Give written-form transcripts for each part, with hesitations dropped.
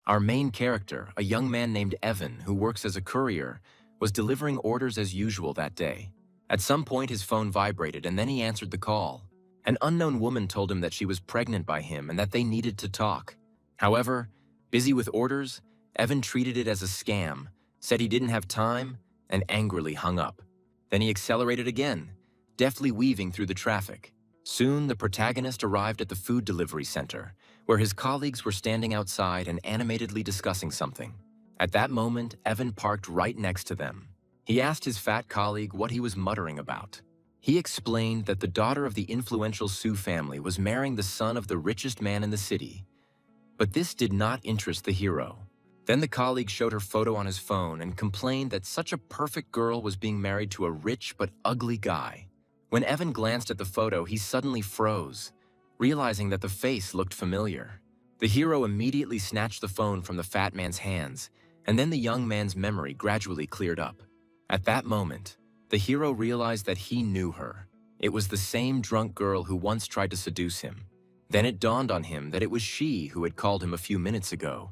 Our main character, a young man named Evan who works as a courier, was delivering orders as usual that day. At some point his phone vibrated and then he answered the call. An unknown woman told him that she was pregnant by him and that they needed to talk. However, busy with orders, Evan treated it as a scam, said he didn't have time, and angrily hung up. Then he accelerated again, deftly weaving through the traffic. Soon, the protagonist arrived at the food delivery center, where his colleagues were standing outside and animatedly discussing something. At that moment, Evan parked right next to them. He asked his fat colleague what he was muttering about. He explained that the daughter of the influential Sioux family was marrying the son of the richest man in the city. But this did not interest the hero. Then the colleague showed her photo on his phone and complained that such a perfect girl was being married to a rich but ugly guy. When Evan glanced at the photo, he suddenly froze, realizing that the face looked familiar. The hero immediately snatched the phone from the fat man's hands, and then the young man's memory gradually cleared up. At that moment, the hero realized that he knew her. It was the same drunk girl who once tried to seduce him. Then it dawned on him that it was she who had called him a few minutes ago.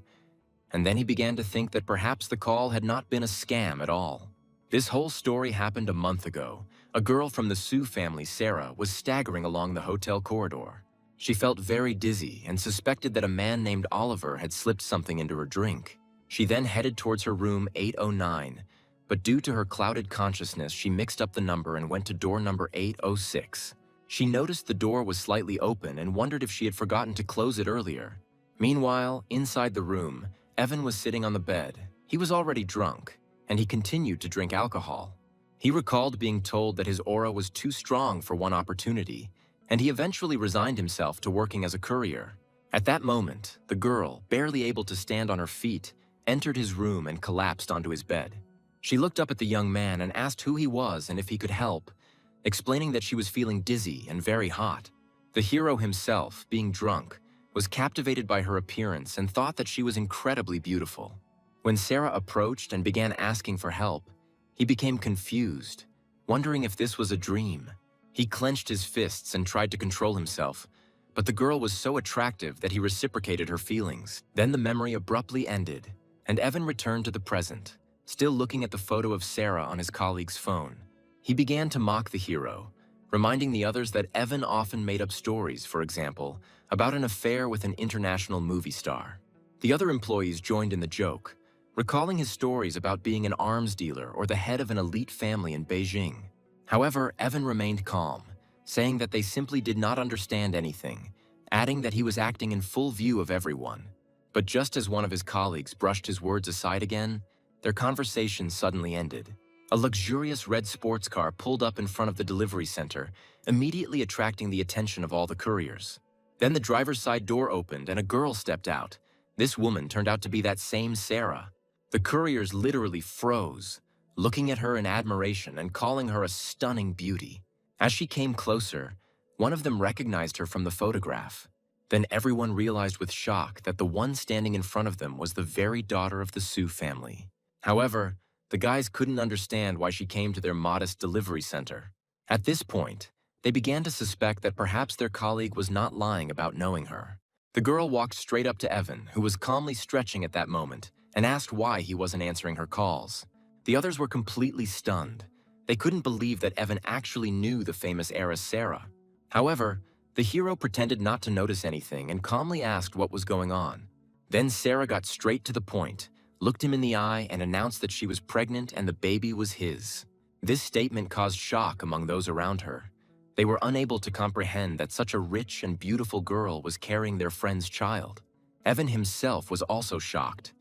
And then he began to think that perhaps the call had not been a scam at all. This whole story happened a month ago. A girl from the Sioux family, Sarah, was staggering along the hotel corridor. She felt very dizzy and suspected that a man named Oliver had slipped something into her drink. She then headed towards her room 809, but due to her clouded consciousness, she mixed up the number and went to door number 806. She noticed the door was slightly open and wondered if she had forgotten to close it earlier. Meanwhile, inside the room, Evan was sitting on the bed. He was already drunk, and he continued to drink alcohol. He recalled being told that his aura was too strong for one opportunity, and he eventually resigned himself to working as a courier. At that moment, the girl, barely able to stand on her feet, entered his room and collapsed onto his bed. She looked up at the young man and asked who he was and if he could help, explaining that she was feeling dizzy and very hot. The hero himself, being drunk, was captivated by her appearance and thought that she was incredibly beautiful. When Sarah approached and began asking for help, he became confused, wondering if this was a dream. He clenched his fists and tried to control himself, but the girl was so attractive that he reciprocated her feelings. Then the memory abruptly ended, and Evan returned to the present, still looking at the photo of Sarah on his colleague's phone. He began to mock the hero, reminding the others that Evan often made up stories, for example, about an affair with an international movie star. The other employees joined in the joke, recalling his stories about being an arms dealer or the head of an elite family in Beijing. However, Evan remained calm, saying that they simply did not understand anything, adding that he was acting in full view of everyone. But just as one of his colleagues brushed his words aside again, their conversation suddenly ended. A luxurious red sports car pulled up in front of the delivery center, immediately attracting the attention of all the couriers. Then the driver's side door opened and a girl stepped out. This woman turned out to be that same Sarah. The couriers literally froze, looking at her in admiration and calling her a stunning beauty. As she came closer, one of them recognized her from the photograph. Then everyone realized with shock that the one standing in front of them was the very daughter of the Sioux family. However, the guys couldn't understand why she came to their modest delivery center. At this point, they began to suspect that perhaps their colleague was not lying about knowing her. The girl walked straight up to Evan, who was calmly stretching at that moment, and asked why he wasn't answering her calls. The others were completely stunned. They couldn't believe that Evan actually knew the famous heiress Sarah. However, the hero pretended not to notice anything and calmly asked what was going on. Then Sarah got straight to the point, looked him in the eye, and announced that she was pregnant and the baby was his. This statement caused shock among those around her. They were unable to comprehend that such a rich and beautiful girl was carrying their friend's child. Evan himself was also shocked.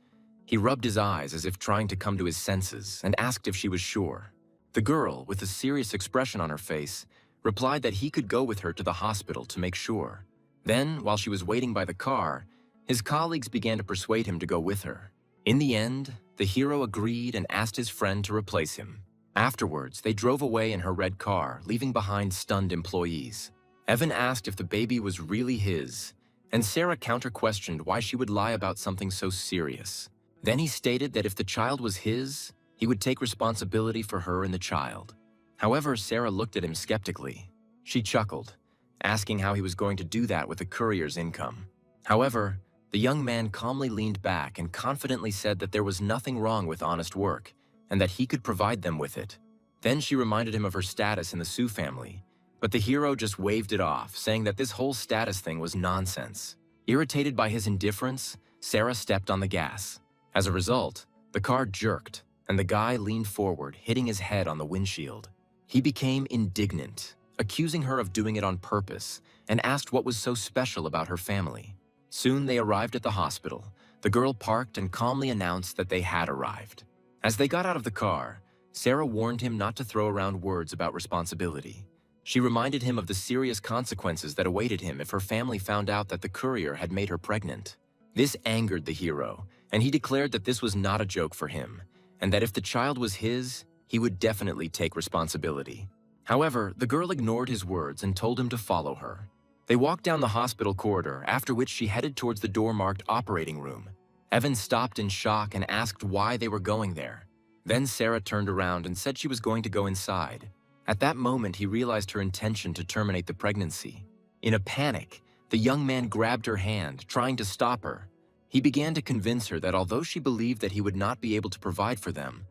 He rubbed his eyes as if trying to come to his senses and asked if she was sure. The girl, with a serious expression on her face, replied that he could go with her to the hospital to make sure. Then, while she was waiting by the car, his colleagues began to persuade him to go with her. In the end, the hero agreed and asked his friend to replace him. Afterwards, they drove away in her red car, leaving behind stunned employees. Evan asked if the baby was really his, and Sarah counter-questioned why she would lie about something so serious. Then he stated that if the child was his, he would take responsibility for her and the child. However, Sarah looked at him skeptically. She chuckled, asking how he was going to do that with the courier's income. However, The young man calmly leaned back and confidently said that there was nothing wrong with honest work and that he could provide them with it. Then she reminded him of her status in the Sue family, but the hero just waved it off, saying that this whole status thing was nonsense. Irritated by his indifference, Sarah stepped on the gas. As a result, the car jerked, and the guy leaned forward, hitting his head on the windshield. He became indignant, accusing her of doing it on purpose, and asked what was so special about her family. Soon they arrived at the hospital. The girl parked and calmly announced that they had arrived. As they got out of the car, Sarah warned him not to throw around words about responsibility. She reminded him of the serious consequences that awaited him if her family found out that the courier had made her pregnant. This angered the hero, and he declared that this was not a joke for him, and that if the child was his, he would definitely take responsibility. However, the girl ignored his words and told him to follow her. They walked down the hospital corridor, after which she headed towards the door marked operating room. Evan stopped in shock and asked why they were going there. Then Sarah turned around and said she was going to go inside. At that moment, he realized her intention to terminate the pregnancy. In a panic, the young man grabbed her hand, trying to stop her. He began to convince her that although she believed that he would not be able to provide for them,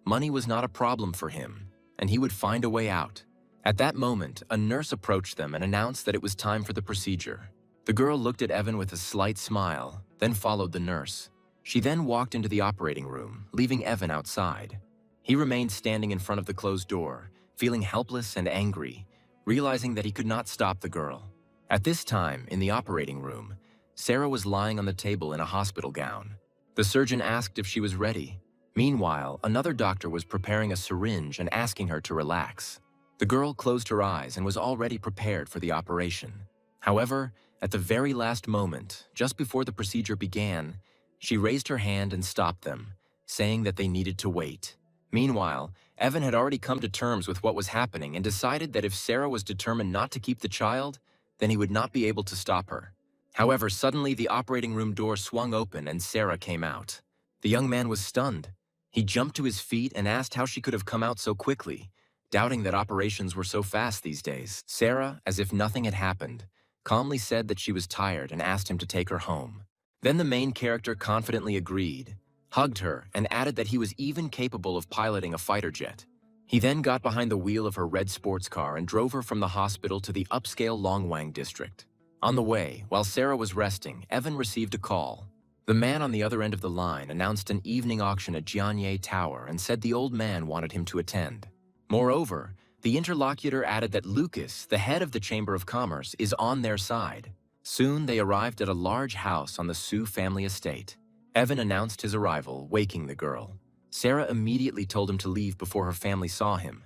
money was not a problem for him, and he would find a way out. At that moment, a nurse approached them and announced that it was time for the procedure. The girl looked at Evan with a slight smile, then followed the nurse. She then walked into the operating room, leaving Evan outside. He remained standing in front of the closed door, feeling helpless and angry, realizing that he could not stop the girl. At this time, in the operating room, Sarah was lying on the table in a hospital gown. The surgeon asked if she was ready. Meanwhile, another doctor was preparing a syringe and asking her to relax. The girl closed her eyes and was already prepared for the operation. However, at the very last moment, just before the procedure began, she raised her hand and stopped them, saying that they needed to wait. Meanwhile, Evan had already come to terms with what was happening and decided that if Sarah was determined not to keep the child, then he would not be able to stop her. However, suddenly the operating room door swung open and Sarah came out. The young man was stunned. He jumped to his feet and asked how she could have come out so quickly, doubting that operations were so fast these days. Sarah, as if nothing had happened, calmly said that she was tired and asked him to take her home. Then the main character confidently agreed, hugged her, and added that he was even capable of piloting a fighter jet. He then got behind the wheel of her red sports car and drove her from the hospital to the upscale Longwang district. On the way, while Sarah was resting, Evan received a call. The man on the other end of the line announced an evening auction at Jianye Tower and said the old man wanted him to attend. Moreover, the interlocutor added that Lucas, the head of the Chamber of Commerce, is on their side. Soon they arrived at a large house on the Sue family estate. Evan announced his arrival, waking the girl. Sarah immediately told him to leave before her family saw him,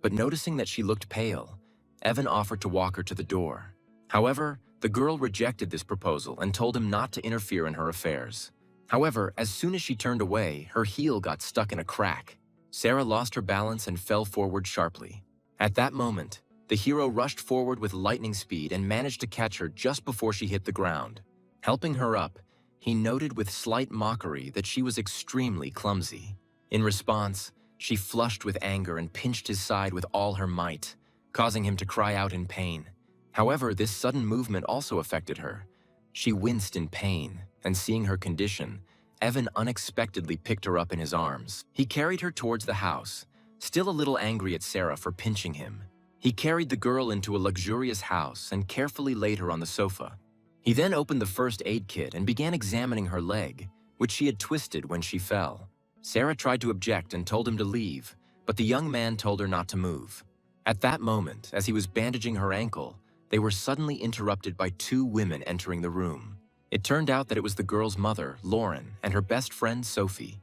but noticing that she looked pale, Evan offered to walk her to the door. However, the girl rejected this proposal and told him not to interfere in her affairs. However, as soon as she turned away, her heel got stuck in a crack. Sarah lost her balance and fell forward sharply. At that moment, the hero rushed forward with lightning speed and managed to catch her just before she hit the ground. Helping her up, he noted with slight mockery that she was extremely clumsy. In response, she flushed with anger and pinched his side with all her might, causing him to cry out in pain. However, this sudden movement also affected her. She winced in pain, and seeing her condition, Evan unexpectedly picked her up in his arms. He carried her towards the house, still a little angry at Sarah for pinching him. He carried the girl into a luxurious house and carefully laid her on the sofa. He then opened the first aid kit and began examining her leg, which she had twisted when she fell. Sarah tried to object and told him to leave, but the young man told her not to move. At that moment, as he was bandaging her ankle, they were suddenly interrupted by two women entering the room. It turned out that it was the girl's mother, Lauren, and her best friend, Sophie.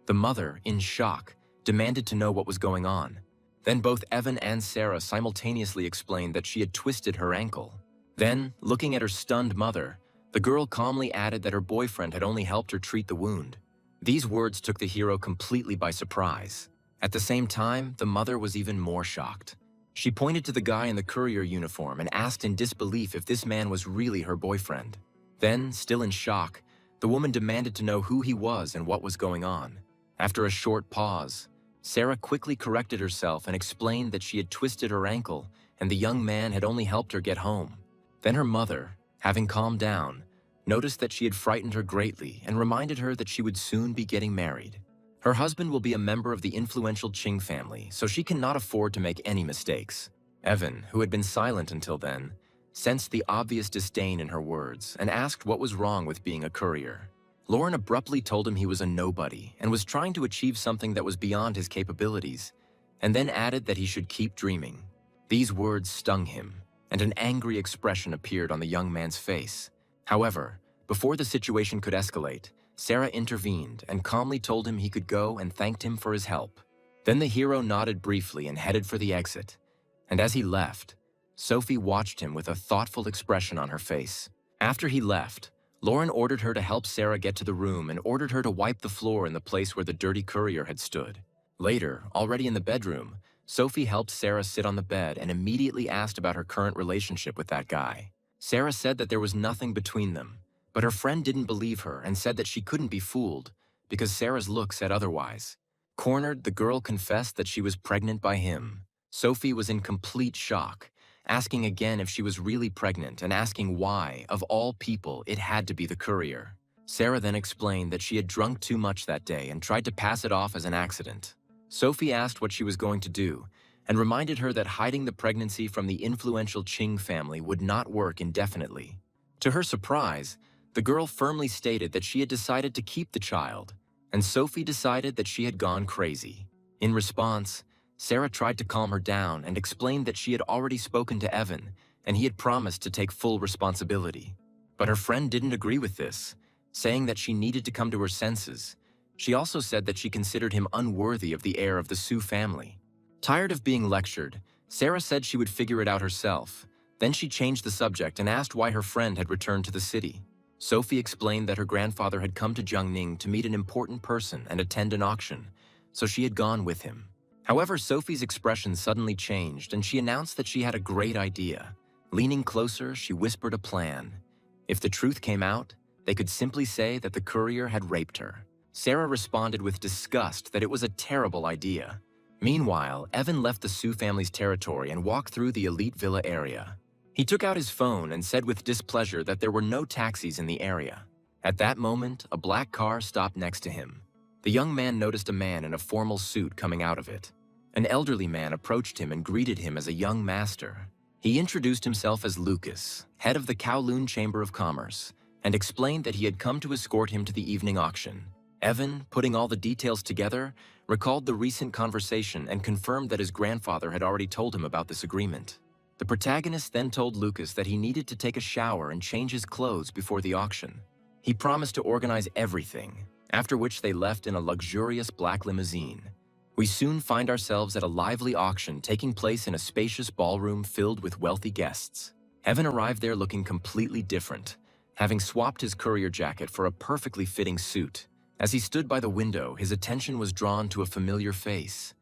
The mother, in shock, demanded to know what was going on. Then both Evan and Sarah simultaneously explained that she had twisted her ankle. Then, looking at her stunned mother, the girl calmly added that her boyfriend had only helped her treat the wound. These words took the hero completely by surprise. At the same time, the mother was even more shocked. She pointed to the guy in the courier uniform and asked in disbelief if this man was really her boyfriend. Then, still in shock, the woman demanded to know who he was and what was going on. After a short pause, Sarah quickly corrected herself and explained that she had twisted her ankle and the young man had only helped her get home. Then her mother, having calmed down, noticed that she had frightened her greatly and reminded her that she would soon be getting married. Her husband will be a member of the influential Ching family, so she cannot afford to make any mistakes. Evan, who had been silent until then, sensed the obvious disdain in her words and asked what was wrong with being a courier. Lauren abruptly told him he was a nobody and was trying to achieve something that was beyond his capabilities, and then added that he should keep dreaming. These words stung him, and an angry expression appeared on the young man's face. However, before the situation could escalate, Sarah intervened and calmly told him he could go and thanked him for his help. Then the hero nodded briefly and headed for the exit. And as he left, Sophie watched him with a thoughtful expression on her face. After he left, Lauren ordered her to help Sarah get to the room and ordered her to wipe the floor in the place where the dirty courier had stood. Later, already in the bedroom, Sophie helped Sarah sit on the bed and immediately asked about her current relationship with that guy. Sarah said that there was nothing between them, but her friend didn't believe her and said that she couldn't be fooled because Sarah's look said otherwise. Cornered, the girl confessed that she was pregnant by him. Sophie was in complete shock, asking again if she was really pregnant and asking why, of all people, it had to be the courier. Sarah then explained that she had drunk too much that day and tried to pass it off as an accident. Sophie asked what she was going to do and reminded her that hiding the pregnancy from the influential Ching family would not work indefinitely. To her surprise, the girl firmly stated that she had decided to keep the child, and Sophie decided that she had gone crazy. In response, Sarah tried to calm her down and explained that she had already spoken to Evan and he had promised to take full responsibility. But her friend didn't agree with this, saying that she needed to come to her senses. She also said that she considered him unworthy of the heir of the Su family. Tired of being lectured, Sarah said she would figure it out herself. Then she changed the subject and asked why her friend had returned to the city. Sophie explained that her grandfather had come to Jiangning to meet an important person and attend an auction, so she had gone with him. However, Sophie's expression suddenly changed and she announced that she had a great idea. Leaning closer, she whispered a plan. If the truth came out, they could simply say that the courier had raped her. Sarah responded with disgust that it was a terrible idea. Meanwhile, Evan left the Su family's territory and walked through the elite villa area. He took out his phone and said with displeasure that there were no taxis in the area. At that moment, a black car stopped next to him. The young man noticed a man in a formal suit coming out of it. An elderly man approached him and greeted him as a young master. He introduced himself as Lucas, head of the Kowloon Chamber of Commerce, and explained that he had come to escort him to the evening auction. Evan, putting all the details together, recalled the recent conversation and confirmed that his grandfather had already told him about this agreement. The protagonist then told Lucas that he needed to take a shower and change his clothes before the auction. He promised to organize everything, after which they left in a luxurious black limousine. We soon find ourselves at a lively auction taking place in a spacious ballroom filled with wealthy guests. Evan arrived there looking completely different, having swapped his courier jacket for a perfectly fitting suit. As he stood by the window, his attention was drawn to a familiar face.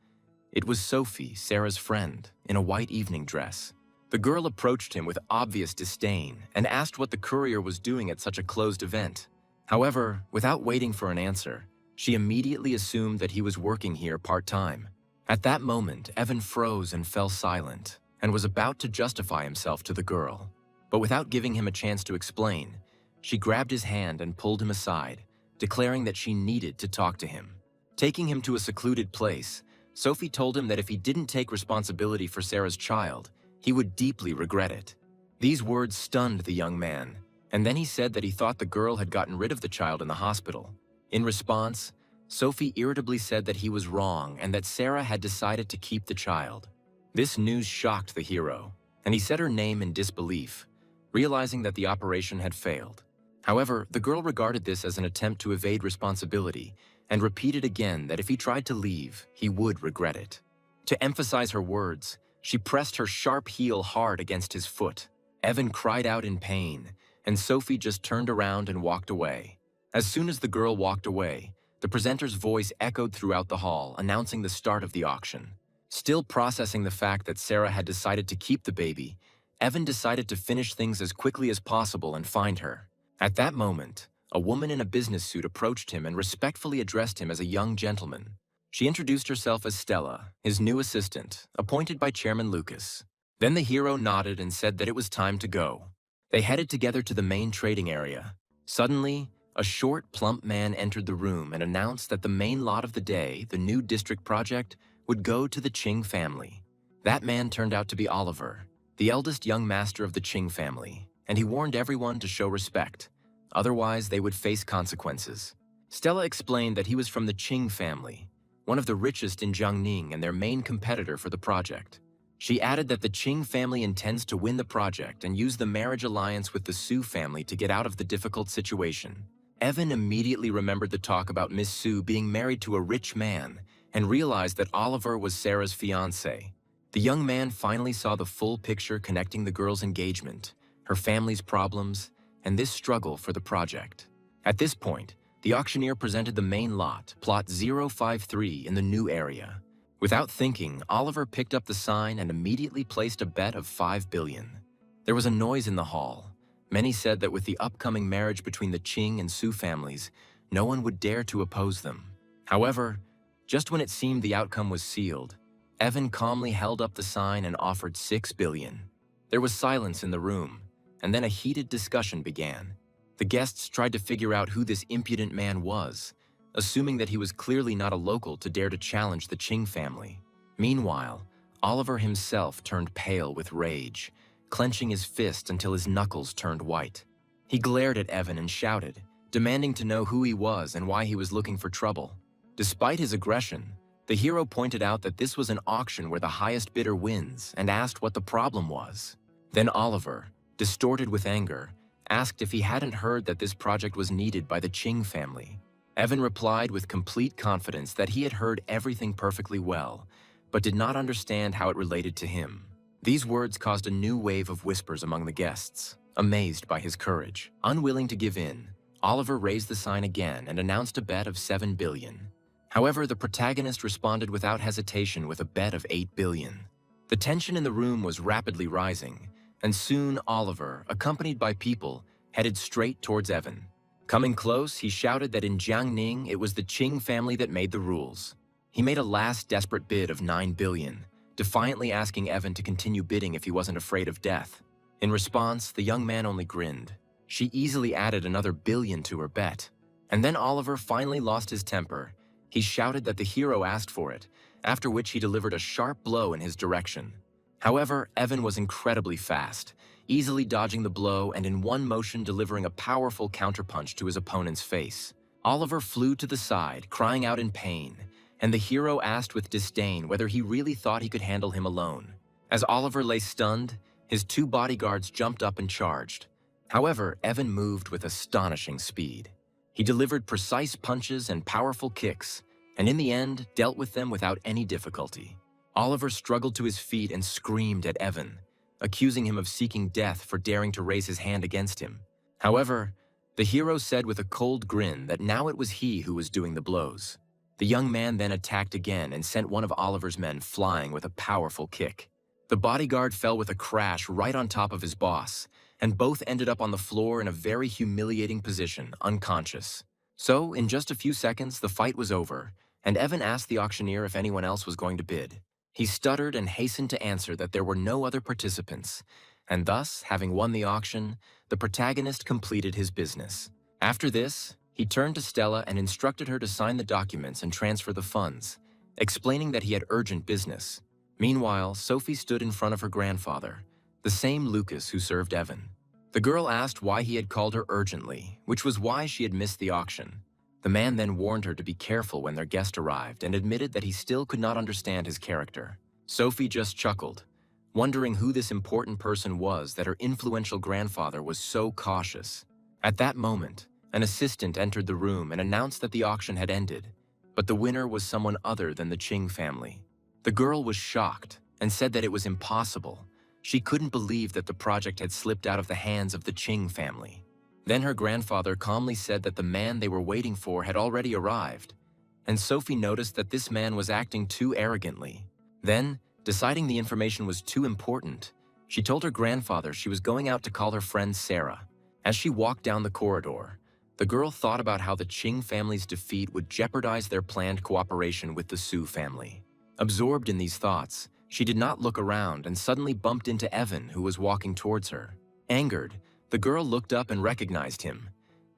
It was Sophie, Sarah's friend, in a white evening dress. The girl approached him with obvious disdain and asked what the courier was doing at such a closed event. However, without waiting for an answer, she immediately assumed that he was working here part-time. At that moment, Evan froze and fell silent and was about to justify himself to the girl. But without giving him a chance to explain, she grabbed his hand and pulled him aside, declaring that she needed to talk to him. Taking him to a secluded place, Sophie told him that if he didn't take responsibility for Sarah's child, he would deeply regret it. These words stunned the young man, and then he said that he thought the girl had gotten rid of the child in the hospital. In response, Sophie irritably said that he was wrong and that Sarah had decided to keep the child. This news shocked the hero, and he said her name in disbelief, realizing that the operation had failed. However, the girl regarded this as an attempt to evade responsibility and repeated again that if he tried to leave, he would regret it. To emphasize her words, she pressed her sharp heel hard against his foot. Evan cried out in pain, and Sophie just turned around and walked away. As soon as the girl walked away, the presenter's voice echoed throughout the hall, announcing the start of the auction. Still processing the fact that Sarah had decided to keep the baby, Evan decided to finish things as quickly as possible and find her. At that moment, a woman in a business suit approached him and respectfully addressed him as a young gentleman. She introduced herself as Stella, his new assistant, appointed by Chairman Lucas. Then the hero nodded and said that it was time to go. They headed together to the main trading area. Suddenly, a short, plump man entered the room and announced that the main lot of the day, the new district project, would go to the Qing family. That man turned out to be Oliver, the eldest young master of the Qing family, and he warned everyone to show respect. Otherwise, they would face consequences. Stella explained that he was from the Qing family, one of the richest in Jiangning and their main competitor for the project. She added that the Qing family intends to win the project and use the marriage alliance with the Su family to get out of the difficult situation. Evan immediately remembered the talk about Miss Su being married to a rich man and realized that Oliver was Sarah's fiancé. The young man finally saw the full picture connecting the girl's engagement, her family's problems, and this struggle for the project. At this point, the auctioneer presented the main lot, plot 053, in the new area. Without thinking, Oliver picked up the sign and immediately placed a bet of 5 billion. There was a noise in the hall. Many said that with the upcoming marriage between the Qing and Su families, no one would dare to oppose them. However, just when it seemed the outcome was sealed, Evan calmly held up the sign and offered 6 billion. There was silence in the room, and then a heated discussion began. The guests tried to figure out who this impudent man was, assuming that he was clearly not a local to dare to challenge the Qing family. Meanwhile, Oliver himself turned pale with rage, clenching his fist until his knuckles turned white. He glared at Evan and shouted, demanding to know who he was and why he was looking for trouble. Despite his aggression, the hero pointed out that this was an auction where the highest bidder wins and asked what the problem was. Then Oliver, distorted with anger, asked if he hadn't heard that this project was needed by the Qing family. Evan replied with complete confidence that he had heard everything perfectly well, but did not understand how it related to him. These words caused a new wave of whispers among the guests. Amazed by his courage, unwilling to give in, Oliver raised the sign again and announced a bet of 7 billion. However, the protagonist responded without hesitation with a bet of 8 billion. The tension in the room was rapidly rising, and soon Oliver, accompanied by people, headed straight towards Evan. Coming close, he shouted that in Jiangning it was the Qing family that made the rules. He made a last desperate bid of 9 billion, defiantly asking Evan to continue bidding if he wasn't afraid of death. In response, the young man only grinned. She easily added another billion to her bet. And then Oliver finally lost his temper. He shouted that the hero asked for it, after which he delivered a sharp blow in his direction. However, Evan was incredibly fast, easily dodging the blow and in one motion delivering a powerful counterpunch to his opponent's face. Oliver flew to the side, crying out in pain, and the hero asked with disdain whether he really thought he could handle him alone. As Oliver lay stunned, his 2 bodyguards jumped up and charged. However, Evan moved with astonishing speed. He delivered precise punches and powerful kicks, and in the end, dealt with them without any difficulty. Oliver struggled to his feet and screamed at Evan, accusing him of seeking death for daring to raise his hand against him. However, the hero said with a cold grin that now it was he who was doing the blows. The young man then attacked again and sent one of Oliver's men flying with a powerful kick. The bodyguard fell with a crash right on top of his boss, and both ended up on the floor in a very humiliating position, unconscious. So, in just a few seconds, the fight was over, and Evan asked the auctioneer if anyone else was going to bid. He stuttered and hastened to answer that there were no other participants, and thus, having won the auction, the protagonist completed his business. After this, he turned to Stella and instructed her to sign the documents and transfer the funds, explaining that he had urgent business. Meanwhile, Sophie stood in front of her grandfather, the same Lucas who served Evan. The girl asked why he had called her urgently, which was why she had missed the auction. The man then warned her to be careful when their guest arrived and admitted that he still could not understand his character. Sophie just chuckled, wondering who this important person was that her influential grandfather was so cautious. At that moment, an assistant entered the room and announced that the auction had ended, but the winner was someone other than the Qing family. The girl was shocked and said that it was impossible. She couldn't believe that the project had slipped out of the hands of the Qing family. Then her grandfather calmly said that the man they were waiting for had already arrived, and Sophie noticed that this man was acting too arrogantly. Then, deciding the information was too important, she told her grandfather she was going out to call her friend Sarah. As she walked down the corridor, the girl thought about how the Qing family's defeat would jeopardize their planned cooperation with the Su family. Absorbed in these thoughts, she did not look around and suddenly bumped into Evan, who was walking towards her. Angered, the girl looked up and recognized him.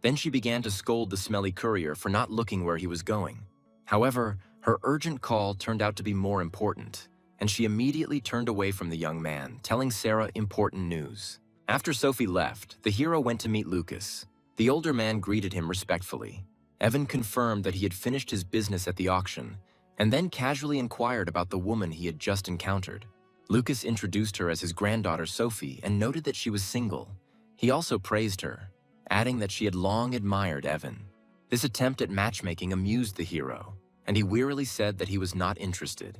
Then she began to scold the smelly courier for not looking where he was going. However, her urgent call turned out to be more important, and she immediately turned away from the young man, telling Sarah important news. After Sophie left, the hero went to meet Lucas. The older man greeted him respectfully. Evan confirmed that he had finished his business at the auction, and then casually inquired about the woman he had just encountered. Lucas introduced her as his granddaughter Sophie and noted that she was single. He also praised her, adding that she had long admired Evan. This attempt at matchmaking amused the hero, and he wearily said that he was not interested.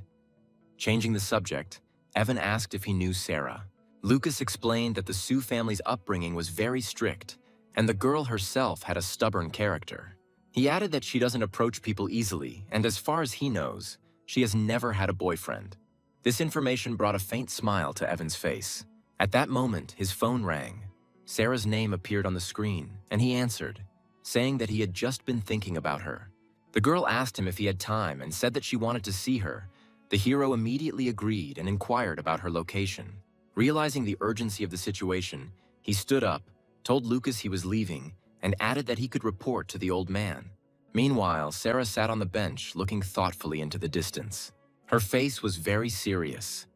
Changing the subject, Evan asked if he knew Sarah. Lucas explained that the Sue family's upbringing was very strict, and the girl herself had a stubborn character. He added that she doesn't approach people easily, and as far as he knows, she has never had a boyfriend. This information brought a faint smile to Evan's face. At that moment, his phone rang. Sarah's name appeared on the screen, and he answered, saying that he had just been thinking about her. The girl asked him if he had time and said that she wanted to see her. The hero immediately agreed and inquired about her location. Realizing the urgency of the situation, he stood up, told Lucas he was leaving, and added that he could report to the old man. Meanwhile, Sarah sat on the bench, looking thoughtfully into the distance. Her face was very serious.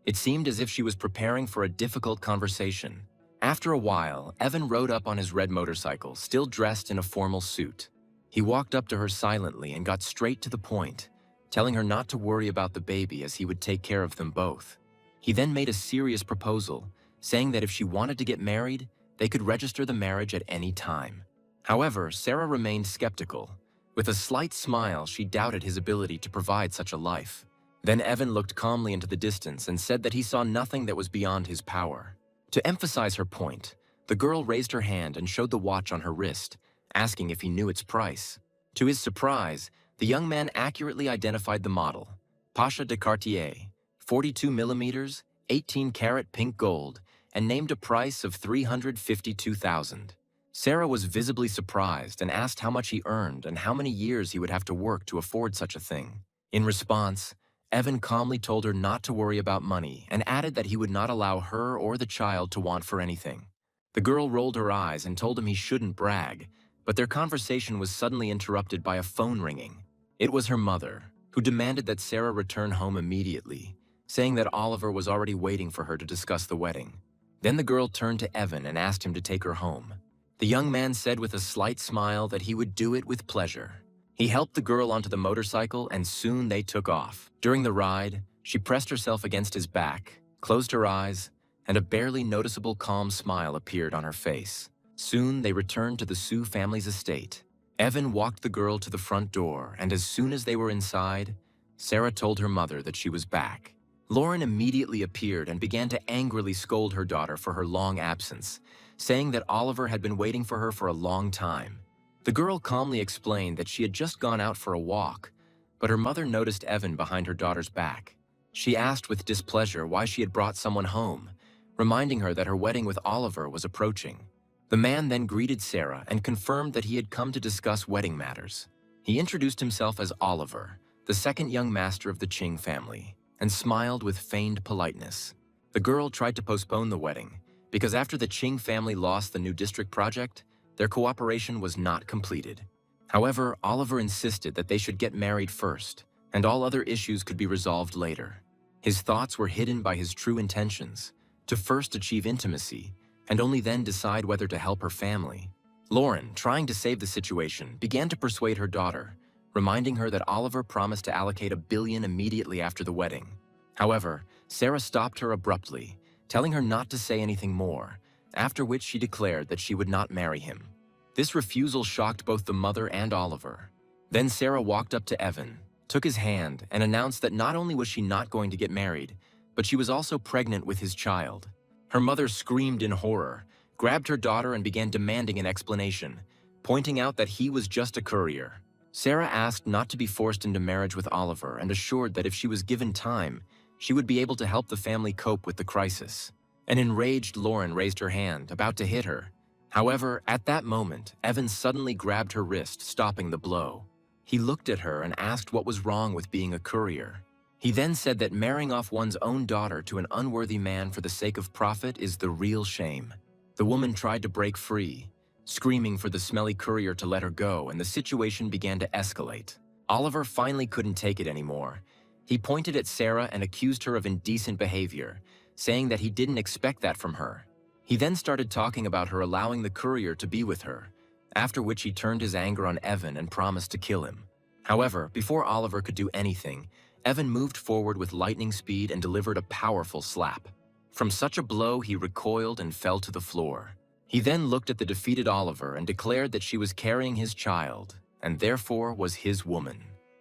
It seemed as if she was preparing for a difficult conversation. After a while, Evan rode up on his red motorcycle, still dressed in a formal suit. He walked up to her silently and got straight to the point, telling her not to worry about the baby as he would take care of them both. He then made a serious proposal, saying that if she wanted to get married, they could register the marriage at any time. However, Sarah remained skeptical. With a slight smile, she doubted his ability to provide such a life. Then Evan looked calmly into the distance and said that he saw nothing that was beyond his power. To emphasize her point, the girl raised her hand and showed the watch on her wrist, asking if he knew its price. To his surprise, the young man accurately identified the model, Pasha de Cartier, 42 millimeters, 18-karat pink gold, and named a price of $352,000. Sarah was visibly surprised and asked how much he earned and how many years he would have to work to afford such a thing. In response, Evan calmly told her not to worry about money and added that he would not allow her or the child to want for anything. The girl rolled her eyes and told him he shouldn't brag, but their conversation was suddenly interrupted by a phone ringing. It was her mother, who demanded that Sarah return home immediately, saying that Oliver was already waiting for her to discuss the wedding. Then the girl turned to Evan and asked him to take her home. The young man said with a slight smile that he would do it with pleasure. He helped the girl onto the motorcycle and soon they took off. During the ride, she pressed herself against his back, closed her eyes, and a barely noticeable calm smile appeared on her face. Soon they returned to the Sue family's estate. Evan walked the girl to the front door, and as soon as they were inside, Sarah told her mother that she was back. Lauren immediately appeared and began to angrily scold her daughter for her long absence, saying that Oliver had been waiting for her for a long time. The girl calmly explained that she had just gone out for a walk, but her mother noticed Evan behind her daughter's back. She asked with displeasure why she had brought someone home, reminding her that her wedding with Oliver was approaching. The man then greeted Sarah and confirmed that he had come to discuss wedding matters. He introduced himself as Oliver, the second young master of the Ching family, and smiled with feigned politeness. The girl tried to postpone the wedding, because after the Ching family lost the new district project, their cooperation was not completed. However, Oliver insisted that they should get married first, and all other issues could be resolved later. His thoughts were hidden by his true intentions, to first achieve intimacy, and only then decide whether to help her family. Lauren, trying to save the situation, began to persuade her daughter, reminding her that Oliver promised to allocate $1 billion immediately after the wedding. However, Sarah stopped her abruptly, telling her not to say anything more, after which she declared that she would not marry him. This refusal shocked both the mother and Oliver. Then Sarah walked up to Evan, took his hand, and announced that not only was she not going to get married, but she was also pregnant with his child. Her mother screamed in horror, grabbed her daughter and began demanding an explanation, pointing out that he was just a courier. Sarah asked not to be forced into marriage with Oliver and assured that if she was given time, she would be able to help the family cope with the crisis. An enraged Lauren raised her hand, about to hit her. However, at that moment, Evan suddenly grabbed her wrist, stopping the blow. He looked at her and asked what was wrong with being a courier. He then said that marrying off one's own daughter to an unworthy man for the sake of profit is the real shame. The woman tried to break free, screaming for the smelly courier to let her go, and the situation began to escalate. Oliver finally couldn't take it anymore. He pointed at Sarah and accused her of indecent behavior, saying that he didn't expect that from her. He then started talking about her allowing the courier to be with her, after which he turned his anger on Evan and promised to kill him. However, before Oliver could do anything, Evan moved forward with lightning speed and delivered a powerful slap. From such a blow, he recoiled and fell to the floor. He then looked at the defeated Oliver and declared that she was carrying his child, and therefore was his woman.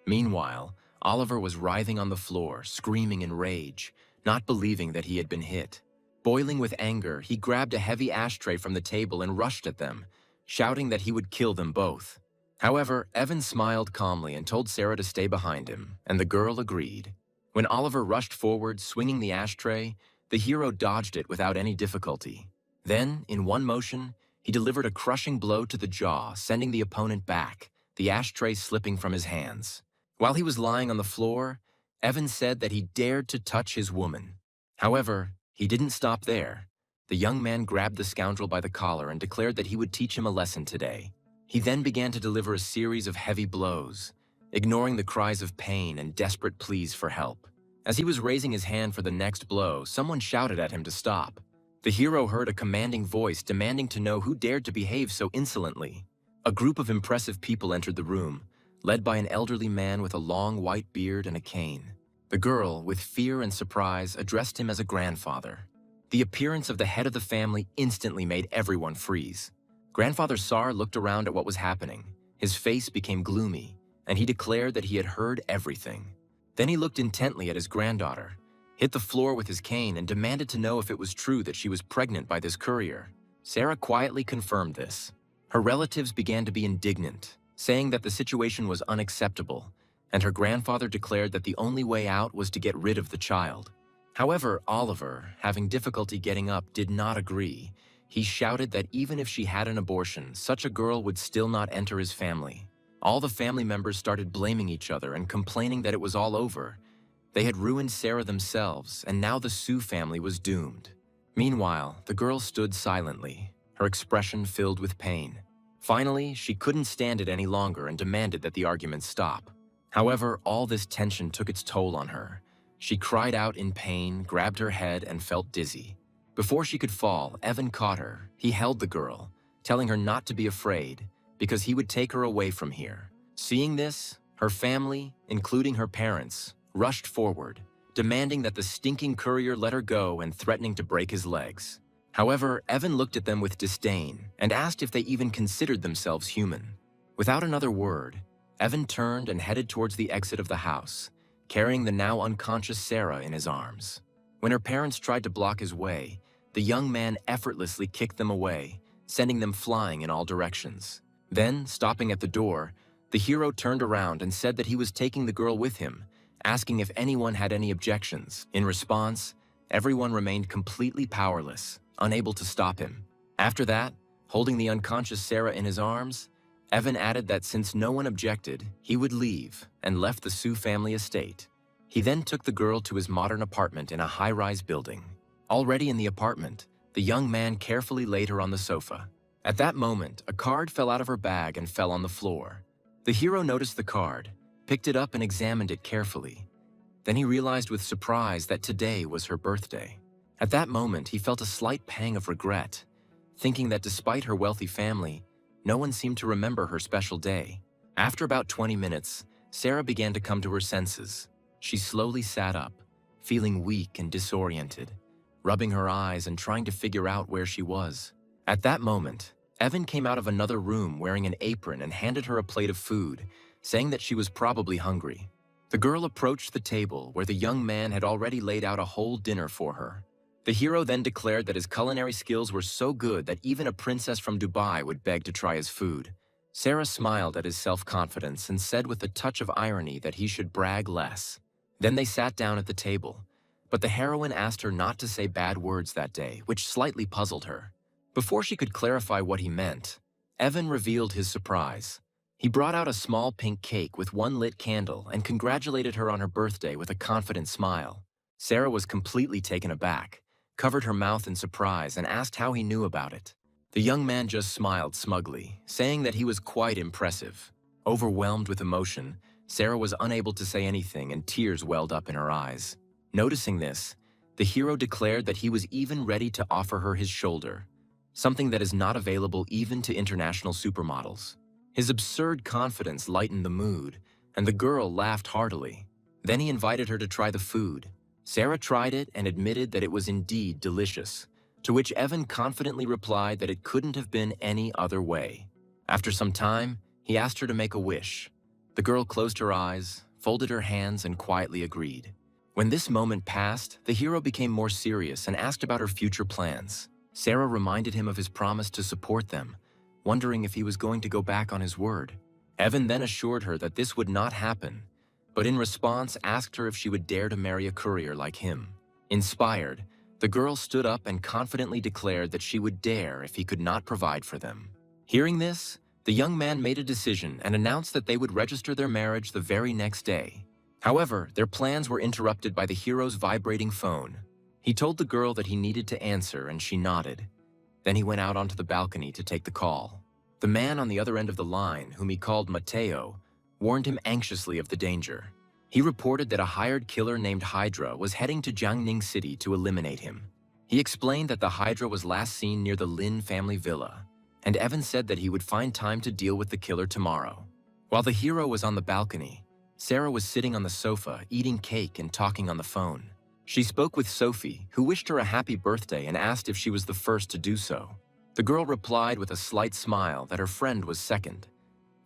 Meanwhile, Oliver was writhing on the floor, screaming in rage, not believing that he had been hit. Boiling with anger, he grabbed a heavy ashtray from the table and rushed at them, shouting that he would kill them both. However, Evan smiled calmly and told Sarah to stay behind him, and the girl agreed. When Oliver rushed forward, swinging the ashtray, the hero dodged it without any difficulty. Then, in one motion, he delivered a crushing blow to the jaw, sending the opponent back, the ashtray slipping from his hands. While he was lying on the floor, Evan said that he dared to touch his woman. However, he didn't stop there. The young man grabbed the scoundrel by the collar and declared that he would teach him a lesson today. He then began to deliver a series of heavy blows, ignoring the cries of pain and desperate pleas for help. As he was raising his hand for the next blow, someone shouted at him to stop. The hero heard a commanding voice demanding to know who dared to behave so insolently. A group of impressive people entered the room, led by an elderly man with a long white beard and a cane. The girl, with fear and surprise, addressed him as a grandfather. The appearance of the head of the family instantly made everyone freeze. Grandfather Sar looked around at what was happening. His face became gloomy, and he declared that he had heard everything. Then he looked intently at his granddaughter, hit the floor with his cane, and demanded to know if it was true that she was pregnant by this courier. Sarah quietly confirmed this. Her relatives began to be indignant, saying that the situation was unacceptable, and her grandfather declared that the only way out was to get rid of the child. However, Oliver, having difficulty getting up, did not agree. He shouted that even if she had an abortion, such a girl would still not enter his family. All the family members started blaming each other and complaining that it was all over. They had ruined Sarah themselves, and now the Sue family was doomed. Meanwhile, the girl stood silently, her expression filled with pain. Finally, she couldn't stand it any longer and demanded that the argument stop. However, all this tension took its toll on her. She cried out in pain, grabbed her head, and felt dizzy. Before she could fall, Evan caught her. He held the girl, telling her not to be afraid, because he would take her away from here. Seeing this, her family, including her parents, rushed forward, demanding that the stinking courier let her go and threatening to break his legs. However, Evan looked at them with disdain and asked if they even considered themselves human. Without another word, Evan turned and headed towards the exit of the house, carrying the now unconscious Sarah in his arms. When her parents tried to block his way, the young man effortlessly kicked them away, sending them flying in all directions. Then, stopping at the door, the hero turned around and said that he was taking the girl with him, asking if anyone had any objections. In response, everyone remained completely powerless, unable to stop him. After that, holding the unconscious Sarah in his arms, Evan added that since no one objected, he would leave and left the Sue family estate. He then took the girl to his modern apartment in a high-rise building. Already in the apartment, the young man carefully laid her on the sofa. At that moment, a card fell out of her bag and fell on the floor. The hero noticed the card, picked it up and examined it carefully. Then he realized with surprise that today was her birthday. At that moment, he felt a slight pang of regret, thinking that despite her wealthy family, no one seemed to remember her special day. After about 20 minutes, Sarah began to come to her senses. She slowly sat up, feeling weak and disoriented, rubbing her eyes and trying to figure out where she was. At that moment, Evan came out of another room wearing an apron and handed her a plate of food, saying that she was probably hungry. The girl approached the table where the young man had already laid out a whole dinner for her. The hero then declared that his culinary skills were so good that even a princess from Dubai would beg to try his food. Sarah smiled at his self-confidence and said with a touch of irony that he should brag less. Then they sat down at the table, but the heroine asked her not to say bad words that day, which slightly puzzled her. Before she could clarify what he meant, Evan revealed his surprise. He brought out a small pink cake with one lit candle and congratulated her on her birthday with a confident smile. Sarah was completely taken aback, covered her mouth in surprise, and asked how he knew about it. The young man just smiled smugly, saying that he was quite impressive. Overwhelmed with emotion, Sarah was unable to say anything and tears welled up in her eyes. Noticing this, the hero declared that he was even ready to offer her his shoulder, something that is not available even to international supermodels. His absurd confidence lightened the mood, and the girl laughed heartily. Then he invited her to try the food. Sarah tried it and admitted that it was indeed delicious, to which Evan confidently replied that it couldn't have been any other way. After some time, he asked her to make a wish. The girl closed her eyes, folded her hands, and quietly agreed. When this moment passed, the hero became more serious and asked about her future plans. Sarah reminded him of his promise to support them, wondering if he was going to go back on his word. Evan then assured her that this would not happen, but in response asked her if she would dare to marry a courier like him. Inspired, the girl stood up and confidently declared that she would dare if he could not provide for them. Hearing this, the young man made a decision and announced that they would register their marriage the very next day. However, their plans were interrupted by the hero's vibrating phone. He told the girl that he needed to answer, and she nodded. Then he went out onto the balcony to take the call. The man on the other end of the line, whom he called Mateo, warned him anxiously of the danger. He reported that a hired killer named Hydra was heading to Jiangning City to eliminate him. He explained that the Hydra was last seen near the Lin family villa, and Evan said that he would find time to deal with the killer tomorrow. While the hero was on the balcony, Sarah was sitting on the sofa, eating cake and talking on the phone. She spoke with Sophie, who wished her a happy birthday and asked if she was the first to do so. The girl replied with a slight smile that her friend was second,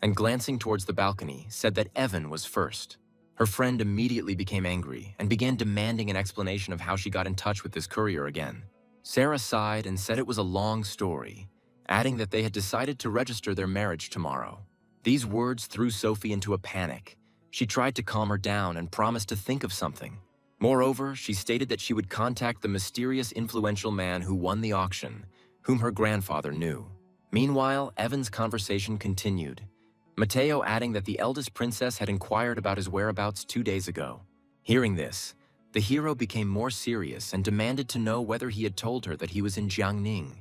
and glancing towards the balcony, said that Evan was first. Her friend immediately became angry and began demanding an explanation of how she got in touch with this courier again. Sarah sighed and said it was a long story, adding that they had decided to register their marriage tomorrow. These words threw Sophie into a panic. She tried to calm her down and promised to think of something. Moreover, she stated that she would contact the mysterious influential man who won the auction, whom her grandfather knew. Meanwhile, Evan's conversation continued, Mateo adding that the eldest princess had inquired about his whereabouts 2 days ago. Hearing this, the hero became more serious and demanded to know whether he had told her that he was in Jiangning.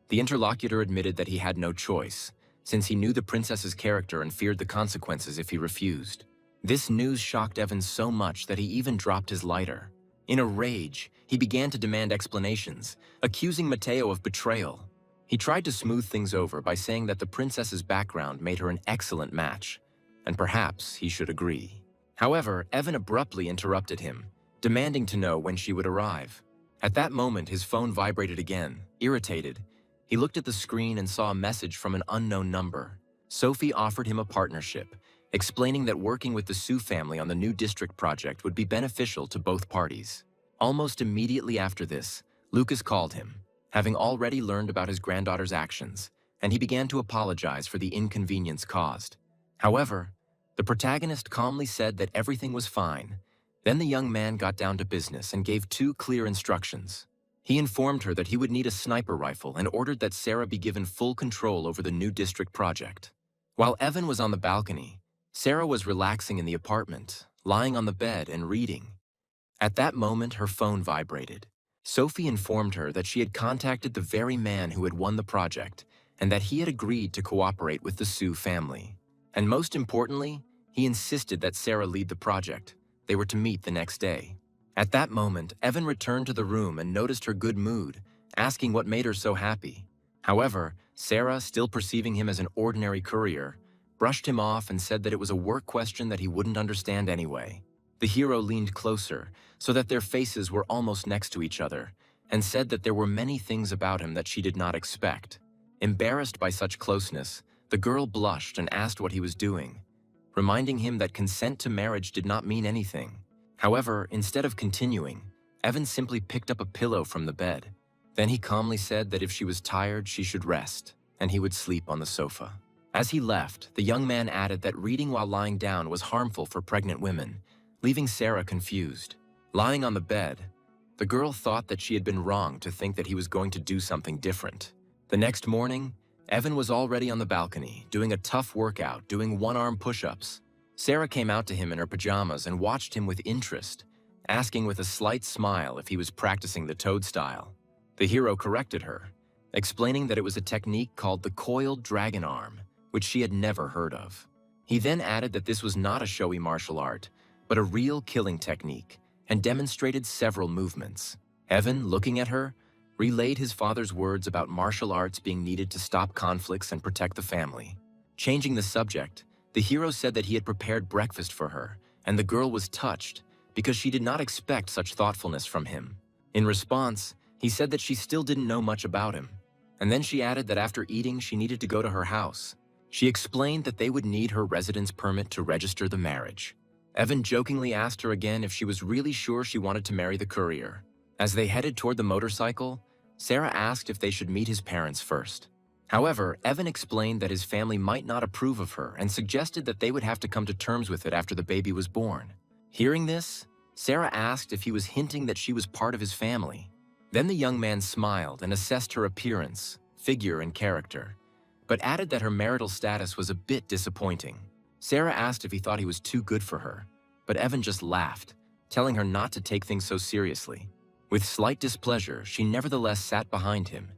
The interlocutor admitted that he had no choice, since he knew the princess's character and feared the consequences if he refused. This news shocked Evan so much that he even dropped his lighter. In a rage, he began to demand explanations, accusing Mateo of betrayal. He tried to smooth things over by saying that the princess's background made her an excellent match, and perhaps he should agree. However, Evan abruptly interrupted him, demanding to know when she would arrive. At that moment, his phone vibrated again. Irritated, he looked at the screen and saw a message from an unknown number. Sophie offered him a partnership, explaining that working with the Su family on the new district project would be beneficial to both parties. Almost immediately after this, Lucas called him, having already learned about his granddaughter's actions, and he began to apologize for the inconvenience caused. However, the protagonist calmly said that everything was fine. Then the young man got down to business and gave 2 clear instructions. He informed her that he would need a sniper rifle and ordered that Sarah be given full control over the new district project. While Evan was on the balcony, Sarah was relaxing in the apartment, lying on the bed and reading. At that moment, her phone vibrated. Sophie informed her that she had contacted the very man who had won the project and that he had agreed to cooperate with the Su family. And most importantly, he insisted that Sarah lead the project. They were to meet the next day. At that moment, Evan returned to the room and noticed her good mood, asking what made her so happy. However, Sarah, still perceiving him as an ordinary courier, brushed him off and said that it was a work question that he wouldn't understand anyway. The hero leaned closer, so that their faces were almost next to each other, and said that there were many things about him that she did not expect. Embarrassed by such closeness, the girl blushed and asked what he was doing, reminding him that consent to marriage did not mean anything. However, instead of continuing, Evan simply picked up a pillow from the bed. Then he calmly said that if she was tired, she should rest, and he would sleep on the sofa. As he left, the young man added that reading while lying down was harmful for pregnant women, leaving Sarah confused. Lying on the bed, the girl thought that she had been wrong to think that he was going to do something different. The next morning, Evan was already on the balcony, doing a tough workout, doing one-arm push-ups. Sarah came out to him in her pajamas and watched him with interest, asking with a slight smile if he was practicing the toad style. The hero corrected her, explaining that it was a technique called the coiled dragon arm, which she had never heard of. He then added that this was not a showy martial art, but a real killing technique, and demonstrated several movements. Evan, looking at her, relayed his father's words about martial arts being needed to stop conflicts and protect the family. Changing the subject, the hero said that he had prepared breakfast for her, and the girl was touched because she did not expect such thoughtfulness from him. In response, he said that she still didn't know much about him, and then she added that after eating she needed to go to her house. She explained that they would need her residence permit to register the marriage. Evan jokingly asked her again if she was really sure she wanted to marry the courier. As they headed toward the motorcycle, Sarah asked if they should meet his parents first. However, Evan explained that his family might not approve of her and suggested that they would have to come to terms with it after the baby was born. Hearing this, Sarah asked if he was hinting that she was part of his family. Then the young man smiled and assessed her appearance, figure, and character, but added that her marital status was a bit disappointing. Sarah asked if he thought he was too good for her, but Evan just laughed, telling her not to take things so seriously. With slight displeasure, she nevertheless sat behind him.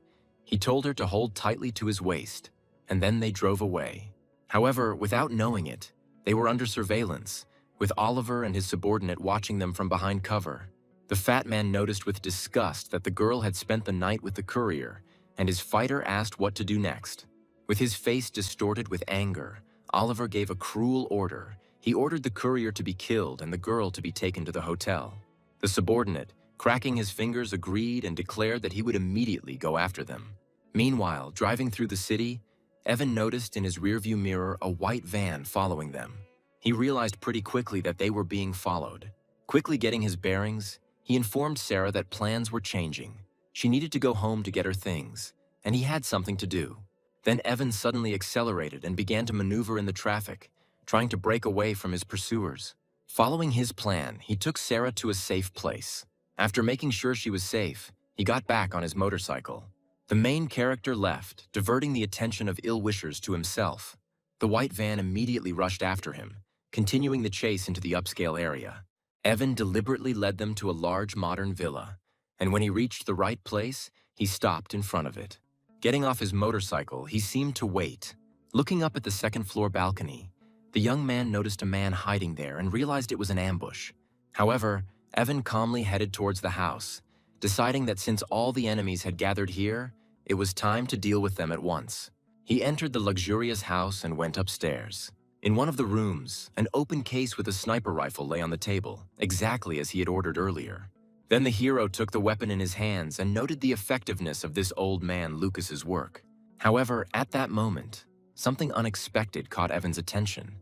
He told her to hold tightly to his waist, and then they drove away. However, without knowing it, they were under surveillance, with Oliver and his subordinate watching them from behind cover. The fat man noticed with disgust that the girl had spent the night with the courier, and his fighter asked what to do next. With his face distorted with anger, Oliver gave a cruel order. He ordered the courier to be killed and the girl to be taken to the hotel. The subordinate, cracking his fingers, agreed and declared that he would immediately go after them. Meanwhile, driving through the city, Evan noticed in his rearview mirror a white van following them. He realized pretty quickly that they were being followed. Quickly getting his bearings, he informed Sarah that plans were changing. She needed to go home to get her things, and he had something to do. Then Evan suddenly accelerated and began to maneuver in the traffic, trying to break away from his pursuers. Following his plan, he took Sarah to a safe place. After making sure she was safe, he got back on his motorcycle. The main character left, diverting the attention of ill-wishers to himself. The white van immediately rushed after him, continuing the chase into the upscale area. Evan deliberately led them to a large modern villa, and when he reached the right place, he stopped in front of it. Getting off his motorcycle, he seemed to wait. Looking up at the second-floor balcony, the young man noticed a man hiding there and realized it was an ambush. However, Evan calmly headed towards the house, deciding that since all the enemies had gathered here, it was time to deal with them at once. He entered the luxurious house and went upstairs. In one of the rooms, an open case with a sniper rifle lay on the table, exactly as he had ordered earlier. Then the hero took the weapon in his hands and noted the effectiveness of this old man Lucas's work. However, at that moment, something unexpected caught Evan's attention.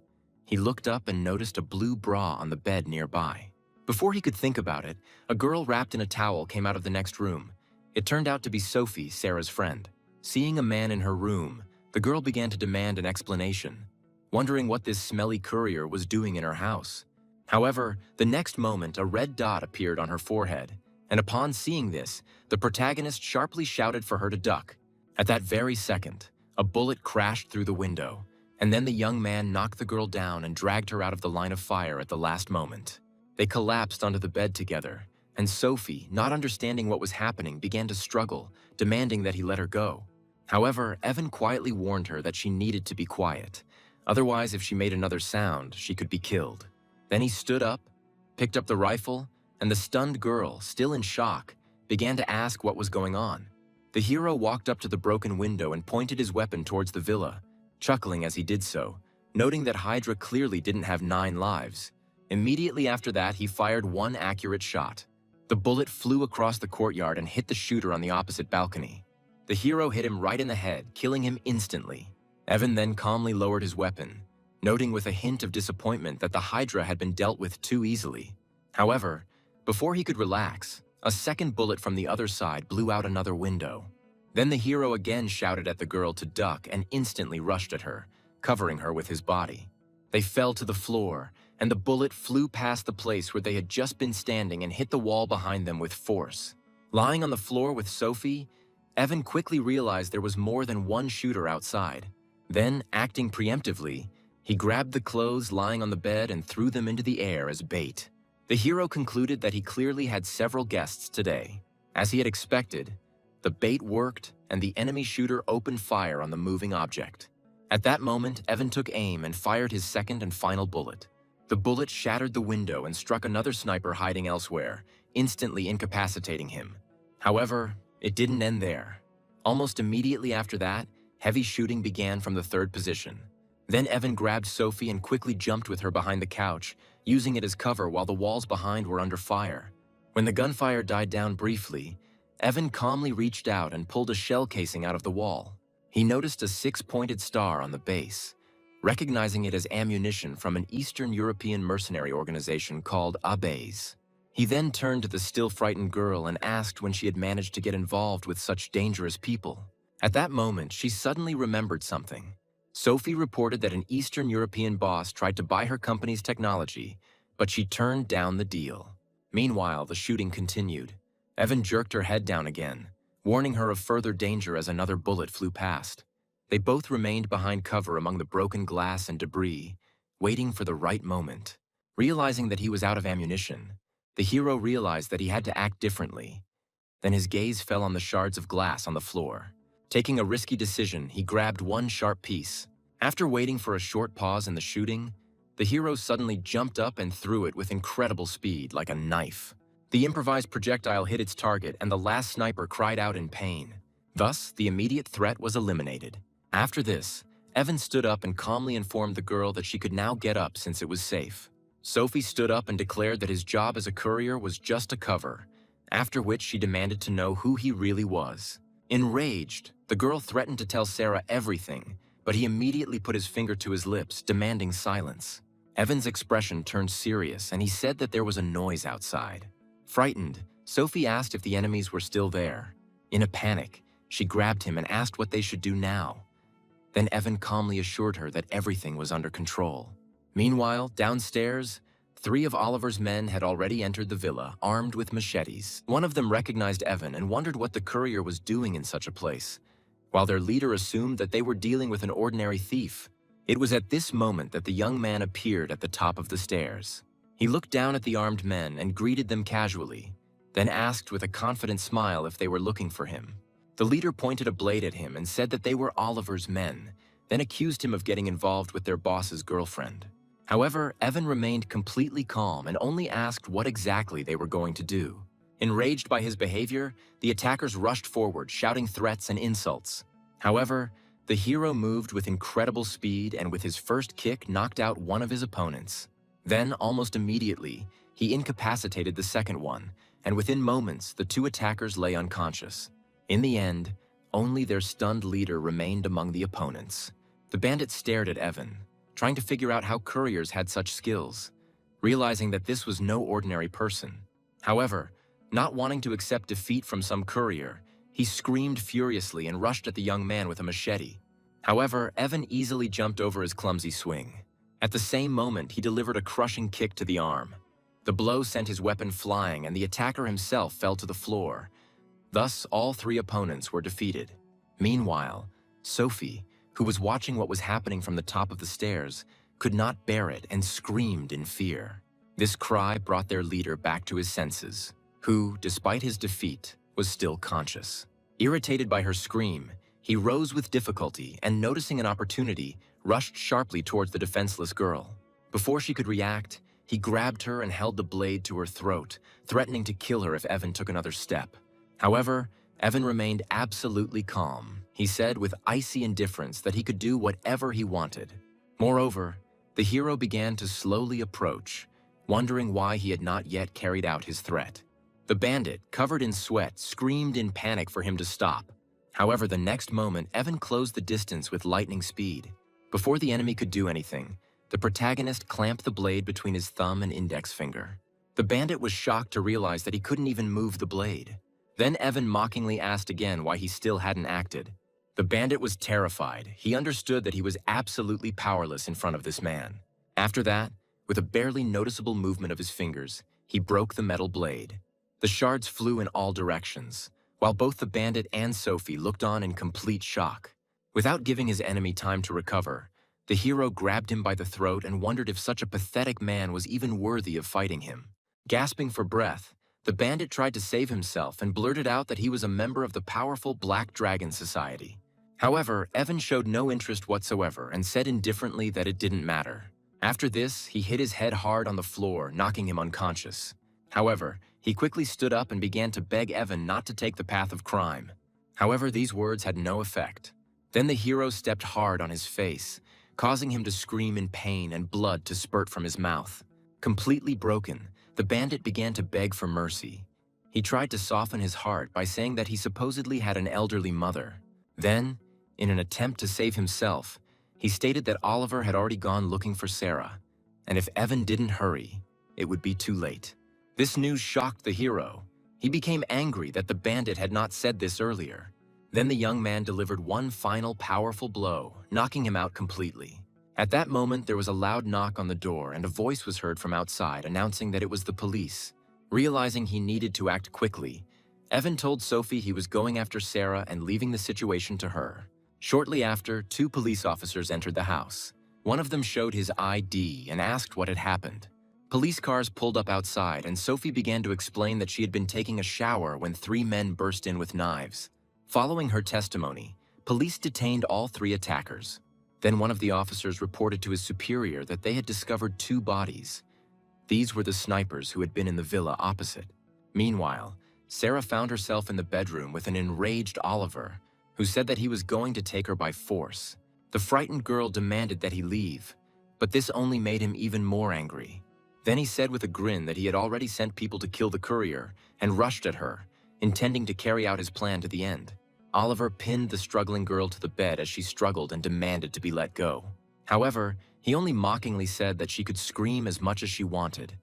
He looked up and noticed a blue bra on the bed nearby. Before he could think about it, a girl wrapped in a towel came out of the next room. It turned out to be Sophie, Sarah's friend. Seeing a man in her room, the girl began to demand an explanation, wondering what this smelly courier was doing in her house. However, the next moment, a red dot appeared on her forehead, and upon seeing this, the protagonist sharply shouted for her to duck. At that very second, a bullet crashed through the window, and then the young man knocked the girl down and dragged her out of the line of fire at the last moment. They collapsed onto the bed together, and Sophie, not understanding what was happening, began to struggle, demanding that he let her go. However, Evan quietly warned her that she needed to be quiet. Otherwise, if she made another sound, she could be killed. Then he stood up, picked up the rifle, and the stunned girl, still in shock, began to ask what was going on. The hero walked up to the broken window and pointed his weapon towards the villa, chuckling as he did so, noting that Hydra clearly didn't have 9 lives. Immediately after that, he fired one accurate shot. The bullet flew across the courtyard and hit the shooter on the opposite balcony. The hero hit him right in the head, killing him instantly. Evan then calmly lowered his weapon, noting with a hint of disappointment that the Hydra had been dealt with too easily. However, before he could relax, a second bullet from the other side blew out another window. Then the hero again shouted at the girl to duck and instantly rushed at her, covering her with his body. They fell to the floor, and the bullet flew past the place where they had just been standing and hit the wall behind them with force. Lying on the floor with Sophie, Evan quickly realized there was more than one shooter outside. Then, acting preemptively, he grabbed the clothes lying on the bed and threw them into the air as bait. The hero concluded that he clearly had several guests today. As he had expected, the bait worked and the enemy shooter opened fire on the moving object. At that moment, Evan took aim and fired his second and final bullet. The bullet shattered the window and struck another sniper hiding elsewhere, instantly incapacitating him. However, it didn't end there. Almost immediately after that, heavy shooting began from the third position. Then Evan grabbed Sophie and quickly jumped with her behind the couch, using it as cover while the walls behind were under fire. When the gunfire died down briefly, Evan calmly reached out and pulled a shell casing out of the wall. He noticed a 6-pointed star on the base, recognizing it as ammunition from an Eastern European mercenary organization called Abes. He then turned to the still frightened girl and asked when she had managed to get involved with such dangerous people. At that moment, she suddenly remembered something. Sophie reported that an Eastern European boss tried to buy her company's technology, but she turned down the deal. Meanwhile, the shooting continued. Evan jerked her head down again, warning her of further danger as another bullet flew past. They both remained behind cover among the broken glass and debris, waiting for the right moment. Realizing that he was out of ammunition, the hero realized that he had to act differently. Then his gaze fell on the shards of glass on the floor. Taking a risky decision, he grabbed one sharp piece. After waiting for a short pause in the shooting, the hero suddenly jumped up and threw it with incredible speed, like a knife. The improvised projectile hit its target, and the last sniper cried out in pain. Thus, the immediate threat was eliminated. After this, Evan stood up and calmly informed the girl that she could now get up since it was safe. Sophie stood up and declared that his job as a courier was just a cover, after which she demanded to know who he really was. Enraged, the girl threatened to tell Sarah everything, but he immediately put his finger to his lips, demanding silence. Evan's expression turned serious, and he said that there was a noise outside. Frightened, Sophie asked if the enemies were still there. In a panic, she grabbed him and asked what they should do now. Then Evan calmly assured her that everything was under control. Meanwhile, downstairs, 3 of Oliver's men had already entered the villa, armed with machetes. One of them recognized Evan and wondered what the courier was doing in such a place, while their leader assumed that they were dealing with an ordinary thief. It was at this moment that the young man appeared at the top of the stairs. He looked down at the armed men and greeted them casually, then asked with a confident smile if they were looking for him. The leader pointed a blade at him and said that they were Oliver's men, then accused him of getting involved with their boss's girlfriend. However, Evan remained completely calm and only asked what exactly they were going to do. Enraged by his behavior, the attackers rushed forward, shouting threats and insults. However, the hero moved with incredible speed and with his first kick knocked out one of his opponents. Then, almost immediately, he incapacitated the second one, and within moments, the 2 attackers lay unconscious. In the end, only their stunned leader remained among the opponents. The bandit stared at Evan, trying to figure out how couriers had such skills, realizing that this was no ordinary person. However, not wanting to accept defeat from some courier, he screamed furiously and rushed at the young man with a machete. However, Evan easily jumped over his clumsy swing. At the same moment, he delivered a crushing kick to the arm. The blow sent his weapon flying, and the attacker himself fell to the floor. Thus, all 3 opponents were defeated. Meanwhile, Sophie, who was watching what was happening from the top of the stairs, could not bear it and screamed in fear. This cry brought their leader back to his senses, who, despite his defeat, was still conscious. Irritated by her scream, he rose with difficulty and, noticing an opportunity, rushed sharply towards the defenseless girl. Before she could react, he grabbed her and held the blade to her throat, threatening to kill her if Evan took another step. However, Evan remained absolutely calm. He said with icy indifference that he could do whatever he wanted. Moreover, the hero began to slowly approach, wondering why he had not yet carried out his threat. The bandit, covered in sweat, screamed in panic for him to stop. However, the next moment, Evan closed the distance with lightning speed. Before the enemy could do anything, the protagonist clamped the blade between his thumb and index finger. The bandit was shocked to realize that he couldn't even move the blade. Then Evan mockingly asked again why he still hadn't acted. The bandit was terrified. He understood that he was absolutely powerless in front of this man. After that, with a barely noticeable movement of his fingers, he broke the metal blade. The shards flew in all directions, while both the bandit and Sophie looked on in complete shock. Without giving his enemy time to recover, the hero grabbed him by the throat and wondered if such a pathetic man was even worthy of fighting him. Gasping for breath, The bandit tried to save himself and blurted out that he was a member of the powerful Black Dragon Society. However, Evan showed no interest whatsoever and said indifferently that it didn't matter. After this, he hit his head hard on the floor, knocking him unconscious. However, he quickly stood up and began to beg Evan not to take the path of crime. However, these words had no effect. Then the hero stepped hard on his face, causing him to scream in pain and blood to spurt from his mouth. Completely broken, the bandit began to beg for mercy. He tried to soften his heart by saying that he supposedly had an elderly mother. Then, in an attempt to save himself, he stated that Oliver had already gone looking for Sarah, and if Evan didn't hurry, it would be too late. This news shocked the hero. He became angry that the bandit had not said this earlier. Then the young man delivered one final powerful blow, knocking him out completely. At that moment, there was a loud knock on the door and a voice was heard from outside announcing that it was the police. Realizing he needed to act quickly, Evan told Sophie he was going after Sarah and leaving the situation to her. Shortly after, 2 police officers entered the house. One of them showed his ID and asked what had happened. Police cars pulled up outside and Sophie began to explain that she had been taking a shower when 3 men burst in with knives. Following her testimony, police detained all 3 attackers. Then one of the officers reported to his superior that they had discovered 2 bodies. These were the snipers who had been in the villa opposite. Meanwhile, Sarah found herself in the bedroom with an enraged Oliver, who said that he was going to take her by force. The frightened girl demanded that he leave, but this only made him even more angry. Then he said with a grin that he had already sent people to kill the courier and rushed at her, intending to carry out his plan to the end. Oliver pinned the struggling girl to the bed as she struggled and demanded to be let go. However, he only mockingly said that she could scream as much as she wanted,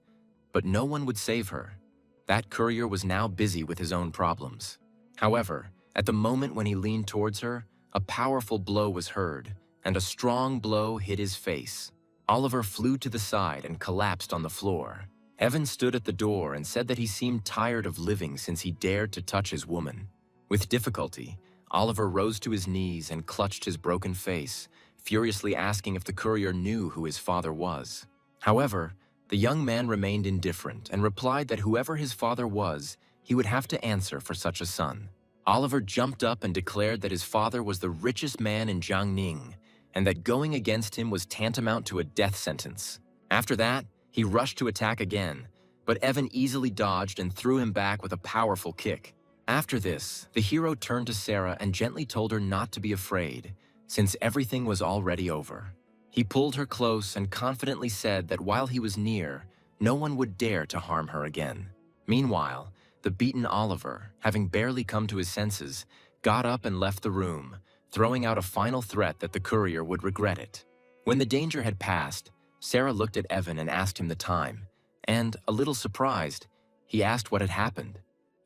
but no one would save her. That courier was now busy with his own problems. However, at the moment when he leaned towards her, a powerful blow was heard, and a strong blow hit his face. Oliver flew to the side and collapsed on the floor. Evan stood at the door and said that he seemed tired of living since he dared to touch his woman. With difficulty, Oliver rose to his knees and clutched his broken face, furiously asking if the courier knew who his father was. However, the young man remained indifferent and replied that whoever his father was, he would have to answer for such a son. Oliver jumped up and declared that his father was the richest man in Jiangning, and that going against him was tantamount to a death sentence. After that, he rushed to attack again, but Evan easily dodged and threw him back with a powerful kick. After this, the hero turned to Sarah and gently told her not to be afraid, since everything was already over. He pulled her close and confidently said that while he was near, no one would dare to harm her again. Meanwhile, the beaten Oliver, having barely come to his senses, got up and left the room, throwing out a final threat that the courier would regret it. When the danger had passed, Sarah looked at Evan and asked him the time, and, a little surprised, he asked what had happened.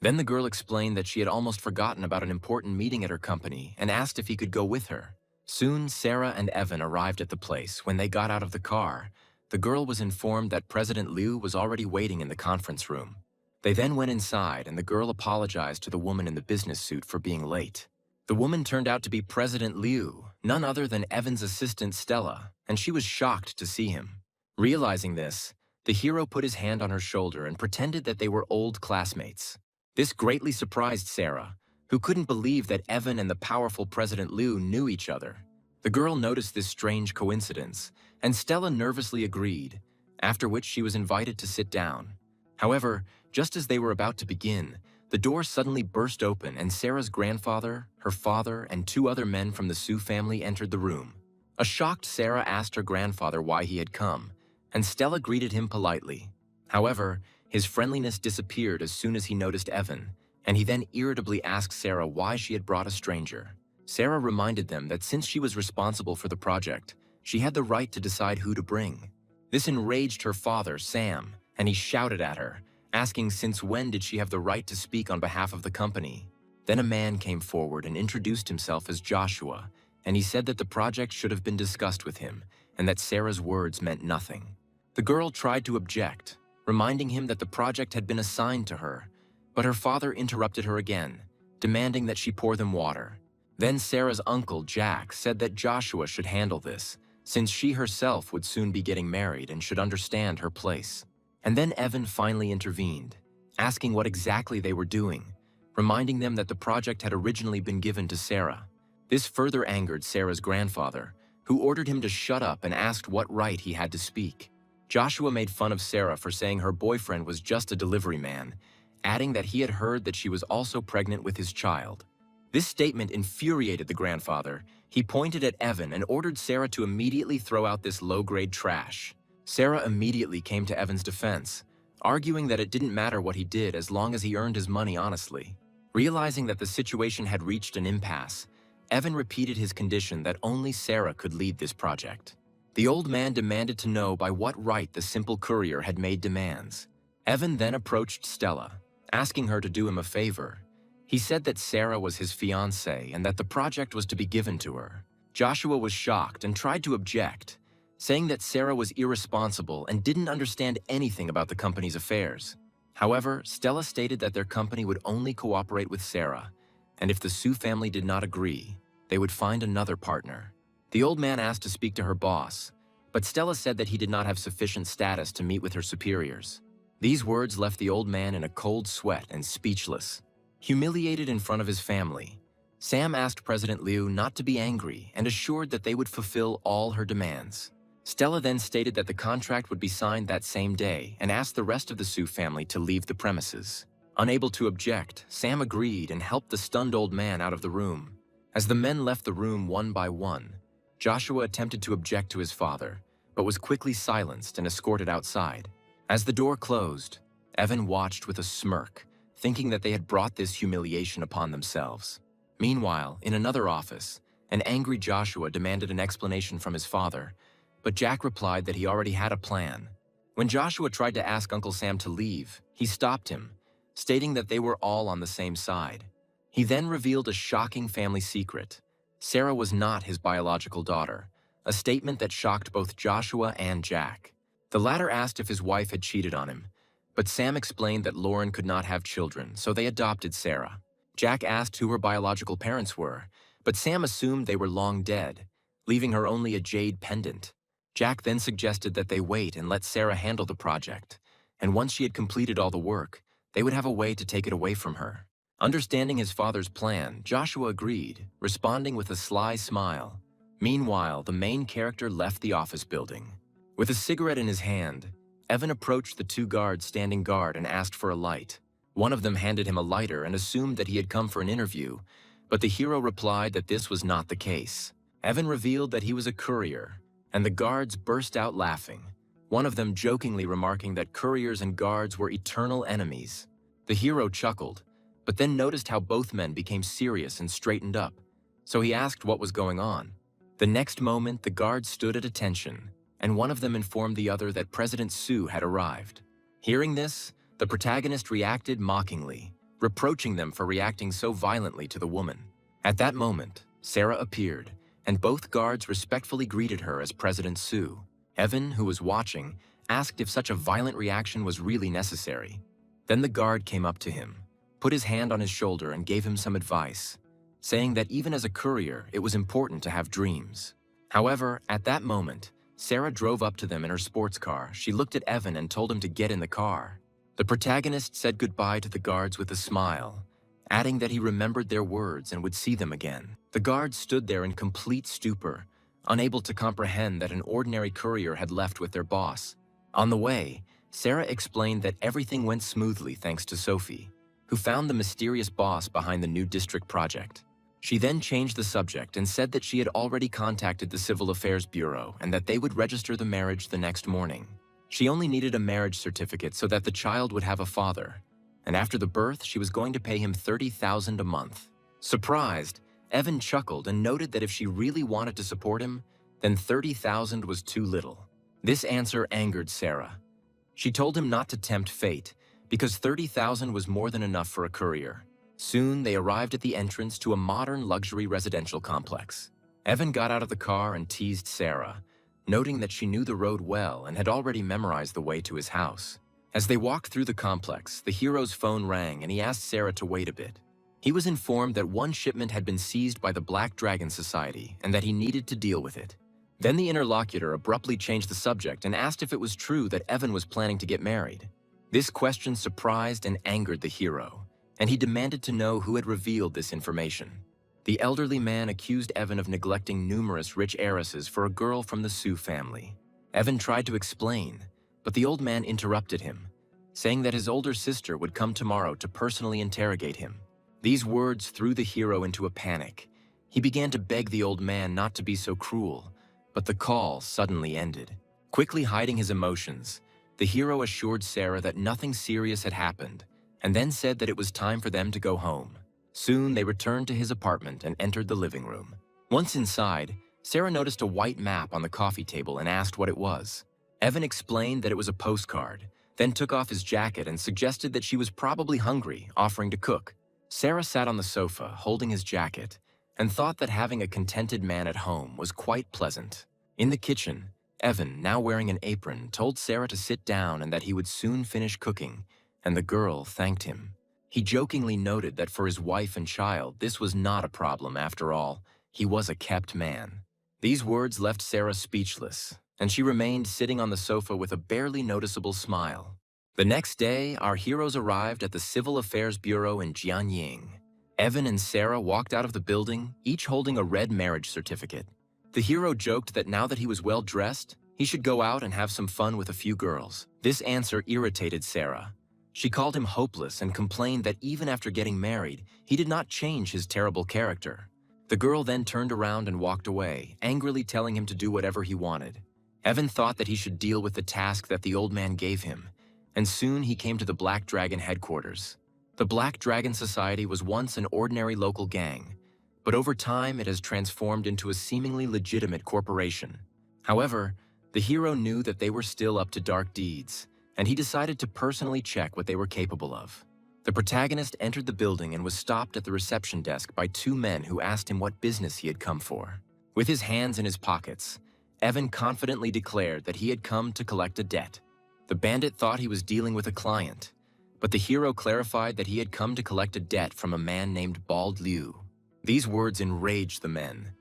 Then the girl explained that she had almost forgotten about an important meeting at her company and asked if he could go with her. Soon, Sarah and Evan arrived at the place. When they got out of the car, the girl was informed that President Liu was already waiting in the conference room. They then went inside and the girl apologized to the woman in the business suit for being late. The woman turned out to be President Liu, none other than Evan's assistant Stella, and she was shocked to see him. Realizing this, the hero put his hand on her shoulder and pretended that they were old classmates. This greatly surprised Sarah, who couldn't believe that Evan and the powerful President Liu knew each other. The girl noticed this strange coincidence, and Stella nervously agreed, after which she was invited to sit down. However, just as they were about to begin, the door suddenly burst open and Sarah's grandfather, her father, and 2 other men from the Su family entered the room. A shocked Sarah asked her grandfather why he had come, and Stella greeted him politely. However, his friendliness disappeared as soon as he noticed Evan, and he then irritably asked Sarah why she had brought a stranger. Sarah reminded them that since she was responsible for the project, she had the right to decide who to bring. This enraged her father, Sam, and he shouted at her, asking since when did she have the right to speak on behalf of the company. Then a man came forward and introduced himself as Joshua, and he said that the project should have been discussed with him, and that Sarah's words meant nothing. The girl tried to object, reminding him that the project had been assigned to her, but her father interrupted her again, demanding that she pour them water. Then Sarah's uncle, Jack, said that Joshua should handle this, since she herself would soon be getting married and should understand her place. And then Evan finally intervened, asking what exactly they were doing, reminding them that the project had originally been given to Sarah. This further angered Sarah's grandfather, who ordered him to shut up and asked what right he had to speak. Joshua made fun of Sarah for saying her boyfriend was just a delivery man, adding that he had heard that she was also pregnant with his child. This statement infuriated the grandfather. He pointed at Evan and ordered Sarah to immediately throw out this low-grade trash. Sarah immediately came to Evan's defense, arguing that it didn't matter what he did as long as he earned his money honestly. Realizing that the situation had reached an impasse, Evan repeated his condition that only Sarah could lead this project. The old man demanded to know by what right the simple courier had made demands. Evan then approached Stella, asking her to do him a favor. He said that Sarah was his fiancée and that the project was to be given to her. Joshua was shocked and tried to object, saying that Sarah was irresponsible and didn't understand anything about the company's affairs. However, Stella stated that their company would only cooperate with Sarah, and if the Sue family did not agree, they would find another partner. The old man asked to speak to her boss, but Stella said that he did not have sufficient status to meet with her superiors. These words left the old man in a cold sweat and speechless. Humiliated in front of his family, Sam asked President Liu not to be angry and assured that they would fulfill all her demands. Stella then stated that the contract would be signed that same day and asked the rest of the Sue family to leave the premises. Unable to object, Sam agreed and helped the stunned old man out of the room. As the men left the room one by one, Joshua attempted to object to his father, but was quickly silenced and escorted outside. As the door closed, Evan watched with a smirk, thinking that they had brought this humiliation upon themselves. Meanwhile, in another office, an angry Joshua demanded an explanation from his father, but Jack replied that he already had a plan. When Joshua tried to ask Uncle Sam to leave, he stopped him, stating that they were all on the same side. He then revealed a shocking family secret. Sarah was not his biological daughter, a statement that shocked both Joshua and Jack. The latter asked if his wife had cheated on him, but Sam explained that Lauren could not have children, so they adopted Sarah. Jack asked who her biological parents were, but Sam assumed they were long dead, leaving her only a jade pendant. Jack then suggested that they wait and let Sarah handle the project, and once she had completed all the work, they would have a way to take it away from her. Understanding his father's plan, Joshua agreed, responding with a sly smile. Meanwhile, the main character left the office building. With a cigarette in his hand, Evan approached the two guards standing guard and asked for a light. One of them handed him a lighter and assumed that he had come for an interview, but the hero replied that this was not the case. Evan revealed that he was a courier, and the guards burst out laughing, one of them jokingly remarking that couriers and guards were eternal enemies. The hero chuckled, but then noticed how both men became serious and straightened up, so he asked what was going on. The next moment, the guards stood at attention, and one of them informed the other that President Sue had arrived. Hearing this, the protagonist reacted mockingly, reproaching them for reacting so violently to the woman. At that moment, Sarah appeared, and both guards respectfully greeted her as President Sue. Evan, who was watching, asked if such a violent reaction was really necessary. Then the guard came up to him, put his hand on his shoulder and gave him some advice, saying that even as a courier, it was important to have dreams. However, at that moment, Sarah drove up to them in her sports car. She looked at Evan and told him to get in the car. The protagonist said goodbye to the guards with a smile, adding that he remembered their words and would see them again. The guards stood there in complete stupor, unable to comprehend that an ordinary courier had left with their boss. On the way, Sarah explained that everything went smoothly thanks to Sophie, who found the mysterious boss behind the new district project. She then changed the subject and said that she had already contacted the Civil Affairs Bureau and that they would register the marriage the next morning. She only needed a marriage certificate so that the child would have a father, and after the birth, she was going to pay him $30,000 a month. Surprised, Evan chuckled and noted that if she really wanted to support him, then $30,000 was too little. This answer angered Sarah. She told him not to tempt fate, because $30,000 was more than enough for a courier. Soon, they arrived at the entrance to a modern luxury residential complex. Evan got out of the car and teased Sarah, noting that she knew the road well and had already memorized the way to his house. As they walked through the complex, the hero's phone rang and he asked Sarah to wait a bit. He was informed that one shipment had been seized by the Black Dragon Society and that he needed to deal with it. Then the interlocutor abruptly changed the subject and asked if it was true that Evan was planning to get married. This question surprised and angered the hero, and he demanded to know who had revealed this information. The elderly man accused Evan of neglecting numerous rich heiresses for a girl from the Sioux family. Evan tried to explain, but the old man interrupted him, saying that his older sister would come tomorrow to personally interrogate him. These words threw the hero into a panic. He began to beg the old man not to be so cruel, but the call suddenly ended. Quickly hiding his emotions, the hero assured Sarah that nothing serious had happened, and then said that it was time for them to go home. Soon they returned to his apartment and entered the living room. Once inside, Sarah noticed a white map on the coffee table and asked what it was. Evan explained that it was a postcard, then took off his jacket and suggested that she was probably hungry, offering to cook. Sarah sat on the sofa, holding his jacket, and thought that having a contented man at home was quite pleasant. In the kitchen, Evan, now wearing an apron, told Sarah to sit down and that he would soon finish cooking, and the girl thanked him. He jokingly noted that for his wife and child, this was not a problem after all. He was a kept man. These words left Sarah speechless, and she remained sitting on the sofa with a barely noticeable smile. The next day, our heroes arrived at the Civil Affairs Bureau in Jianying. Evan and Sarah walked out of the building, each holding a red marriage certificate. The hero joked that now that he was well dressed, he should go out and have some fun with a few girls. This answer irritated Sarah. She called him hopeless and complained that even after getting married, he did not change his terrible character. The girl then turned around and walked away, angrily telling him to do whatever he wanted. Evan thought that he should deal with the task that the old man gave him, and soon he came to the Black Dragon headquarters. The Black Dragon Society was once an ordinary local gang, but over time it has transformed into a seemingly legitimate corporation. However, the hero knew that they were still up to dark deeds, and he decided to personally check what they were capable of. The protagonist entered the building and was stopped at the reception desk by two men who asked him what business he had come for. With his hands in his pockets, Evan confidently declared that he had come to collect a debt. The bandit thought he was dealing with a client, but the hero clarified that he had come to collect a debt from a man named Bald Liu. These words enraged the men.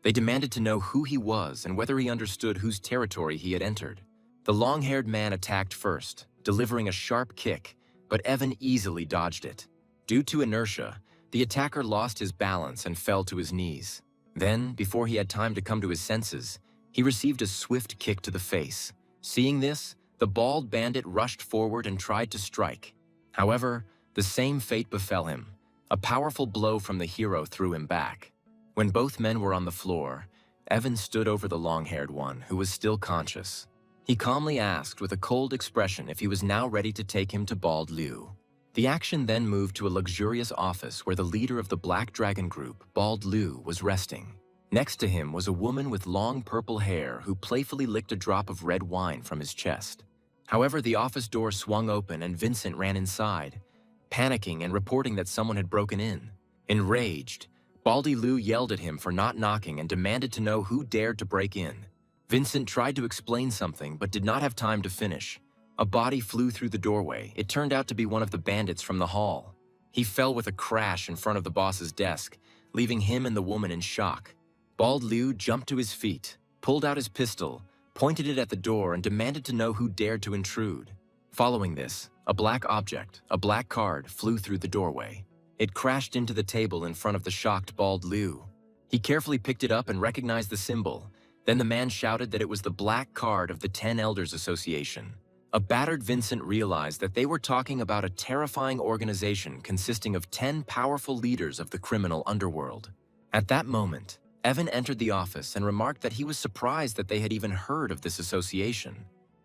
They demanded to know who he was and whether he understood whose territory he had entered. The long-haired man attacked first, delivering a sharp kick, but Evan easily dodged it. Due to inertia, the attacker lost his balance and fell to his knees. Then, before he had time to come to his senses, he received a swift kick to the face. Seeing this, the bald bandit rushed forward and tried to strike. However, the same fate befell him. A powerful blow from the hero threw him back. When both men were on the floor, Evan stood over the long-haired one, who was still conscious. He calmly asked with a cold expression if he was now ready to take him to Bald Liu. The action then moved to a luxurious office where the leader of the Black Dragon group, Bald Liu, was resting. Next to him was a woman with long purple hair who playfully licked a drop of red wine from his chest. However, the office door swung open and Vincent ran inside, panicking and reporting that someone had broken in. Enraged, Baldy Liu yelled at him for not knocking and demanded to know who dared to break in. Vincent tried to explain something but did not have time to finish. A body flew through the doorway. It turned out to be one of the bandits from the hall. He fell with a crash in front of the boss's desk, leaving him and the woman in shock. Bald Liu jumped to his feet, pulled out his pistol, pointed it at the door and demanded to know who dared to intrude. Following this, a black object, a black card, flew through the doorway. It crashed into the table in front of the shocked Bald Liu. He carefully picked it up and recognized the symbol. Then the man shouted that it was the black card of the 10 Elders Association. A battered Vincent realized that they were talking about a terrifying organization consisting of 10 powerful leaders of the criminal underworld. At that moment, Evan entered the office and remarked that he was surprised that they had even heard of this association.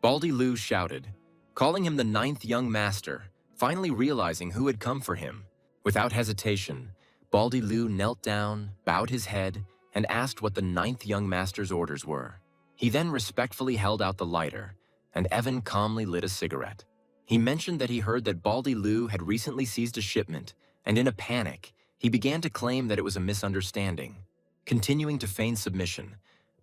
Baldy Liu shouted, calling him the 9th young master, finally realizing who had come for him. Without hesitation, Baldy Liu knelt down, bowed his head, and asked what the 9th young master's orders were. He then respectfully held out the lighter, and Evan calmly lit a cigarette. He mentioned that he heard that Baldy Liu had recently seized a shipment, and in a panic, he began to claim that it was a misunderstanding. Continuing to feign submission,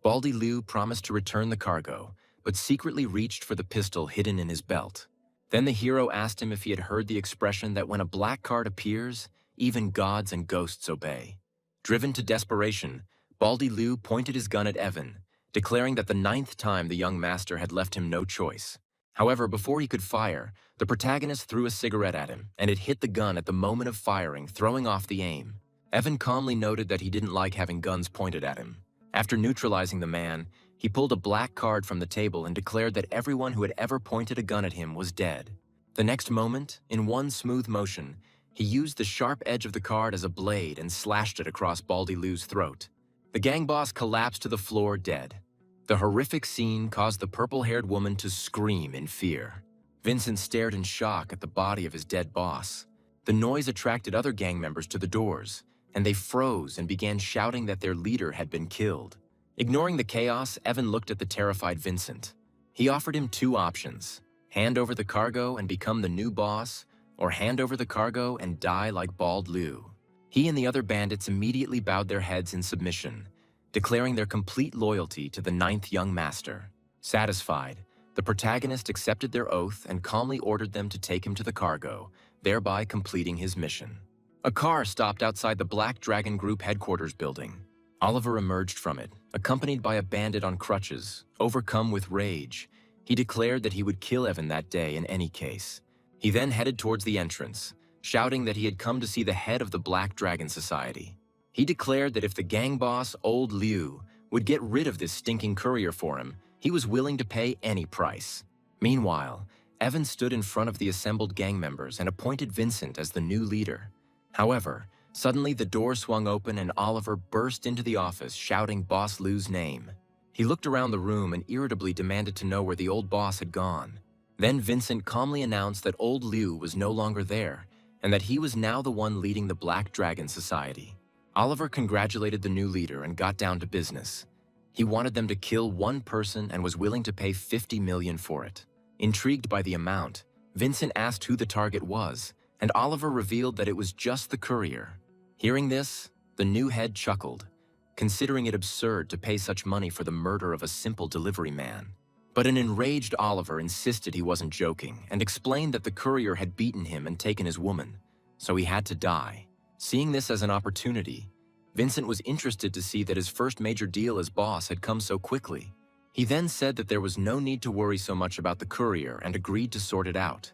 Baldy Liu promised to return the cargo, but secretly reached for the pistol hidden in his belt. Then the hero asked him if he had heard the expression that when a black card appears, even gods and ghosts obey. Driven to desperation, Baldy Liu pointed his gun at Evan, declaring that the 9th time the young master had left him no choice. However, before he could fire, the protagonist threw a cigarette at him, and it hit the gun at the moment of firing, throwing off the aim. Evan calmly noted that he didn't like having guns pointed at him. After neutralizing the man, he pulled a black card from the table and declared that everyone who had ever pointed a gun at him was dead. The next moment, in one smooth motion, he used the sharp edge of the card as a blade and slashed it across Baldy Lou's throat. The gang boss collapsed to the floor dead. The horrific scene caused the purple-haired woman to scream in fear. Vincent stared in shock at the body of his dead boss. The noise attracted other gang members to the doors, and they froze and began shouting that their leader had been killed. Ignoring the chaos, Evan looked at the terrified Vincent. He offered him two options: hand over the cargo and become the new boss, or hand over the cargo and die like Bald Lou. He and the other bandits immediately bowed their heads in submission, declaring their complete loyalty to the ninth young master. Satisfied, the protagonist accepted their oath and calmly ordered them to take him to the cargo, thereby completing his mission. A car stopped outside the Black Dragon Group headquarters building. Oliver emerged from it, accompanied by a bandit on crutches. Overcome with rage, he declared that he would kill Evan that day in any case. He then headed towards the entrance, shouting that he had come to see the head of the Black Dragon Society. He declared that if the gang boss, Old Liu, would get rid of this stinking courier for him, he was willing to pay any price. Meanwhile, Evan stood in front of the assembled gang members and appointed Vincent as the new leader. However, suddenly the door swung open and Oliver burst into the office shouting Boss Liu's name. He looked around the room and irritably demanded to know where the old boss had gone. Then Vincent calmly announced that Old Liu was no longer there and that he was now the one leading the Black Dragon Society. Oliver congratulated the new leader and got down to business. He wanted them to kill one person and was willing to pay $50 million for it. Intrigued by the amount, Vincent asked who the target was, and Oliver revealed that it was just the courier. Hearing this, the new head chuckled, considering it absurd to pay such money for the murder of a simple delivery man. But an enraged Oliver insisted he wasn't joking and explained that the courier had beaten him and taken his woman, so he had to die. Seeing this as an opportunity, Vincent was interested to see that his first major deal as boss had come so quickly. He then said that there was no need to worry so much about the courier and agreed to sort it out.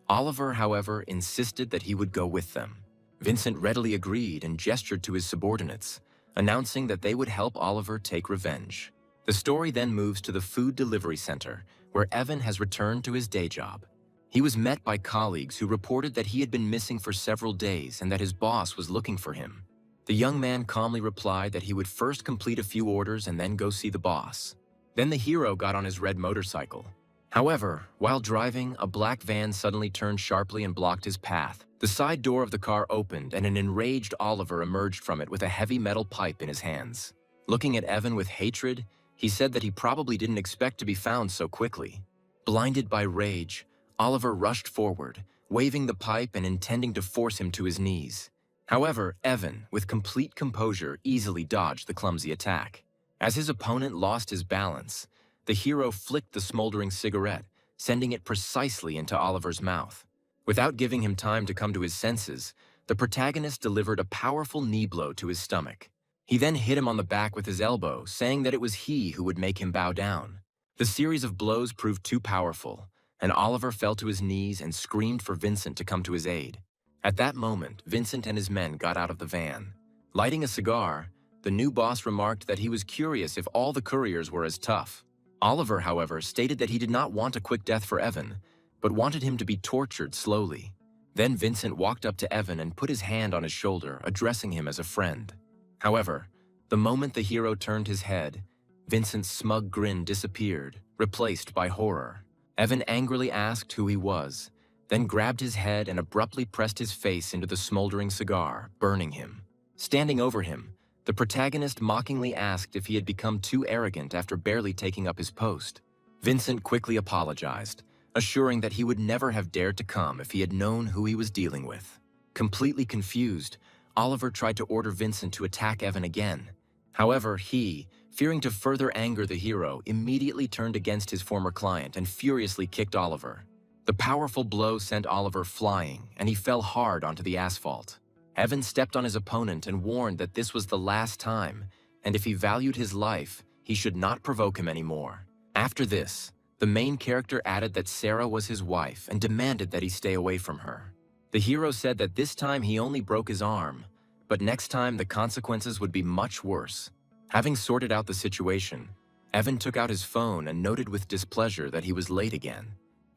Oliver, however, insisted that he would go with them. Vincent readily agreed and gestured to his subordinates, announcing that they would help Oliver take revenge. The story then moves to the food delivery center, where Evan has returned to his day job. He was met by colleagues who reported that he had been missing for several days and that his boss was looking for him. The young man calmly replied that he would first complete a few orders and then go see the boss. Then the hero got on his red motorcycle. However, while driving, a black van suddenly turned sharply and blocked his path. The side door of the car opened and an enraged Oliver emerged from it with a heavy metal pipe in his hands. Looking at Evan with hatred, he said that he probably didn't expect to be found so quickly. Blinded by rage, Oliver rushed forward, waving the pipe and intending to force him to his knees. However, Evan, with complete composure, easily dodged the clumsy attack. As his opponent lost his balance, the hero flicked the smoldering cigarette, sending it precisely into Oliver's mouth. Without giving him time to come to his senses, the protagonist delivered a powerful knee blow to his stomach. He then hit him on the back with his elbow, saying that it was he who would make him bow down. The series of blows proved too powerful, and Oliver fell to his knees and screamed for Vincent to come to his aid. At that moment, Vincent and his men got out of the van. Lighting a cigar, the new boss remarked that he was curious if all the couriers were as tough. Oliver, however, stated that he did not want a quick death for Evan, but wanted him to be tortured slowly. Then Vincent walked up to Evan and put his hand on his shoulder, addressing him as a friend. However, the moment the hero turned his head, Vincent's smug grin disappeared, replaced by horror. Evan angrily asked who he was, then grabbed his head and abruptly pressed his face into the smoldering cigar, burning him. Standing over him, the protagonist mockingly asked if he had become too arrogant after barely taking up his post. Vincent quickly apologized, assuring that he would never have dared to come if he had known who he was dealing with. Completely confused, Oliver tried to order Vincent to attack Evan again. However, he, fearing to further anger the hero, immediately turned against his former client and furiously kicked Oliver. The powerful blow sent Oliver flying, and he fell hard onto the asphalt. Evan stepped on his opponent and warned that this was the last time, and if he valued his life, he should not provoke him anymore. After this, The main character added that Sarah was his wife and demanded that he stay away from her. The hero said that this time he only broke his arm, but next time the consequences would be much worse. Having sorted out the situation, Evan took out his phone and noted with displeasure that he was late again.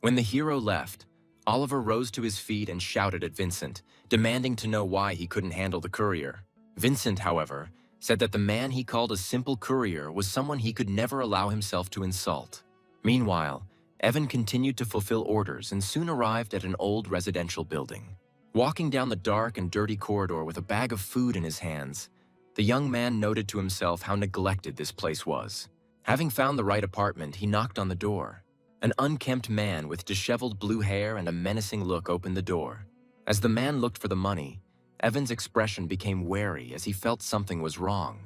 When the hero left, Oliver rose to his feet and shouted at Vincent, demanding to know why he couldn't handle the courier. Vincent, however, said that the man he called a simple courier was someone he could never allow himself to insult. Meanwhile, Evan continued to fulfill orders and soon arrived at an old residential building. Walking down the dark and dirty corridor with a bag of food in his hands, the young man noted to himself how neglected this place was. Having found the right apartment, he knocked on the door. An unkempt man with disheveled blue hair and a menacing look opened the door. As the man looked for the money, Evan's expression became wary as he felt something was wrong.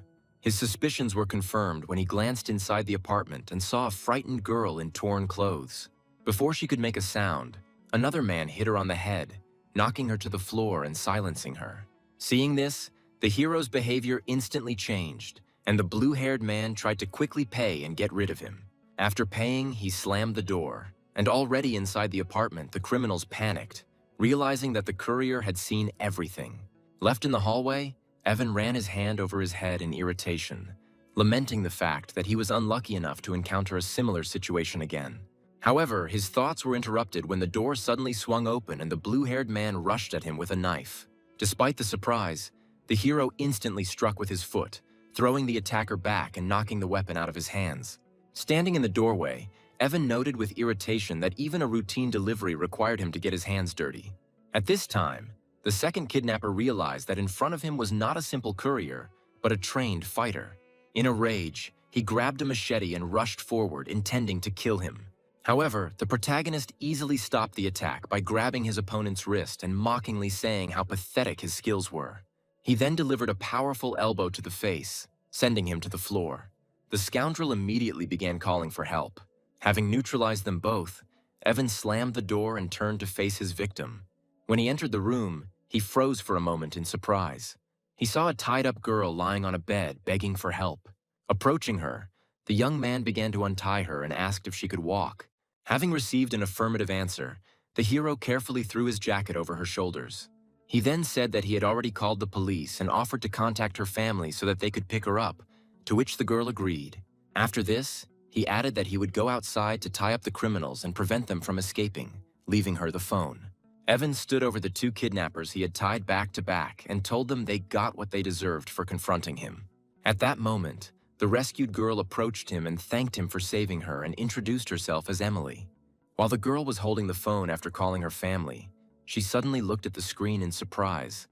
His suspicions were confirmed when he glanced inside the apartment and saw a frightened girl in torn clothes. Before she could make a sound, another man hit her on the head, knocking her to the floor and silencing her. Seeing this, the hero's behavior instantly changed, and the blue-haired man tried to quickly pay and get rid of him. After paying, he slammed the door, and already inside the apartment, the criminals panicked, realizing that the courier had seen everything. Left in the hallway, Evan ran his hand over his head in irritation, lamenting the fact that he was unlucky enough to encounter a similar situation again. However, his thoughts were interrupted when the door suddenly swung open and the blue-haired man rushed at him with a knife. Despite the surprise, the hero instantly struck with his foot, throwing the attacker back and knocking the weapon out of his hands. Standing in the doorway, Evan noted with irritation that even a routine delivery required him to get his hands dirty. At this time, the second kidnapper realized that in front of him was not a simple courier, but a trained fighter. In a rage, he grabbed a machete and rushed forward, intending to kill him. However, the protagonist easily stopped the attack by grabbing his opponent's wrist and mockingly saying how pathetic his skills were. He then delivered a powerful elbow to the face, sending him to the floor. The scoundrel immediately began calling for help. Having neutralized them both, Evan slammed the door and turned to face his victim. When he entered the room, he froze for a moment in surprise. He saw a tied-up girl lying on a bed, begging for help. Approaching her, the young man began to untie her and asked if she could walk. Having received an affirmative answer, the hero carefully threw his jacket over her shoulders. He then said that he had already called the police and offered to contact her family so that they could pick her up, to which the girl agreed. After this, he added that he would go outside to tie up the criminals and prevent them from escaping, leaving her the phone. Evan stood over the two kidnappers he had tied back to back and told them they got what they deserved for confronting him. At that moment, the rescued girl approached him and thanked him for saving her and introduced herself as Emily. While the girl was holding the phone after calling her family, she suddenly looked at the screen in surprise.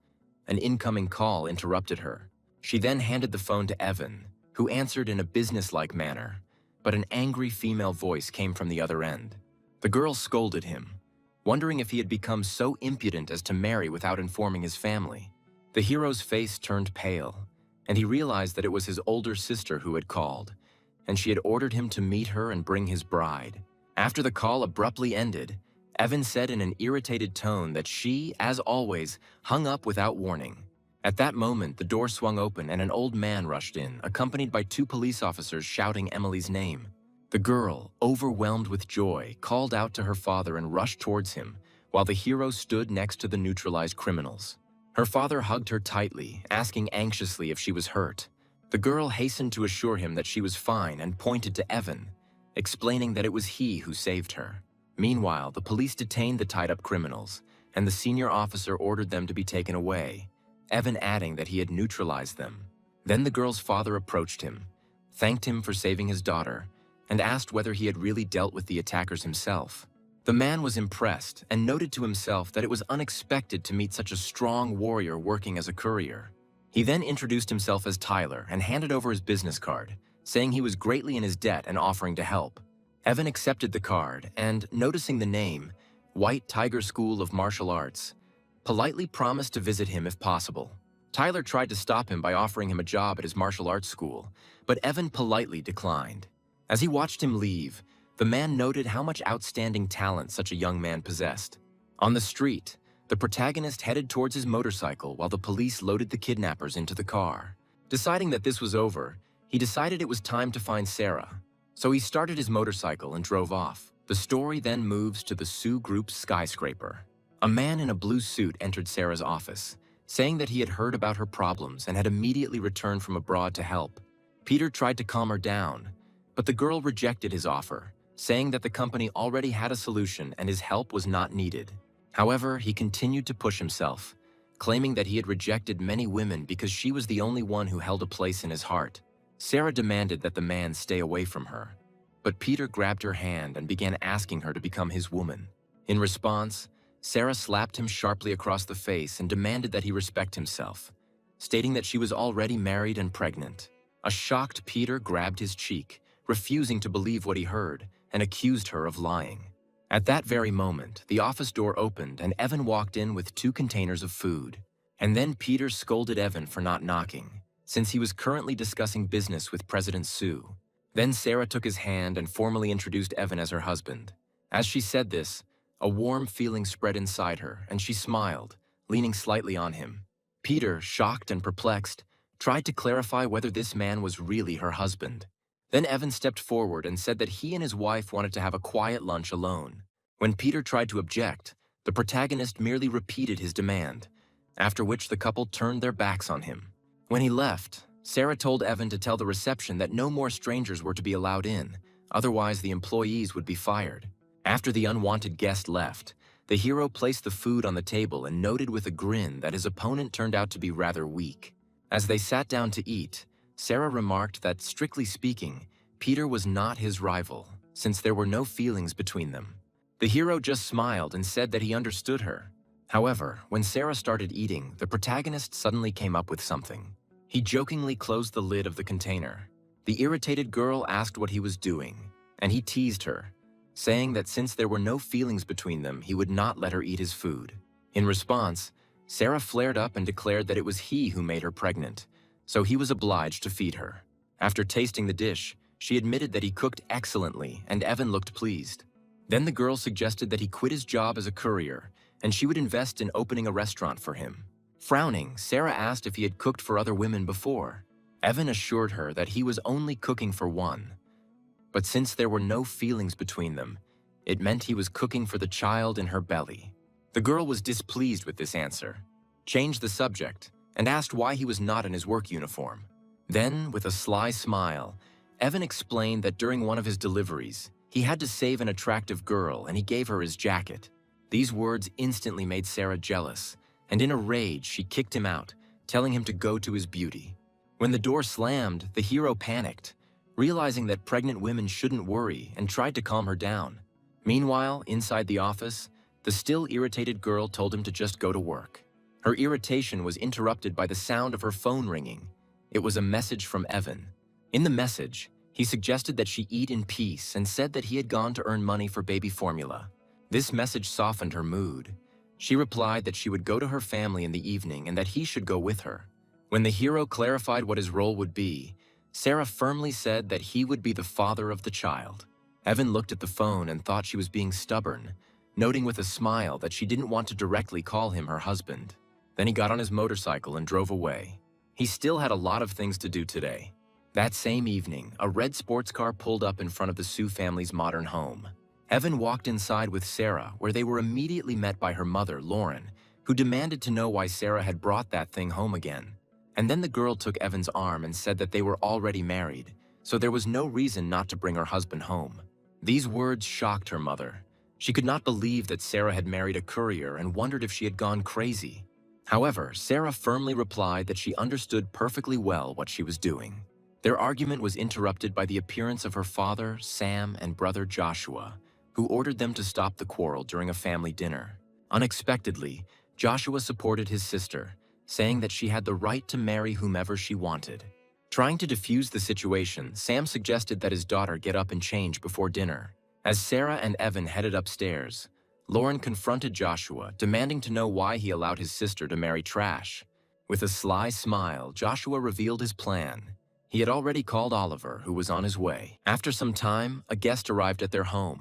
An incoming call interrupted her. She then handed the phone to Evan, who answered in a businesslike manner, but an angry female voice came from the other end. The girl scolded him, wondering if he had become so impudent as to marry without informing his family. The hero's face turned pale, and he realized that it was his older sister who had called, and she had ordered him to meet her and bring his bride. After the call abruptly ended, Evan said in an irritated tone that she, as always, hung up without warning. At that moment, the door swung open and an old man rushed in, accompanied by two police officers shouting Emily's name. The girl, overwhelmed with joy, called out to her father and rushed towards him, while the hero stood next to the neutralized criminals. Her father hugged her tightly, asking anxiously if she was hurt. The girl hastened to assure him that she was fine and pointed to Evan, explaining that it was he who saved her. Meanwhile, the police detained the tied-up criminals, and the senior officer ordered them to be taken away, Evan adding that he had neutralized them. Then the girl's father approached him, thanked him for saving his daughter, and asked whether he had really dealt with the attackers himself. The man was impressed and noted to himself that it was unexpected to meet such a strong warrior working as a courier. He then introduced himself as Tyler and handed over his business card, saying he was greatly in his debt and offering to help. Evan accepted the card and, noticing the name, White Tiger School of Martial Arts, politely promised to visit him if possible. Tyler tried to stop him by offering him a job at his martial arts school, but Evan politely declined. As he watched him leave, the man noted how much outstanding talent such a young man possessed. On the street, the protagonist headed towards his motorcycle while the police loaded the kidnappers into the car. Deciding that this was over, he decided it was time to find Sarah. So he started his motorcycle and drove off. The story then moves to the Sue Group's skyscraper. A man in a blue suit entered Sarah's office, saying that he had heard about her problems and had immediately returned from abroad to help. Peter tried to calm her down, but the girl rejected his offer, saying that the company already had a solution and his help was not needed. However, he continued to push himself, claiming that he had rejected many women because she was the only one who held a place in his heart. Sarah demanded that the man stay away from her, but Peter grabbed her hand and began asking her to become his woman. In response, Sarah slapped him sharply across the face and demanded that he respect himself, stating that she was already married and pregnant. A shocked Peter grabbed his cheek, refusing to believe what he heard, and accused her of lying. At that very moment, the office door opened and Evan walked in with 2 containers of food. And then Peter scolded Evan for not knocking, since he was currently discussing business with President Sue. Then Sarah took his hand and formally introduced Evan as her husband. As she said this, a warm feeling spread inside her, and she smiled, leaning slightly on him. Peter, shocked and perplexed, tried to clarify whether this man was really her husband. Then Evan stepped forward and said that he and his wife wanted to have a quiet lunch alone. When Peter tried to object, the protagonist merely repeated his demand, after which the couple turned their backs on him. When he left, Sarah told Evan to tell the reception that no more strangers were to be allowed in, otherwise the employees would be fired. After the unwanted guest left, the hero placed the food on the table and noted with a grin that his opponent turned out to be rather weak. As they sat down to eat, Sarah remarked that, strictly speaking, Peter was not his rival, since there were no feelings between them. The hero just smiled and said that he understood her. However, when Sarah started eating, the protagonist suddenly came up with something. He jokingly closed the lid of the container. The irritated girl asked what he was doing, and he teased her, saying that since there were no feelings between them, he would not let her eat his food. In response, Sarah flared up and declared that it was he who made her pregnant, so he was obliged to feed her. After tasting the dish, she admitted that he cooked excellently, and Evan looked pleased. Then the girl suggested that he quit his job as a courier, and she would invest in opening a restaurant for him. Frowning, Sarah asked if he had cooked for other women before. Evan assured her that he was only cooking for one. But since there were no feelings between them, it meant he was cooking for the child in her belly. The girl was displeased with this answer, changed the subject, and asked why he was not in his work uniform. Then, with a sly smile, Evan explained that during one of his deliveries, he had to save an attractive girl and he gave her his jacket. These words instantly made Sarah jealous, and in a rage she kicked him out, telling him to go to his beauty. When the door slammed, the hero panicked, realizing that pregnant women shouldn't worry, and tried to calm her down. Meanwhile, inside the office, the still irritated girl told him to just go to work. Her irritation was interrupted by the sound of her phone ringing. It was a message from Evan. In the message, he suggested that she eat in peace and said that he had gone to earn money for baby formula. This message softened her mood. She replied that she would go to her family in the evening and that he should go with her. When the hero clarified what his role would be, Sarah firmly said that he would be the father of the child. Evan looked at the phone and thought she was being stubborn, noting with a smile that she didn't want to directly call him her husband. Then he got on his motorcycle and drove away. He still had a lot of things to do today. That same evening, a red sports car pulled up in front of the Sue family's modern home. Evan walked inside with Sarah, where they were immediately met by her mother, Lauren, who demanded to know why Sarah had brought that thing home again. And then the girl took Evan's arm and said that they were already married, so there was no reason not to bring her husband home. These words shocked her mother. She could not believe that Sarah had married a courier and wondered if she had gone crazy. However, Sarah firmly replied that she understood perfectly well what she was doing. Their argument was interrupted by the appearance of her father, Sam, and brother Joshua, who ordered them to stop the quarrel during a family dinner. Unexpectedly, Joshua supported his sister, saying that she had the right to marry whomever she wanted. Trying to defuse the situation, Sam suggested that his daughter get up and change before dinner. As Sarah and Evan headed upstairs, Lauren confronted Joshua, demanding to know why he allowed his sister to marry trash. With a sly smile, Joshua revealed his plan. He had already called Oliver, who was on his way. After some time, a guest arrived at their home.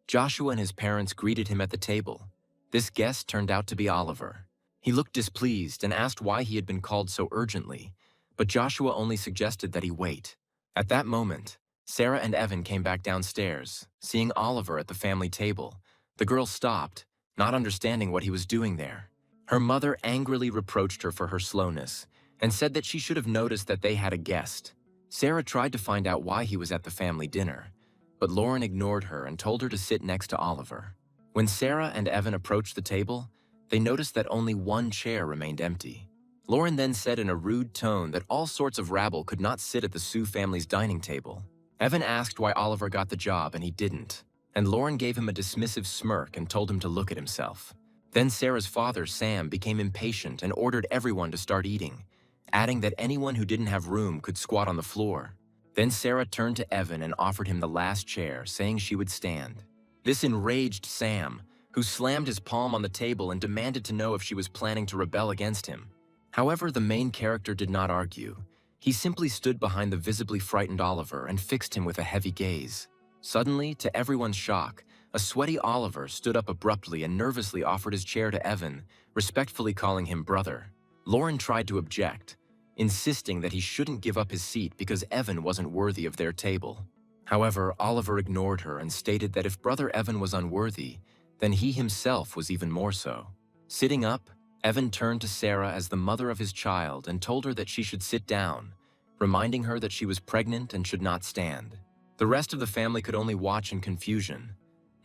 Joshua and his parents greeted him at the table. This guest turned out to be Oliver. He looked displeased and asked why he had been called so urgently, but Joshua only suggested that he wait. At that moment, Sarah and Evan came back downstairs. Seeing Oliver at the family table, the girl stopped, not understanding what he was doing there. Her mother angrily reproached her for her slowness and said that she should have noticed that they had a guest. Sarah tried to find out why he was at the family dinner, but Lauren ignored her and told her to sit next to Oliver. When Sarah and Evan approached the table, they noticed that only one chair remained empty. Lauren then said in a rude tone that all sorts of rabble could not sit at the Sue family's dining table. Evan asked why Oliver got the job and he didn't, and Lauren gave him a dismissive smirk and told him to look at himself. Then Sarah's father, Sam, became impatient and ordered everyone to start eating, adding that anyone who didn't have room could squat on the floor. Then Sarah turned to Evan and offered him the last chair, saying she would stand. This enraged Sam, who slammed his palm on the table and demanded to know if she was planning to rebel against him. However, the main character did not argue. He simply stood behind the visibly frightened Oliver and fixed him with a heavy gaze. Suddenly, to everyone's shock, a sweaty Oliver stood up abruptly and nervously offered his chair to Evan, respectfully calling him brother. Lauren tried to object, insisting that he shouldn't give up his seat because Evan wasn't worthy of their table. However, Oliver ignored her and stated that if brother Evan was unworthy, then he himself was even more so. Sitting up, Evan turned to Sarah as the mother of his child and told her that she should sit down, reminding her that she was pregnant and should not stand. The rest of the family could only watch in confusion,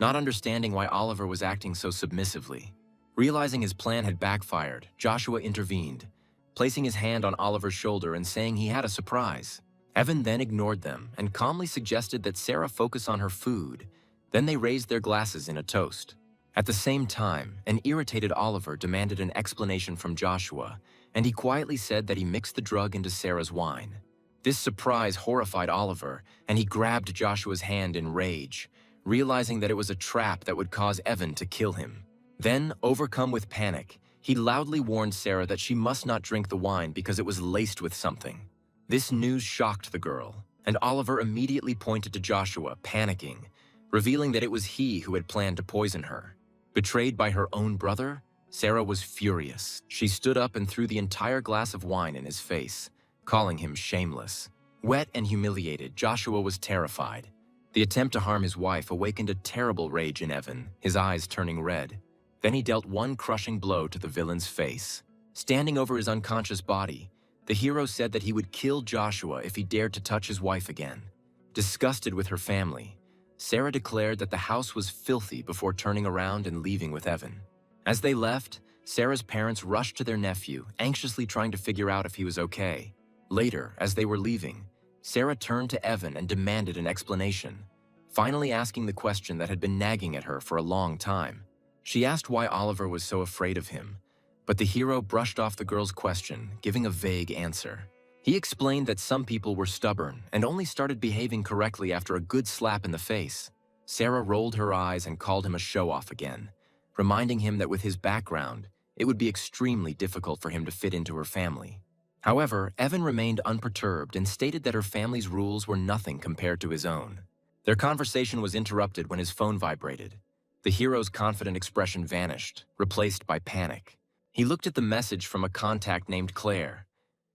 not understanding why Oliver was acting so submissively. Realizing his plan had backfired, Joshua intervened, placing his hand on Oliver's shoulder and saying he had a surprise. Evan then ignored them and calmly suggested that Sarah focus on her food. Then they raised their glasses in a toast. At the same time, an irritated Oliver demanded an explanation from Joshua, and he quietly said that he mixed the drug into Sarah's wine. This surprise horrified Oliver, and he grabbed Joshua's hand in rage, realizing that it was a trap that would cause Evan to kill him. Then, overcome with panic, he loudly warned Sarah that she must not drink the wine because it was laced with something. This news shocked the girl, and Oliver immediately pointed to Joshua, panicking, revealing that it was he who had planned to poison her. Betrayed by her own brother, Sarah was furious. She stood up and threw the entire glass of wine in his face, calling him shameless. Wet and humiliated, Joshua was terrified. The attempt to harm his wife awakened a terrible rage in Evan, his eyes turning red. Then he dealt one crushing blow to the villain's face. Standing over his unconscious body, the hero said that he would kill Joshua if he dared to touch his wife again. Disgusted with her family, Sarah declared that the house was filthy before turning around and leaving with Evan. As they left, Sarah's parents rushed to their nephew, anxiously trying to figure out if he was okay. Later, as they were leaving, Sarah turned to Evan and demanded an explanation, finally asking the question that had been nagging at her for a long time. She asked why Oliver was so afraid of him, but the hero brushed off the girl's question, giving a vague answer. He explained that some people were stubborn and only started behaving correctly after a good slap in the face. Sarah rolled her eyes and called him a show-off again, reminding him that with his background, it would be extremely difficult for him to fit into her family. However, Evan remained unperturbed and stated that her family's rules were nothing compared to his own. Their conversation was interrupted when his phone vibrated. The hero's confident expression vanished, replaced by panic. He looked at the message from a contact named Claire.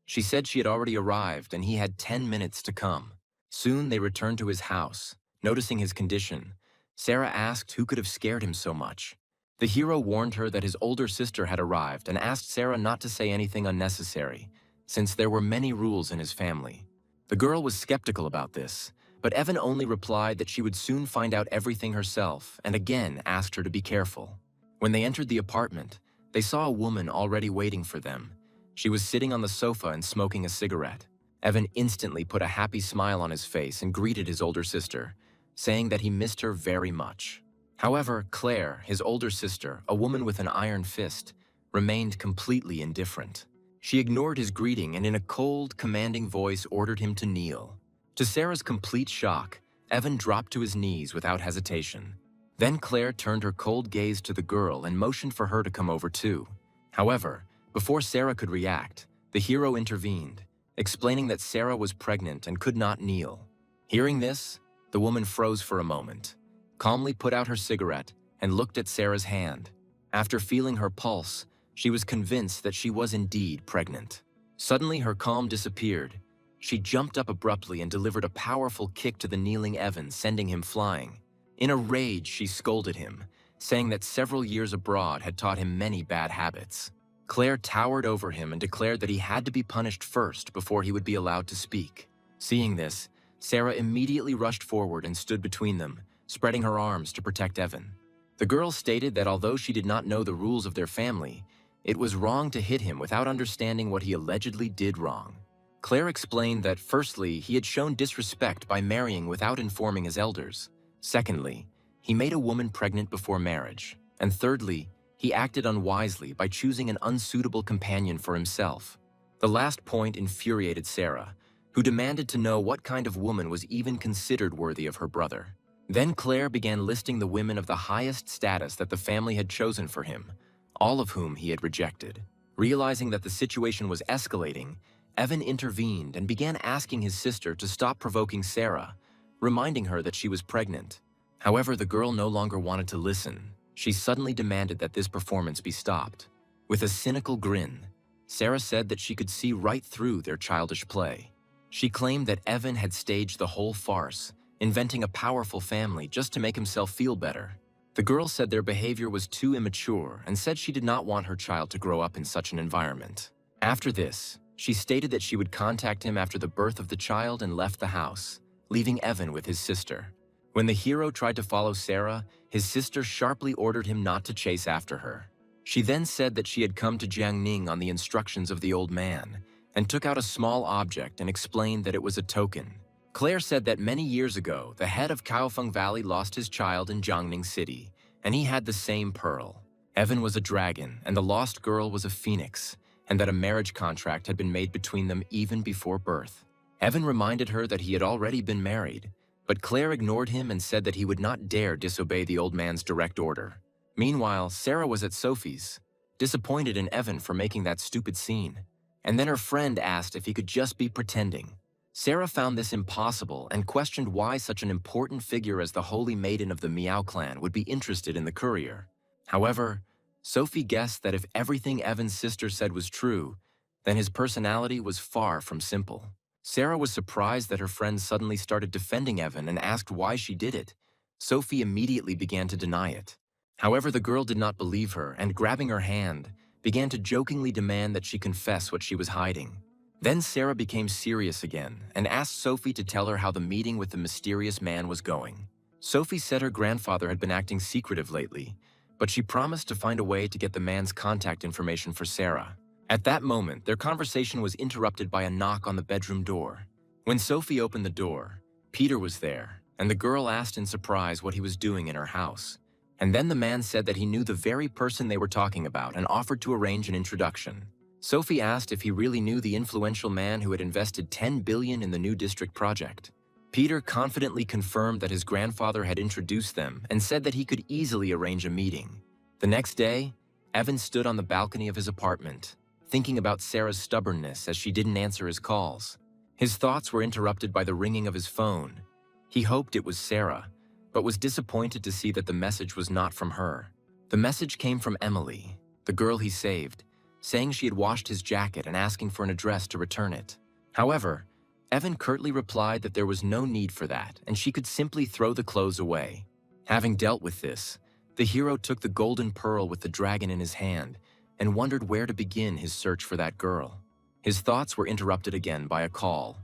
She said she had already arrived and he had 10 minutes to come. Soon they returned to his house. Noticing his condition, Sarah asked who could have scared him so much. The hero warned her that his older sister had arrived and asked Sarah not to say anything unnecessary, since there were many rules in his family. The girl was skeptical about this, but Evan only replied that she would soon find out everything herself and again asked her to be careful. When they entered the apartment, they saw a woman already waiting for them. She was sitting on the sofa and smoking a cigarette. Evan instantly put a happy smile on his face and greeted his older sister, saying that he missed her very much. However, Claire, his older sister, a woman with an iron fist, remained completely indifferent. She ignored his greeting and in a cold, commanding voice ordered him to kneel. To Sarah's complete shock, Evan dropped to his knees without hesitation. Then Claire turned her cold gaze to the girl and motioned for her to come over too. However, before Sarah could react, the hero intervened, explaining that Sarah was pregnant and could not kneel. Hearing this, the woman froze for a moment, calmly put out her cigarette, and looked at Sarah's hand. After feeling her pulse, she was convinced that she was indeed pregnant. Suddenly, her calm disappeared, She jumped up abruptly and delivered a powerful kick to the kneeling Evan, sending him flying. In a rage, she scolded him, saying that several years abroad had taught him many bad habits. Claire towered over him and declared that he had to be punished first before he would be allowed to speak. Seeing this, Sarah immediately rushed forward and stood between them, spreading her arms to protect Evan. The girl stated that although she did not know the rules of their family, it was wrong to hit him without understanding what he allegedly did wrong. Claire explained that firstly, he had shown disrespect by marrying without informing his elders. Secondly, he made a woman pregnant before marriage. And thirdly, he acted unwisely by choosing an unsuitable companion for himself. The last point infuriated Sarah, who demanded to know what kind of woman was even considered worthy of her brother. Then Claire began listing the women of the highest status that the family had chosen for him, all of whom he had rejected. Realizing that the situation was escalating, Evan intervened and began asking his sister to stop provoking Sarah, reminding her that she was pregnant. However, the girl no longer wanted to listen. She suddenly demanded that this performance be stopped. With a cynical grin, Sarah said that she could see right through their childish play. She claimed that Evan had staged the whole farce, inventing a powerful family just to make himself feel better. The girl said their behavior was too immature and said she did not want her child to grow up in such an environment. After this, she stated that she would contact him after the birth of the child and left the house, leaving Evan with his sister. When the hero tried to follow Sarah, his sister sharply ordered him not to chase after her. She then said that she had come to Jiangning on the instructions of the old man and took out a small object and explained that it was a token. Claire said that many years ago, the head of Kaofeng Valley lost his child in Jiangning City, and he had the same pearl. Evan was a dragon, and the lost girl was a phoenix, and that a marriage contract had been made between them even before birth. Evan reminded her that he had already been married, but Claire ignored him and said that he would not dare disobey the old man's direct order. Meanwhile, Sarah was at Sophie's, disappointed in Evan for making that stupid scene. And then her friend asked if he could just be pretending. Sarah found this impossible and questioned why such an important figure as the Holy Maiden of the Meow clan would be interested in the courier. However, Sophie guessed that if everything Evan's sister said was true, then his personality was far from simple. Sarah was surprised that her friend suddenly started defending Evan and asked why she did it. Sophie immediately began to deny it. However, the girl did not believe her and, grabbing her hand, began to jokingly demand that she confess what she was hiding. Then Sarah became serious again and asked Sophie to tell her how the meeting with the mysterious man was going. Sophie said her grandfather had been acting secretive lately, but she promised to find a way to get the man's contact information for Sarah. At that moment, their conversation was interrupted by a knock on the bedroom door. When Sophie opened the door, Peter was there, and the girl asked in surprise what he was doing in her house. And then the man said that he knew the very person they were talking about and offered to arrange an introduction. Sophie asked if he really knew the influential man who had invested $10 billion in the new district project. Peter confidently confirmed that his grandfather had introduced them and said that he could easily arrange a meeting. The next day, Evan stood on the balcony of his apartment, thinking about Sarah's stubbornness as she didn't answer his calls. His thoughts were interrupted by the ringing of his phone. He hoped it was Sarah, but was disappointed to see that the message was not from her. The message came from Emily, the girl he saved, saying she had washed his jacket and asking for an address to return it. However, Evan curtly replied that there was no need for that and she could simply throw the clothes away. Having dealt with this, the hero took the golden pearl with the dragon in his hand and wondered where to begin his search for that girl. His thoughts were interrupted again by a call.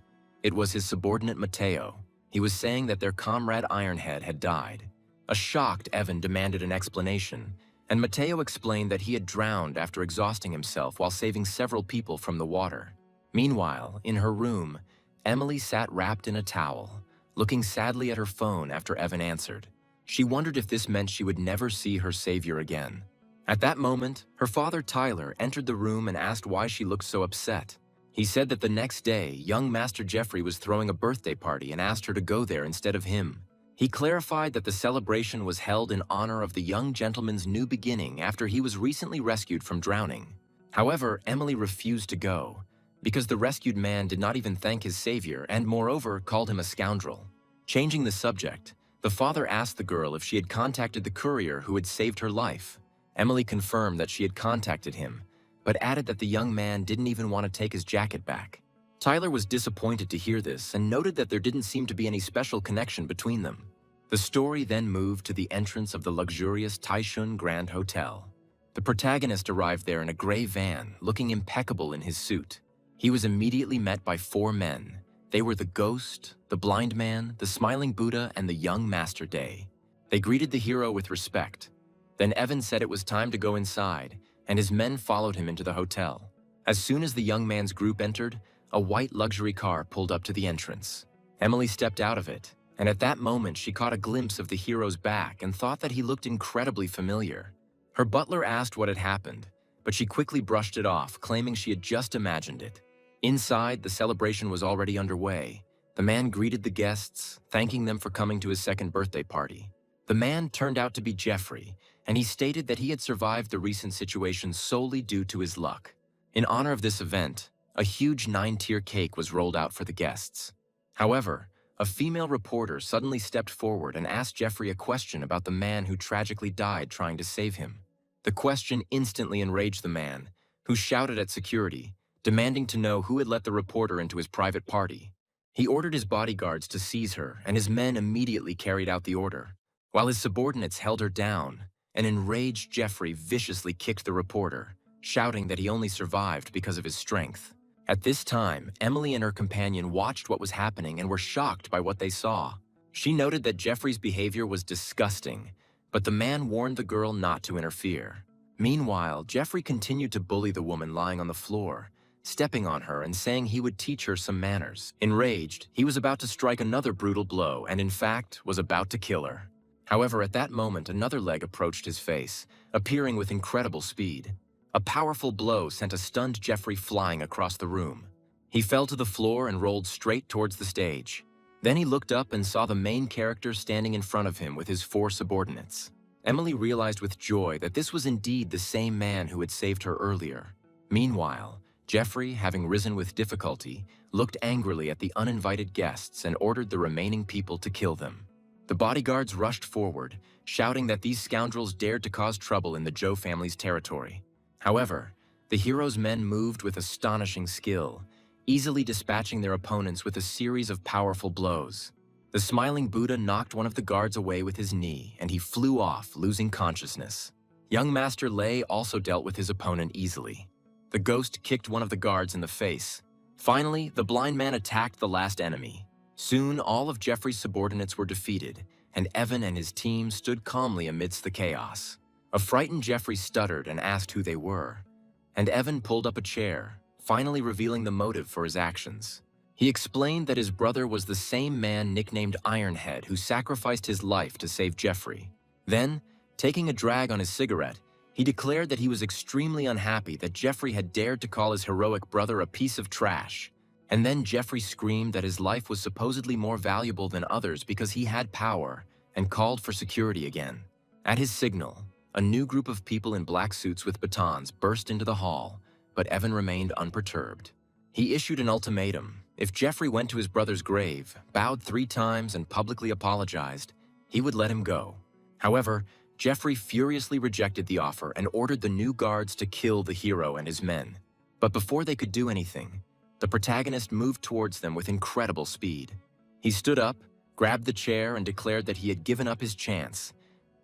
It was his subordinate Mateo. He was saying that their comrade Ironhead had died. A shocked Evan demanded an explanation, and Mateo explained that he had drowned after exhausting himself while saving several people from the water. Meanwhile, in her room, Emily sat wrapped in a towel, looking sadly at her phone after Evan answered. She wondered if this meant she would never see her savior again. At that moment, her father Tyler entered the room and asked why she looked so upset. He said that the next day, young Master Jeffrey was throwing a birthday party and asked her to go there instead of him. He clarified that the celebration was held in honor of the young gentleman's new beginning after he was recently rescued from drowning. However, Emily refused to go, because the rescued man did not even thank his savior and, moreover, called him a scoundrel. Changing the subject, the father asked the girl if she had contacted the courier who had saved her life. Emily confirmed that she had contacted him, but added that the young man didn't even want to take his jacket back. Tyler was disappointed to hear this and noted that there didn't seem to be any special connection between them. The story then moved to the entrance of the luxurious Taishun Grand Hotel. The protagonist arrived there in a gray van, looking impeccable in his suit. He was immediately met by 4 men. They were the Ghost, the Blind Man, the Smiling Buddha, and the Young Master Day. They greeted the hero with respect. Then Evan said it was time to go inside, and his men followed him into the hotel. As soon as the young man's group entered, a white luxury car pulled up to the entrance. Emily stepped out of it, and at that moment she caught a glimpse of the hero's back and thought that he looked incredibly familiar. Her butler asked what had happened, but she quickly brushed it off, claiming she had just imagined it. Inside, the celebration was already underway. The man greeted the guests, thanking them for coming to his second birthday party. The man turned out to be Jeffrey, and he stated that he had survived the recent situation solely due to his luck. In honor of this event, a huge 9-tier cake was rolled out for the guests. However, a female reporter suddenly stepped forward and asked Jeffrey a question about the man who tragically died trying to save him. The question instantly enraged the man, who shouted at security, demanding to know who had let the reporter into his private party. He ordered his bodyguards to seize her, and his men immediately carried out the order. While his subordinates held her down, an enraged Jeffrey viciously kicked the reporter, shouting that he only survived because of his strength. At this time, Emily and her companion watched what was happening and were shocked by what they saw. She noted that Jeffrey's behavior was disgusting, but the man warned the girl not to interfere. Meanwhile, Jeffrey continued to bully the woman lying on the floor, stepping on her and saying he would teach her some manners. Enraged, he was about to strike another brutal blow and, in fact, was about to kill her. However, at that moment, another leg approached his face, appearing with incredible speed. A powerful blow sent a stunned Jeffrey flying across the room. He fell to the floor and rolled straight towards the stage. Then he looked up and saw the main character standing in front of him with his 4 subordinates. Emily realized with joy that this was indeed the same man who had saved her earlier. Meanwhile, Jeffrey, having risen with difficulty, looked angrily at the uninvited guests and ordered the remaining people to kill them. The bodyguards rushed forward, shouting that these scoundrels dared to cause trouble in the Joe family's territory. However, the hero's men moved with astonishing skill, easily dispatching their opponents with a series of powerful blows. The Smiling Buddha knocked one of the guards away with his knee, and he flew off, losing consciousness. Young Master Lei also dealt with his opponent easily. The Ghost kicked one of the guards in the face. Finally, the blind man attacked the last enemy. Soon, all of Jeffrey's subordinates were defeated, and Evan and his team stood calmly amidst the chaos. A frightened Jeffrey stuttered and asked who they were, and Evan pulled up a chair, finally revealing the motive for his actions. He explained that his brother was the same man nicknamed Ironhead who sacrificed his life to save Jeffrey. Then, taking a drag on his cigarette, he declared that he was extremely unhappy that Jeffrey had dared to call his heroic brother a piece of trash. And then Jeffrey screamed that his life was supposedly more valuable than others because he had power, and called for security again. At his signal, a new group of people in black suits with batons burst into the hall, but Evan remained unperturbed. He issued an ultimatum. If Jeffrey went to his brother's grave, bowed 3 times, and publicly apologized, he would let him go. However, Jeffrey furiously rejected the offer and ordered the new guards to kill the hero and his men. But before they could do anything, the protagonist moved towards them with incredible speed. He stood up, grabbed the chair, and declared that he had given up his chance.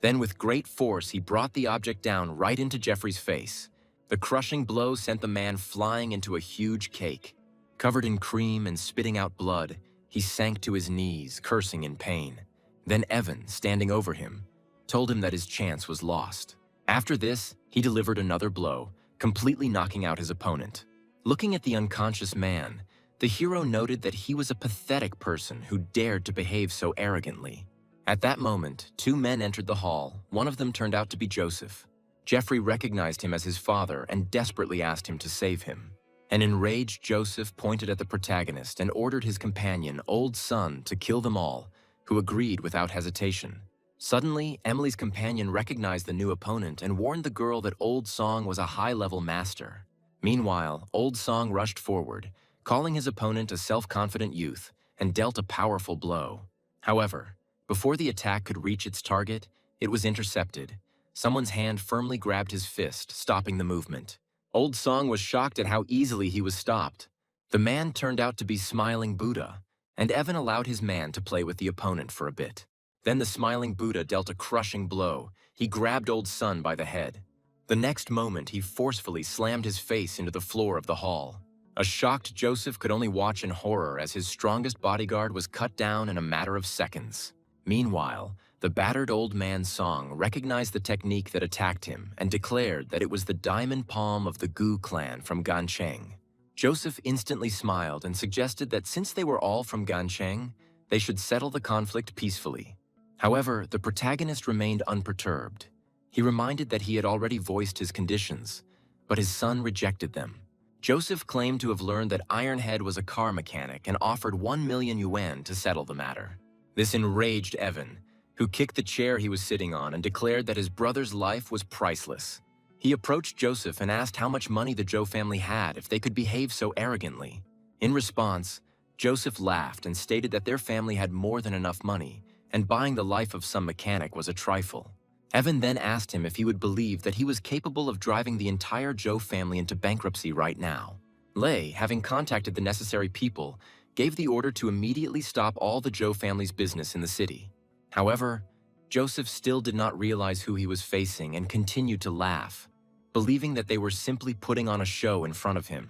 Then with great force, he brought the object down right into Jeffrey's face. The crushing blow sent the man flying into a huge cake. Covered in cream and spitting out blood, he sank to his knees, cursing in pain. Then Evan, standing over him, told him that his chance was lost. After this, he delivered another blow, completely knocking out his opponent. Looking at the unconscious man, the hero noted that he was a pathetic person who dared to behave so arrogantly. At that moment, 2 men entered the hall. One of them turned out to be Joseph. Jeffrey recognized him as his father and desperately asked him to save him. An enraged Joseph pointed at the protagonist and ordered his companion, Old Son, to kill them all, who agreed without hesitation. Suddenly, Emily's companion recognized the new opponent and warned the girl that Old Song was a high-level master. Meanwhile, Old Song rushed forward, calling his opponent a self-confident youth, and dealt a powerful blow. However, before the attack could reach its target, it was intercepted. Someone's hand firmly grabbed his fist, stopping the movement. Old Song was shocked at how easily he was stopped. The man turned out to be Smiling Buddha, and Evan allowed his man to play with the opponent for a bit. Then the Smiling Buddha dealt a crushing blow. He grabbed Old Sun by the head. The next moment, he forcefully slammed his face into the floor of the hall. A shocked Joseph could only watch in horror as his strongest bodyguard was cut down in a matter of seconds. Meanwhile, the battered old man Song recognized the technique that attacked him and declared that it was the diamond palm of the Gu clan from Gancheng. Joseph instantly smiled and suggested that since they were all from Gancheng, they should settle the conflict peacefully. However, the protagonist remained unperturbed. He reminded that he had already voiced his conditions, but his son rejected them. Joseph claimed to have learned that Ironhead was a car mechanic and offered 1 million yuan to settle the matter. This enraged Evan, who kicked the chair he was sitting on and declared that his brother's life was priceless. He approached Joseph and asked how much money the Zhou family had if they could behave so arrogantly. In response, Joseph laughed and stated that their family had more than enough money, and buying the life of some mechanic was a trifle. Evan then asked him if he would believe that he was capable of driving the entire Zhou family into bankruptcy right now. Lei, having contacted the necessary people, gave the order to immediately stop all the Zhou family's business in the city. However, Joseph still did not realize who he was facing and continued to laugh, believing that they were simply putting on a show in front of him.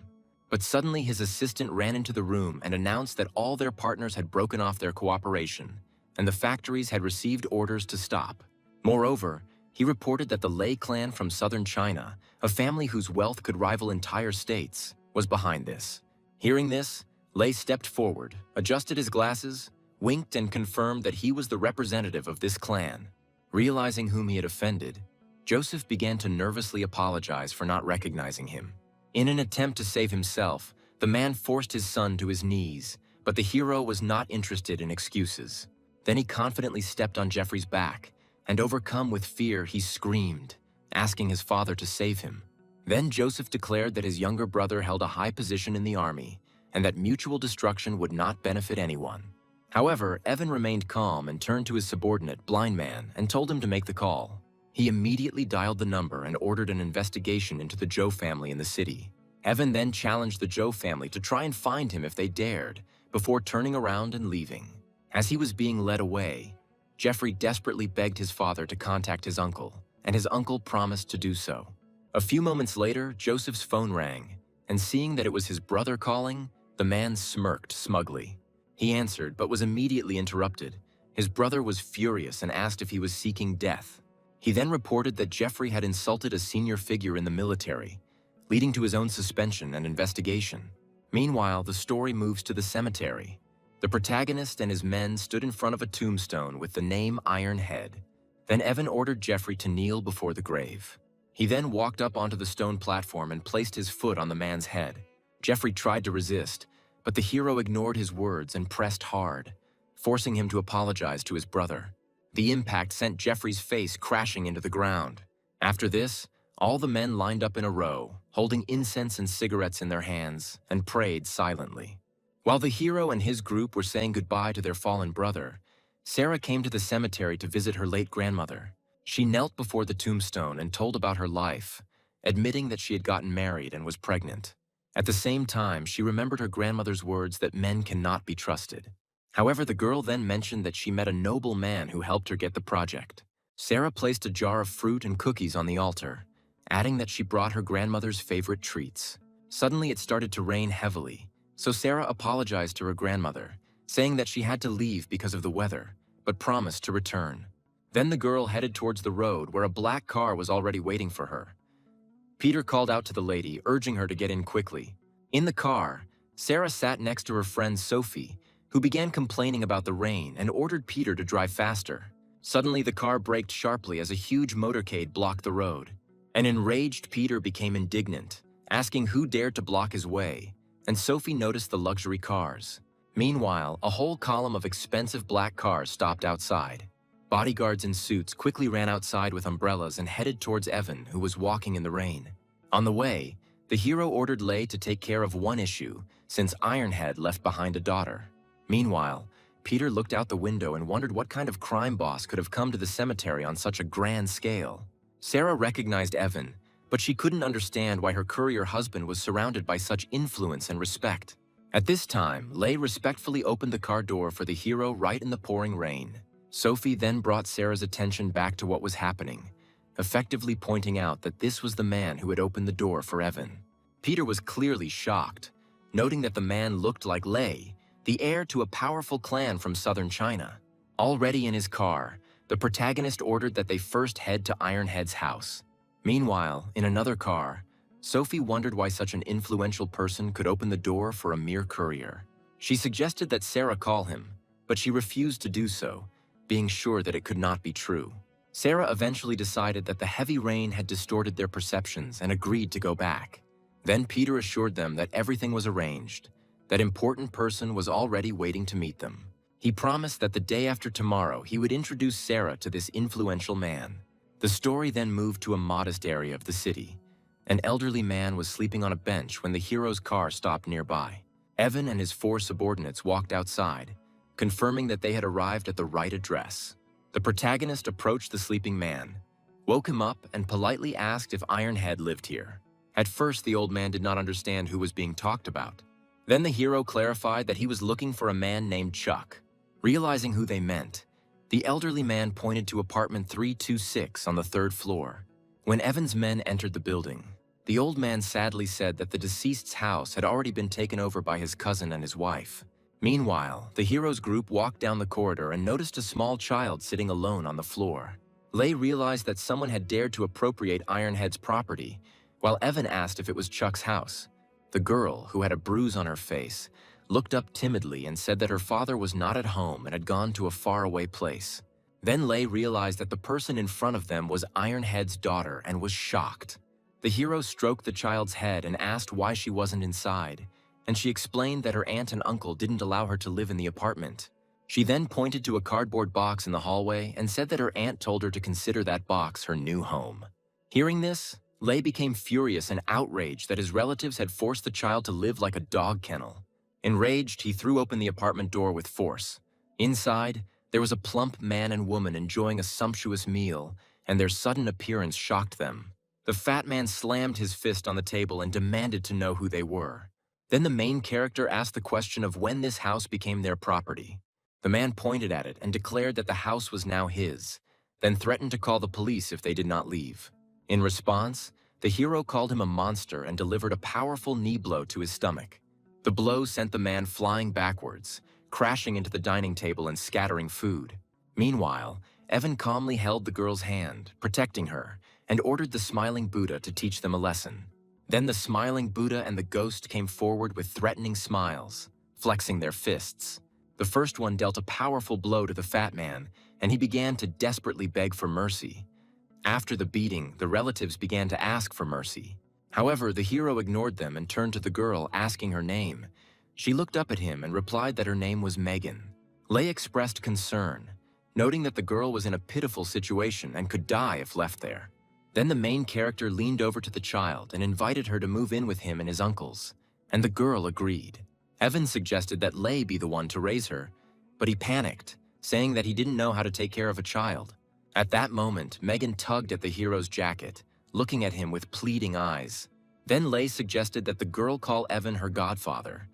But suddenly his assistant ran into the room and announced that all their partners had broken off their cooperation, and the factories had received orders to stop. Moreover, he reported that the Lei clan from southern China, a family whose wealth could rival entire states, was behind this. Hearing this, Lei stepped forward, adjusted his glasses, winked and confirmed that he was the representative of this clan. Realizing whom he had offended, Joseph began to nervously apologize for not recognizing him. In an attempt to save himself, the man forced his son to his knees, but the hero was not interested in excuses. Then he confidently stepped on Jeffrey's back, and overcome with fear, he screamed, asking his father to save him. Then Joseph declared that his younger brother held a high position in the army, and that mutual destruction would not benefit anyone. However, Evan remained calm and turned to his subordinate, Blind Man, and told him to make the call. He immediately dialed the number and ordered an investigation into the Zhou family in the city. Evan then challenged the Zhou family to try and find him if they dared, before turning around and leaving. As he was being led away, Jeffrey desperately begged his father to contact his uncle, and his uncle promised to do so. A few moments later, Joseph's phone rang, and seeing that it was his brother calling, the man smirked smugly. He answered, but was immediately interrupted. His brother was furious and asked if he was seeking death. He then reported that Jeffrey had insulted a senior figure in the military, leading to his own suspension and investigation. Meanwhile, the story moves to the cemetery. The protagonist and his men stood in front of a tombstone with the name Ironhead. Then Evan ordered Jeffrey to kneel before the grave. He then walked up onto the stone platform and placed his foot on the man's head. Jeffrey tried to resist, but the hero ignored his words and pressed hard, forcing him to apologize to his brother. The impact sent Jeffrey's face crashing into the ground. After this, all the men lined up in a row, holding incense and cigarettes in their hands, and prayed silently. While the hero and his group were saying goodbye to their fallen brother, Sarah came to the cemetery to visit her late grandmother. She knelt before the tombstone and told about her life, admitting that she had gotten married and was pregnant. At the same time, she remembered her grandmother's words that men cannot be trusted. However, the girl then mentioned that she met a noble man who helped her get the project. Sarah placed a jar of fruit and cookies on the altar, adding that she brought her grandmother's favorite treats. Suddenly, it started to rain heavily, so Sarah apologized to her grandmother, saying that she had to leave because of the weather, but promised to return. Then the girl headed towards the road where a black car was already waiting for her. Peter called out to the lady, urging her to get in quickly. In the car, Sarah sat next to her friend Sophie, who began complaining about the rain and ordered Peter to drive faster. Suddenly, the car braked sharply as a huge motorcade blocked the road. An enraged Peter became indignant, asking who dared to block his way, and Sophie noticed the luxury cars. Meanwhile, a whole column of expensive black cars stopped outside. Bodyguards in suits quickly ran outside with umbrellas and headed towards Evan, who was walking in the rain. On the way, the hero ordered Lei to take care of one issue, since Ironhead left behind a daughter. Meanwhile, Peter looked out the window and wondered what kind of crime boss could have come to the cemetery on such a grand scale. Sarah recognized Evan, but she couldn't understand why her courier husband was surrounded by such influence and respect. At this time, Lei respectfully opened the car door for the hero right in the pouring rain. Sophie then brought Sarah's attention back to what was happening, effectively pointing out that this was the man who had opened the door for Evan. Peter was clearly shocked, noting that the man looked like Lei, the heir to a powerful clan from southern China. Already in his car, the protagonist ordered that they first head to Ironhead's house. Meanwhile, in another car, Sophie wondered why such an influential person could open the door for a mere courier. She suggested that Sarah call him, but she refused to do so, being sure that it could not be true. Sarah eventually decided that the heavy rain had distorted their perceptions and agreed to go back. Then Peter assured them that everything was arranged, that important person was already waiting to meet them. He promised that the day after tomorrow he would introduce Sarah to this influential man. The story then moved to a modest area of the city. An elderly man was sleeping on a bench when the hero's car stopped nearby. Evan and his 4 subordinates walked outside, confirming that they had arrived at the right address. The protagonist approached the sleeping man, woke him up, and politely asked if Ironhead lived here. At first, the old man did not understand who was being talked about. Then the hero clarified that he was looking for a man named Chuck. Realizing who they meant, the elderly man pointed to apartment 326 on the 3rd floor. When Evan's men entered the building, the old man sadly said that the deceased's house had already been taken over by his cousin and his wife. Meanwhile, the hero's group walked down the corridor and noticed a small child sitting alone on the floor. Lei realized that someone had dared to appropriate Ironhead's property, while Evan asked if it was Chuck's house. The girl, who had a bruise on her face, looked up timidly and said that her father was not at home and had gone to a faraway place. Then Lei realized that the person in front of them was Ironhead's daughter and was shocked. The hero stroked the child's head and asked why she wasn't inside, and she explained that her aunt and uncle didn't allow her to live in the apartment. She then pointed to a cardboard box in the hallway and said that her aunt told her to consider that box her new home. Hearing this, Lei became furious and outraged that his relatives had forced the child to live like a dog kennel. Enraged, he threw open the apartment door with force. Inside, there was a plump man and woman enjoying a sumptuous meal, and their sudden appearance shocked them. The fat man slammed his fist on the table and demanded to know who they were. Then the main character asked the question of when this house became their property. The man pointed at it and declared that the house was now his, then threatened to call the police if they did not leave. In response, the hero called him a monster and delivered a powerful knee blow to his stomach. The blow sent the man flying backwards, crashing into the dining table and scattering food. Meanwhile, Evan calmly held the girl's hand, protecting her, and ordered the smiling Buddha to teach them a lesson. Then the smiling Buddha and the ghost came forward with threatening smiles, flexing their fists. The first one dealt a powerful blow to the fat man, and he began to desperately beg for mercy. After the beating, the relatives began to ask for mercy. However, the hero ignored them and turned to the girl, asking her name. She looked up at him and replied that her name was Megan. Lei expressed concern, noting that the girl was in a pitiful situation and could die if left there. Then the main character leaned over to the child and invited her to move in with him and his uncles, and the girl agreed. Evan suggested that Lei be the one to raise her, but he panicked, saying that he didn't know how to take care of a child. At that moment, Megan tugged at the hero's jacket, looking at him with pleading eyes. Then Lei suggested that the girl call Evan her godfather.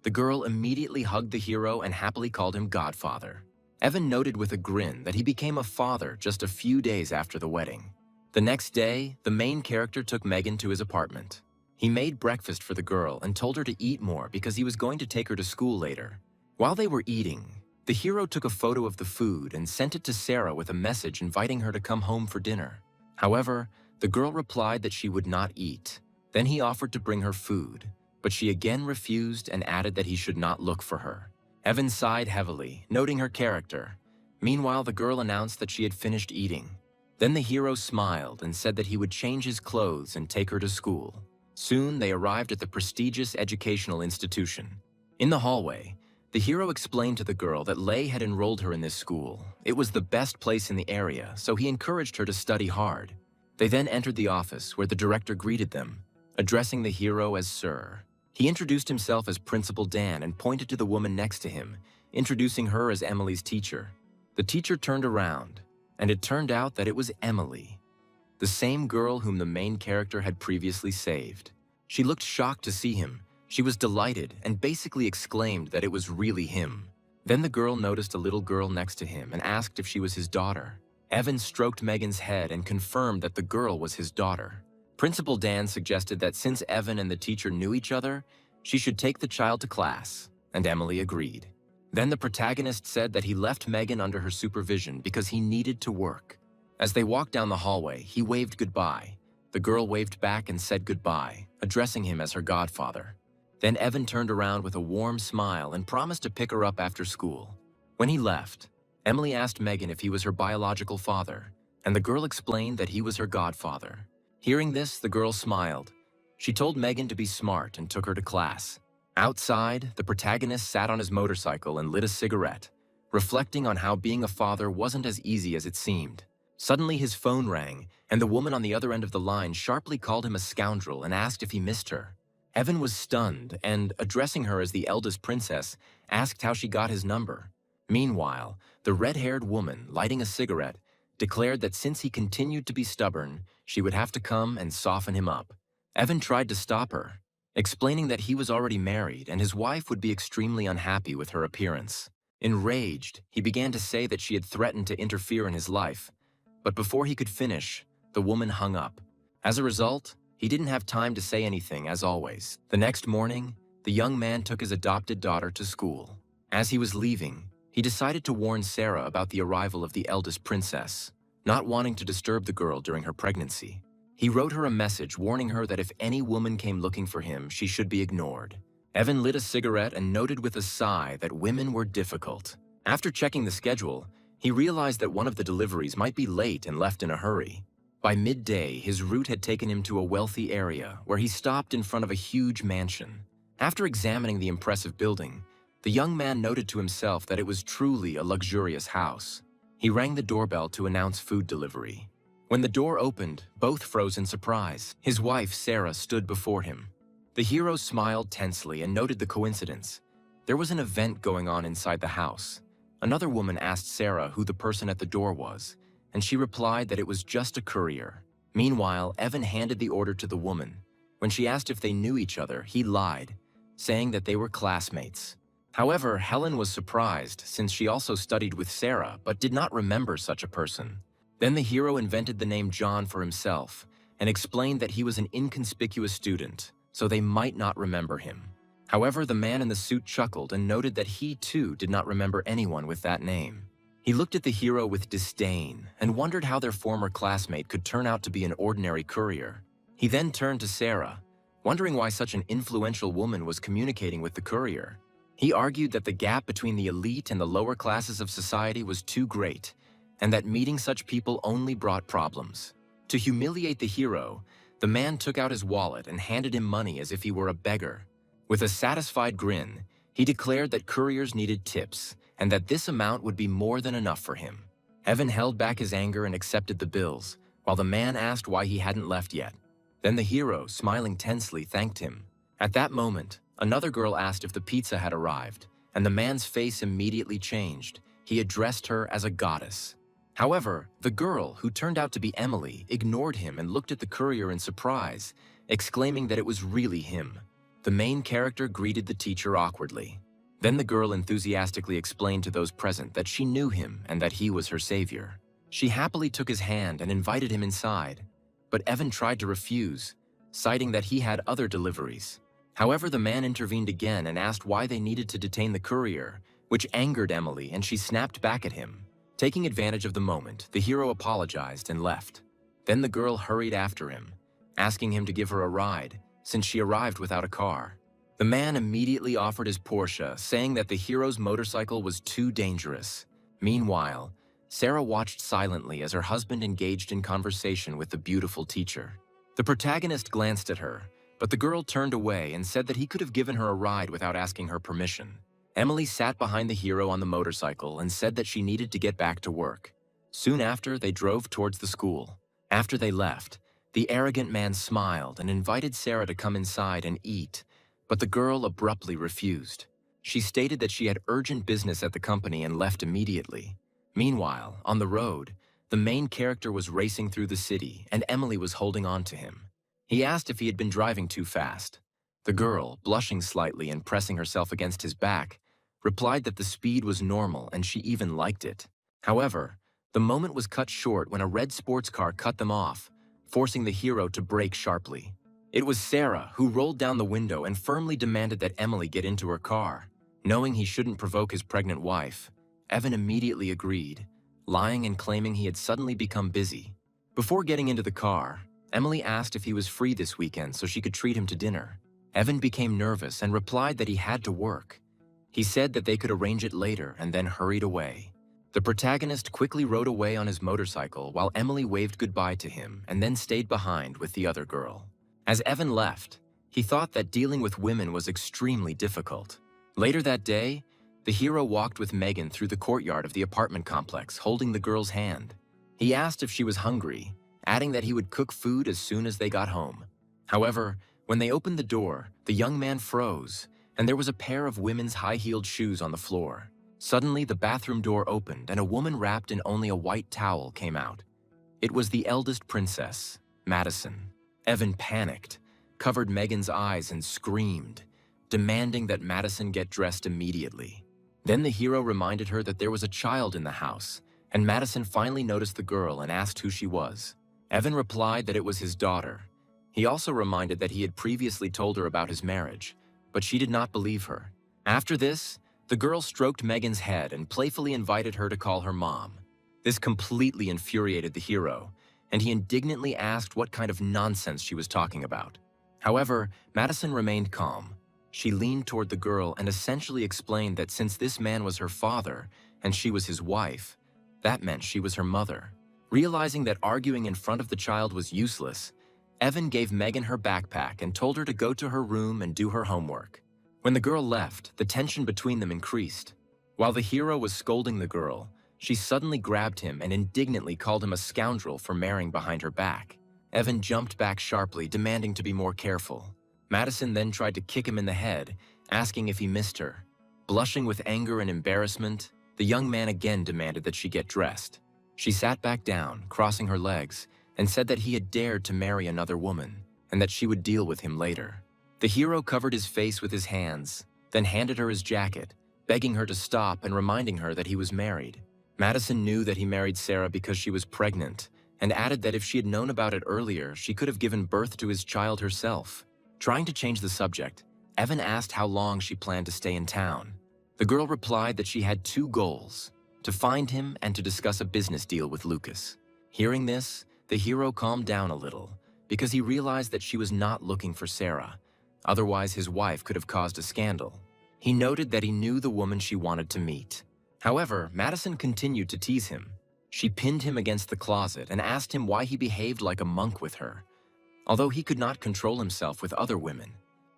The girl immediately hugged the hero and happily called him godfather. Evan noted with a grin that he became a father just a few days after the wedding. The next day, the main character took Megan to his apartment. He made breakfast for the girl and told her to eat more because he was going to take her to school later. While they were eating, the hero took a photo of the food and sent it to Sarah with a message inviting her to come home for dinner. However, the girl replied that she would not eat. Then he offered to bring her food, but she again refused and added that he should not look for her. Evan sighed heavily, noting her character. Meanwhile, the girl announced that she had finished eating. Then the hero smiled and said that he would change his clothes and take her to school. Soon, they arrived at the prestigious educational institution. In the hallway, the hero explained to the girl that Lei had enrolled her in this school. It was the best place in the area, so he encouraged her to study hard. They then entered the office where the director greeted them, addressing the hero as Sir. He introduced himself as Principal Dan and pointed to the woman next to him, introducing her as Emily's teacher. The teacher turned around, and it turned out that it was Emily, the same girl whom the main character had previously saved. She looked shocked to see him, She was delighted and basically exclaimed that it was really him. Then the girl noticed a little girl next to him and asked if she was his daughter. Evan stroked Megan's head and confirmed that the girl was his daughter. Principal Dan suggested that since Evan and the teacher knew each other, she should take the child to class, and Emily agreed. Then the protagonist said that he left Megan under her supervision because he needed to work. As they walked down the hallway, he waved goodbye. The girl waved back and said goodbye, addressing him as her godfather. Then Evan turned around with a warm smile and promised to pick her up after school. When he left, Emily asked Megan if he was her biological father, and the girl explained that he was her godfather. Hearing this, the girl smiled. She told Megan to be smart and took her to class. Outside, the protagonist sat on his motorcycle and lit a cigarette, reflecting on how being a father wasn't as easy as it seemed. Suddenly his phone rang, and the woman on the other end of the line sharply called him a scoundrel and asked if he missed her. Evan was stunned and, addressing her as the eldest princess, asked how she got his number. Meanwhile, the red-haired woman, lighting a cigarette, declared that since he continued to be stubborn, she would have to come and soften him up. Evan tried to stop her, explaining that he was already married and his wife would be extremely unhappy with her appearance. Enraged, he began to say that she had threatened to interfere in his life, but before he could finish, the woman hung up. As a result, he didn't have time to say anything, as always. The next morning, the young man took his adopted daughter to school. As he was leaving, he decided to warn Sarah about the arrival of the eldest princess, not wanting to disturb the girl during her pregnancy. He wrote her a message warning her that if any woman came looking for him, she should be ignored. Evan lit a cigarette and noted with a sigh that women were difficult. After checking the schedule, he realized that one of the deliveries might be late and left in a hurry. By midday, his route had taken him to a wealthy area where he stopped in front of a huge mansion. After examining the impressive building, the young man noted to himself that it was truly a luxurious house. He rang the doorbell to announce food delivery. When the door opened, both froze in surprise. His wife, Sarah, stood before him. The hero smiled tensely and noted the coincidence. There was an event going on inside the house. Another woman asked Sarah who the person at the door was, and she replied that it was just a courier. Meanwhile, Evan handed the order to the woman. When she asked if they knew each other, he lied, saying that they were classmates. However, Helen was surprised since she also studied with Sarah but did not remember such a person. Then the hero invented the name John for himself and explained that he was an inconspicuous student, so they might not remember him. However, the man in the suit chuckled and noted that he too did not remember anyone with that name. He looked at the hero with disdain and wondered how their former classmate could turn out to be an ordinary courier. He then turned to Sarah, wondering why such an influential woman was communicating with the courier. He argued that the gap between the elite and the lower classes of society was too great, and that meeting such people only brought problems. To humiliate the hero, the man took out his wallet and handed him money as if he were a beggar. With a satisfied grin, he declared that couriers needed tips and that this amount would be more than enough for him. Evan held back his anger and accepted the bills, while the man asked why he hadn't left yet. Then the hero, smiling tensely, thanked him. At that moment, another girl asked if the pizza had arrived, and the man's face immediately changed. He addressed her as a goddess. However, the girl, who turned out to be Emily, ignored him and looked at the courier in surprise, exclaiming that it was really him. The main character greeted the teacher awkwardly. Then the girl enthusiastically explained to those present that she knew him and that he was her savior. She happily took his hand and invited him inside, but Evan tried to refuse, citing that he had other deliveries. However, the man intervened again and asked why they needed to detain the courier, which angered Emily, and she snapped back at him. Taking advantage of the moment, the hero apologized and left. Then the girl hurried after him, asking him to give her a ride, since she arrived without a car. The man immediately offered his Porsche, saying that the hero's motorcycle was too dangerous. Meanwhile, Sarah watched silently as her husband engaged in conversation with the beautiful teacher. The protagonist glanced at her, but the girl turned away and said that he could have given her a ride without asking her permission. Emily sat behind the hero on the motorcycle and said that she needed to get back to work. Soon after, they drove towards the school. After they left, the arrogant man smiled and invited Sarah to come inside and eat, but the girl abruptly refused. She stated that she had urgent business at the company and left immediately. Meanwhile, on the road, the main character was racing through the city and Emily was holding on to him. He asked if he had been driving too fast, The girl, blushing slightly and pressing herself against his back, replied that the speed was normal and she even liked it. However, the moment was cut short when a red sports car cut them off, forcing the hero to brake sharply. It was Sarah who rolled down the window and firmly demanded that Emily get into her car. Knowing he shouldn't provoke his pregnant wife, Evan immediately agreed, lying and claiming he had suddenly become busy. Before getting into the car, Emily asked if he was free this weekend so she could treat him to dinner. Evan became nervous and replied that he had to work. He said that they could arrange it later and then hurried away. The protagonist quickly rode away on his motorcycle while Emily waved goodbye to him and then stayed behind with the other girl. As Evan left, he thought that dealing with women was extremely difficult. Later that day, the hero walked with Megan through the courtyard of the apartment complex, holding the girl's hand. He asked if she was hungry, adding that he would cook food as soon as they got home. However, when they opened the door, the young man froze, and there was a pair of women's high-heeled shoes on the floor. Suddenly, the bathroom door opened, and a woman wrapped in only a white towel came out. It was the eldest princess, Madison. Evan panicked, covered Megan's eyes, and screamed, demanding that Madison get dressed immediately. Then the hero reminded her that there was a child in the house, and Madison finally noticed the girl and asked who she was. Evan replied that it was his daughter. He also reminded that he had previously told her about his marriage, but she did not believe her. After this, the girl stroked Megan's head and playfully invited her to call her mom. This completely infuriated the hero, and he indignantly asked what kind of nonsense she was talking about. However, Madison remained calm. She leaned toward the girl and essentially explained that since this man was her father and she was his wife, that meant she was her mother. Realizing that arguing in front of the child was useless, Evan gave Megan her backpack and told her to go to her room and do her homework. When the girl left, the tension between them increased. While the hero was scolding the girl, she suddenly grabbed him and indignantly called him a scoundrel for marrying behind her back. Evan jumped back sharply, demanding to be more careful. Madison then tried to kick him in the head, asking if he missed her. Blushing with anger and embarrassment, the young man again demanded that she get dressed. She sat back down, crossing her legs, and said that he had dared to marry another woman, and that she would deal with him later. The hero covered his face with his hands, then handed her his jacket, begging her to stop and reminding her that he was married. Madison knew that he married Sarah because she was pregnant, and added that if she had known about it earlier, she could have given birth to his child herself. Trying to change the subject, Evan asked how long she planned to stay in town. The girl replied that she had two goals: to find him and to discuss a business deal with Lucas. Hearing this, the hero calmed down a little, because he realized that she was not looking for Sarah. Otherwise, his wife could have caused a scandal. He noted that he knew the woman she wanted to meet. However, Madison continued to tease him. She pinned him against the closet and asked him why he behaved like a monk with her, although he could not control himself with other women.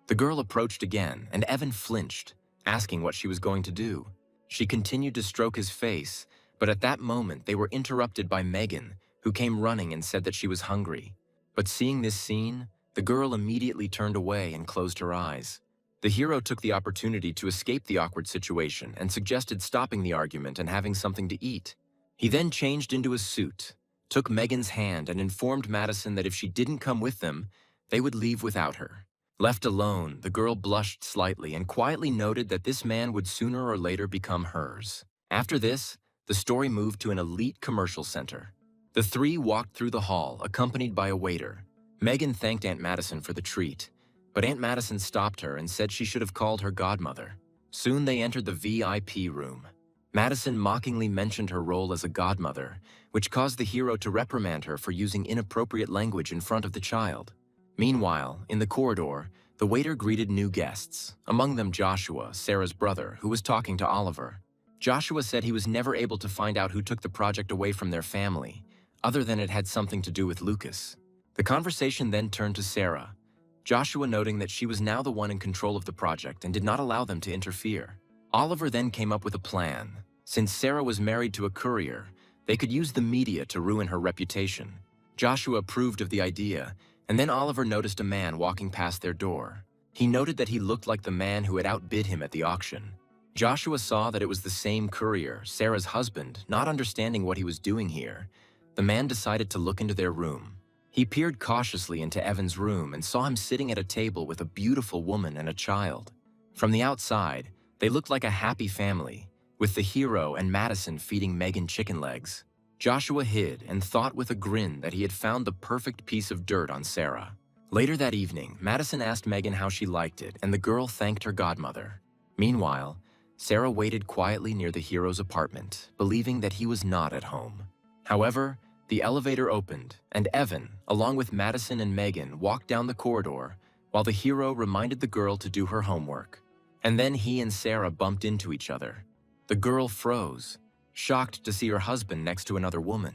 The girl approached again, and Evan flinched, asking what she was going to do. She continued to stroke his face, but at that moment they were interrupted by Megan, who came running and said that she was hungry. But seeing this scene, the girl immediately turned away and closed her eyes. The hero took the opportunity to escape the awkward situation and suggested stopping the argument and having something to eat. He then changed into a suit, took Megan's hand, and informed Madison that if she didn't come with them, they would leave without her. Left alone, the girl blushed slightly and quietly noted that this man would sooner or later become hers. After this, the story moved to an elite commercial center. The three walked through the hall, accompanied by a waiter. Megan thanked Aunt Madison for the treat, but Aunt Madison stopped her and said she should have called her godmother. Soon they entered the VIP room. Madison mockingly mentioned her role as a godmother, which caused the hero to reprimand her for using inappropriate language in front of the child. Meanwhile, in the corridor, the waiter greeted new guests, among them Joshua, Sarah's brother, who was talking to Oliver. Joshua said he was never able to find out who took the project away from their family, other than it had something to do with Lucas. The conversation then turned to Sarah, Joshua noting that she was now the one in control of the project and did not allow them to interfere. Oliver then came up with a plan. Since Sarah was married to a courier, they could use the media to ruin her reputation. Joshua approved of the idea, and then Oliver noticed a man walking past their door. He noted that he looked like the man who had outbid him at the auction. Joshua saw that it was the same courier, Sarah's husband. Not understanding what he was doing here, the man decided to look into their room. He peered cautiously into Evan's room and saw him sitting at a table with a beautiful woman and a child. From the outside, they looked like a happy family, with the hero and Madison feeding Megan chicken legs. Joshua hid and thought with a grin that he had found the perfect piece of dirt on Sarah. Later that evening, Madison asked Megan how she liked it, and the girl thanked her godmother. Meanwhile, Sarah waited quietly near the hero's apartment, believing that he was not at home. However, the elevator opened, and Evan, along with Madison and Megan, walked down the corridor, while the hero reminded the girl to do her homework. And then he and Sarah bumped into each other. The girl froze, shocked to see her husband next to another woman.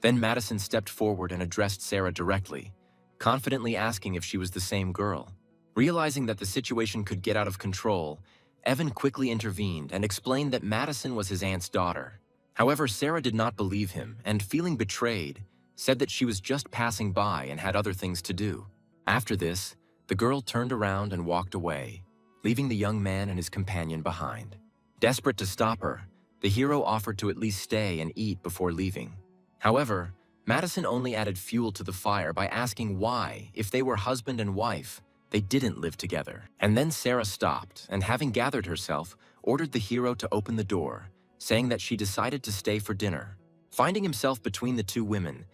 Then Madison stepped forward and addressed Sarah directly, confidently asking if she was the same girl. Realizing that the situation could get out of control, Evan quickly intervened and explained that Madison was his aunt's daughter. However, Sarah did not believe him and, feeling betrayed, said that she was just passing by and had other things to do. After this, the girl turned around and walked away, leaving the young man and his companion behind. Desperate to stop her, the hero offered to at least stay and eat before leaving. However, Madison only added fuel to the fire by asking why, if they were husband and wife, they didn't live together. And then Sarah stopped and, having gathered herself, ordered the hero to open the door, saying that she decided to stay for dinner. Finding himself between the two women,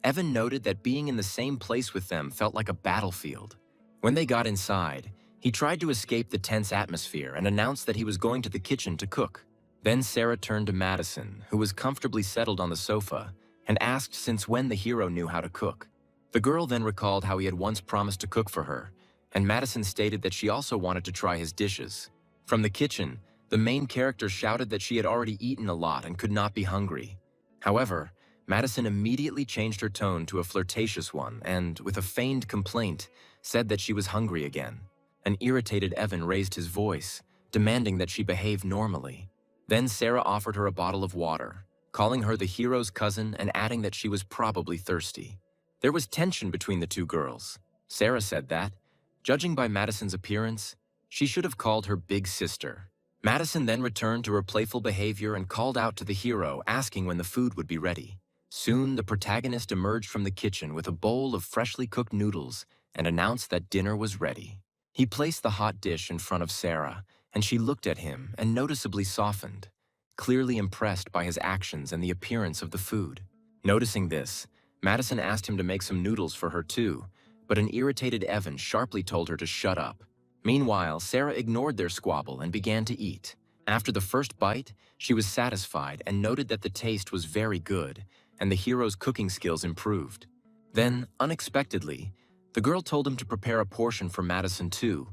Evan noted that being in the same place with them felt like a battlefield. When they got inside, he tried to escape the tense atmosphere and announced that he was going to the kitchen to cook. Then Sarah turned to Madison, who was comfortably settled on the sofa, and asked since when the hero knew how to cook. The girl then recalled how he had once promised to cook for her, and Madison stated that she also wanted to try his dishes. From the kitchen, the main character shouted that she had already eaten a lot and could not be hungry. However, Madison immediately changed her tone to a flirtatious one and, with a feigned complaint, said that she was hungry again. An irritated Evan raised his voice, demanding that she behave normally. Then Sarah offered her a bottle of water, calling her the hero's cousin and adding that she was probably thirsty. There was tension between the two girls. Sarah said that, judging by Madison's appearance, she should have called her big sister. Madison then returned to her playful behavior and called out to the hero, asking when the food would be ready. Soon, the protagonist emerged from the kitchen with a bowl of freshly cooked noodles and announced that dinner was ready. He placed the hot dish in front of Sarah, and she looked at him and noticeably softened, clearly impressed by his actions and the appearance of the food. Noticing this, Madison asked him to make some noodles for her too, but an irritated Evan sharply told her to shut up. Meanwhile, Sarah ignored their squabble and began to eat. After the first bite, she was satisfied and noted that the taste was very good, and the hero's cooking skills improved. Then, unexpectedly, the girl told him to prepare a portion for Madison too,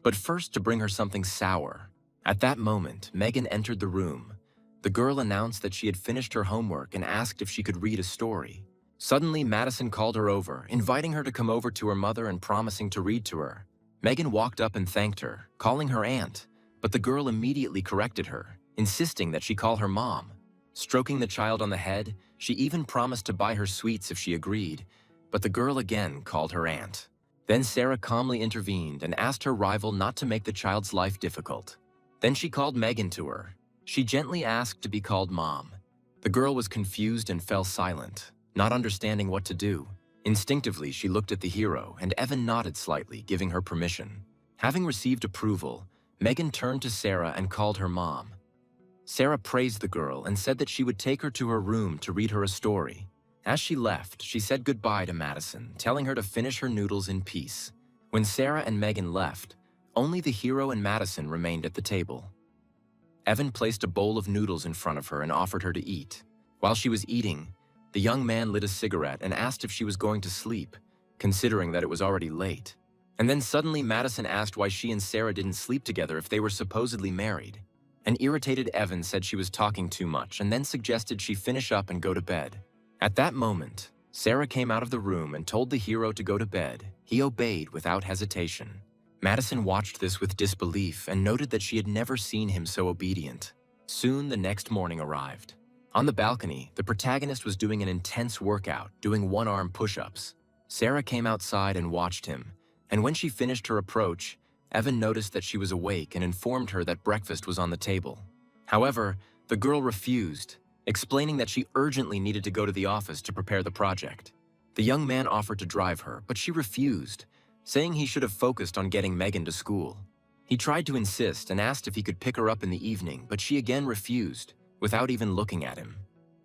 but first to bring her something sour. At that moment, Megan entered the room. The girl announced that she had finished her homework and asked if she could read a story. Suddenly, Madison called her over, inviting her to come over to her mother and promising to read to her. Megan walked up and thanked her, calling her aunt, but the girl immediately corrected her, insisting that she call her mom. Stroking the child on the head, she even promised to buy her sweets if she agreed, but the girl again called her aunt. Then Sarah calmly intervened and asked her rival not to make the child's life difficult. Then she called Megan to her. She gently asked to be called Mom. The girl was confused and fell silent, not understanding what to do. Instinctively, she looked at the hero, and Evan nodded slightly, giving her permission. Having received approval, Megan turned to Sarah and called her Mom. Sarah praised the girl and said that she would take her to her room to read her a story. As she left, she said goodbye to Madison, telling her to finish her noodles in peace. When Sarah and Megan left, only the hero and Madison remained at the table. Evan placed a bowl of noodles in front of her and offered her to eat. While she was eating, the young man lit a cigarette and asked if she was going to sleep, considering that it was already late. And then suddenly Madison asked why she and Sarah didn't sleep together if they were supposedly married. An irritated Evan said she was talking too much and then suggested she finish up and go to bed. At that moment, Sarah came out of the room and told the hero to go to bed. He obeyed without hesitation. Madison watched this with disbelief and noted that she had never seen him so obedient. Soon the next morning arrived. On the balcony, the protagonist was doing an intense workout, doing one-arm push-ups. Sarah came outside and watched him, and when she finished her approach, Evan noticed that she was awake and informed her that breakfast was on the table. However, the girl refused, explaining that she urgently needed to go to the office to prepare the project. The young man offered to drive her, but she refused, saying he should have focused on getting Megan to school. He tried to insist and asked if he could pick her up in the evening, but she again refused, without even looking at him,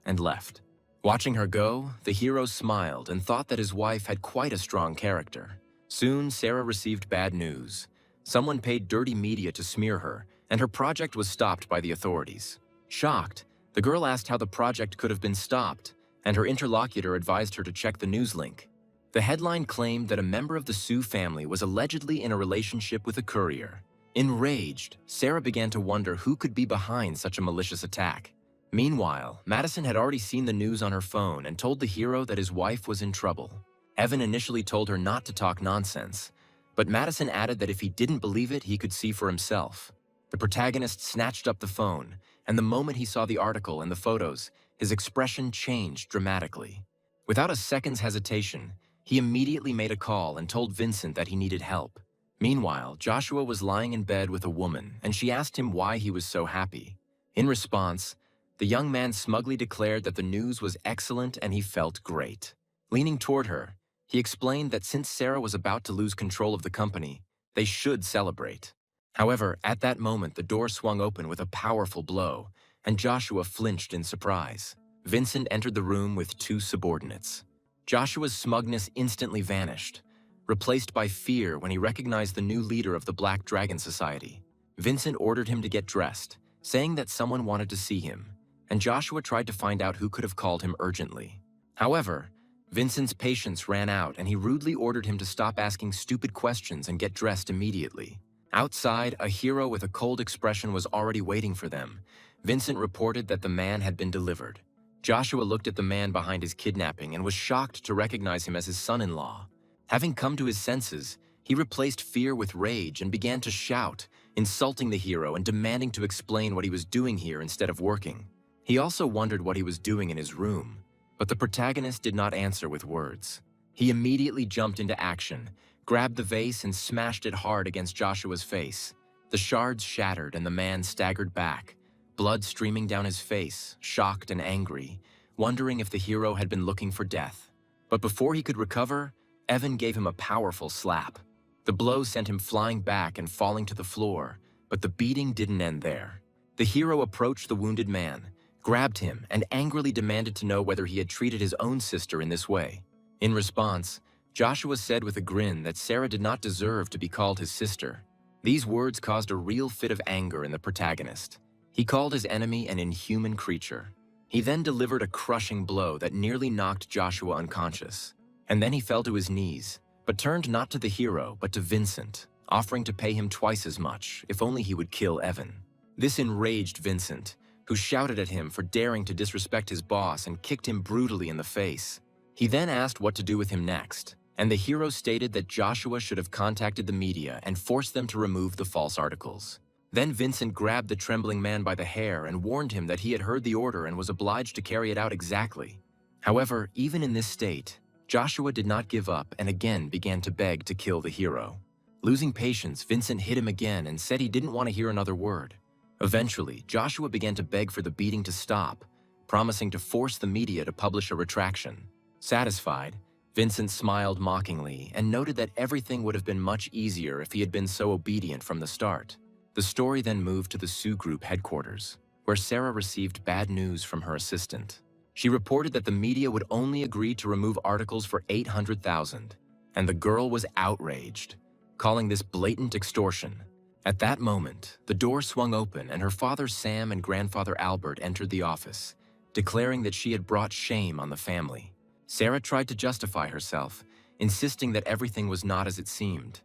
and left. Watching her go, the hero smiled and thought that his wife had quite a strong character. Soon, Sarah received bad news. Someone paid dirty media to smear her, and her project was stopped by the authorities. Shocked, the girl asked how the project could have been stopped, and her interlocutor advised her to check the news link. The headline claimed that a member of the Sue family was allegedly in a relationship with a courier. Enraged, Sarah began to wonder who could be behind such a malicious attack. Meanwhile, Madison had already seen the news on her phone and told the hero that his wife was in trouble. Evan initially told her not to talk nonsense, but Madison added that if he didn't believe it, he could see for himself. The protagonist snatched up the phone, and the moment he saw the article and the photos, his expression changed dramatically. Without a second's hesitation, he immediately made a call and told Vincent that he needed help. Meanwhile, Joshua was lying in bed with a woman, and she asked him why he was so happy. In response, the young man smugly declared that the news was excellent and he felt great. Leaning toward her, he explained that since Sarah was about to lose control of the company, they should celebrate. However, at that moment, the door swung open with a powerful blow, and Joshua flinched in surprise. Vincent entered the room with two subordinates. Joshua's smugness instantly vanished, replaced by fear when he recognized the new leader of the Black Dragon Society. Vincent ordered him to get dressed, saying that someone wanted to see him, and Joshua tried to find out who could have called him urgently. However, Vincent's patience ran out and he rudely ordered him to stop asking stupid questions and get dressed immediately. Outside, a hero with a cold expression was already waiting for them. Vincent reported that the man had been delivered. Joshua looked at the man behind his kidnapping and was shocked to recognize him as his son-in-law. Having come to his senses, he replaced fear with rage and began to shout, insulting the hero and demanding to explain what he was doing here instead of working. He also wondered what he was doing in his room, but the protagonist did not answer with words. He immediately jumped into action, grabbed the vase and smashed it hard against Joshua's face. The shards shattered and the man staggered back, blood streaming down his face, shocked and angry, wondering if the hero had been looking for death. But before he could recover, Evan gave him a powerful slap. The blow sent him flying back and falling to the floor, but the beating didn't end there. The hero approached the wounded man, grabbed him, and angrily demanded to know whether he had treated his own sister in this way. In response, Joshua said with a grin that Sarah did not deserve to be called his sister. These words caused a real fit of anger in the protagonist. He called his enemy an inhuman creature. He then delivered a crushing blow that nearly knocked Joshua unconscious. And then he fell to his knees, but turned not to the hero, but to Vincent, offering to pay him twice as much, if only he would kill Evan. This enraged Vincent, who shouted at him for daring to disrespect his boss and kicked him brutally in the face. He then asked what to do with him next, and the hero stated that Joshua should have contacted the media and forced them to remove the false articles. Then Vincent grabbed the trembling man by the hair and warned him that he had heard the order and was obliged to carry it out exactly. However, even in this state, Joshua did not give up and again began to beg to kill the hero. Losing patience, Vincent hit him again and said he didn't want to hear another word. Eventually, Joshua began to beg for the beating to stop, promising to force the media to publish a retraction. Satisfied, Vincent smiled mockingly and noted that everything would have been much easier if he had been so obedient from the start. The story then moved to the Sioux Group headquarters, where Sarah received bad news from her assistant. She reported that the media would only agree to remove articles for $800,000, and the girl was outraged, calling this blatant extortion. At that moment, the door swung open and her father Sam and grandfather Albert entered the office, declaring that she had brought shame on the family. Sarah tried to justify herself, insisting that everything was not as it seemed,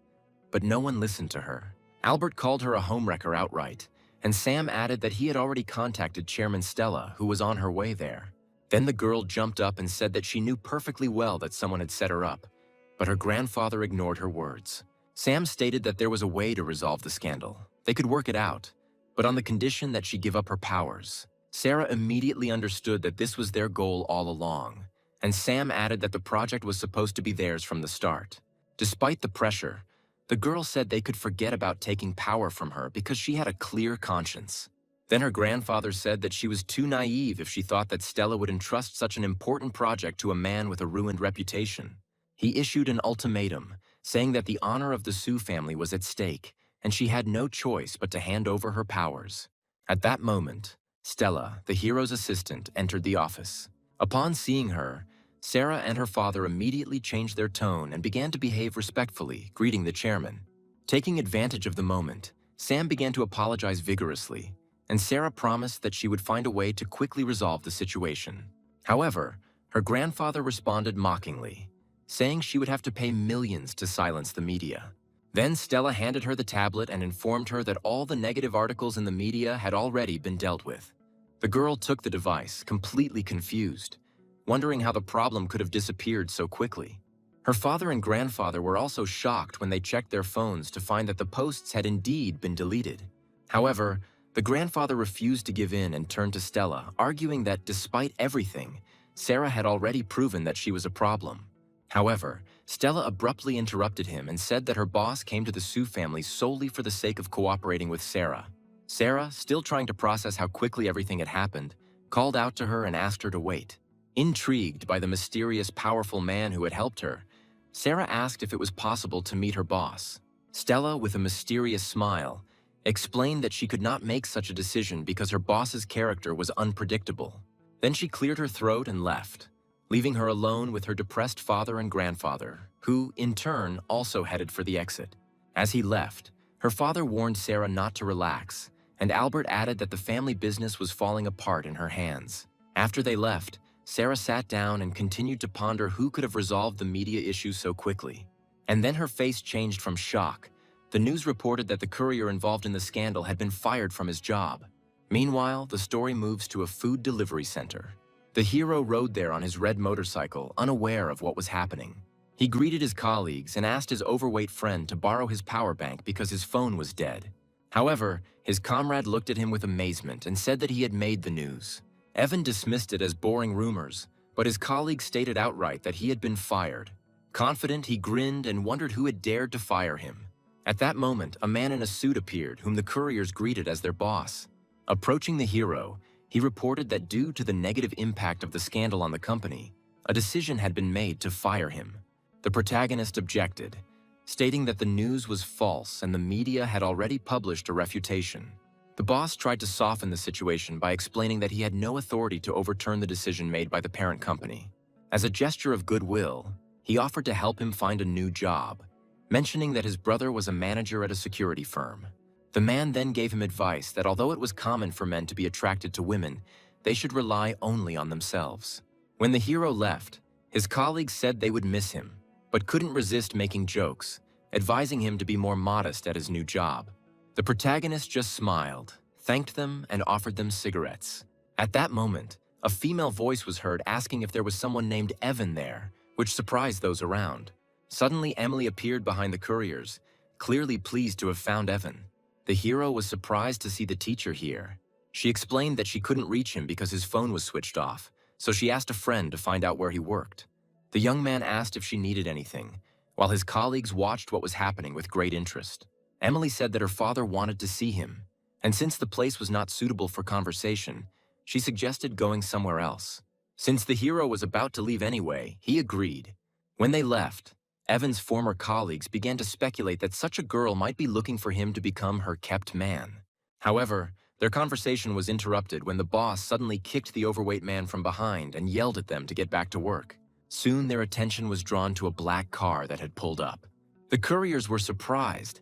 but no one listened to her. Albert called her a homewrecker outright, and Sam added that he had already contacted Chairman Stella, who was on her way there. Then the girl jumped up and said that she knew perfectly well that someone had set her up, but her grandfather ignored her words. Sam stated that there was a way to resolve the scandal. They could work it out, but on the condition that she give up her powers. Sarah immediately understood that this was their goal all along, and Sam added that the project was supposed to be theirs from the start. Despite the pressure, the girl said they could forget about taking power from her because she had a clear conscience. Then her grandfather said that she was too naive if she thought that Stella would entrust such an important project to a man with a ruined reputation. He issued an ultimatum, saying that the honor of the Sioux family was at stake, and she had no choice but to hand over her powers. At that moment, Stella, the hero's assistant, entered the office. Upon seeing her, Sarah and her father immediately changed their tone and began to behave respectfully, greeting the chairman. Taking advantage of the moment, Sam began to apologize vigorously, and Sarah promised that she would find a way to quickly resolve the situation. However, her grandfather responded mockingly, saying she would have to pay millions to silence the media. Then Stella handed her the tablet and informed her that all the negative articles in the media had already been dealt with. The girl took the device, completely confused, wondering how the problem could have disappeared so quickly. Her father and grandfather were also shocked when they checked their phones to find that the posts had indeed been deleted. However, the grandfather refused to give in and turned to Stella, arguing that despite everything, Sarah had already proven that she was a problem. However, Stella abruptly interrupted him and said that her boss came to the Sioux family solely for the sake of cooperating with Sarah. Sarah, still trying to process how quickly everything had happened, called out to her and asked her to wait. Intrigued by the mysterious, powerful man who had helped her, Sarah asked if it was possible to meet her boss. Stella, with a mysterious smile, explained that she could not make such a decision because her boss's character was unpredictable. Then she cleared her throat and left, leaving her alone with her depressed father and grandfather, who, in turn, also headed for the exit. As he left, her father warned Sarah not to relax, and Albert added that the family business was falling apart in her hands. After they left, Sarah sat down and continued to ponder who could have resolved the media issue so quickly. And then her face changed from shock. The news reported that the courier involved in the scandal had been fired from his job. Meanwhile, the story moves to a food delivery center. The hero rode there on his red motorcycle, unaware of what was happening. He greeted his colleagues and asked his overweight friend to borrow his power bank because his phone was dead. However, his comrade looked at him with amazement and said that he had made the news. Evan dismissed it as boring rumors, but his colleague stated outright that he had been fired. Confident, he grinned and wondered who had dared to fire him. At that moment, a man in a suit appeared, whom the couriers greeted as their boss. Approaching the hero, he reported that due to the negative impact of the scandal on the company, a decision had been made to fire him. The protagonist objected, stating that the news was false and the media had already published a refutation. The boss tried to soften the situation by explaining that he had no authority to overturn the decision made by the parent company. As a gesture of goodwill, he offered to help him find a new job, mentioning that his brother was a manager at a security firm. The man then gave him advice that although it was common for men to be attracted to women, they should rely only on themselves. When the hero left, his colleagues said they would miss him, but couldn't resist making jokes, advising him to be more modest at his new job. The protagonist just smiled, thanked them, and offered them cigarettes. At that moment, a female voice was heard asking if there was someone named Evan there, which surprised those around. Suddenly, Emily appeared behind the couriers, clearly pleased to have found Evan. The hero was surprised to see the teacher here. She explained that she couldn't reach him because his phone was switched off, so she asked a friend to find out where he worked. The young man asked if she needed anything, while his colleagues watched what was happening with great interest. Emily said that her father wanted to see him, and since the place was not suitable for conversation, she suggested going somewhere else. Since the hero was about to leave anyway, he agreed. When they left, Evan's former colleagues began to speculate that such a girl might be looking for him to become her kept man. However, their conversation was interrupted when the boss suddenly kicked the overweight man from behind and yelled at them to get back to work. Soon their attention was drawn to a black car that had pulled up. The couriers were surprised,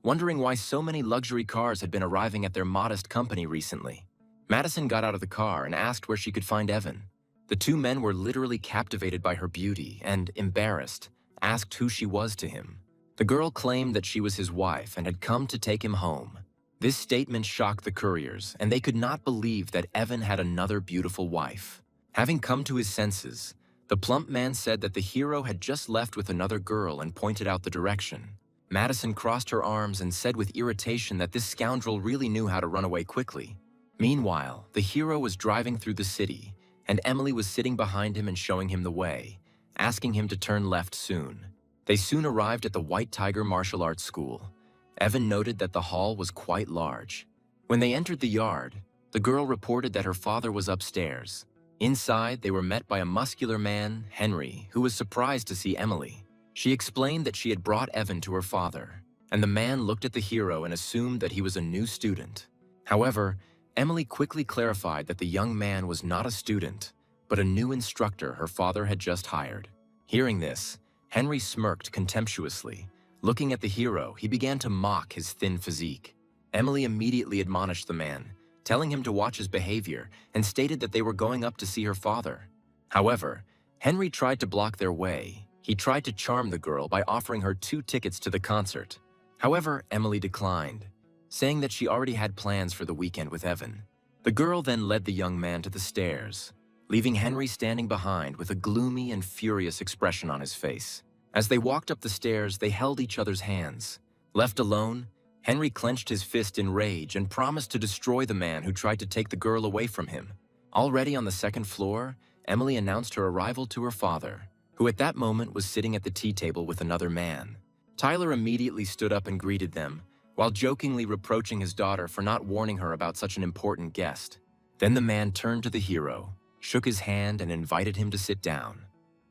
wondering why so many luxury cars had been arriving at their modest company recently. Madison got out of the car and asked where she could find Evan. The two men were literally captivated by her beauty and, embarrassed, asked who she was to him. The girl claimed that she was his wife and had come to take him home. This statement shocked the couriers, and they could not believe that Evan had another beautiful wife. Having come to his senses, the plump man said that the hero had just left with another girl and pointed out the direction. Madison crossed her arms and said with irritation that this scoundrel really knew how to run away quickly. Meanwhile, the hero was driving through the city, and Emily was sitting behind him and showing him the way, asking him to turn left soon. They soon arrived at the White Tiger Martial Arts School. Evan noted that the hall was quite large. When they entered the yard, The girl reported that her father was upstairs. Inside, they were met by a muscular man, Henry, who was surprised to see Emily. She explained that she had brought Evan to her father, and the man looked at the hero and assumed that he was a new student. However, Emily quickly clarified that the young man was not a student, but a new instructor her father had just hired. Hearing this, Henry smirked contemptuously. Looking at the hero, he began to mock his thin physique. Emily immediately admonished the man, telling him to watch his behavior, and stated that they were going up to see her father. However, Henry tried to block their way. He tried to charm the girl by offering her 2 tickets to the concert. However, Emily declined, saying that she already had plans for the weekend with Evan. The girl then led the young man to the stairs, leaving Henry standing behind with a gloomy and furious expression on his face. As they walked up the stairs, they held each other's hands. Left alone, Henry clenched his fist in rage and promised to destroy the man who tried to take the girl away from him. Already on the 2nd floor, Emily announced her arrival to her father, who at that moment was sitting at the tea table with another man. Tyler immediately stood up and greeted them, while jokingly reproaching his daughter for not warning her about such an important guest. Then the man turned to the hero, shook his hand, and invited him to sit down.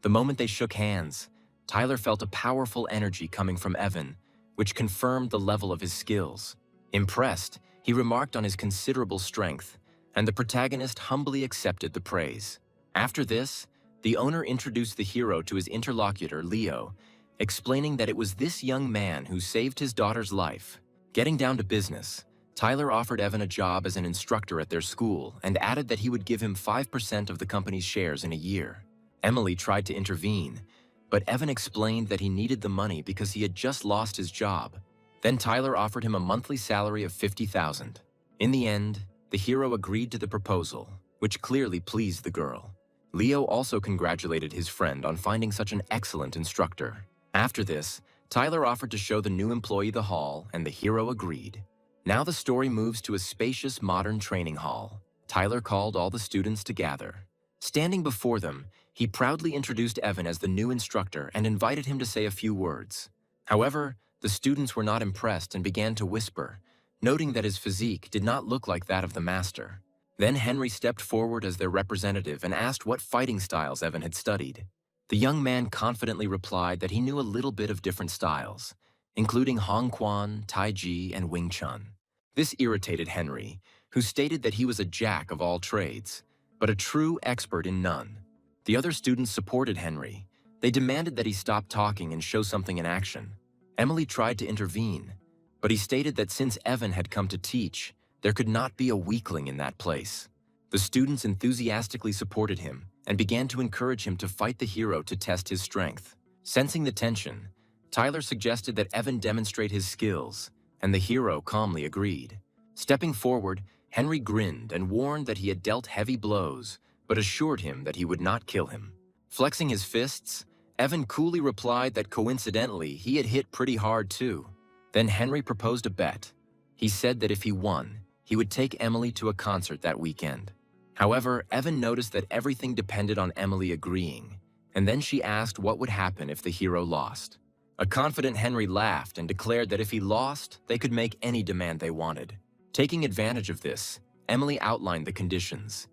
The moment they shook hands, Tyler felt a powerful energy coming from Evan, which confirmed the level of his skills. Impressed, he remarked on his considerable strength, and the protagonist humbly accepted the praise. After this, the owner introduced the hero to his interlocutor, Leo, explaining that it was this young man who saved his daughter's life. Getting down to business, Tyler offered Evan a job as an instructor at their school and added that he would give him 5% of the company's shares in a year. Emily tried to intervene, but Evan explained that he needed the money because he had just lost his job. Then Tyler offered him a monthly salary of $50,000. In the end, the hero agreed to the proposal, which clearly pleased the girl. Leo also congratulated his friend on finding such an excellent instructor. After this, Tyler offered to show the new employee the hall, and the hero agreed. Now the story moves to a spacious modern training hall. Tyler called all the students to gather. Standing before them, he proudly introduced Evan as the new instructor and invited him to say a few words. However, the students were not impressed and began to whisper, noting that his physique did not look like that of the master. Then Henry stepped forward as their representative and asked what fighting styles Evan had studied. The young man confidently replied that he knew a little bit of different styles, including Hong Kwan, Tai Chi, and Wing Chun. This irritated Henry, who stated that he was a jack of all trades, but a true expert in none. The other students supported Henry. They demanded that he stop talking and show something in action. Emily tried to intervene, but he stated that since Evan had come to teach, there could not be a weakling in that place. The students enthusiastically supported him and began to encourage him to fight the hero to test his strength. Sensing the tension, Tyler suggested that Evan demonstrate his skills, and the hero calmly agreed. Stepping forward, Henry grinned and warned that he had dealt heavy blows, but assured him that he would not kill him. Flexing his fists, Evan coolly replied that coincidentally he had hit pretty hard too. Then Henry proposed a bet. He said that if he won, he would take Emily to a concert that weekend. However, Evan noticed that everything depended on Emily agreeing, and then she asked what would happen if the hero lost. A confident Henry laughed and declared that if he lost, they could make any demand they wanted. Taking advantage of this, Emily outlined the conditions.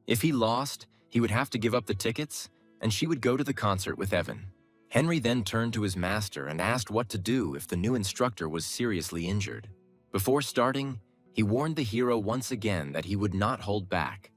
If he lost, he would have to give up the tickets, and she would go to the concert with Evan. Henry then turned to his master and asked what to do if the new instructor was seriously injured. Before starting, he warned the hero once again that he would not hold back,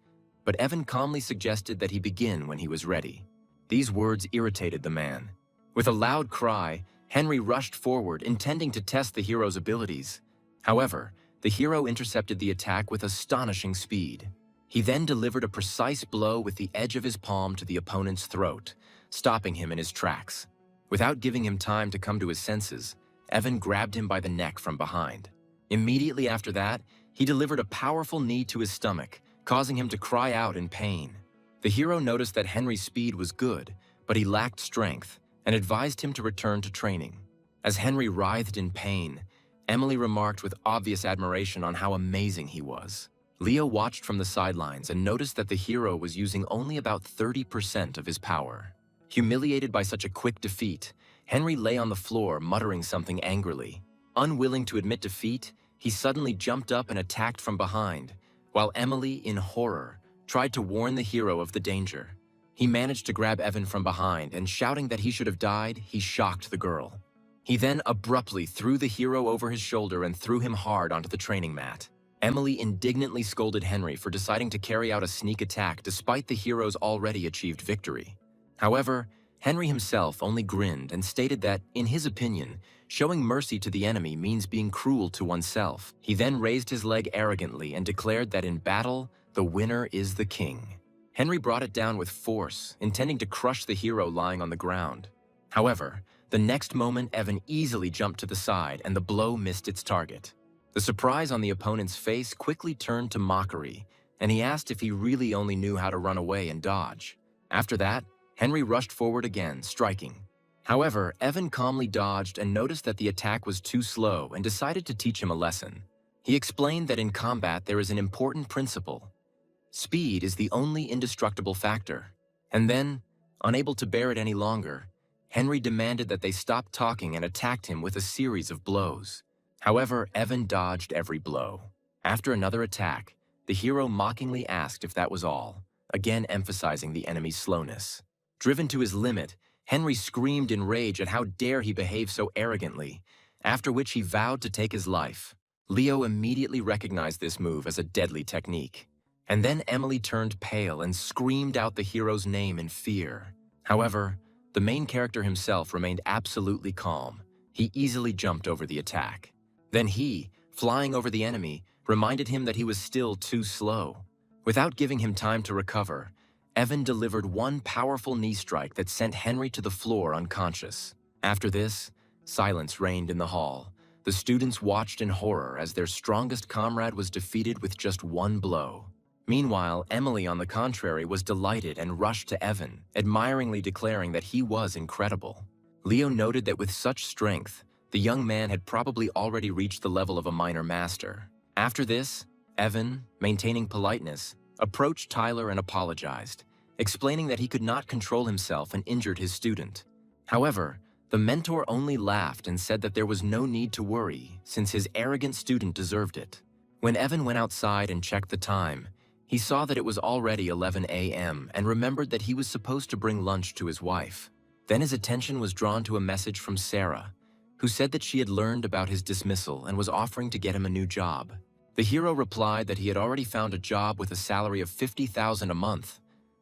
but Evan calmly suggested that he begin when he was ready. These words irritated the man. With a loud cry, Henry rushed forward, intending to test the hero's abilities. However, the hero intercepted the attack with astonishing speed. He then delivered a precise blow with the edge of his palm to the opponent's throat, stopping him in his tracks. Without giving him time to come to his senses, Evan grabbed him by the neck from behind. Immediately after that, he delivered a powerful knee to his stomach, causing him to cry out in pain. The hero noticed that Henry's speed was good, but he lacked strength, and advised him to return to training. As Henry writhed in pain, Emily remarked with obvious admiration on how amazing he was. Leo watched from the sidelines and noticed that the hero was using only about 30% of his power. Humiliated by such a quick defeat, Henry lay on the floor muttering something angrily. Unwilling to admit defeat, he suddenly jumped up and attacked from behind, while Emily, in horror, tried to warn the hero of the danger. He managed to grab Evan from behind, and shouting that he should have died, he shocked the girl. He then abruptly threw the hero over his shoulder and threw him hard onto the training mat. Emily indignantly scolded Henry for deciding to carry out a sneak attack despite the hero's already achieved victory. However, Henry himself only grinned and stated that, in his opinion, showing mercy to the enemy means being cruel to oneself. He then raised his leg arrogantly and declared that in battle, the winner is the king. Henry brought it down with force, intending to crush the hero lying on the ground. However, the next moment Evan easily jumped to the side and the blow missed its target. The surprise on the opponent's face quickly turned to mockery, and he asked if he really only knew how to run away and dodge. After that, Henry rushed forward again, striking. However, Evan calmly dodged and noticed that the attack was too slow and decided to teach him a lesson. He explained that in combat there is an important principle. Speed is the only indestructible factor. And then, unable to bear it any longer, Henry demanded that they stop talking and attacked him with a series of blows. However, Evan dodged every blow. After another attack, the hero mockingly asked if that was all, again emphasizing the enemy's slowness. Driven to his limit, Henry screamed in rage at how dare he behave so arrogantly, after which he vowed to take his life. Leo immediately recognized this move as a deadly technique. And then Emily turned pale and screamed out the hero's name in fear. However, the main character himself remained absolutely calm. He easily jumped over the attack. Then he, flying over the enemy, reminded him that he was still too slow. Without giving him time to recover, Evan delivered one powerful knee strike that sent Henry to the floor unconscious. After this, silence reigned in the hall. The students watched in horror as their strongest comrade was defeated with just one blow. Meanwhile, Emily, on the contrary, was delighted and rushed to Evan, admiringly declaring that he was incredible. Leo noted that with such strength, the young man had probably already reached the level of a minor master. After this, Evan, maintaining politeness, approached Tyler and apologized, explaining that he could not control himself and injured his student. However, the mentor only laughed and said that there was no need to worry, since his arrogant student deserved it. When Evan went outside and checked the time, he saw that it was already 11 a.m. and remembered that he was supposed to bring lunch to his wife. Then his attention was drawn to a message from Sarah, who said that she had learned about his dismissal and was offering to get him a new job. The hero replied that he had already found a job with a salary of $50,000 a month,